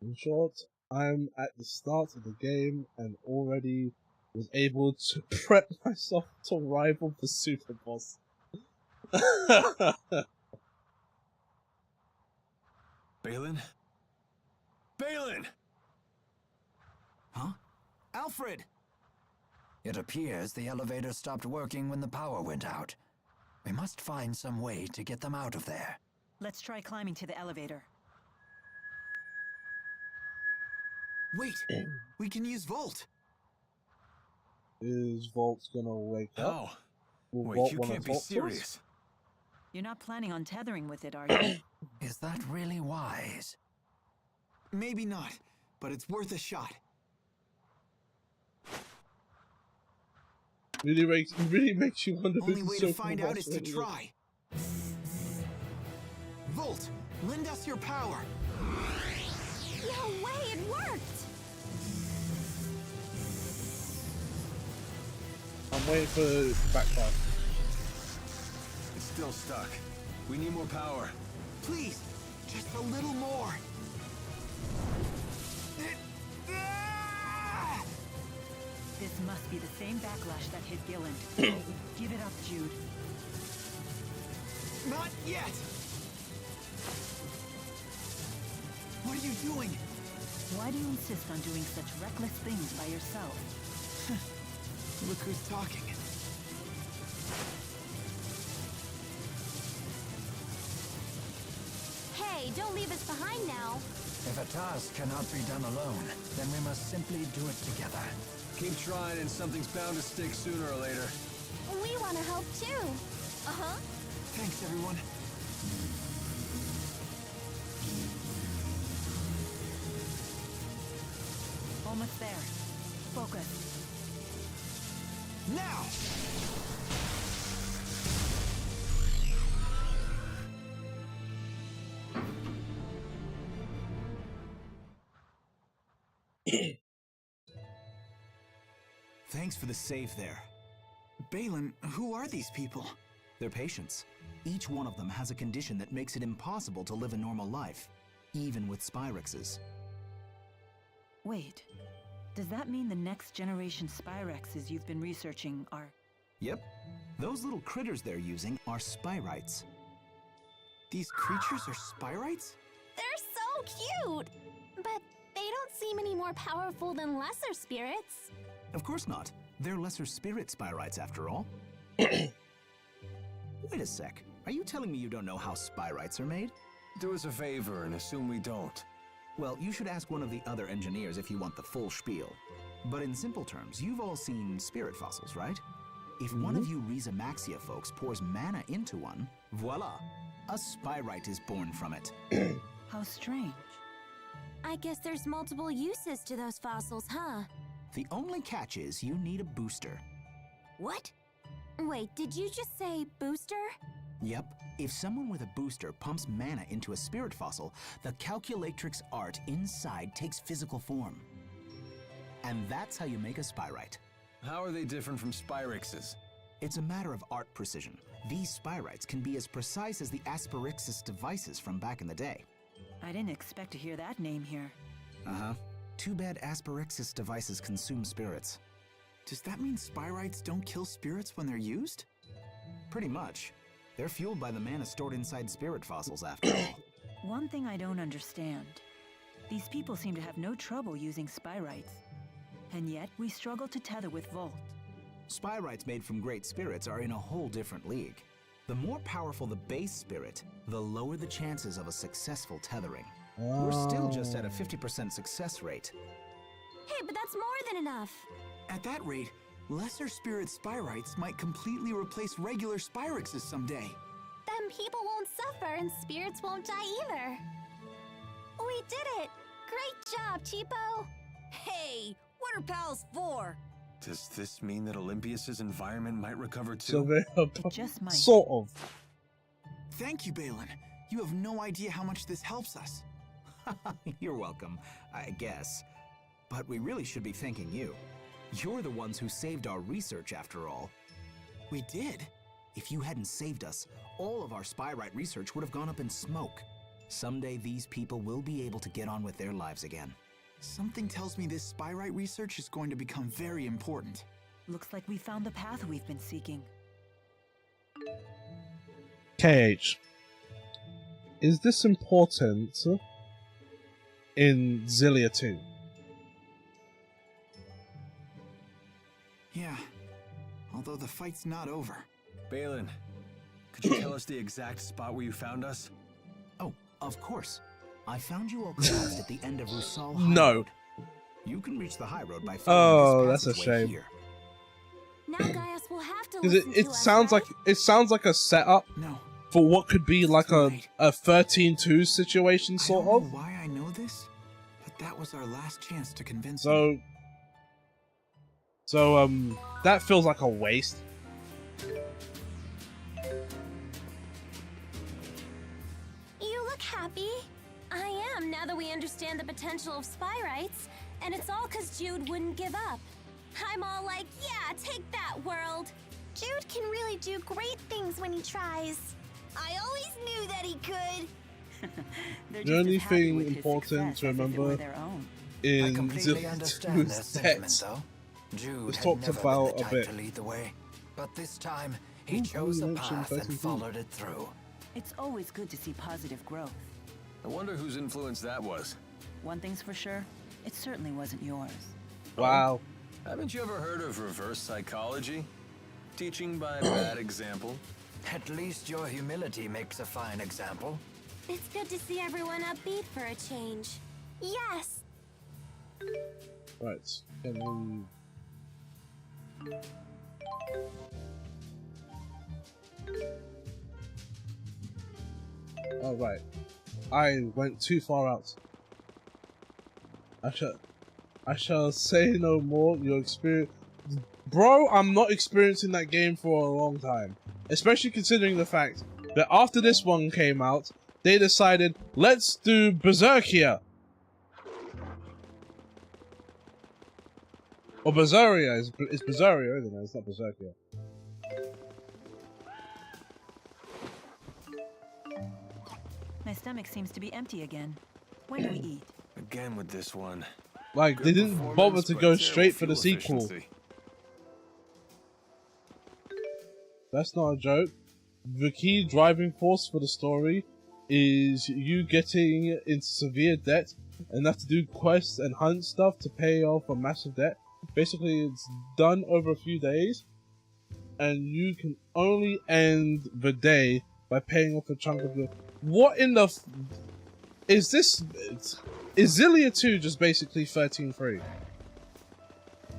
In short, I'm at the start of the game and already was able to prep myself to rival the super boss. Balin? Balin! Huh? Alfred! It appears the elevator stopped working when the power went out. We must find some way to get them out of there. Let's try climbing to the elevator. Wait! We can use Volt! Is Volt gonna wake up? Oh. Will Wait, Volt you wanna can't be talk to us? serious. You're not planning on tethering with it, are you? Is that really wise? Maybe not, but it's worth a shot. Really makes you wonder. Only who's way so to find out is to frustrated. try. Volt, lend us your power. No way, it worked! I'm waiting for the backfire. It's still stuck. We need more power. Please, just a little more. This must be the same backlash that hit Gilland. Give it up, Jude. Not yet. What are you doing? Why do you insist on doing such reckless things by yourself? Look who's talking. Hey, don't leave us behind now. If a task cannot be done alone, then we must simply do it together. Keep trying and something's bound to stick sooner or later. We want to help too. Uh-huh. Thanks, everyone. Almost there. Focus. Now! Thanks for the save there. Balin, who are these people? They're patients. Each one of them has a condition that makes it impossible to live a normal life, even with Spyrexes. Wait. Does that mean the next generation Spyrexes you've been researching are... Yep. Those little critters they're using are Spyrites. These creatures are Spyrites? They're so cute! But they don't seem any more powerful than lesser spirits. Of course not. They're lesser spirit Spyrites after all. Wait a sec. Are you telling me you don't know how Spyrites are made? Do us a favor and assume we don't. Well, you should ask one of the other engineers if you want the full spiel. But in simple terms, you've all seen spirit fossils, right? If one of you Rizamaxia folks pours mana into one, voila! A Spyrite is born from it. How strange. I guess there's multiple uses to those fossils, huh? The only catch is you need a booster. What? Wait, did you just say booster? Yep. If someone with a booster pumps mana into a spirit fossil, the calculatrix art inside takes physical form. And that's how you make a Spyrite. How are they different from Spyrexes? It's a matter of art precision. These Spyrites can be as precise as the Asperixis devices from back in the day. I didn't expect to hear that name here. Uh-huh. Too bad Asperixis devices consume spirits. Does that mean Spyrites don't kill spirits when they're used? Pretty much. They're fueled by the mana stored inside spirit fossils, after all. One thing I don't understand. These people seem to have no trouble using Spyrites. And yet, we struggle to tether with Volt. Spyrites made from great spirits are in a whole different league. The more powerful the base spirit, the lower the chances of a successful tethering. We're still just at a 50% success rate. Hey, but that's more than enough. At that rate, lesser spirit Spyrites might completely replace regular Spyrexes someday. Then people won't suffer and spirits won't die either. We did it! Great job, Cheapo! Hey, what are pals for? Does this mean that Olympias's environment might recover too? So they just might. Sort of. Thank you, Balin. You have no idea how much this helps us. You're welcome, I guess. But we really should be thanking you. You're the ones who saved our research, after all. We did? If you hadn't saved us, all of our Spyrite research would have gone up in smoke. Someday these people will be able to get on with their lives again. Something tells me this Spyrite research is going to become very important. Looks like we found the path we've been seeking. KH. Is this important in Xillia 2? Yeah. Although the fight's not over. Balin, could you tell us the exact spot where you found us? Oh, of course. I found you all collapsed at the end of Rusal High No. Road. You can reach the high road by Oh, following that's this a passageway shame. here. Now Gaius will have to Because listen it to us, sounds right? like a setup No. for what could be like a 13-2 situation, sort I don't of. know why I know this, but that was our last chance to convince So, him. So that feels like a waste. You look happy. I am, now that we understand the potential of Spyrites. And it's all because Jude wouldn't give up. I'm all like, yeah, take that, world. Jude can really do great things when he tries. I always knew that he could. The only thing important to remember in Zillion's text Jude is had talked never been about the a type bit. to lead the way, but this time he chose a path and followed it through. It's always good to see positive growth. I wonder whose influence that was. One thing's for sure, it certainly wasn't yours. Wow. Haven't you ever heard of reverse psychology? Teaching by bad example? At least your humility makes a fine example. It's good to see everyone upbeat for a change. Yes. Right. Can we... Oh, right. I went too far out. I shall say no more. Your experience... Bro, I'm not experiencing that game for a long time. Especially considering the fact that after this one came out, they decided, let's do Berserkia. Or Berseria. It's Berseria, isn't it? It's not Berserkia. My stomach seems to be empty again. When do we eat? Again with this one. Like, Good they didn't bother performance, to but go terrible straight for the fuel sequel. efficiency. That's not a joke. The key driving force for the story is you getting into severe debt and have to do quests and hunt stuff to pay off a massive debt. Basically, it's done over a few days, and you can only end the day by paying off a chunk of your... What in the... Is this... Is Zillia 2 just basically 13-free?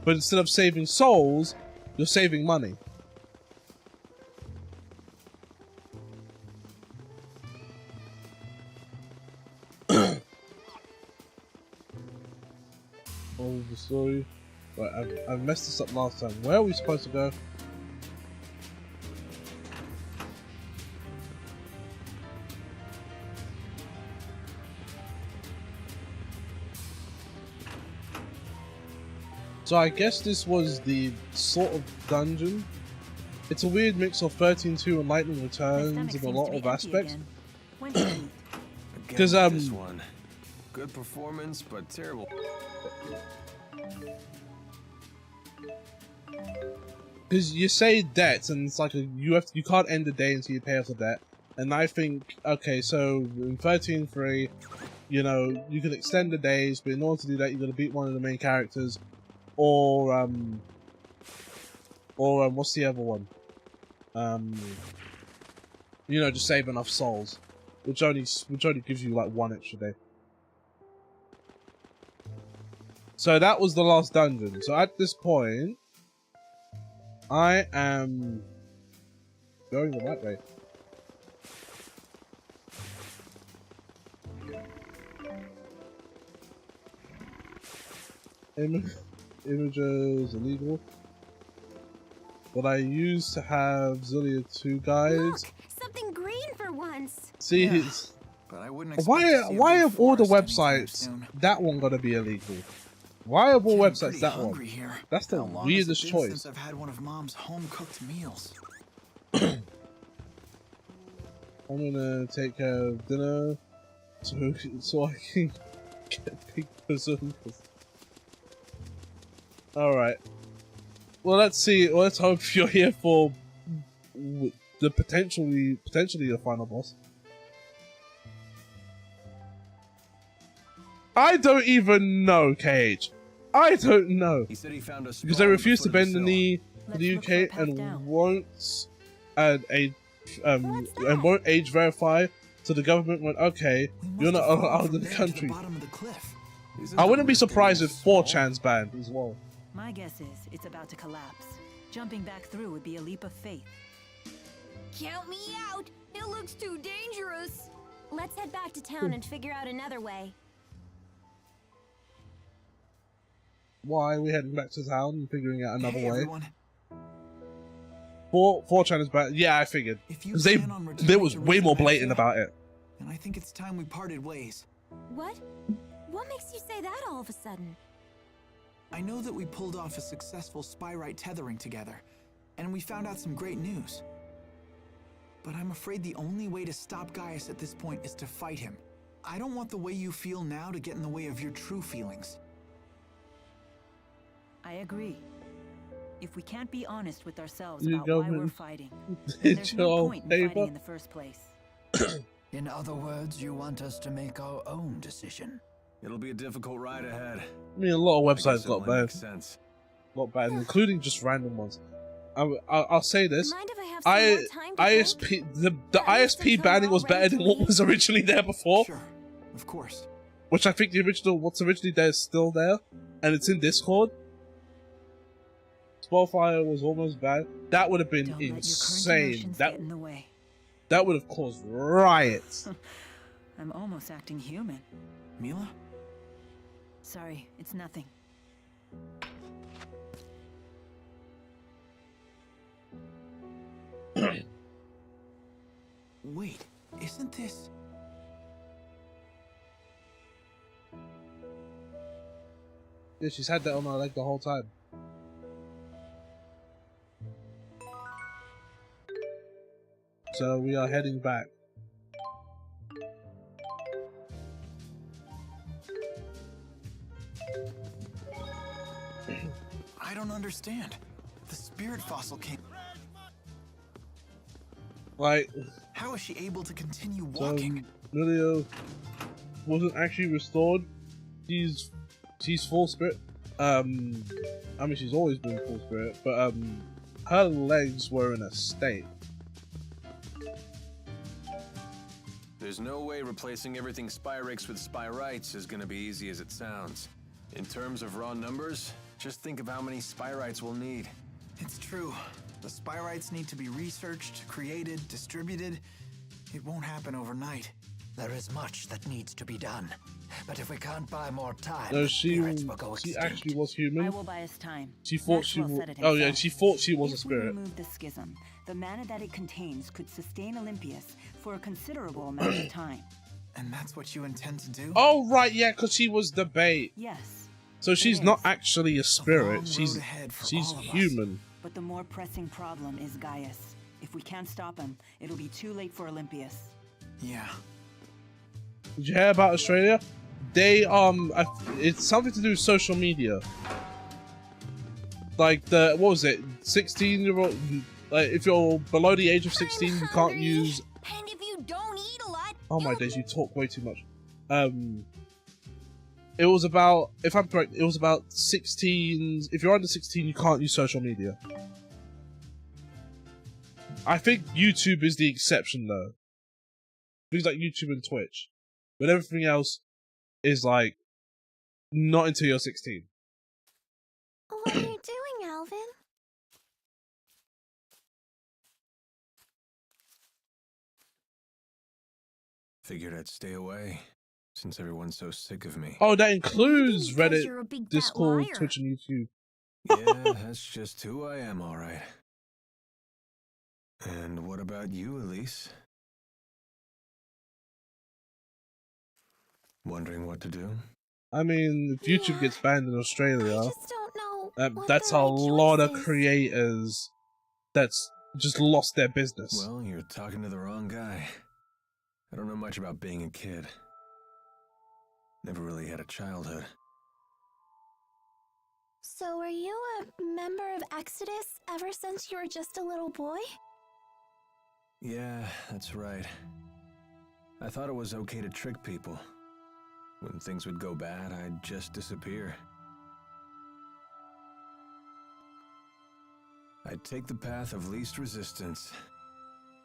But instead of saving souls, you're saving money. Of the story. Right, I messed this up last time. Where are we supposed to go? So I guess this was the sort of dungeon. It's a weird mix of 13-2 and Lightning Returns in a lot of aspects. Because this one. Good performance, but terrible. Because you say debts, and it's like you can't end the day until you pay off the debt. And I think, okay, so in 13-3, you know, you can extend the days, but in order to do that, you got to beat one of the main characters, or what's the other one? You know, just save enough souls, which only gives you like one extra day. So that was the last dungeon. So at this point, I am going the right way. Images illegal. But I used to have Zillia 2 guides. Look, something green for once. See, Yeah, but I wouldn't expect why to see a have big all the forest anytime websites soon. that one gotta be illegal? Why have all Getting websites pretty that hungry one? here. That's the How long has it weirdest been choice. Since I've had one of Mom's home-cooked meals. I'm gonna take care of dinner so I can get big bazookas. Alright. Well, let's see. Let's hope you're here for the potentially the final boss. I don't even know, KH. I don't know. He said he found a Because they spawn refuse at to the foot of bend the knee to the UK and won't and won't age verify. So the government went, okay, you're not allowed in the country. I wouldn't be surprised if 4chan's banned as well. My guess is it's about to collapse. Jumping back through would be a leap of faith. Count me out. It looks too dangerous. Let's head back to town and figure out another way. why we're heading back to town and figuring out another Hey, way. everyone. 4chan is bad. Yeah, I figured. If you Because plan on they returning was to way Riza more blatant Maxwell, about it. then I think it's time we parted ways. What? What makes you say that all of a sudden? I know that we pulled off a successful Spyrite tethering together, and we found out some great news. But I'm afraid the only way to stop Gaius at this point is to fight him. I don't want the way you feel now to get in the way of your true feelings. I agree. If we can't be honest with ourselves You about go why we're and fighting, then there's no your point in paper. fighting in the first place. In other words, you want us to make our own decision. It'll be a difficult ride ahead. I mean, a lot of I guess websites it got only banned. makes sense. Got banned, including just random ones. I'll say this. Mind if I have some more time to ISP the ISP banning was better than what was originally there before. Sure, of course. Which I think what's originally there is still there, and it's in Discord. Spellfire was almost bad. That would have been Don't let your current insane. emotions That get in the way. that would have caused riots. I'm almost acting human. Mila? Sorry, it's nothing. Wait, isn't this... Yeah, she's had that on her leg the whole time. So we are heading back. I don't understand. The spirit fossil came... Like, How is she able to continue walking? Milio wasn't actually restored. She's full spirit. I mean, she's always been full spirit, but her legs were in a state. There's no way replacing everything Spyrix with Spyrites is gonna be easy as it sounds. In terms of raw numbers, just think of how many Spyrites we'll need. It's true. The Spyrites need to be researched, created, distributed. It won't happen overnight. There is much that needs to be done. But if we can't buy more time, No, the she spirits will go she extinct. actually was human. I will buy us time. She thought she Maxwell was. said it Oh yeah, himself. she thought she was a If we spirit. remove the schism, the mana that it contains could sustain Olympius for a considerable amount of time. And that's what you intend to do? Oh right, yeah, because she was the bait. Yes. So she's it not is. actually a spirit. road She's ahead for she's all of us. human. But the more pressing problem is Gaius. If we can't stop him, it'll be too late for Olympius. Yeah. Did you hear about Australia? They it's something to do with social media. Like what was it? 16-year-old. Like if you're below the age of 16, you can't use. And if you don't eat a lot, Oh my days, you talk way too much. It was about, if I'm correct, it was about 16. If you're under 16, you can't use social media. I think YouTube is the exception though. Things like YouTube and Twitch, but everything else is like not until you're 16. What are you doing, Alvin? Figured I'd stay away, since everyone's so sick of me. Oh, that includes Because you're a Reddit, big fat Discord, liar. Twitch, and YouTube. Yeah, that's just who I am, alright. And what about you, Elise? Wondering what to do? I mean, if YouTube gets banned in Australia, I just don't know. what that's the a right lot choice of is. creators that's just lost their business. Well, you're talking to the wrong guy. I don't know much about being a kid. Never really had a childhood. So were you a member of Exodus ever since you were just a little boy? Yeah, that's right. I thought it was okay to trick people. When things would go bad, I'd just disappear. I'd take the path of least resistance.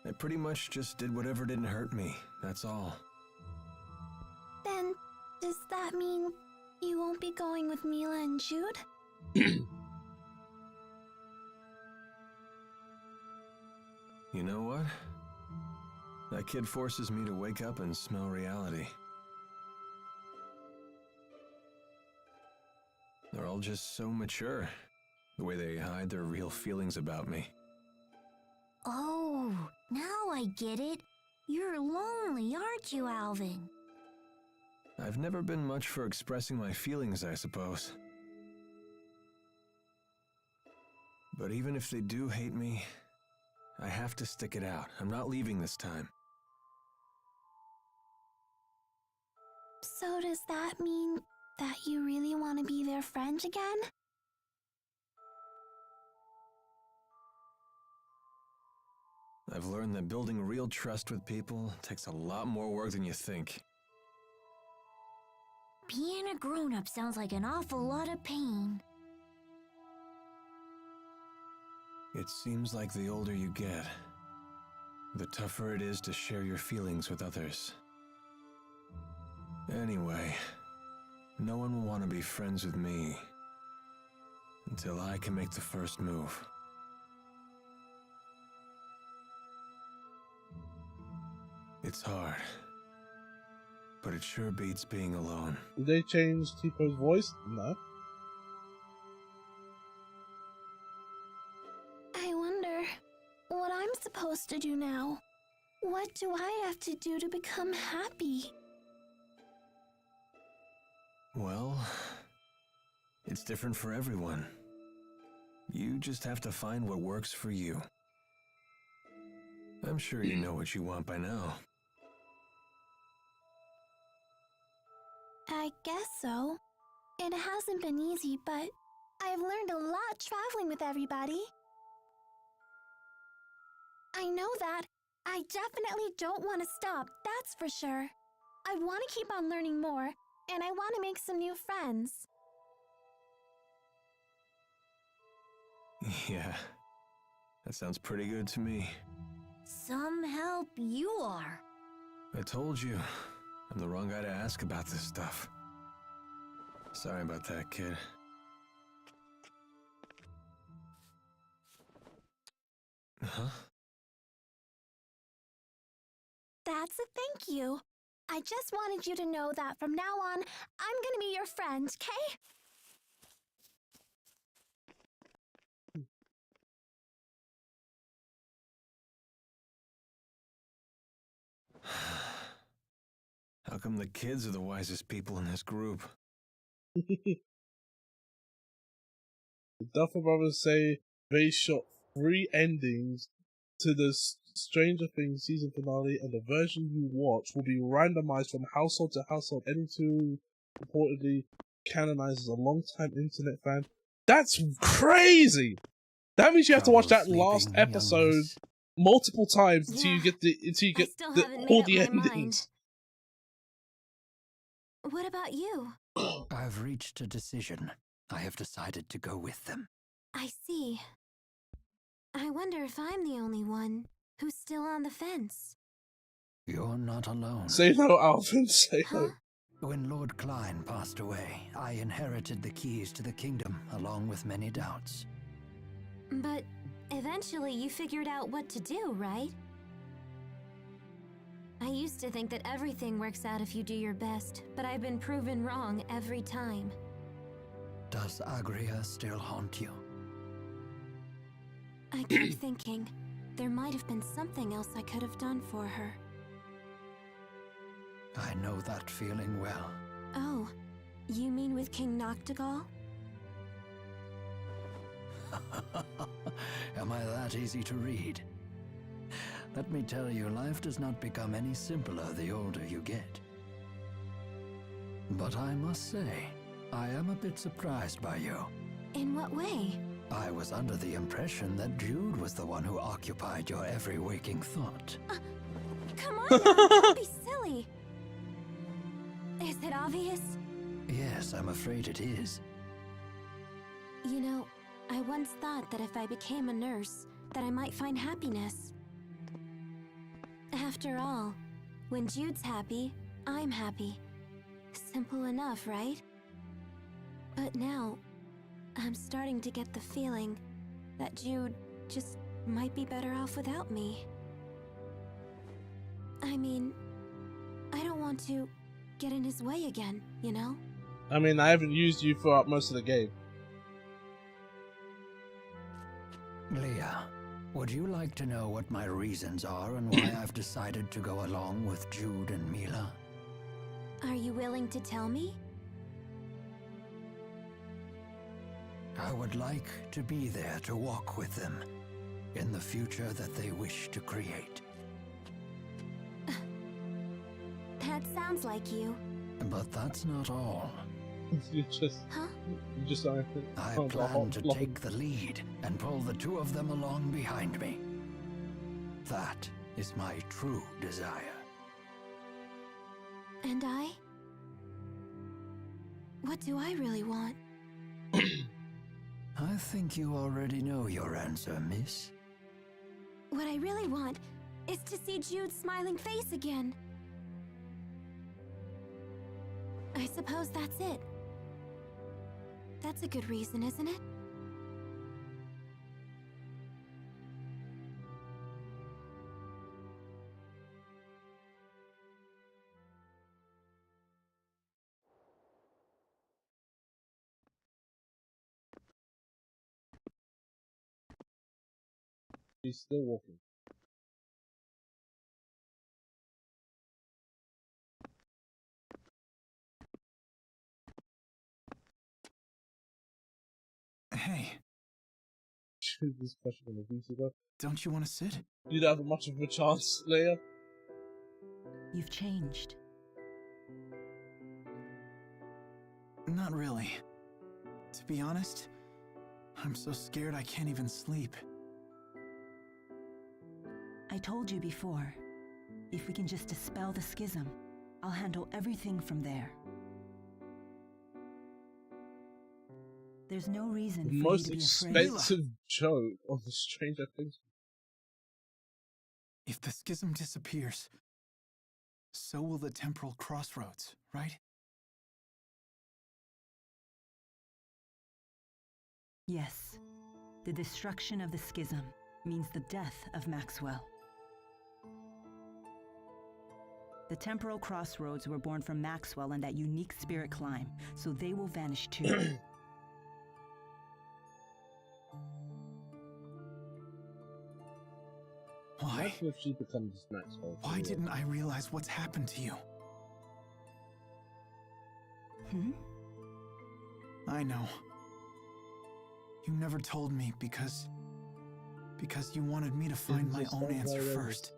I pretty much just did whatever didn't hurt me, that's all. Then, does that mean you won't be going with Mila and Jude? You know what? That kid forces me to wake up and smell reality. They're all just so mature. The way they hide their real feelings about me. Oh, now I get it. You're lonely, aren't you, Alvin? I've never been much for expressing my feelings, I suppose. But even if they do hate me, I have to stick it out. I'm not leaving this time. So does that mean that you really want to be their friend again? I've learned that building real trust with people takes a lot more work than you think. Being a grown-up sounds like an awful lot of pain. It seems like the older you get, the tougher it is to share your feelings with others. Anyway, no one will want to be friends with me until I can make the first move. It's hard, but it sure beats being alone. Did they change Tipo's voice? No. I wonder what I'm supposed to do now. What do I have to do to become happy? Well, it's different for everyone. You just have to find what works for you. I'm sure you know what you want by now. I guess so. It hasn't been easy, but I've learned a lot traveling with everybody. I know that. I definitely don't want to stop, that's for sure. I want to keep on learning more, and I want to make some new friends. Yeah, that sounds pretty good to me. Some help you are. I told you, I'm the wrong guy to ask about this stuff. Sorry about that, kid. Huh? That's a thank you. I just wanted you to know that from now on, I'm gonna be your friend, okay? How come the kids are the wisest people in this group? The Duffer Brothers say they shot 3 endings to the Stranger Things season finale, and the version you watch will be randomized from household to household. Any two reportedly canonized as a long-time internet fan. That's crazy! That means you have to watch that last episode multiple times until you get all the endings. What about you? I've reached a decision. I have decided to go with them. I see. I wonder if I'm the only one who's still on the fence. You're not alone. Say no, Alvin, say no. When Lord Klein passed away, I inherited the keys to the kingdom, along with many doubts. But eventually you figured out what to do, right? I used to think that everything works out if you do your best, but I've been proven wrong every time. Does Agria still haunt you? I keep thinking there might have been something else I could have done for her. I know that feeling well. Oh, you mean with King Noctigal? Am I that easy to read? Let me tell you, life does not become any simpler the older you get. But I must say, I am a bit surprised by you. In what way? I was under the impression that Jude was the one who occupied your every waking thought. Come on now, don't be silly. Is it obvious? Yes, I'm afraid it is. You know, I once thought that if I became a nurse, that I might find happiness. After all, when Jude's happy, I'm happy. Simple enough, right? But now, I'm starting to get the feeling that Jude just might be better off without me. I mean, I don't want to get in his way again, you know? I mean, I haven't used you throughout most of the game. Leah, would you like to know what my reasons are and why I've decided to go along with Jude and Mila? Are you willing to tell me? I would like to be there to walk with them in the future that they wish to create. That sounds like you. But that's not all. You just I plan to take the lead and pull the two of them along behind me. That is my true desire. And I? What do I really want? I think you already know your answer, miss. What I really want is to see Jude's smiling face again. I suppose that's it. That's a good reason, isn't it? She's still walking. Hey. This question from a week ago. Don't you want to sit? You don't have much of a chance, Leia. You've changed. Not really. To be honest, I'm so scared I can't even sleep. I told you before, if we can just dispel the schism, I'll handle everything from there. There's no reason for you to Most be afraid. expensive joke of the Stranger Things. If the schism disappears, so will the temporal crossroads, right? Yes. The destruction of the schism means the death of Maxwell. The temporal crossroads were born from Maxwell and that unique spirit climb, so they will vanish too. Why? What if she becomes Maxwell? Why didn't I realize what's happened to you? I know. You never told me because you wanted me to find my own answer first.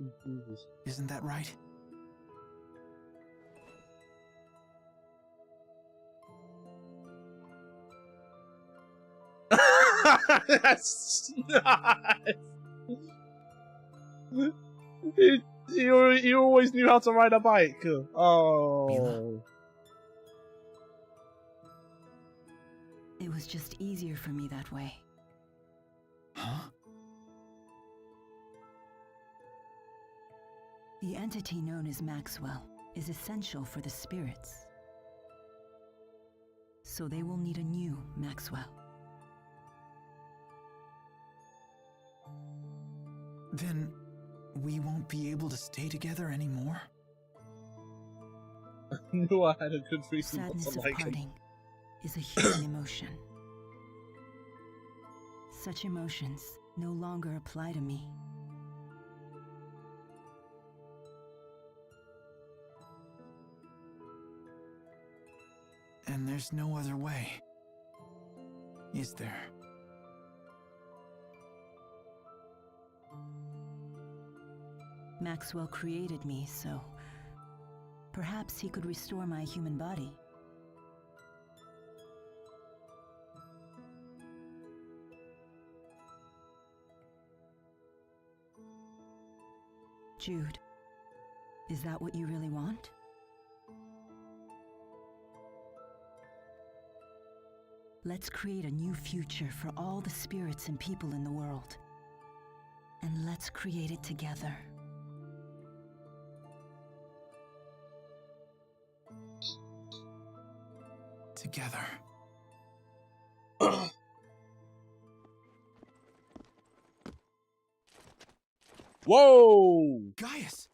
Isn't that right? That's nice. You always knew how to ride a bike. Oh. It was just easier for me that way. Huh? The entity known as Maxwell is essential for the spirits. So they will need a new Maxwell. Then we won't be able to stay together anymore? I knew I had a good reason not Sadness to of like him. parting is a human emotion. Such emotions no longer apply to me. And there's no other way, is there? Maxwell created me, so perhaps he could restore my human body. Jude, is that what you really want? Let's create a new future for all the spirits and people in the world. And let's create it together. Together. Whoa! Gaius!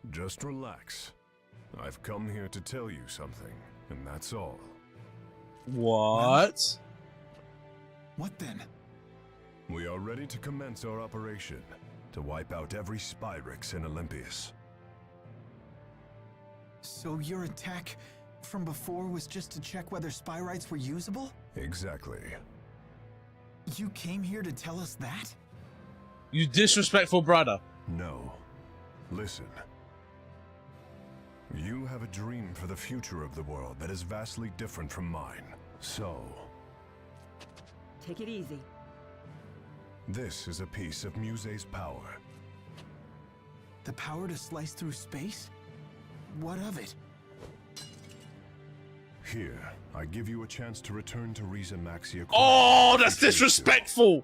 Just relax. I've come here to tell you something, and that's all. What? What then? We are ready to commence our operation to wipe out every Spyrix in Olympias. So your attack from before was just to check whether Spyrites were usable? Exactly. You came here to tell us that? You disrespectful brother. No. Listen. You have a dream for the future of the world that is vastly different from mine. So... Take it easy. This is a piece of Muse's power. The power to slice through space? What of it? Here, I give you a chance to return to Riza Maxia. Oh, that's disrespectful!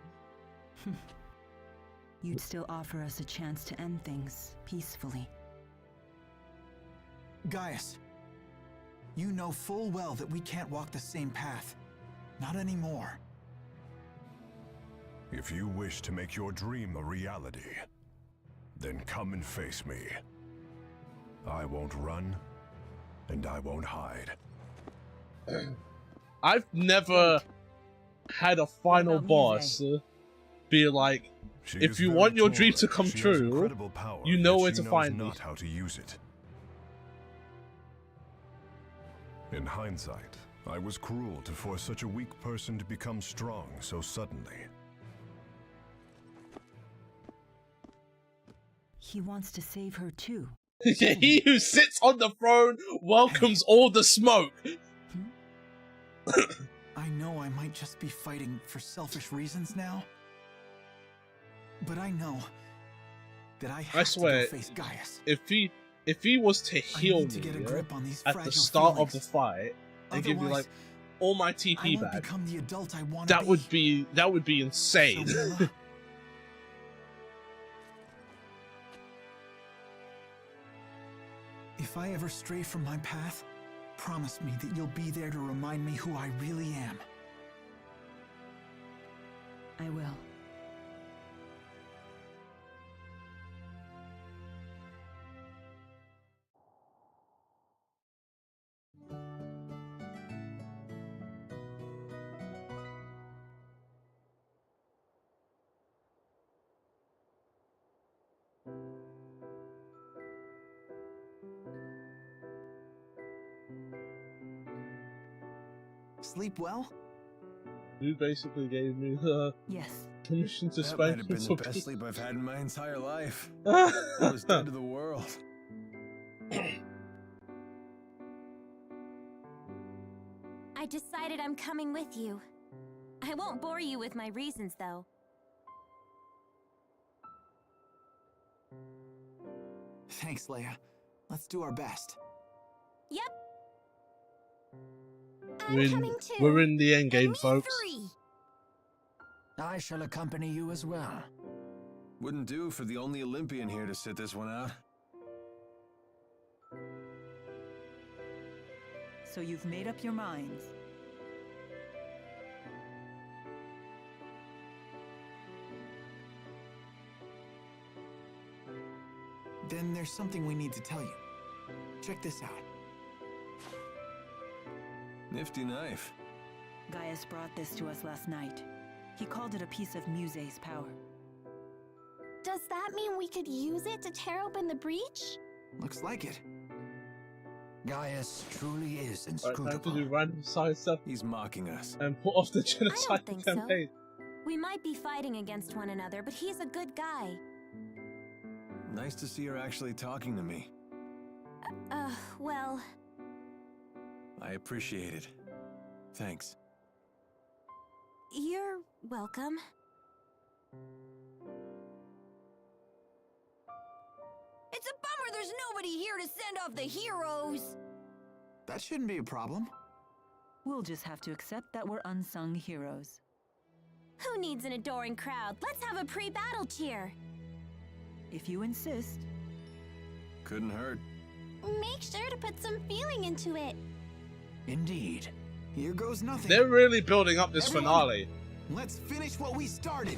You'd still offer us a chance to end things peacefully. Gaius, you know full well that we can't walk the same path. Not anymore. If you wish to make your dream a reality, then come and face me. I won't run, and I won't hide. I've never had a final boss be like, if you want your dream to come true, you know where to find me. Not how to use it. In hindsight, I was cruel to force such a weak person to become strong so suddenly. He wants to save her too. He who sits on the throne welcomes all the smoke. I know I might just be fighting for selfish reasons now, but I know that I have to go face Gaius. If he was to heal me at the start of the fight and give me like all my TP back, that would be insane. So, if I ever stray from my path, promise me that you'll be there to remind me who I really am. I will. Sleep well? You basically gave me the permission to That spank might have been the for best sleep I've had in my entire life. I was dead to the world. I decided I'm coming with you. I won't bore you with my reasons, though. Thanks, Leia. Let's do our best. Yep. We're in the end game, folks. I shall accompany you as well. Wouldn't do for the only Olympian here to sit this one out. So you've made up your minds. Then there's something we need to tell you. Check this out. Nifty knife. Gaius brought this to us last night. He called it a piece of Muse's power. Does that mean we could use it to tear open the breach? Looks like it. Gaius truly is Right, time to inscrutable. do random side stuff. He's mocking us. And put off the I genocide don't think campaign. so. We might be fighting against one another, but he's a good guy. Nice to see her actually talking to me. Well... I appreciate it. Thanks. You're welcome. It's a bummer there's nobody here to send off the heroes. That shouldn't be a problem. We'll just have to accept that we're unsung heroes. Who needs an adoring crowd? Let's have a pre-battle cheer. If you insist. Couldn't hurt. Make sure to put some feeling into it. Indeed. Here goes nothing. They're really building up this Everyone, finale. Let's finish what we started.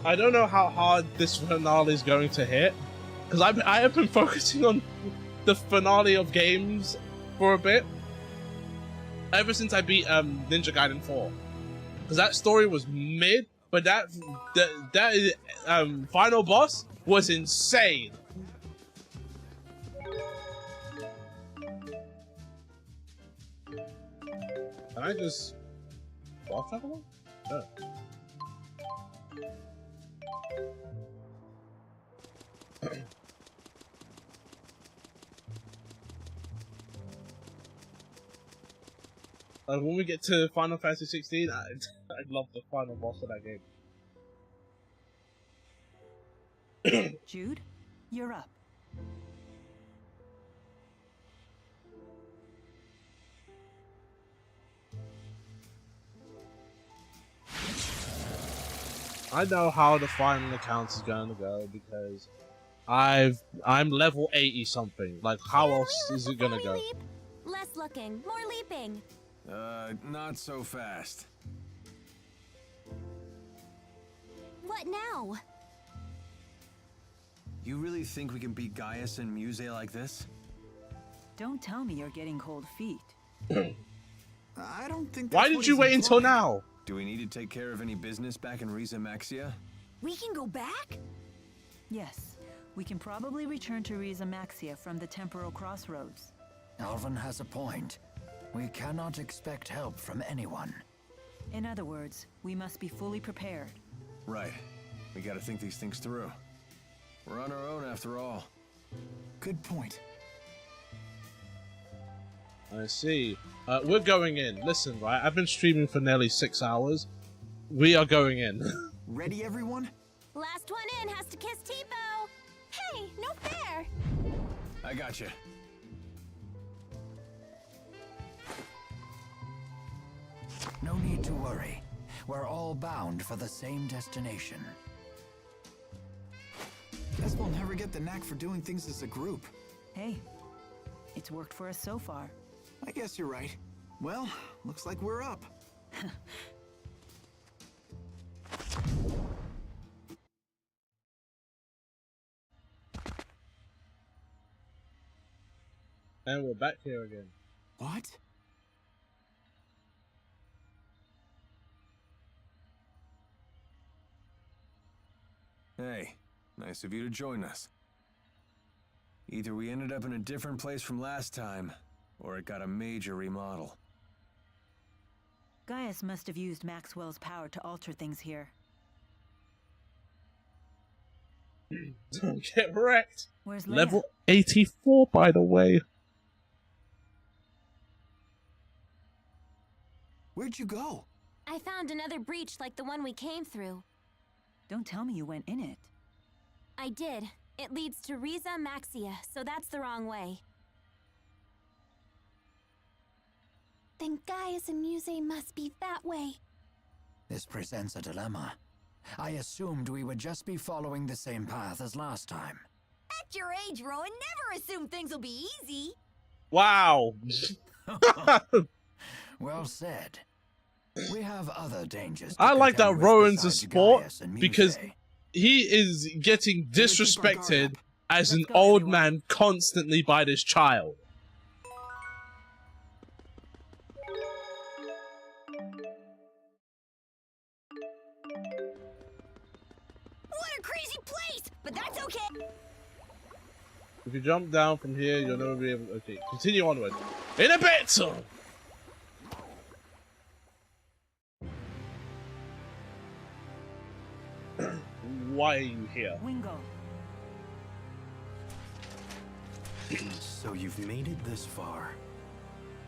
I don't know how hard this finale is going to hit, because I have been focusing on the finale of games for a bit, ever since I beat Ninja Gaiden 4, because that story was mid, but that final boss was insane. Can I just walk that along? No. When we get to Final Fantasy 16, I love the final boss of that game. Jude, you're up. I know how the final account is going to go because I'm level 80 something. Like, how else is it going to go? Less looking, more leaping. Not so fast. What now? You really think we can beat Gaius and Muse like this? Don't tell me you're getting cold feet. I don't think. Why did you wait until now? Do we need to take care of any business back in Riza Maxia? We can go back? Yes, we can probably return to Riza Maxia from the temporal crossroads. Alvin has a point. We cannot expect help from anyone. In other words, we must be fully prepared. Right. We gotta think these things through. We're on our own after all. Good point. I see. We're going in. Listen, right? I've been streaming for nearly 6 hours. We are going in. Ready, everyone? Last one in has to kiss Tipo. Hey, no fair. I gotcha. No need to worry. We're all bound for the same destination. Guess we'll never get the knack for doing things as a group. Hey, it's worked for us so far. I guess you're right. Well, looks like we're up. And we're back here again. What? Hey, nice of you to join us. Either we ended up in a different place from last time, or it got a major remodel. Gaius must have used Maxwell's power to alter things here. Don't get wrecked. Where's Leia? Level 84, by the way. Where'd you go? I found another breach like the one we came through. Don't tell me you went in it. I did. It leads to Riza Maxia, so that's the wrong way. Then Gaius and Muse must be that way. This presents a dilemma. I assumed we would just be following the same path as last time. At your age, Rowan, never assume things will be easy. Wow. Well said. We have other dangers. I like that Rowan's a sport because he is getting disrespected as an old man constantly by this child. What a crazy place, but that's okay. If you jump down from here, you'll never be able to... Okay, continue onward. In a bit! Why are you here? Wingo. So you've made it this far.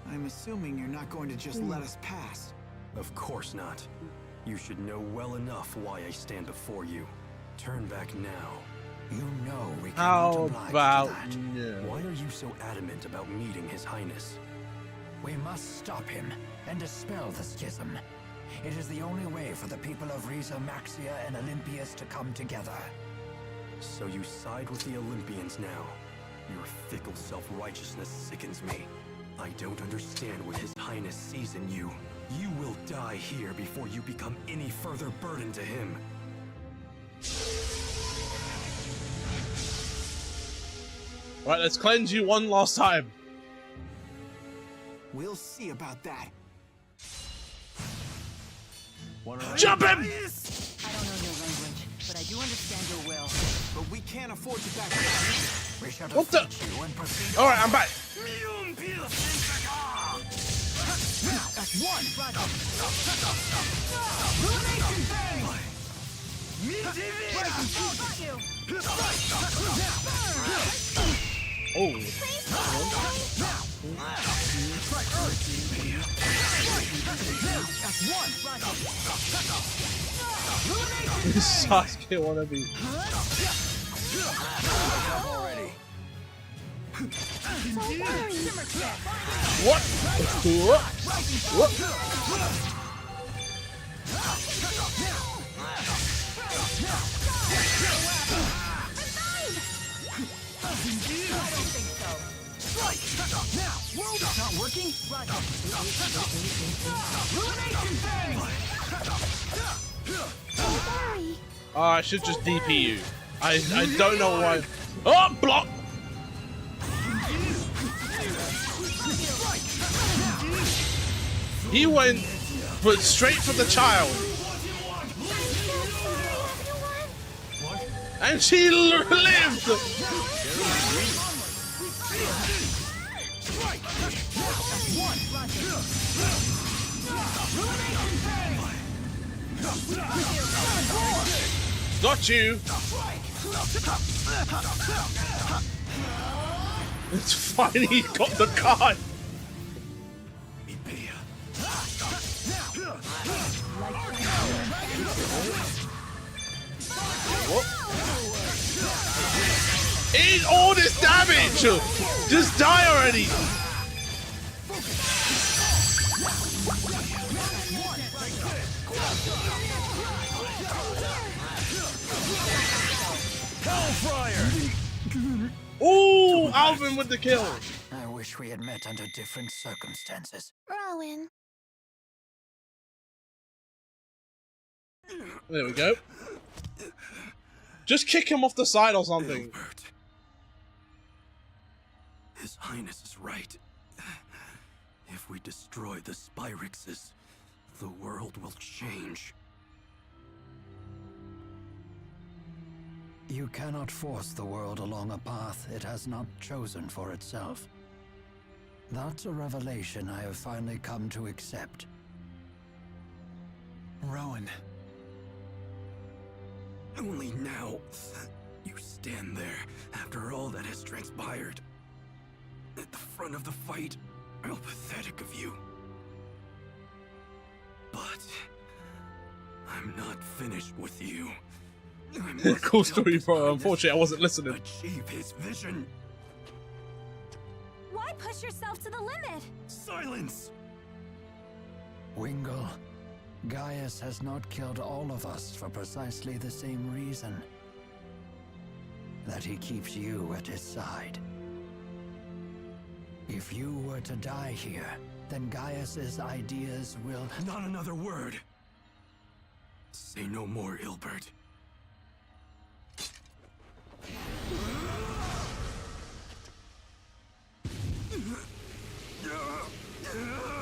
I'm assuming you're not going to just let us pass. Of course not. You should know well enough why I stand before you. Turn back now. You know we cannot How oblige about to that. no? Why are you so adamant about meeting His Highness? We must stop him and dispel the schism. It is the only way for the people of Riza Maxia and Olympias to come together. So you side with the Olympians now. Your fickle self-righteousness sickens me. I don't understand what His Highness sees in you. You will die here before you become any further burden to him. Right, let's cleanse you one last time. We'll see about that. Jump him! I don't know your language, but I do understand your will. But we can't afford to back down. We shall What the? defeat you and proceed. Alright, I'm back. That's one. Ruination Bang! Oh. That's one. Sasuke wanna be. Already. What? What? It's not working. Oh, I should just DP you. I don't know why. Oh, block! He went but straight for the child. And she lived! Got you! It's fine, he got the card! What? Eat all this damage! Just die already! Ooh, Alvin with the kill! I wish we had met under different circumstances. Rowan. There we go. Just kick him off the side or something. Ilbert. His Highness is right. If we destroy the Spyrixes, the world will change. You cannot force the world along a path it has not chosen for itself. That's a revelation I have finally come to accept. Rowan. Only now, you stand there after all that has transpired. At the front of the fight, how pathetic of you. But I'm not finished with you. Cool story, bro. Unfortunately, I wasn't listening. Achieve his vision. Why push yourself to the limit? Silence! Wingle, Gaius has not killed all of us for precisely the same reason. That he keeps you at his side. If you were to die here, then Gaius's ideas will... Not another word! Say no more, Ilbert.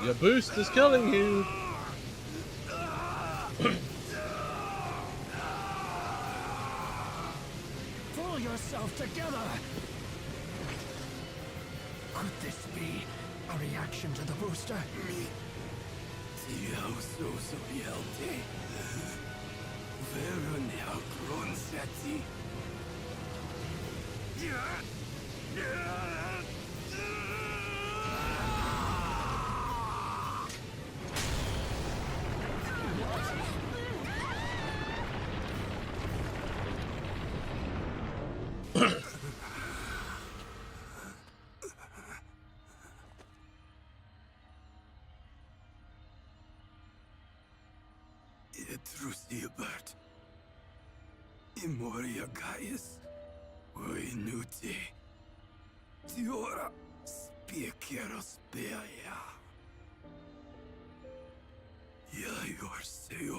Your boost is killing you. Pull yourself together! Could this be a reaction to the booster? Ilbert. Imoria Gaius. Uinuti. Tiora. Spiekero speia.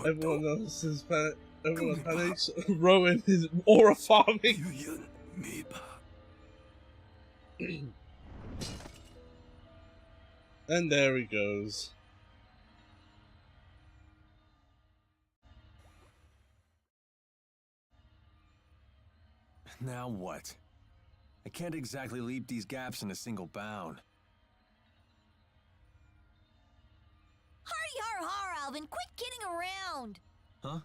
Everyone else is everyone panics. Rowan is aura farming. And there he goes. Now what? I can't exactly leap these gaps in a single bound. Hurry, har, har, Alvin! Quit kidding around! Huh?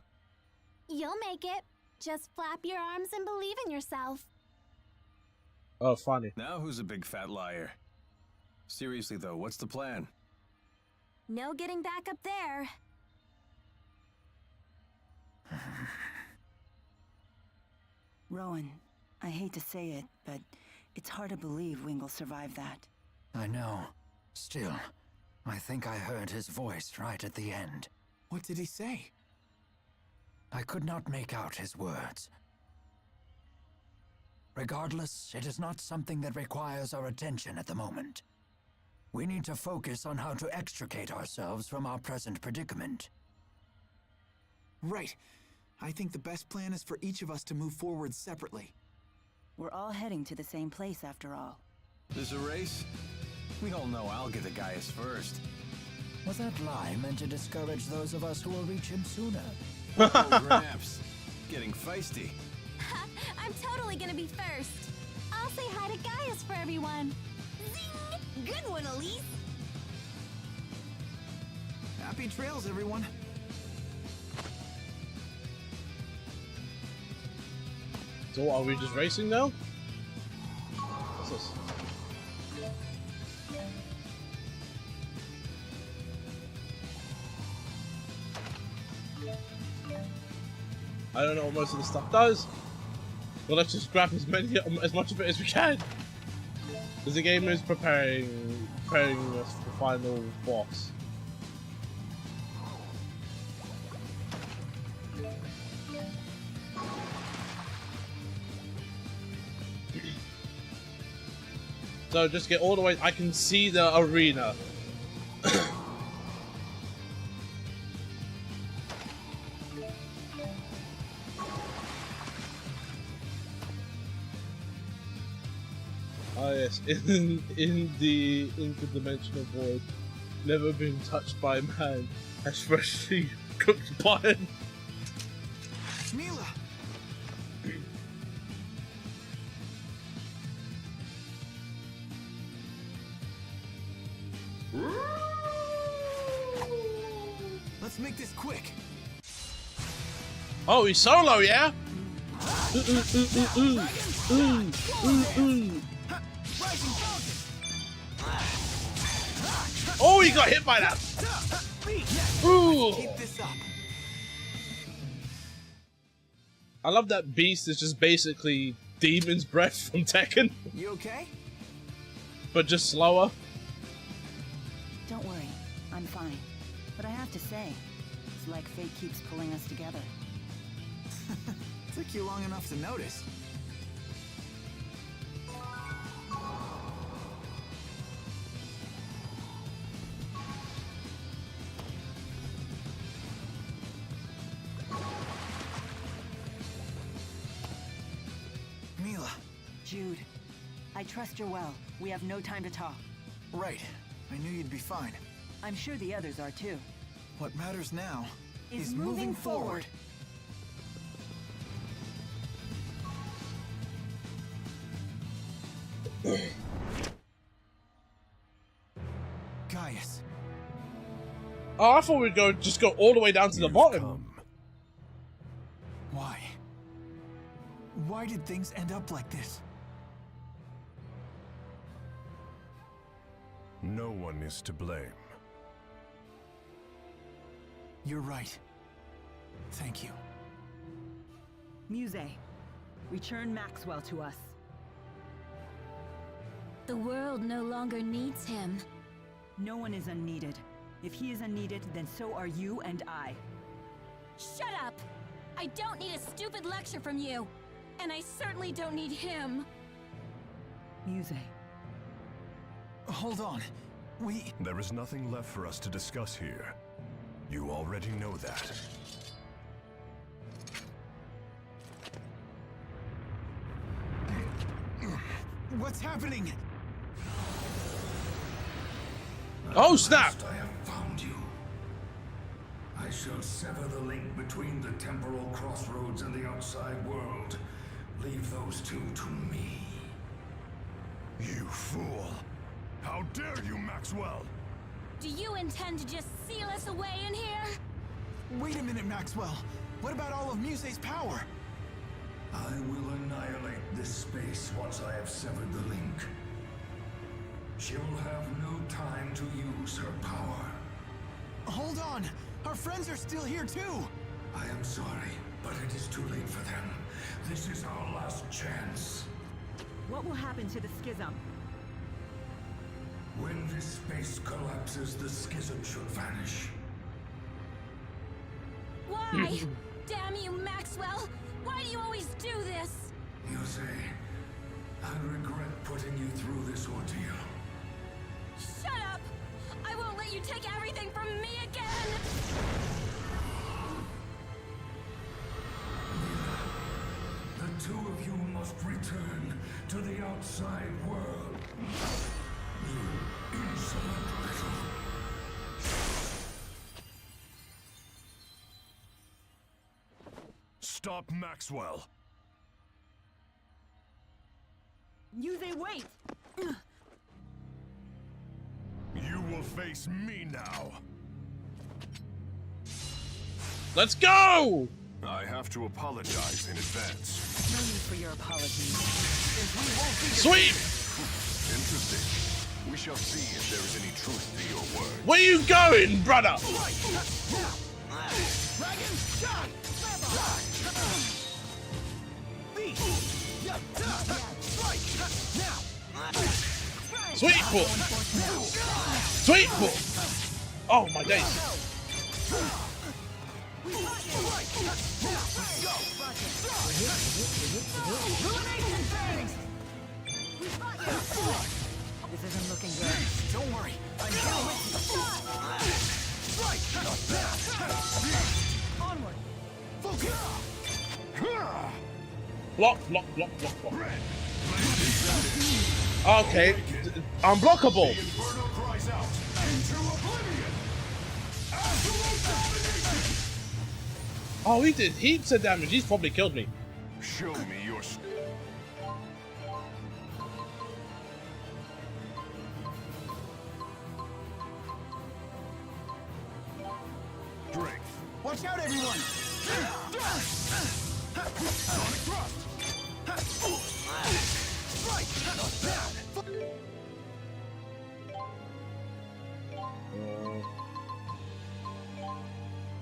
You'll make it. Just flap your arms and believe in yourself. Oh, funny. Now who's a big fat liar? Seriously though, what's the plan? No getting back up there. Rowan, I hate to say it, but it's hard to believe Wingle survived that. I know. Still, I think I heard his voice right at the end. What did he say? I could not make out his words. Regardless, it is not something that requires our attention at the moment. We need to focus on how to extricate ourselves from our present predicament. Right. I think the best plan is for each of us to move forward separately. We're all heading to the same place after all. There's a race? We all know I'll get the Gaius first. Was that lie meant to discourage those of us who will reach him sooner? Oh, Gramps. Getting feisty. I'm totally gonna be first. I'll say hi to Gaius for everyone. Zing! Good one, Elise! Happy trails, everyone. So what, are we just racing now? What's this? I don't know what most of the stuff does, but let's just grab as much of it as we can. Because the game is preparing us for the final boss. So just get all the way. I can see the arena. Ah yes, in the interdimensional void, never been touched by man, has freshly cooked button. Mila! Let's make this quick. Oh, he's solo, yeah? Oh, he got hit by that. Ooh. Keep this up. I love that Beast is just basically Demon's Breath from Tekken. You okay? But just slower. Don't worry, I'm fine. But I have to say, it's like fate keeps pulling us together. Took you long enough to notice. Mila. Jude, I trust you're well. We have no time to talk. Right. I knew you'd be fine. I'm sure the others are too. What matters now is moving forward. Gaius. Oh, I thought we'd just go all the way down to the bottom. Why? Why did things end up like this? No one is to blame. You're right. Thank you. Muse, return Maxwell to us. The world no longer needs him. No one is unneeded. If he is unneeded, then so are you and I. Shut up! I don't need a stupid lecture from you. And I certainly don't need him. Muse. Hold on. There is nothing left for us to discuss here. You already know that. What's happening? Oh snap! I have found you. I shall sever the link between the temporal crossroads and the outside world. Leave those two to me. You fool! How dare you, Maxwell! Do you intend to just seal us away in here? Wait a minute, Maxwell. What about all of Muse's power? I will annihilate this space once I have severed the link. She will have no time to use her power. Hold on! Our friends are still here too! I am sorry, but it is too late for them. This is our last chance. What will happen to the schism? When this space collapses, the schism should vanish. Why? Damn you, Maxwell! Why do you always do this? You say, I regret putting you through this ordeal. Shut up! I won't let you take everything from me again! The two of you must return to the outside world. You insolent little... Stop Maxwell! Muse, wait! You will face me now. Let's go! I have to apologize in advance. No need for your apologies. Sweet! Interesting. We shall see if there is any truth to your word. Where you going, brother? Dragon shot! Sweet foot! Sweet foot! Oh my days! This isn't looking good. Don't worry, I'm here with you. Onward! Block, block, block, block, block. Okay, unblockable. Oh, he did heaps of damage. He's probably killed me. Show me your... Strength. Watch out, everyone! Sonic thrust! Strike!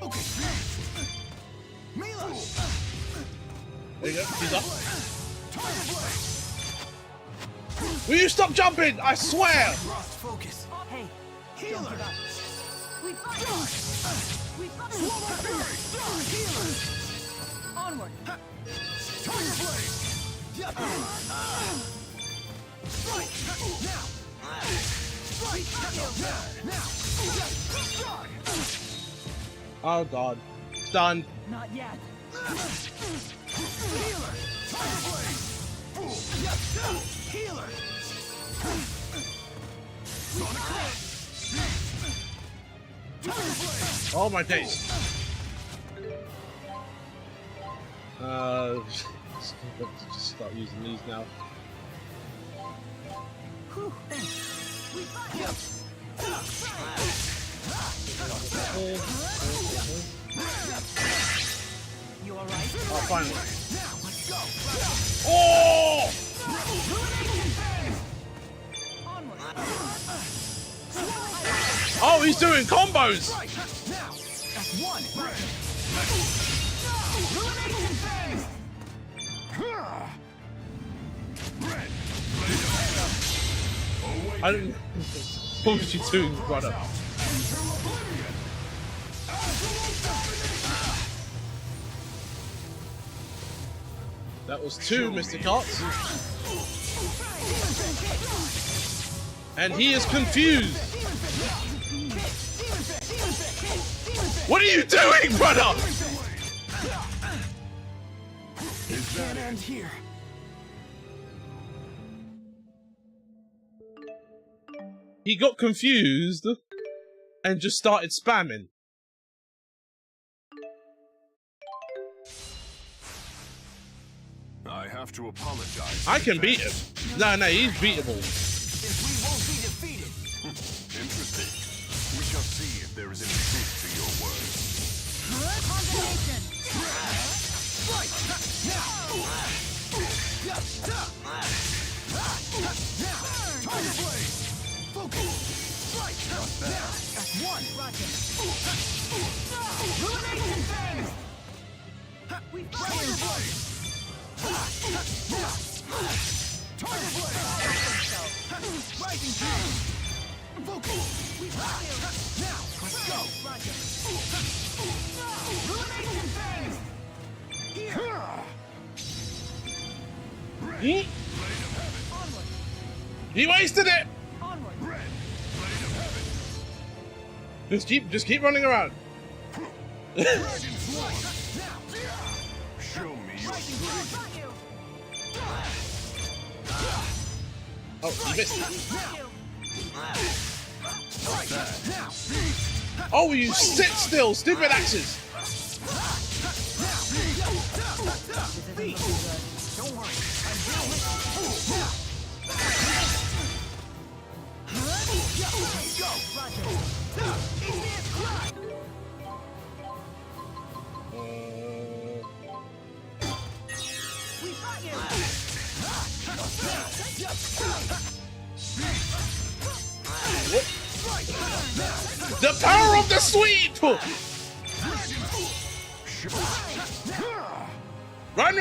Okay. Mila! There you go. He's up. Will you stop jumping? I swear! Lost focus. Hey, Healer! we fight! We fight! Healer! Onward! Tiger blade! Strike! Now! Strike! Now! Oh god. It's done. Not yet. Healer! Tiger blade! Healer! Sonic thrust! Tiger blade! Oh my days. Just start using these now. We fight! You alright? Oh, finally. Now, let's go! Oh! Onward! Oh, he's doing combos! Now! That's one! I don't... What was you doing, brother? That was two, Mr. Cox. And he is confused. What are you doing, brother? It can't end here. he got confused and just started spamming. I have to apologize. I can beat him. No, he's beatable. We won't be defeated. Interesting. We shall see if there is any truth to your words. Combination. Right. Now. Tiger blade. Focus. Right. Now. That's one. Roger. Ruination phase. We Tiger blade. Tiger blade. Rising phase. Focus. Now. Let's go. Roger. Ruination phase. Here. He wasted it. Just keep running around. Show me your strength. Oh, he missed. Oh, you sit still, stupid axes. Don't worry. The power of the sweep! Run!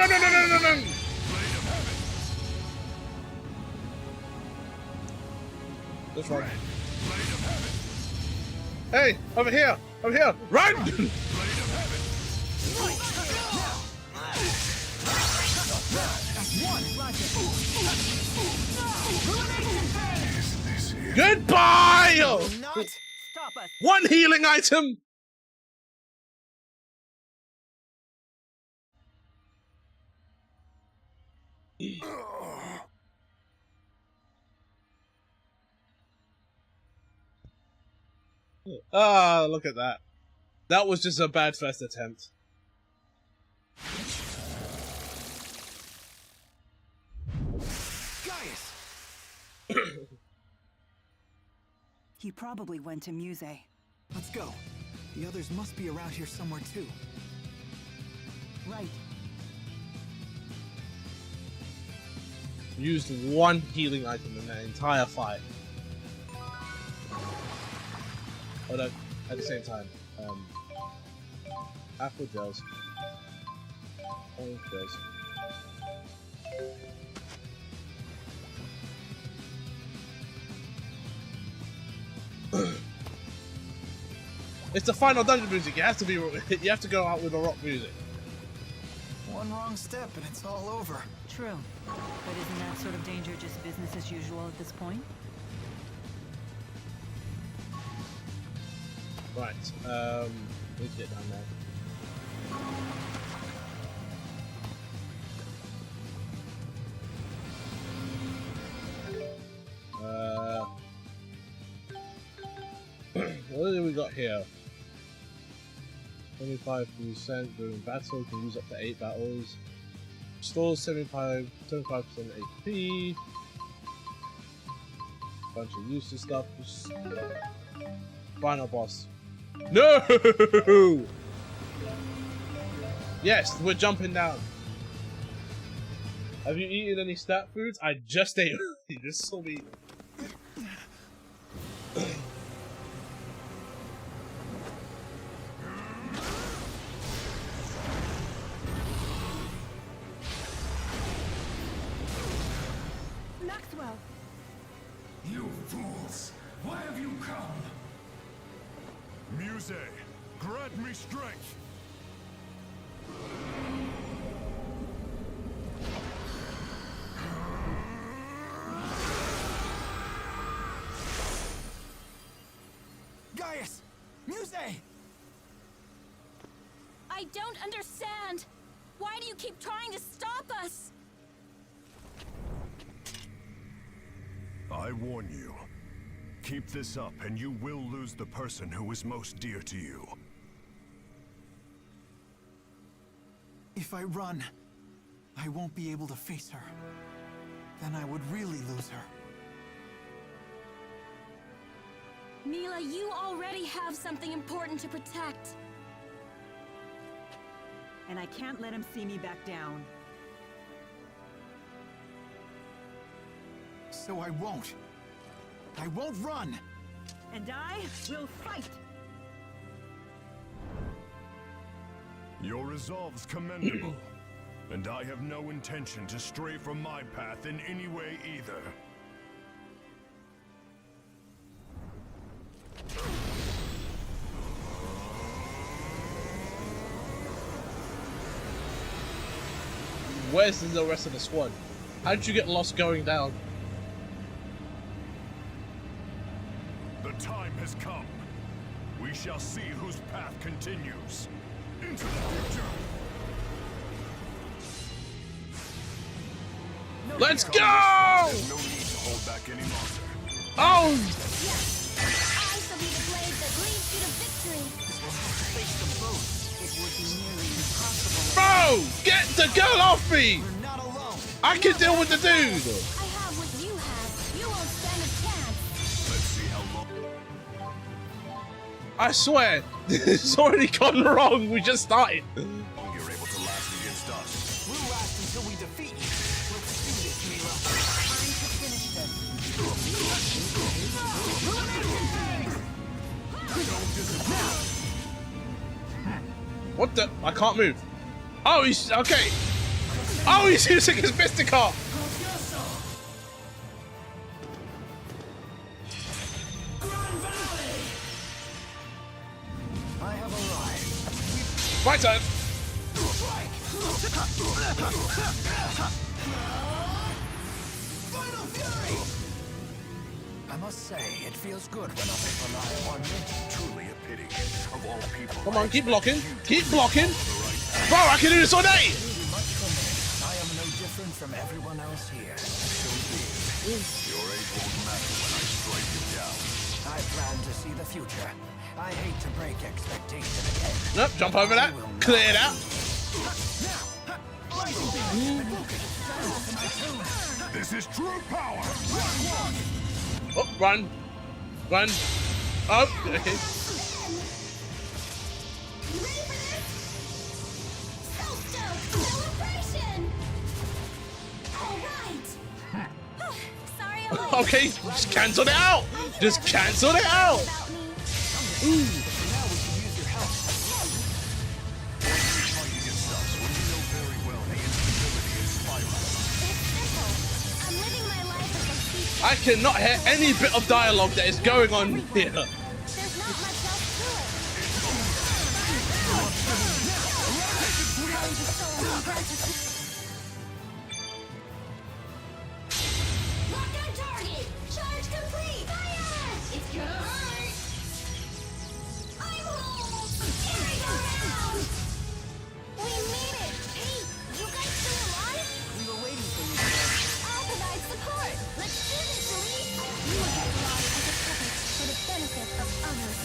Let's run. Hey, over here! Run! Goodbye! Stop us. One healing item! Ah, look at that. That was just a bad first attempt. Gaius! He probably went to Muse. Let's go. The others must be around here somewhere too. Right. Used one healing item in that entire fight. Oh no, at the same time. Apple gels. Orange gels. It's the final dungeon music. You have to be. You have to go out with the rock music. One wrong step and it's all over. True. But isn't that sort of danger just business as usual at this point? Right. Let's get down there. What do we got here? 25% during battle, can use up to 8 battles. Stores 75% HP. Bunch of useless stuff. Just... Final boss. No! Yes, we're jumping down. Have you eaten any stat foods? I just ate. You just saw me. Maxwell! You fools! Why have you come? Muse, grant me strength. Gaius! Muse! I don't understand. Why do you keep trying to stop us? I warn you. Keep this up, and you will lose the person who is most dear to you. If I run, I won't be able to face her. Then I would really lose her. Mila, you already have something important to protect. And I can't let him see me back down. So I won't. I won't run! And I will fight! Your resolve's commendable, and I have no intention to stray from my path in any way either. Where's the rest of the squad? How did you get lost going down? The time has come. We shall see whose path continues. Into the future! Let's go! There's no need to hold back any longer. Oh! Yes! I shall be the blade that leads you to victory! We'll have to face them both. It would be nearly impossible. Bro! Get the girl off me! We're not alone. I can deal with the dude! I have what you have. You won't stand a chance. Let's see how long. I swear, this has already gone wrong. We just started. You're able to last against us. We'll last until we defeat you. Let's do this, Mila. Time to finish them. Don't disappear. What the? I can't move. Oh, he's okay. Oh, he's using his Mystica. I have arrived. My turn. Final fury! I must say, it feels good when others rely upon me. Truly a pity. Of all people. Come on, keep blocking. Keep blocking. Bro, I can do this all day. Much for me. I am no different from everyone else here. So be it. Your age won't matter when I strike you down. I plan to see the future. I hate to break expectation again. Nope, jump over that. Clear it out. This is true power. Oh, run. Run. Oh, okay. You ready for this? Self-stoked celebration! Alright! Sorry I'm late. Okay, just cancel it out. Just cancel it out. Ooh. I cannot hear any bit of dialogue that is going on here. There's not much else to it. Lock on target! Charge complete! Fire! It's gonna hurt! I'm home! Merry-go-round! We made it! Hey, you guys still alive? We were waiting for you. I'll provide support! Let's do this, Elise! You will get along as a puppet for the benefit of others.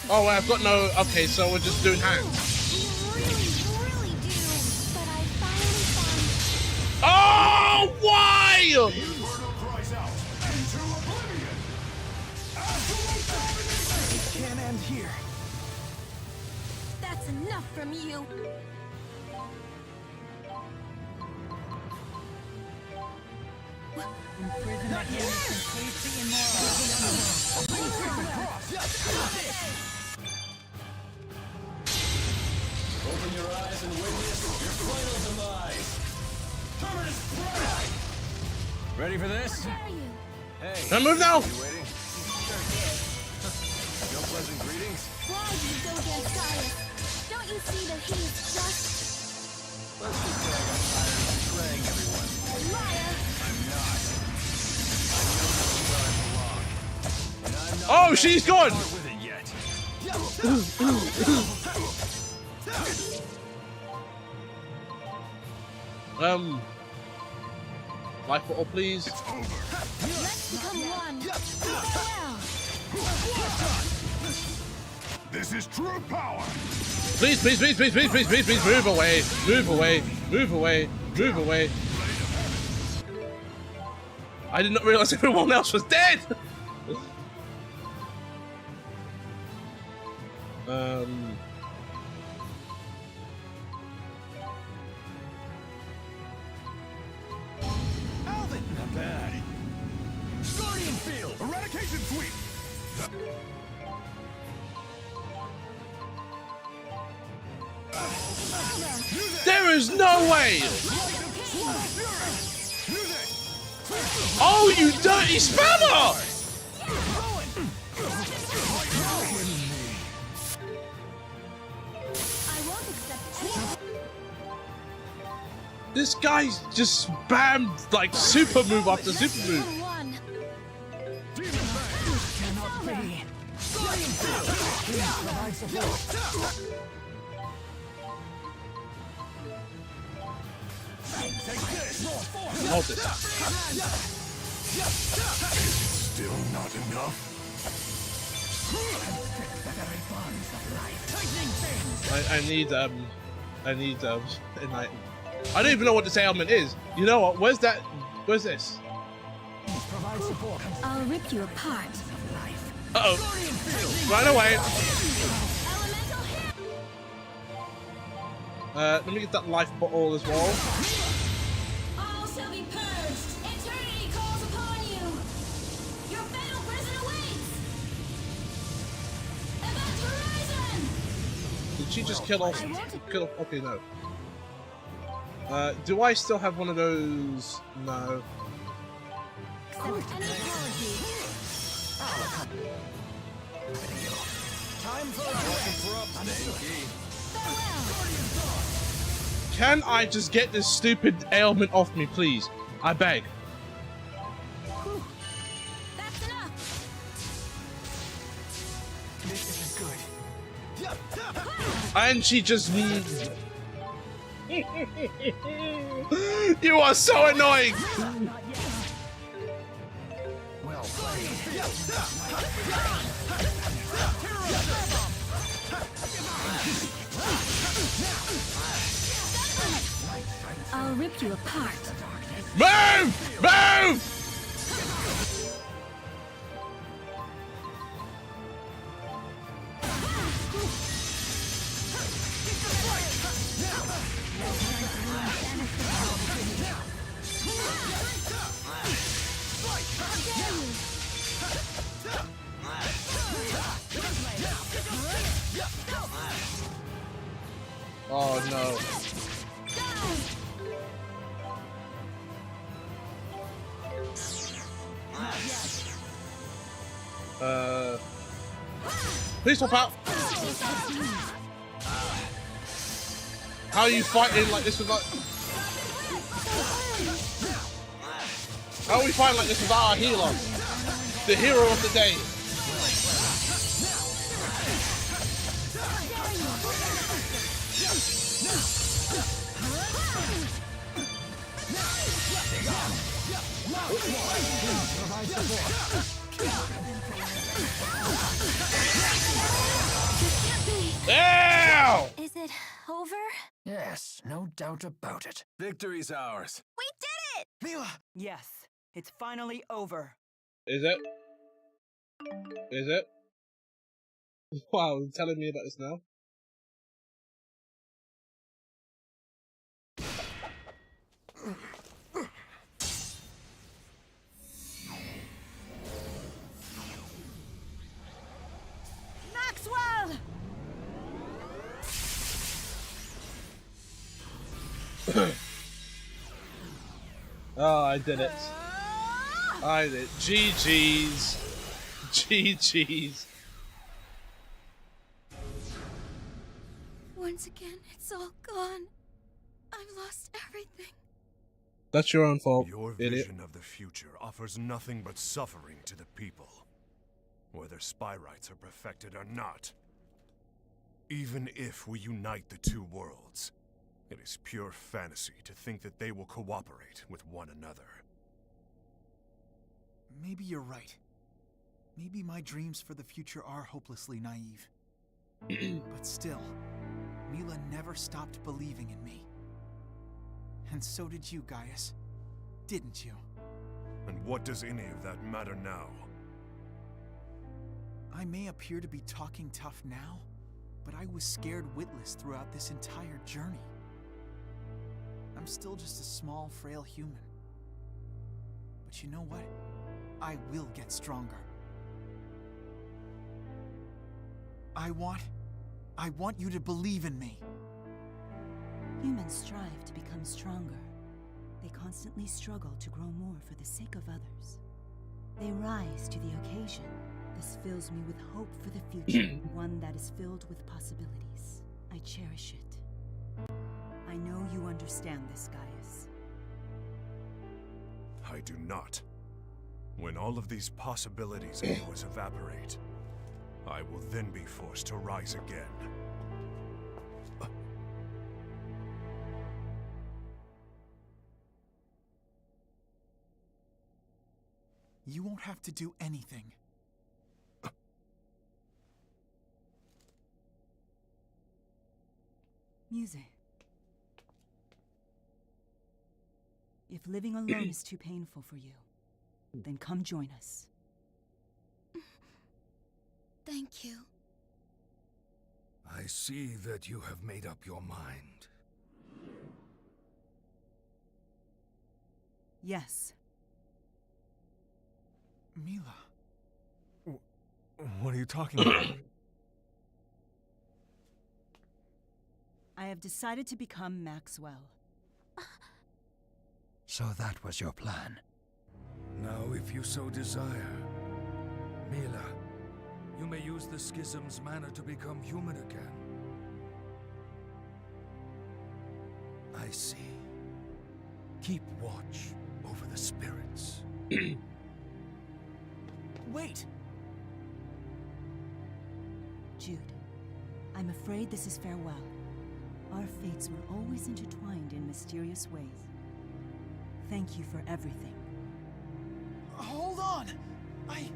Oh, wait, I've got no. Okay, so we're just doing hands. You really do. But I finally found... Oh, why? The Inferno cries out into oblivion. Absolute domination. It can't end here. That's enough from you. Imprison the humans and cage the immoral. Open your eyes and witness your final demise. Terminus Prime! Ready for this? Where are you? Hey. Can I move now? You waiting? Sure did. No pleasant greetings? Why did you go against Cyrus? Don't you see that he is just Let's just say I got tired of betraying everyone. a liar? I'm not. I know where I belong. And I'm not Oh, she's gone. part with it yet. Life bottle, please. Let's become one. Farewell. This is true power. Please, please, please, please, please, please, please, please, move away, move away, move away, move away. I did not realize everyone else was dead. Alvin! Not bad. Guardian Field! Eradication Sweep! There is no way! Oh, you dirty spammer! This guy's just spammed like super move after super move. Hold this. Still not enough. I need enlighten. I don't even know what this ailment is. You know what? Where's that? Where's this? I'll rip you apart. Uh-oh. Right away. Let me get that life bottle as well. All shall be purged. Eternity calls upon you. Your fatal prison awaits. Event Horizon. Did she just kill off? Okay, no. Do I still have one of those? No. Can I just get this stupid ailment off me, please? I beg. That's enough. This is good. And she just... You are so annoying! Well played. I'll rip you apart. Move! Move! Oh no. Please swap out. How are you fighting like this without? How are we fighting like this without our healer? The hero of the day. Ow! Is it over? Yes, no doubt about it. Victory's ours. We did it! Mila! Yes, it's finally over. Is it? Is it? Wow, you're telling me about this now? Maxwell! Oh, I did it. I did it. GG's. GG's. Once again, it's all gone. I've lost everything. That's your own fault, Your idiot. vision of the future offers nothing but suffering to the people, whether spy rights are perfected or not. Even if we unite the two worlds, it is pure fantasy to think that they will cooperate with one another. Maybe you're right. Maybe my dreams for the future are hopelessly naive. But still, Mila never stopped believing in me. And so did you, Gaius. Didn't you? And what does any of that matter now? I may appear to be talking tough now, but I was scared witless throughout this entire journey. I'm still just a small, frail human. But you know what? I will get stronger. I want you to believe in me. Humans strive to become stronger. They constantly struggle to grow more for the sake of others. They rise to the occasion. This fills me with hope for the future, one that is filled with possibilities. I cherish it. I know you understand this, Gaius. I do not. When all of these possibilities of yours evaporate, I will then be forced to rise again. You won't have to do anything. Music. If living alone is too painful for you, then come join us. Thank you. I see that you have made up your mind. Yes. Mila. What are you talking about? I have decided to become Maxwell. So that was your plan. Now, if you so desire, Mila, you may use the schism's mana to become human again. I see. Keep watch over the spirits. Wait! Jude, I'm afraid this is farewell. Our fates were always intertwined in mysterious ways. Thank you for everything. Hold on! I'm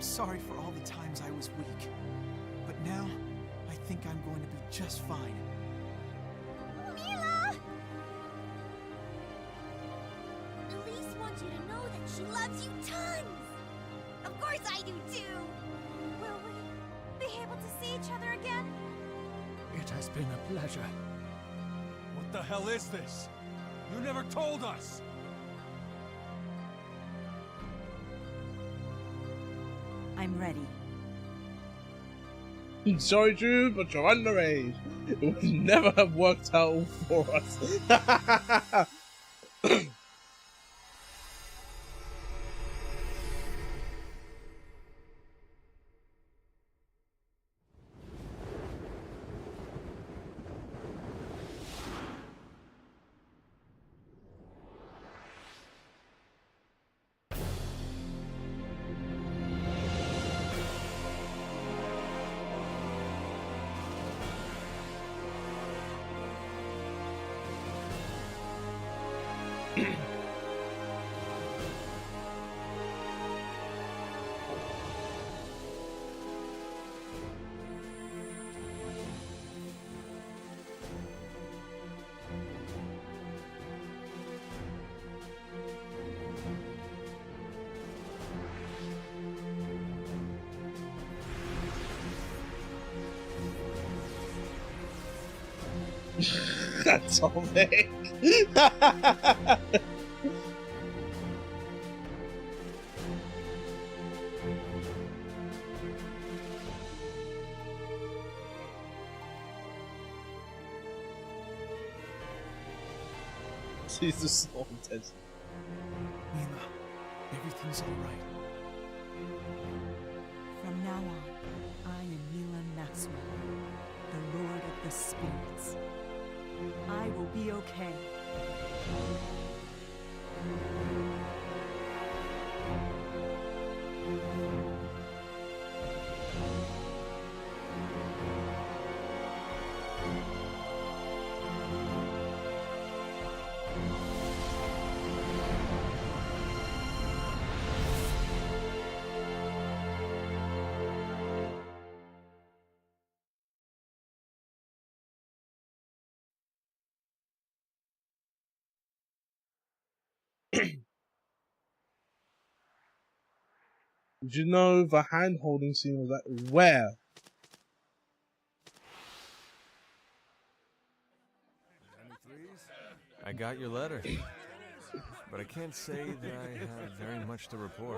sorry for all the times I was weak. But now, I think I'm going to be just fine. Mila! Elise wants you to know that she loves you tons! Of course I do too! Will we be able to see each other again? It has been a pleasure. What the hell is this? You never told us! I'm ready. Sorry, Drew, but you're underage. It would never have worked out for us. Atomic. She's just so intense. Mila, everything's alright. From now on, I am Mila Maxwell, the Lord of the Spirits. I will be okay. Did you know the hand-holding scene was that? Where? I got your letter, but I can't say that I have very much to report.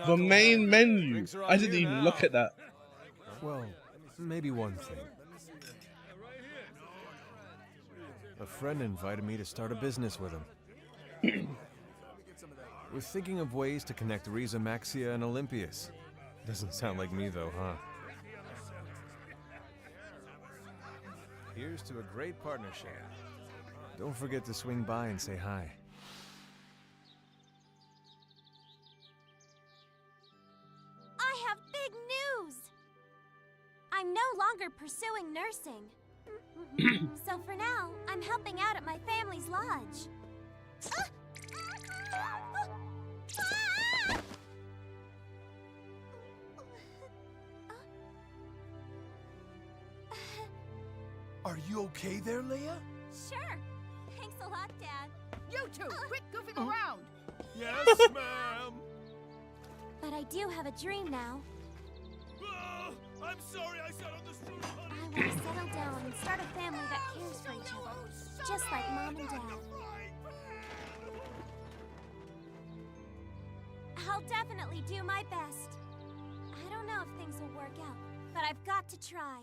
The main menu. I didn't even look at that. Well, maybe one thing. A friend invited me to start a business with him. We're thinking of ways to connect Riza Maxia and Olympias. Doesn't sound like me though, huh? Here's to a great partnership. Don't forget to swing by and say hi. I have big news! I'm no longer pursuing nursing. So for now, I'm helping out at my family's lodge. Are you okay there, Leia? Sure. Thanks a lot, Dad. You two, quit goofing around! Yes, ma'am! But I do have a dream now. I'm sorry I sat on the stool, honey. I want to settle down and start a family that cares for each other, just like Mom and Dad. I'll definitely do my best. I don't know if things will work out, but I've got to try.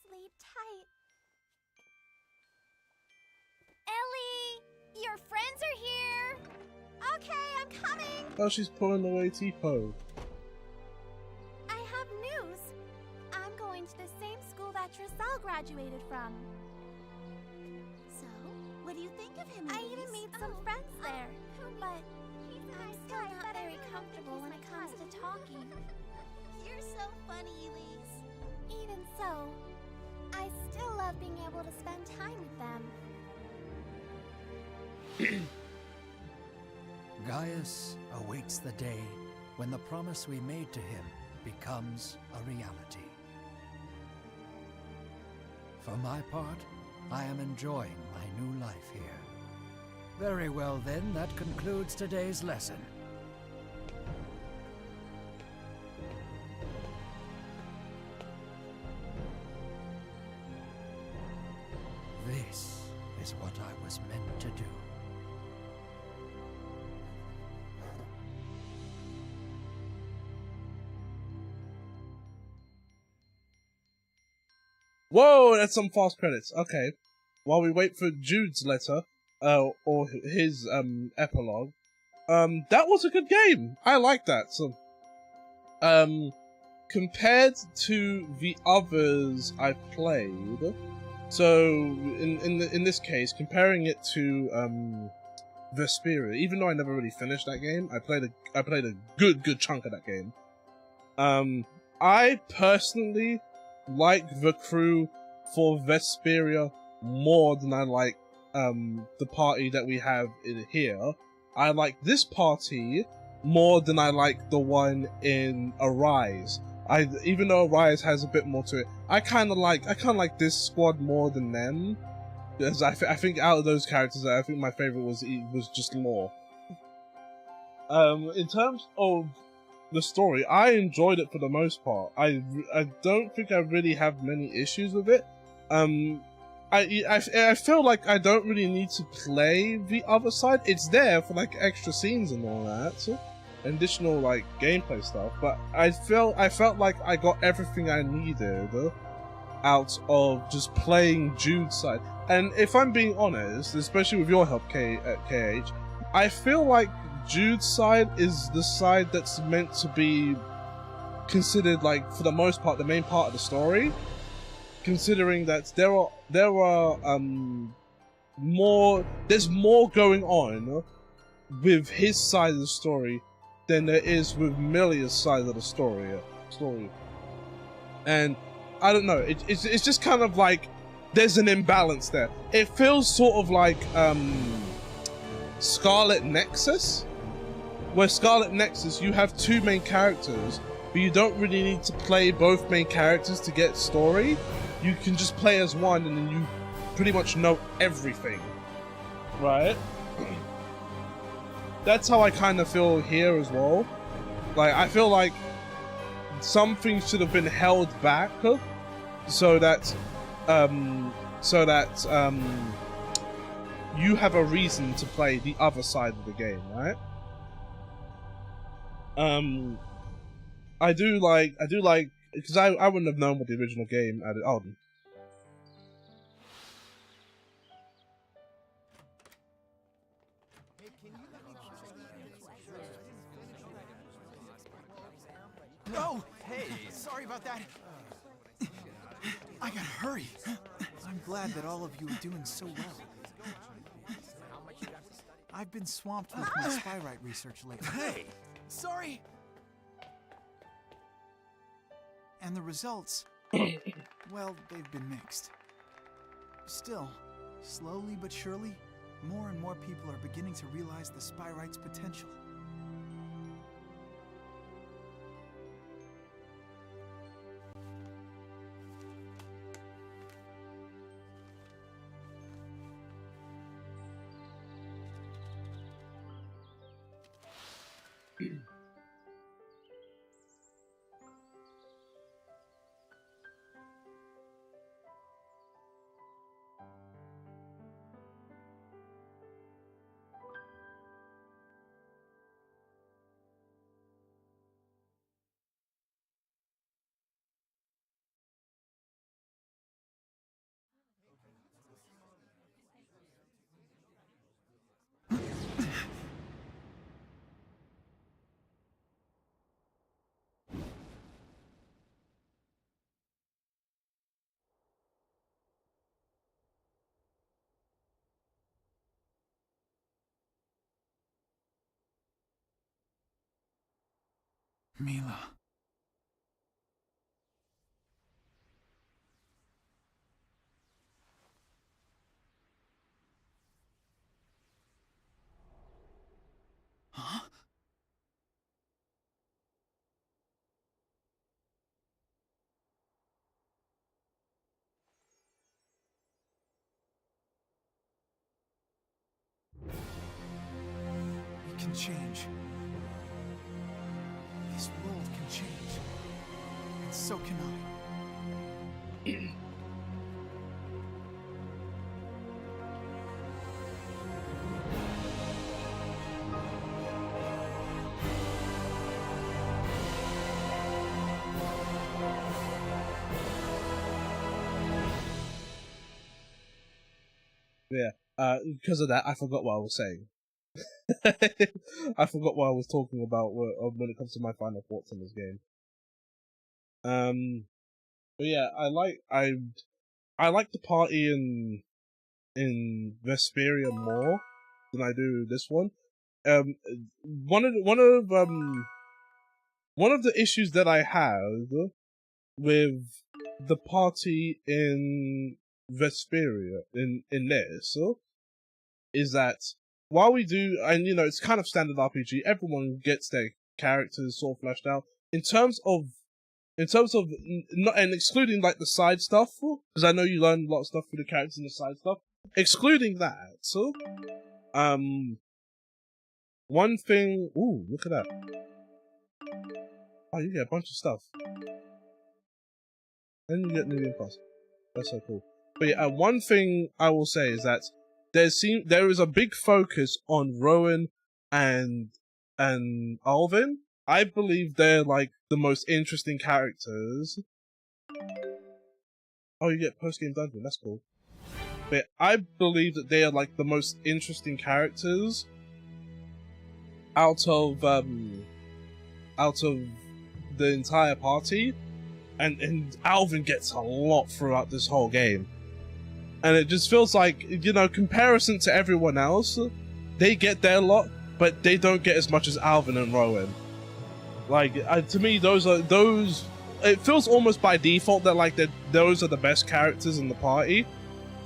Sleep tight. Ellie! Your friends are here! Okay, I'm coming! Oh, she's pulling away T-Pose. I have news! I'm going to the same school that Trisal graduated from. So, what do you think of him, I even made some friends there, but I'm still not very comfortable when it comes to talking. You're so funny, Elise. Even so, I still love being able to spend time with them. Gaius awaits the day when the promise we made to him becomes a reality. For my part, I am enjoying my new life here. Very well then, that concludes today's lesson. This is what I was meant to do. Whoa, that's some fast credits. Okay. While we wait for Jude's letter, or his, epilogue, that was a good game. I like that. So, compared to the others I've played, so, in this case, comparing it to, Vesperia, even though I never really finished that game, I played a good chunk of that game. I personally like the crew for Vesperia more than I like the party that we have in here. I like this party more than I like the one in Arise. Even though Arise has a bit more to it, I kind of like this squad more than them. Because I think out of those characters, I think my favorite was just Law. In terms of the story, I enjoyed it for the most part. I don't think I really have many issues with it. I feel like I don't really need to play the other side. It's there for like extra scenes and all that, so additional like gameplay stuff. But I felt like I got everything I needed out of just playing Jude's side. And if I'm being honest, especially with your help, KH, I feel like Jude's side is the side that's meant to be considered, like, for the most part, the main part of the story. Considering that there's more going on with his side of the story than there is with Milia's side of the story. And I don't know, it's just kind of like there's an imbalance there. It feels sort of like Scarlet Nexus, where Scarlet Nexus, you have two main characters, but you don't really need to play both main characters to get story. You can just play as one and then you pretty much know everything, right? that's how I kind of feel here as well. Like, I feel like some things should have been held back so that you have a reason to play the other side of the game, right? I do like, because I wouldn't have known what the original game added. Oh. Oh, hey, sorry about that. I gotta hurry. I'm glad that all of you are doing so well. I've been swamped with my Spyrite research lately. Hey! Sorry! And the results, well, they've been mixed. Still, slowly but surely, more and more people are beginning to realize the Spyrite's potential. Mila. Huh? We can change. This world can change. And so can I. Yeah, because of that, I forgot what I was saying. I forgot what I was talking about when it comes to my final thoughts on this game. But yeah, I like the party in Vesperia more than I do this one. One of the issues that I have with the party in Vesperia in this is that while we do, and you know, it's kind of standard RPG, everyone gets their characters sort of fleshed out in terms of not, and excluding like the side stuff, because I know you learn a lot of stuff through the characters and the side stuff. Excluding that, so one thing. Ooh, look at that! Oh, you get a bunch of stuff, and you get New Game Plus. That's so cool. But yeah, one thing I will say is that there is a big focus on Rowan and Alvin. I believe they're like the most interesting characters. Oh, you get post-game dungeon. That's cool. But I believe that they are like the most interesting characters out of the entire party, and Alvin gets a lot throughout this whole game. And it just feels like, you know, comparison to everyone else, they get their lot, but they don't get as much as Alvin and Rowan. Like, to me, it feels almost by default that, like, those are the best characters in the party.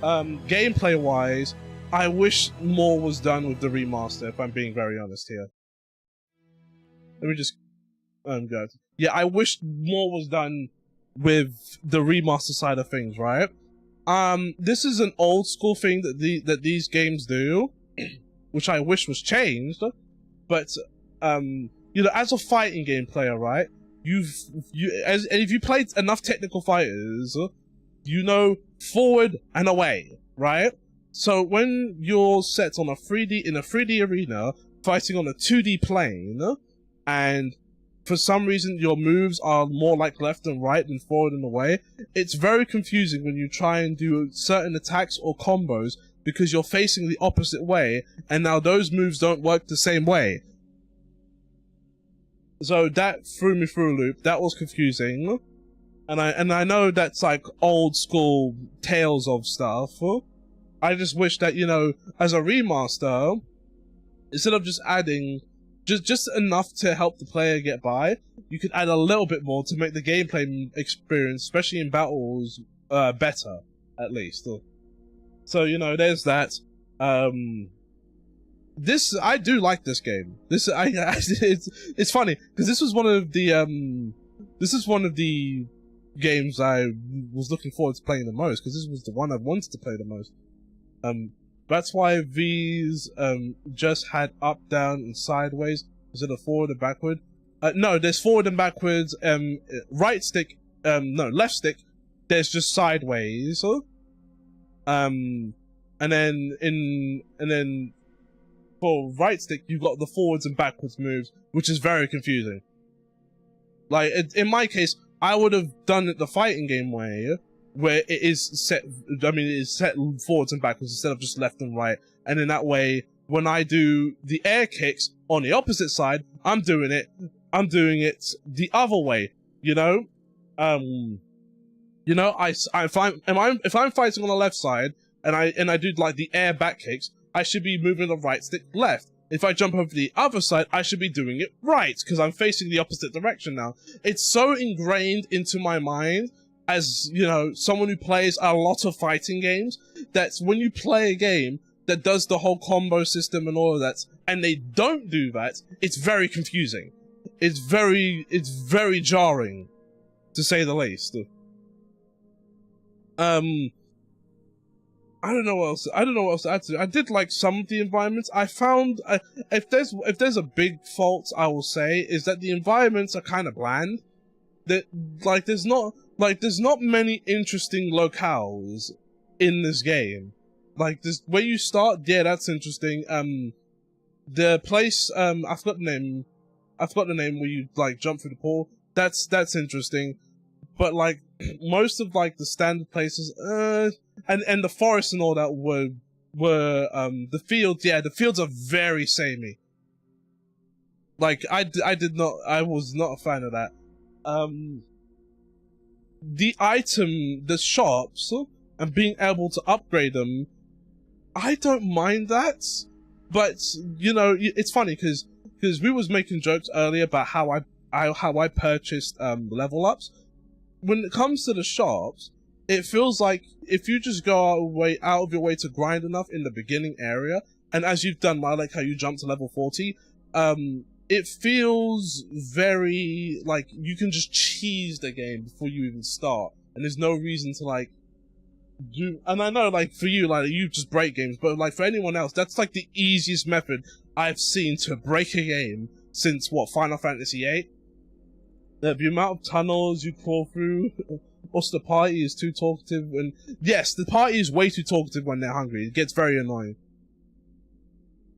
Gameplay-wise, I wish more was done with the remaster, if I'm being very honest here. Let me just... go. Yeah, I wish more was done with the remaster side of things, right? This is an old school thing that these games do, which I wish was changed, but you know, as a fighting game player, right? And if you played enough technical fighters, you know forward and away, right? So when you're set on a 3D arena, fighting on a 2D plane, and for some reason your moves are more like left and right than forward and away, it's very confusing when you try and do certain attacks or combos because you're facing the opposite way, and now those moves don't work the same way. So that threw me through a loop. That was confusing. And I know that's like old school Tales of stuff. I just wish that, you know, as a remaster, instead of just adding just enough to help the player get by, you could add a little bit more to make the gameplay experience, especially in battles, better, at least. So, you know, there's that. I do like this game. It's funny because this is one of the games I was looking forward to playing the most, because this was the one I wanted to play the most. That's why these just had up, down, and sideways instead of forward and backward. No, there's forward and backwards. Right stick. No, left stick. There's just sideways. And then for right stick, you've got the forwards and backwards moves, which is very confusing. Like, in my case, I would have done it the fighting game way, where it is set, it is set forwards and backwards instead of just left and right. And in that way, when I do the air kicks on the opposite side, I'm doing it the other way, you know? You know, if I'm fighting on the left side, and I do like the air back kicks, I should be moving the right stick left. If I jump over the other side, I should be doing it right, because I'm facing the opposite direction now. It's so ingrained into my mind, as, you know, someone who plays a lot of fighting games, that when you play a game that does the whole combo system and all of that, and they don't do that, it's very confusing. It's very jarring, to say the least. I don't know what else to add to it. I did like some of the environments. I found, if there's a big fault, I will say, is that the environments are kind of bland. That, like, there's not many interesting locales in this game. Like, this, where you start, yeah, that's interesting. The place, I forgot the name where you, like, jump through the pool. That's interesting. But, like, most of, like, the standard places, and the forests and all that were the fields, yeah, the fields are very samey. Like, I was not a fan of that. The shops, and being able to upgrade them, I don't mind that. But, you know, it's funny, because we was making jokes earlier about how I purchased, level ups. When it comes to the shops, it feels like if you just go out of your way to grind enough in the beginning area, and as you've done, I like how you jump to level 40, it feels very, like, you can just cheese the game before you even start, and there's no reason to, like, do, and I know, like, for you, like, you just break games, but, like, for anyone else, that's, like, the easiest method I've seen to break a game since, what, Final Fantasy VIII? The amount of tunnels you crawl through. Also, the party is too talkative, and yes, the party is way too talkative when they're hungry. It gets very annoying.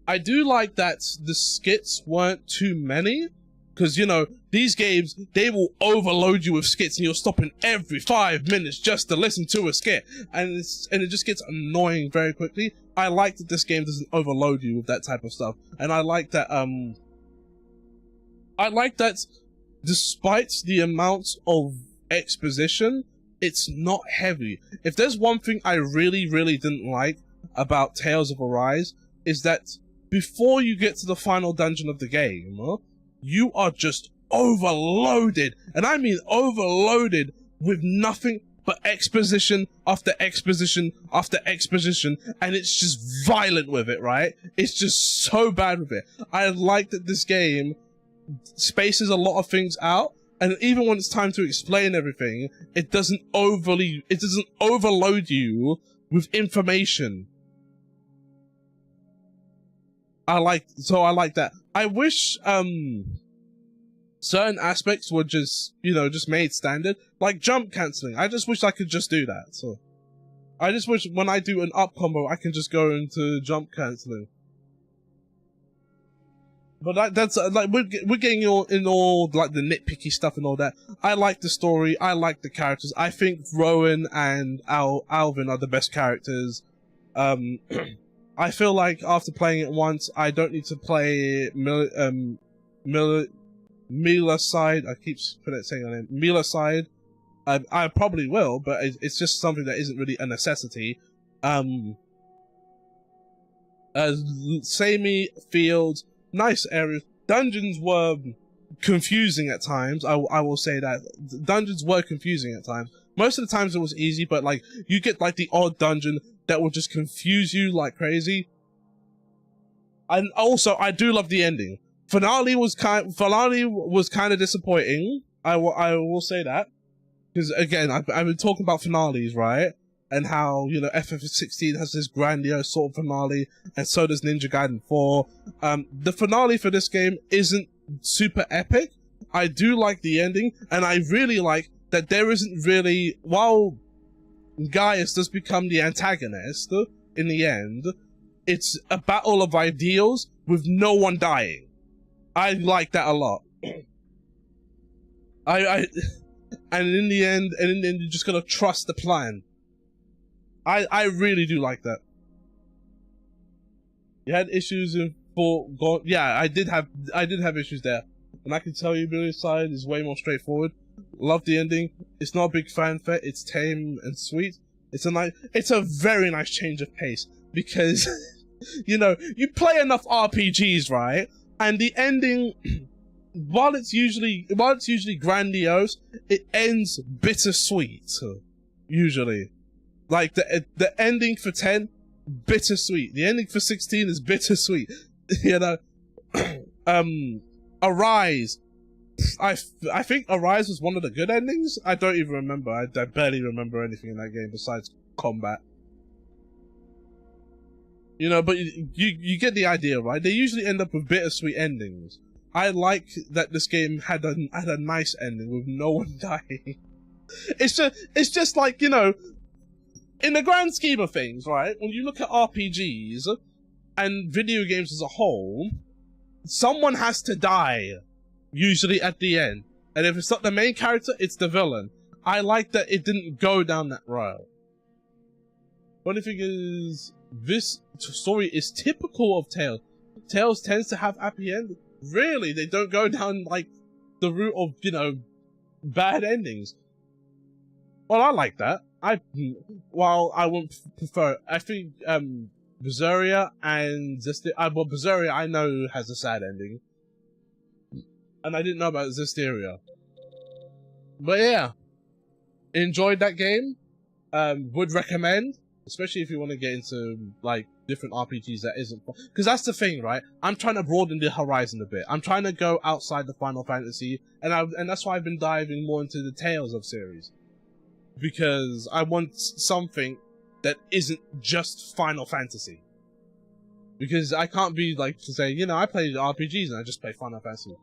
I do like that the skits weren't too many, because, you know, these games, they will overload you with skits, and you're stopping every 5 minutes just to listen to a skit, and it just gets annoying very quickly. I like that this game doesn't overload you with that type of stuff, and I like that, despite the amount of exposition, it's not heavy. If there's one thing I really, really didn't like about Tales of Arise, is that before you get to the final dungeon of the game, you are just overloaded, and I mean overloaded, with nothing but exposition after exposition after exposition, and it's just violent with it, right? It's just so bad with it. I like that this game spaces a lot of things out, and even when it's time to explain everything, it doesn't overload you with information. I like that. I wish certain aspects were just, you know, just made standard, like jump cancelling. I just wish I could just do that. So I just wish when I do an up combo, I can just go into jump cancelling. But that's like we're getting in all like the nitpicky stuff and all that. I like the story. I like the characters. I think Rowan and Alvin are the best characters. I feel like after playing it once, I don't need to play Mila side. I keep saying her name. Mila side. I probably will, but it's just something that isn't really a necessity. Samey, Fields, nice areas. Dungeons were confusing at times. I will say that. Dungeons were confusing at times. Most of the times it was easy, but like you get like the odd dungeon that will just confuse you like crazy. And also, I do love the ending. Finale was kind of disappointing. I will say that, because again, I've been talking about finales, right? And how, you know, FF16 has this grandiose sort of finale, and so does Ninja Gaiden 4. The finale for this game isn't super epic. I do like the ending, and I really like that there isn't really, while Gaius does become the antagonist in the end, it's a battle of ideals with no one dying. I like that a lot. And in the end, you're just gonna trust the plan. I really do like that. You had issues in yeah, I did have issues there, and I can tell you, Billy's side is way more straightforward. Love the ending. It's not a big fanfare. It's tame and sweet. It's a very nice change of pace, because you know, you play enough RPGs, right? And the ending, while it's usually grandiose, it ends bittersweet. Usually, like the ending for 10, bittersweet. The ending for 16 is bittersweet. You know, Arise. I think Arise was one of the good endings. I don't even remember. I barely remember anything in that game besides combat. You know, but you get the idea, right? They usually end up with bittersweet endings. I like that this game had a nice ending with no one dying. It's just like, you know, in the grand scheme of things, right? When you look at RPGs and video games as a whole, someone has to die, usually at the end. And if it's not the main character, it's the villain. I like that it didn't go down that route. Funny thing is, this story is typical of Tales. Tales tends to have happy end. Really, they don't go down like the route of, you know, bad endings. Well, I like that. While I wouldn't prefer, I think Berseria and well, Berseria I know has a sad ending, and I didn't know about Zestiria. But yeah, enjoyed that game. Would recommend. Especially if you want to get into, like, different RPGs that isn't... Because that's the thing, right? I'm trying to broaden the horizon a bit. I'm trying to go outside the Final Fantasy, and that's why I've been diving more into the Tales of series. Because I want something that isn't just Final Fantasy. Because I can't be, like, to say, you know, I play RPGs and I just play Final Fantasy.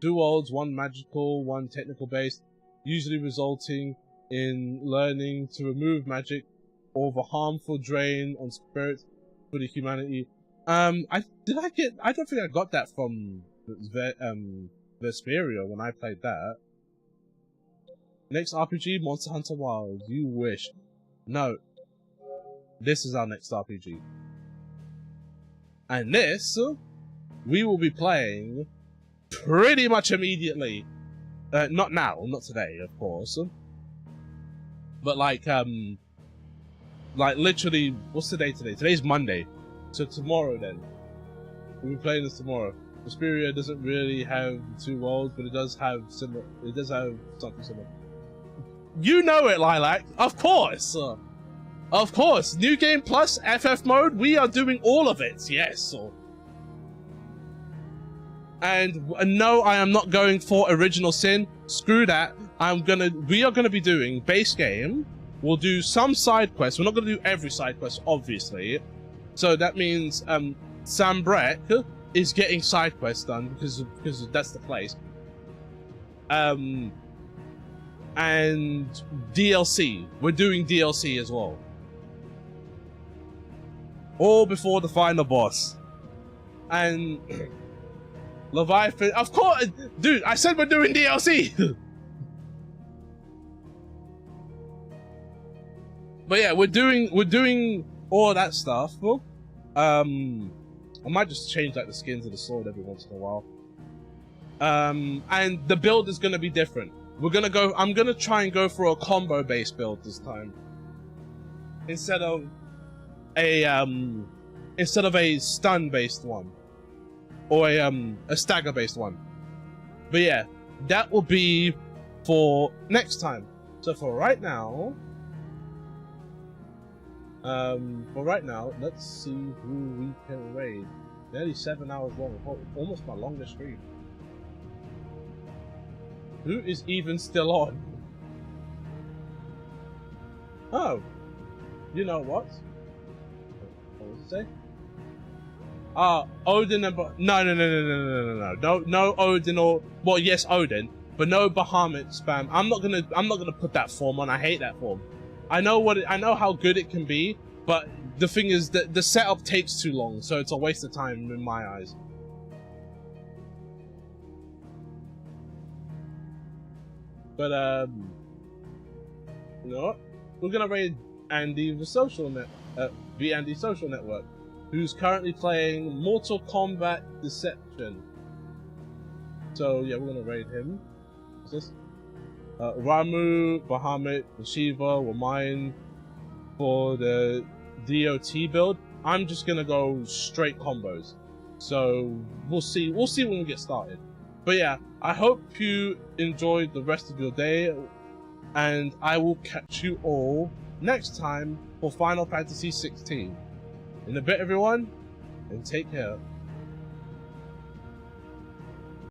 2 worlds, 1 magical, 1 technical based, usually resulting in learning to remove magic or the harmful drain on spirits for the humanity. I don't think I got that from Vesperia when I played that. Next RPG, Monster Hunter Wilds. You wish. No. This is our next RPG. And this, we will be playing pretty much immediately. Not now, not today, of course. But like literally, what's the day today? Today's Monday. So tomorrow then. We'll be playing this tomorrow. Vesperia doesn't really have 2 worlds, but it does have something similar. You know it, Lilac! Of course! Of course! New Game Plus, FF mode, we are doing all of it, yes! And no, I am not going for Original Sin. Screw that. We are gonna be doing base game. We'll do some side quests. We're not gonna do every side quest, obviously. So that means Sambrek is getting side quests done because that's the place. And DLC. We're doing DLC as well. All before the final boss. And Leviathan, of course, dude, I said we're doing DLC. But yeah, we're doing all that stuff. I might just change like the skins of the sword every once in a while. And the build is gonna be different. I'm gonna try and go for a combo based build this time. Instead of a stun based one. Or a stagger based one. But yeah, that will be for next time. So for right now, let's see who we can raid. Nearly 7 hours long, almost my longest stream. Who is even still on? Oh, you know what? What does it say? Odin and no Odin or, well, yes, Odin, but no Bahamut spam. I'm not gonna put that form on. I hate that form. I know how good it can be, but the thing is that the setup takes too long, so it's a waste of time in my eyes. But you know what? We're gonna raid Andy the social Andy social network, who's currently playing Mortal Kombat Deception. So yeah, we're gonna raid him. What's this? Ramu, Bahamut, and Shiva were mine for the DOT build. I'm just gonna go straight combos. So we'll see when we get started. But yeah, I hope you enjoyed the rest of your day, and I will catch you all next time for Final Fantasy 16. In a bit, everyone, and take care.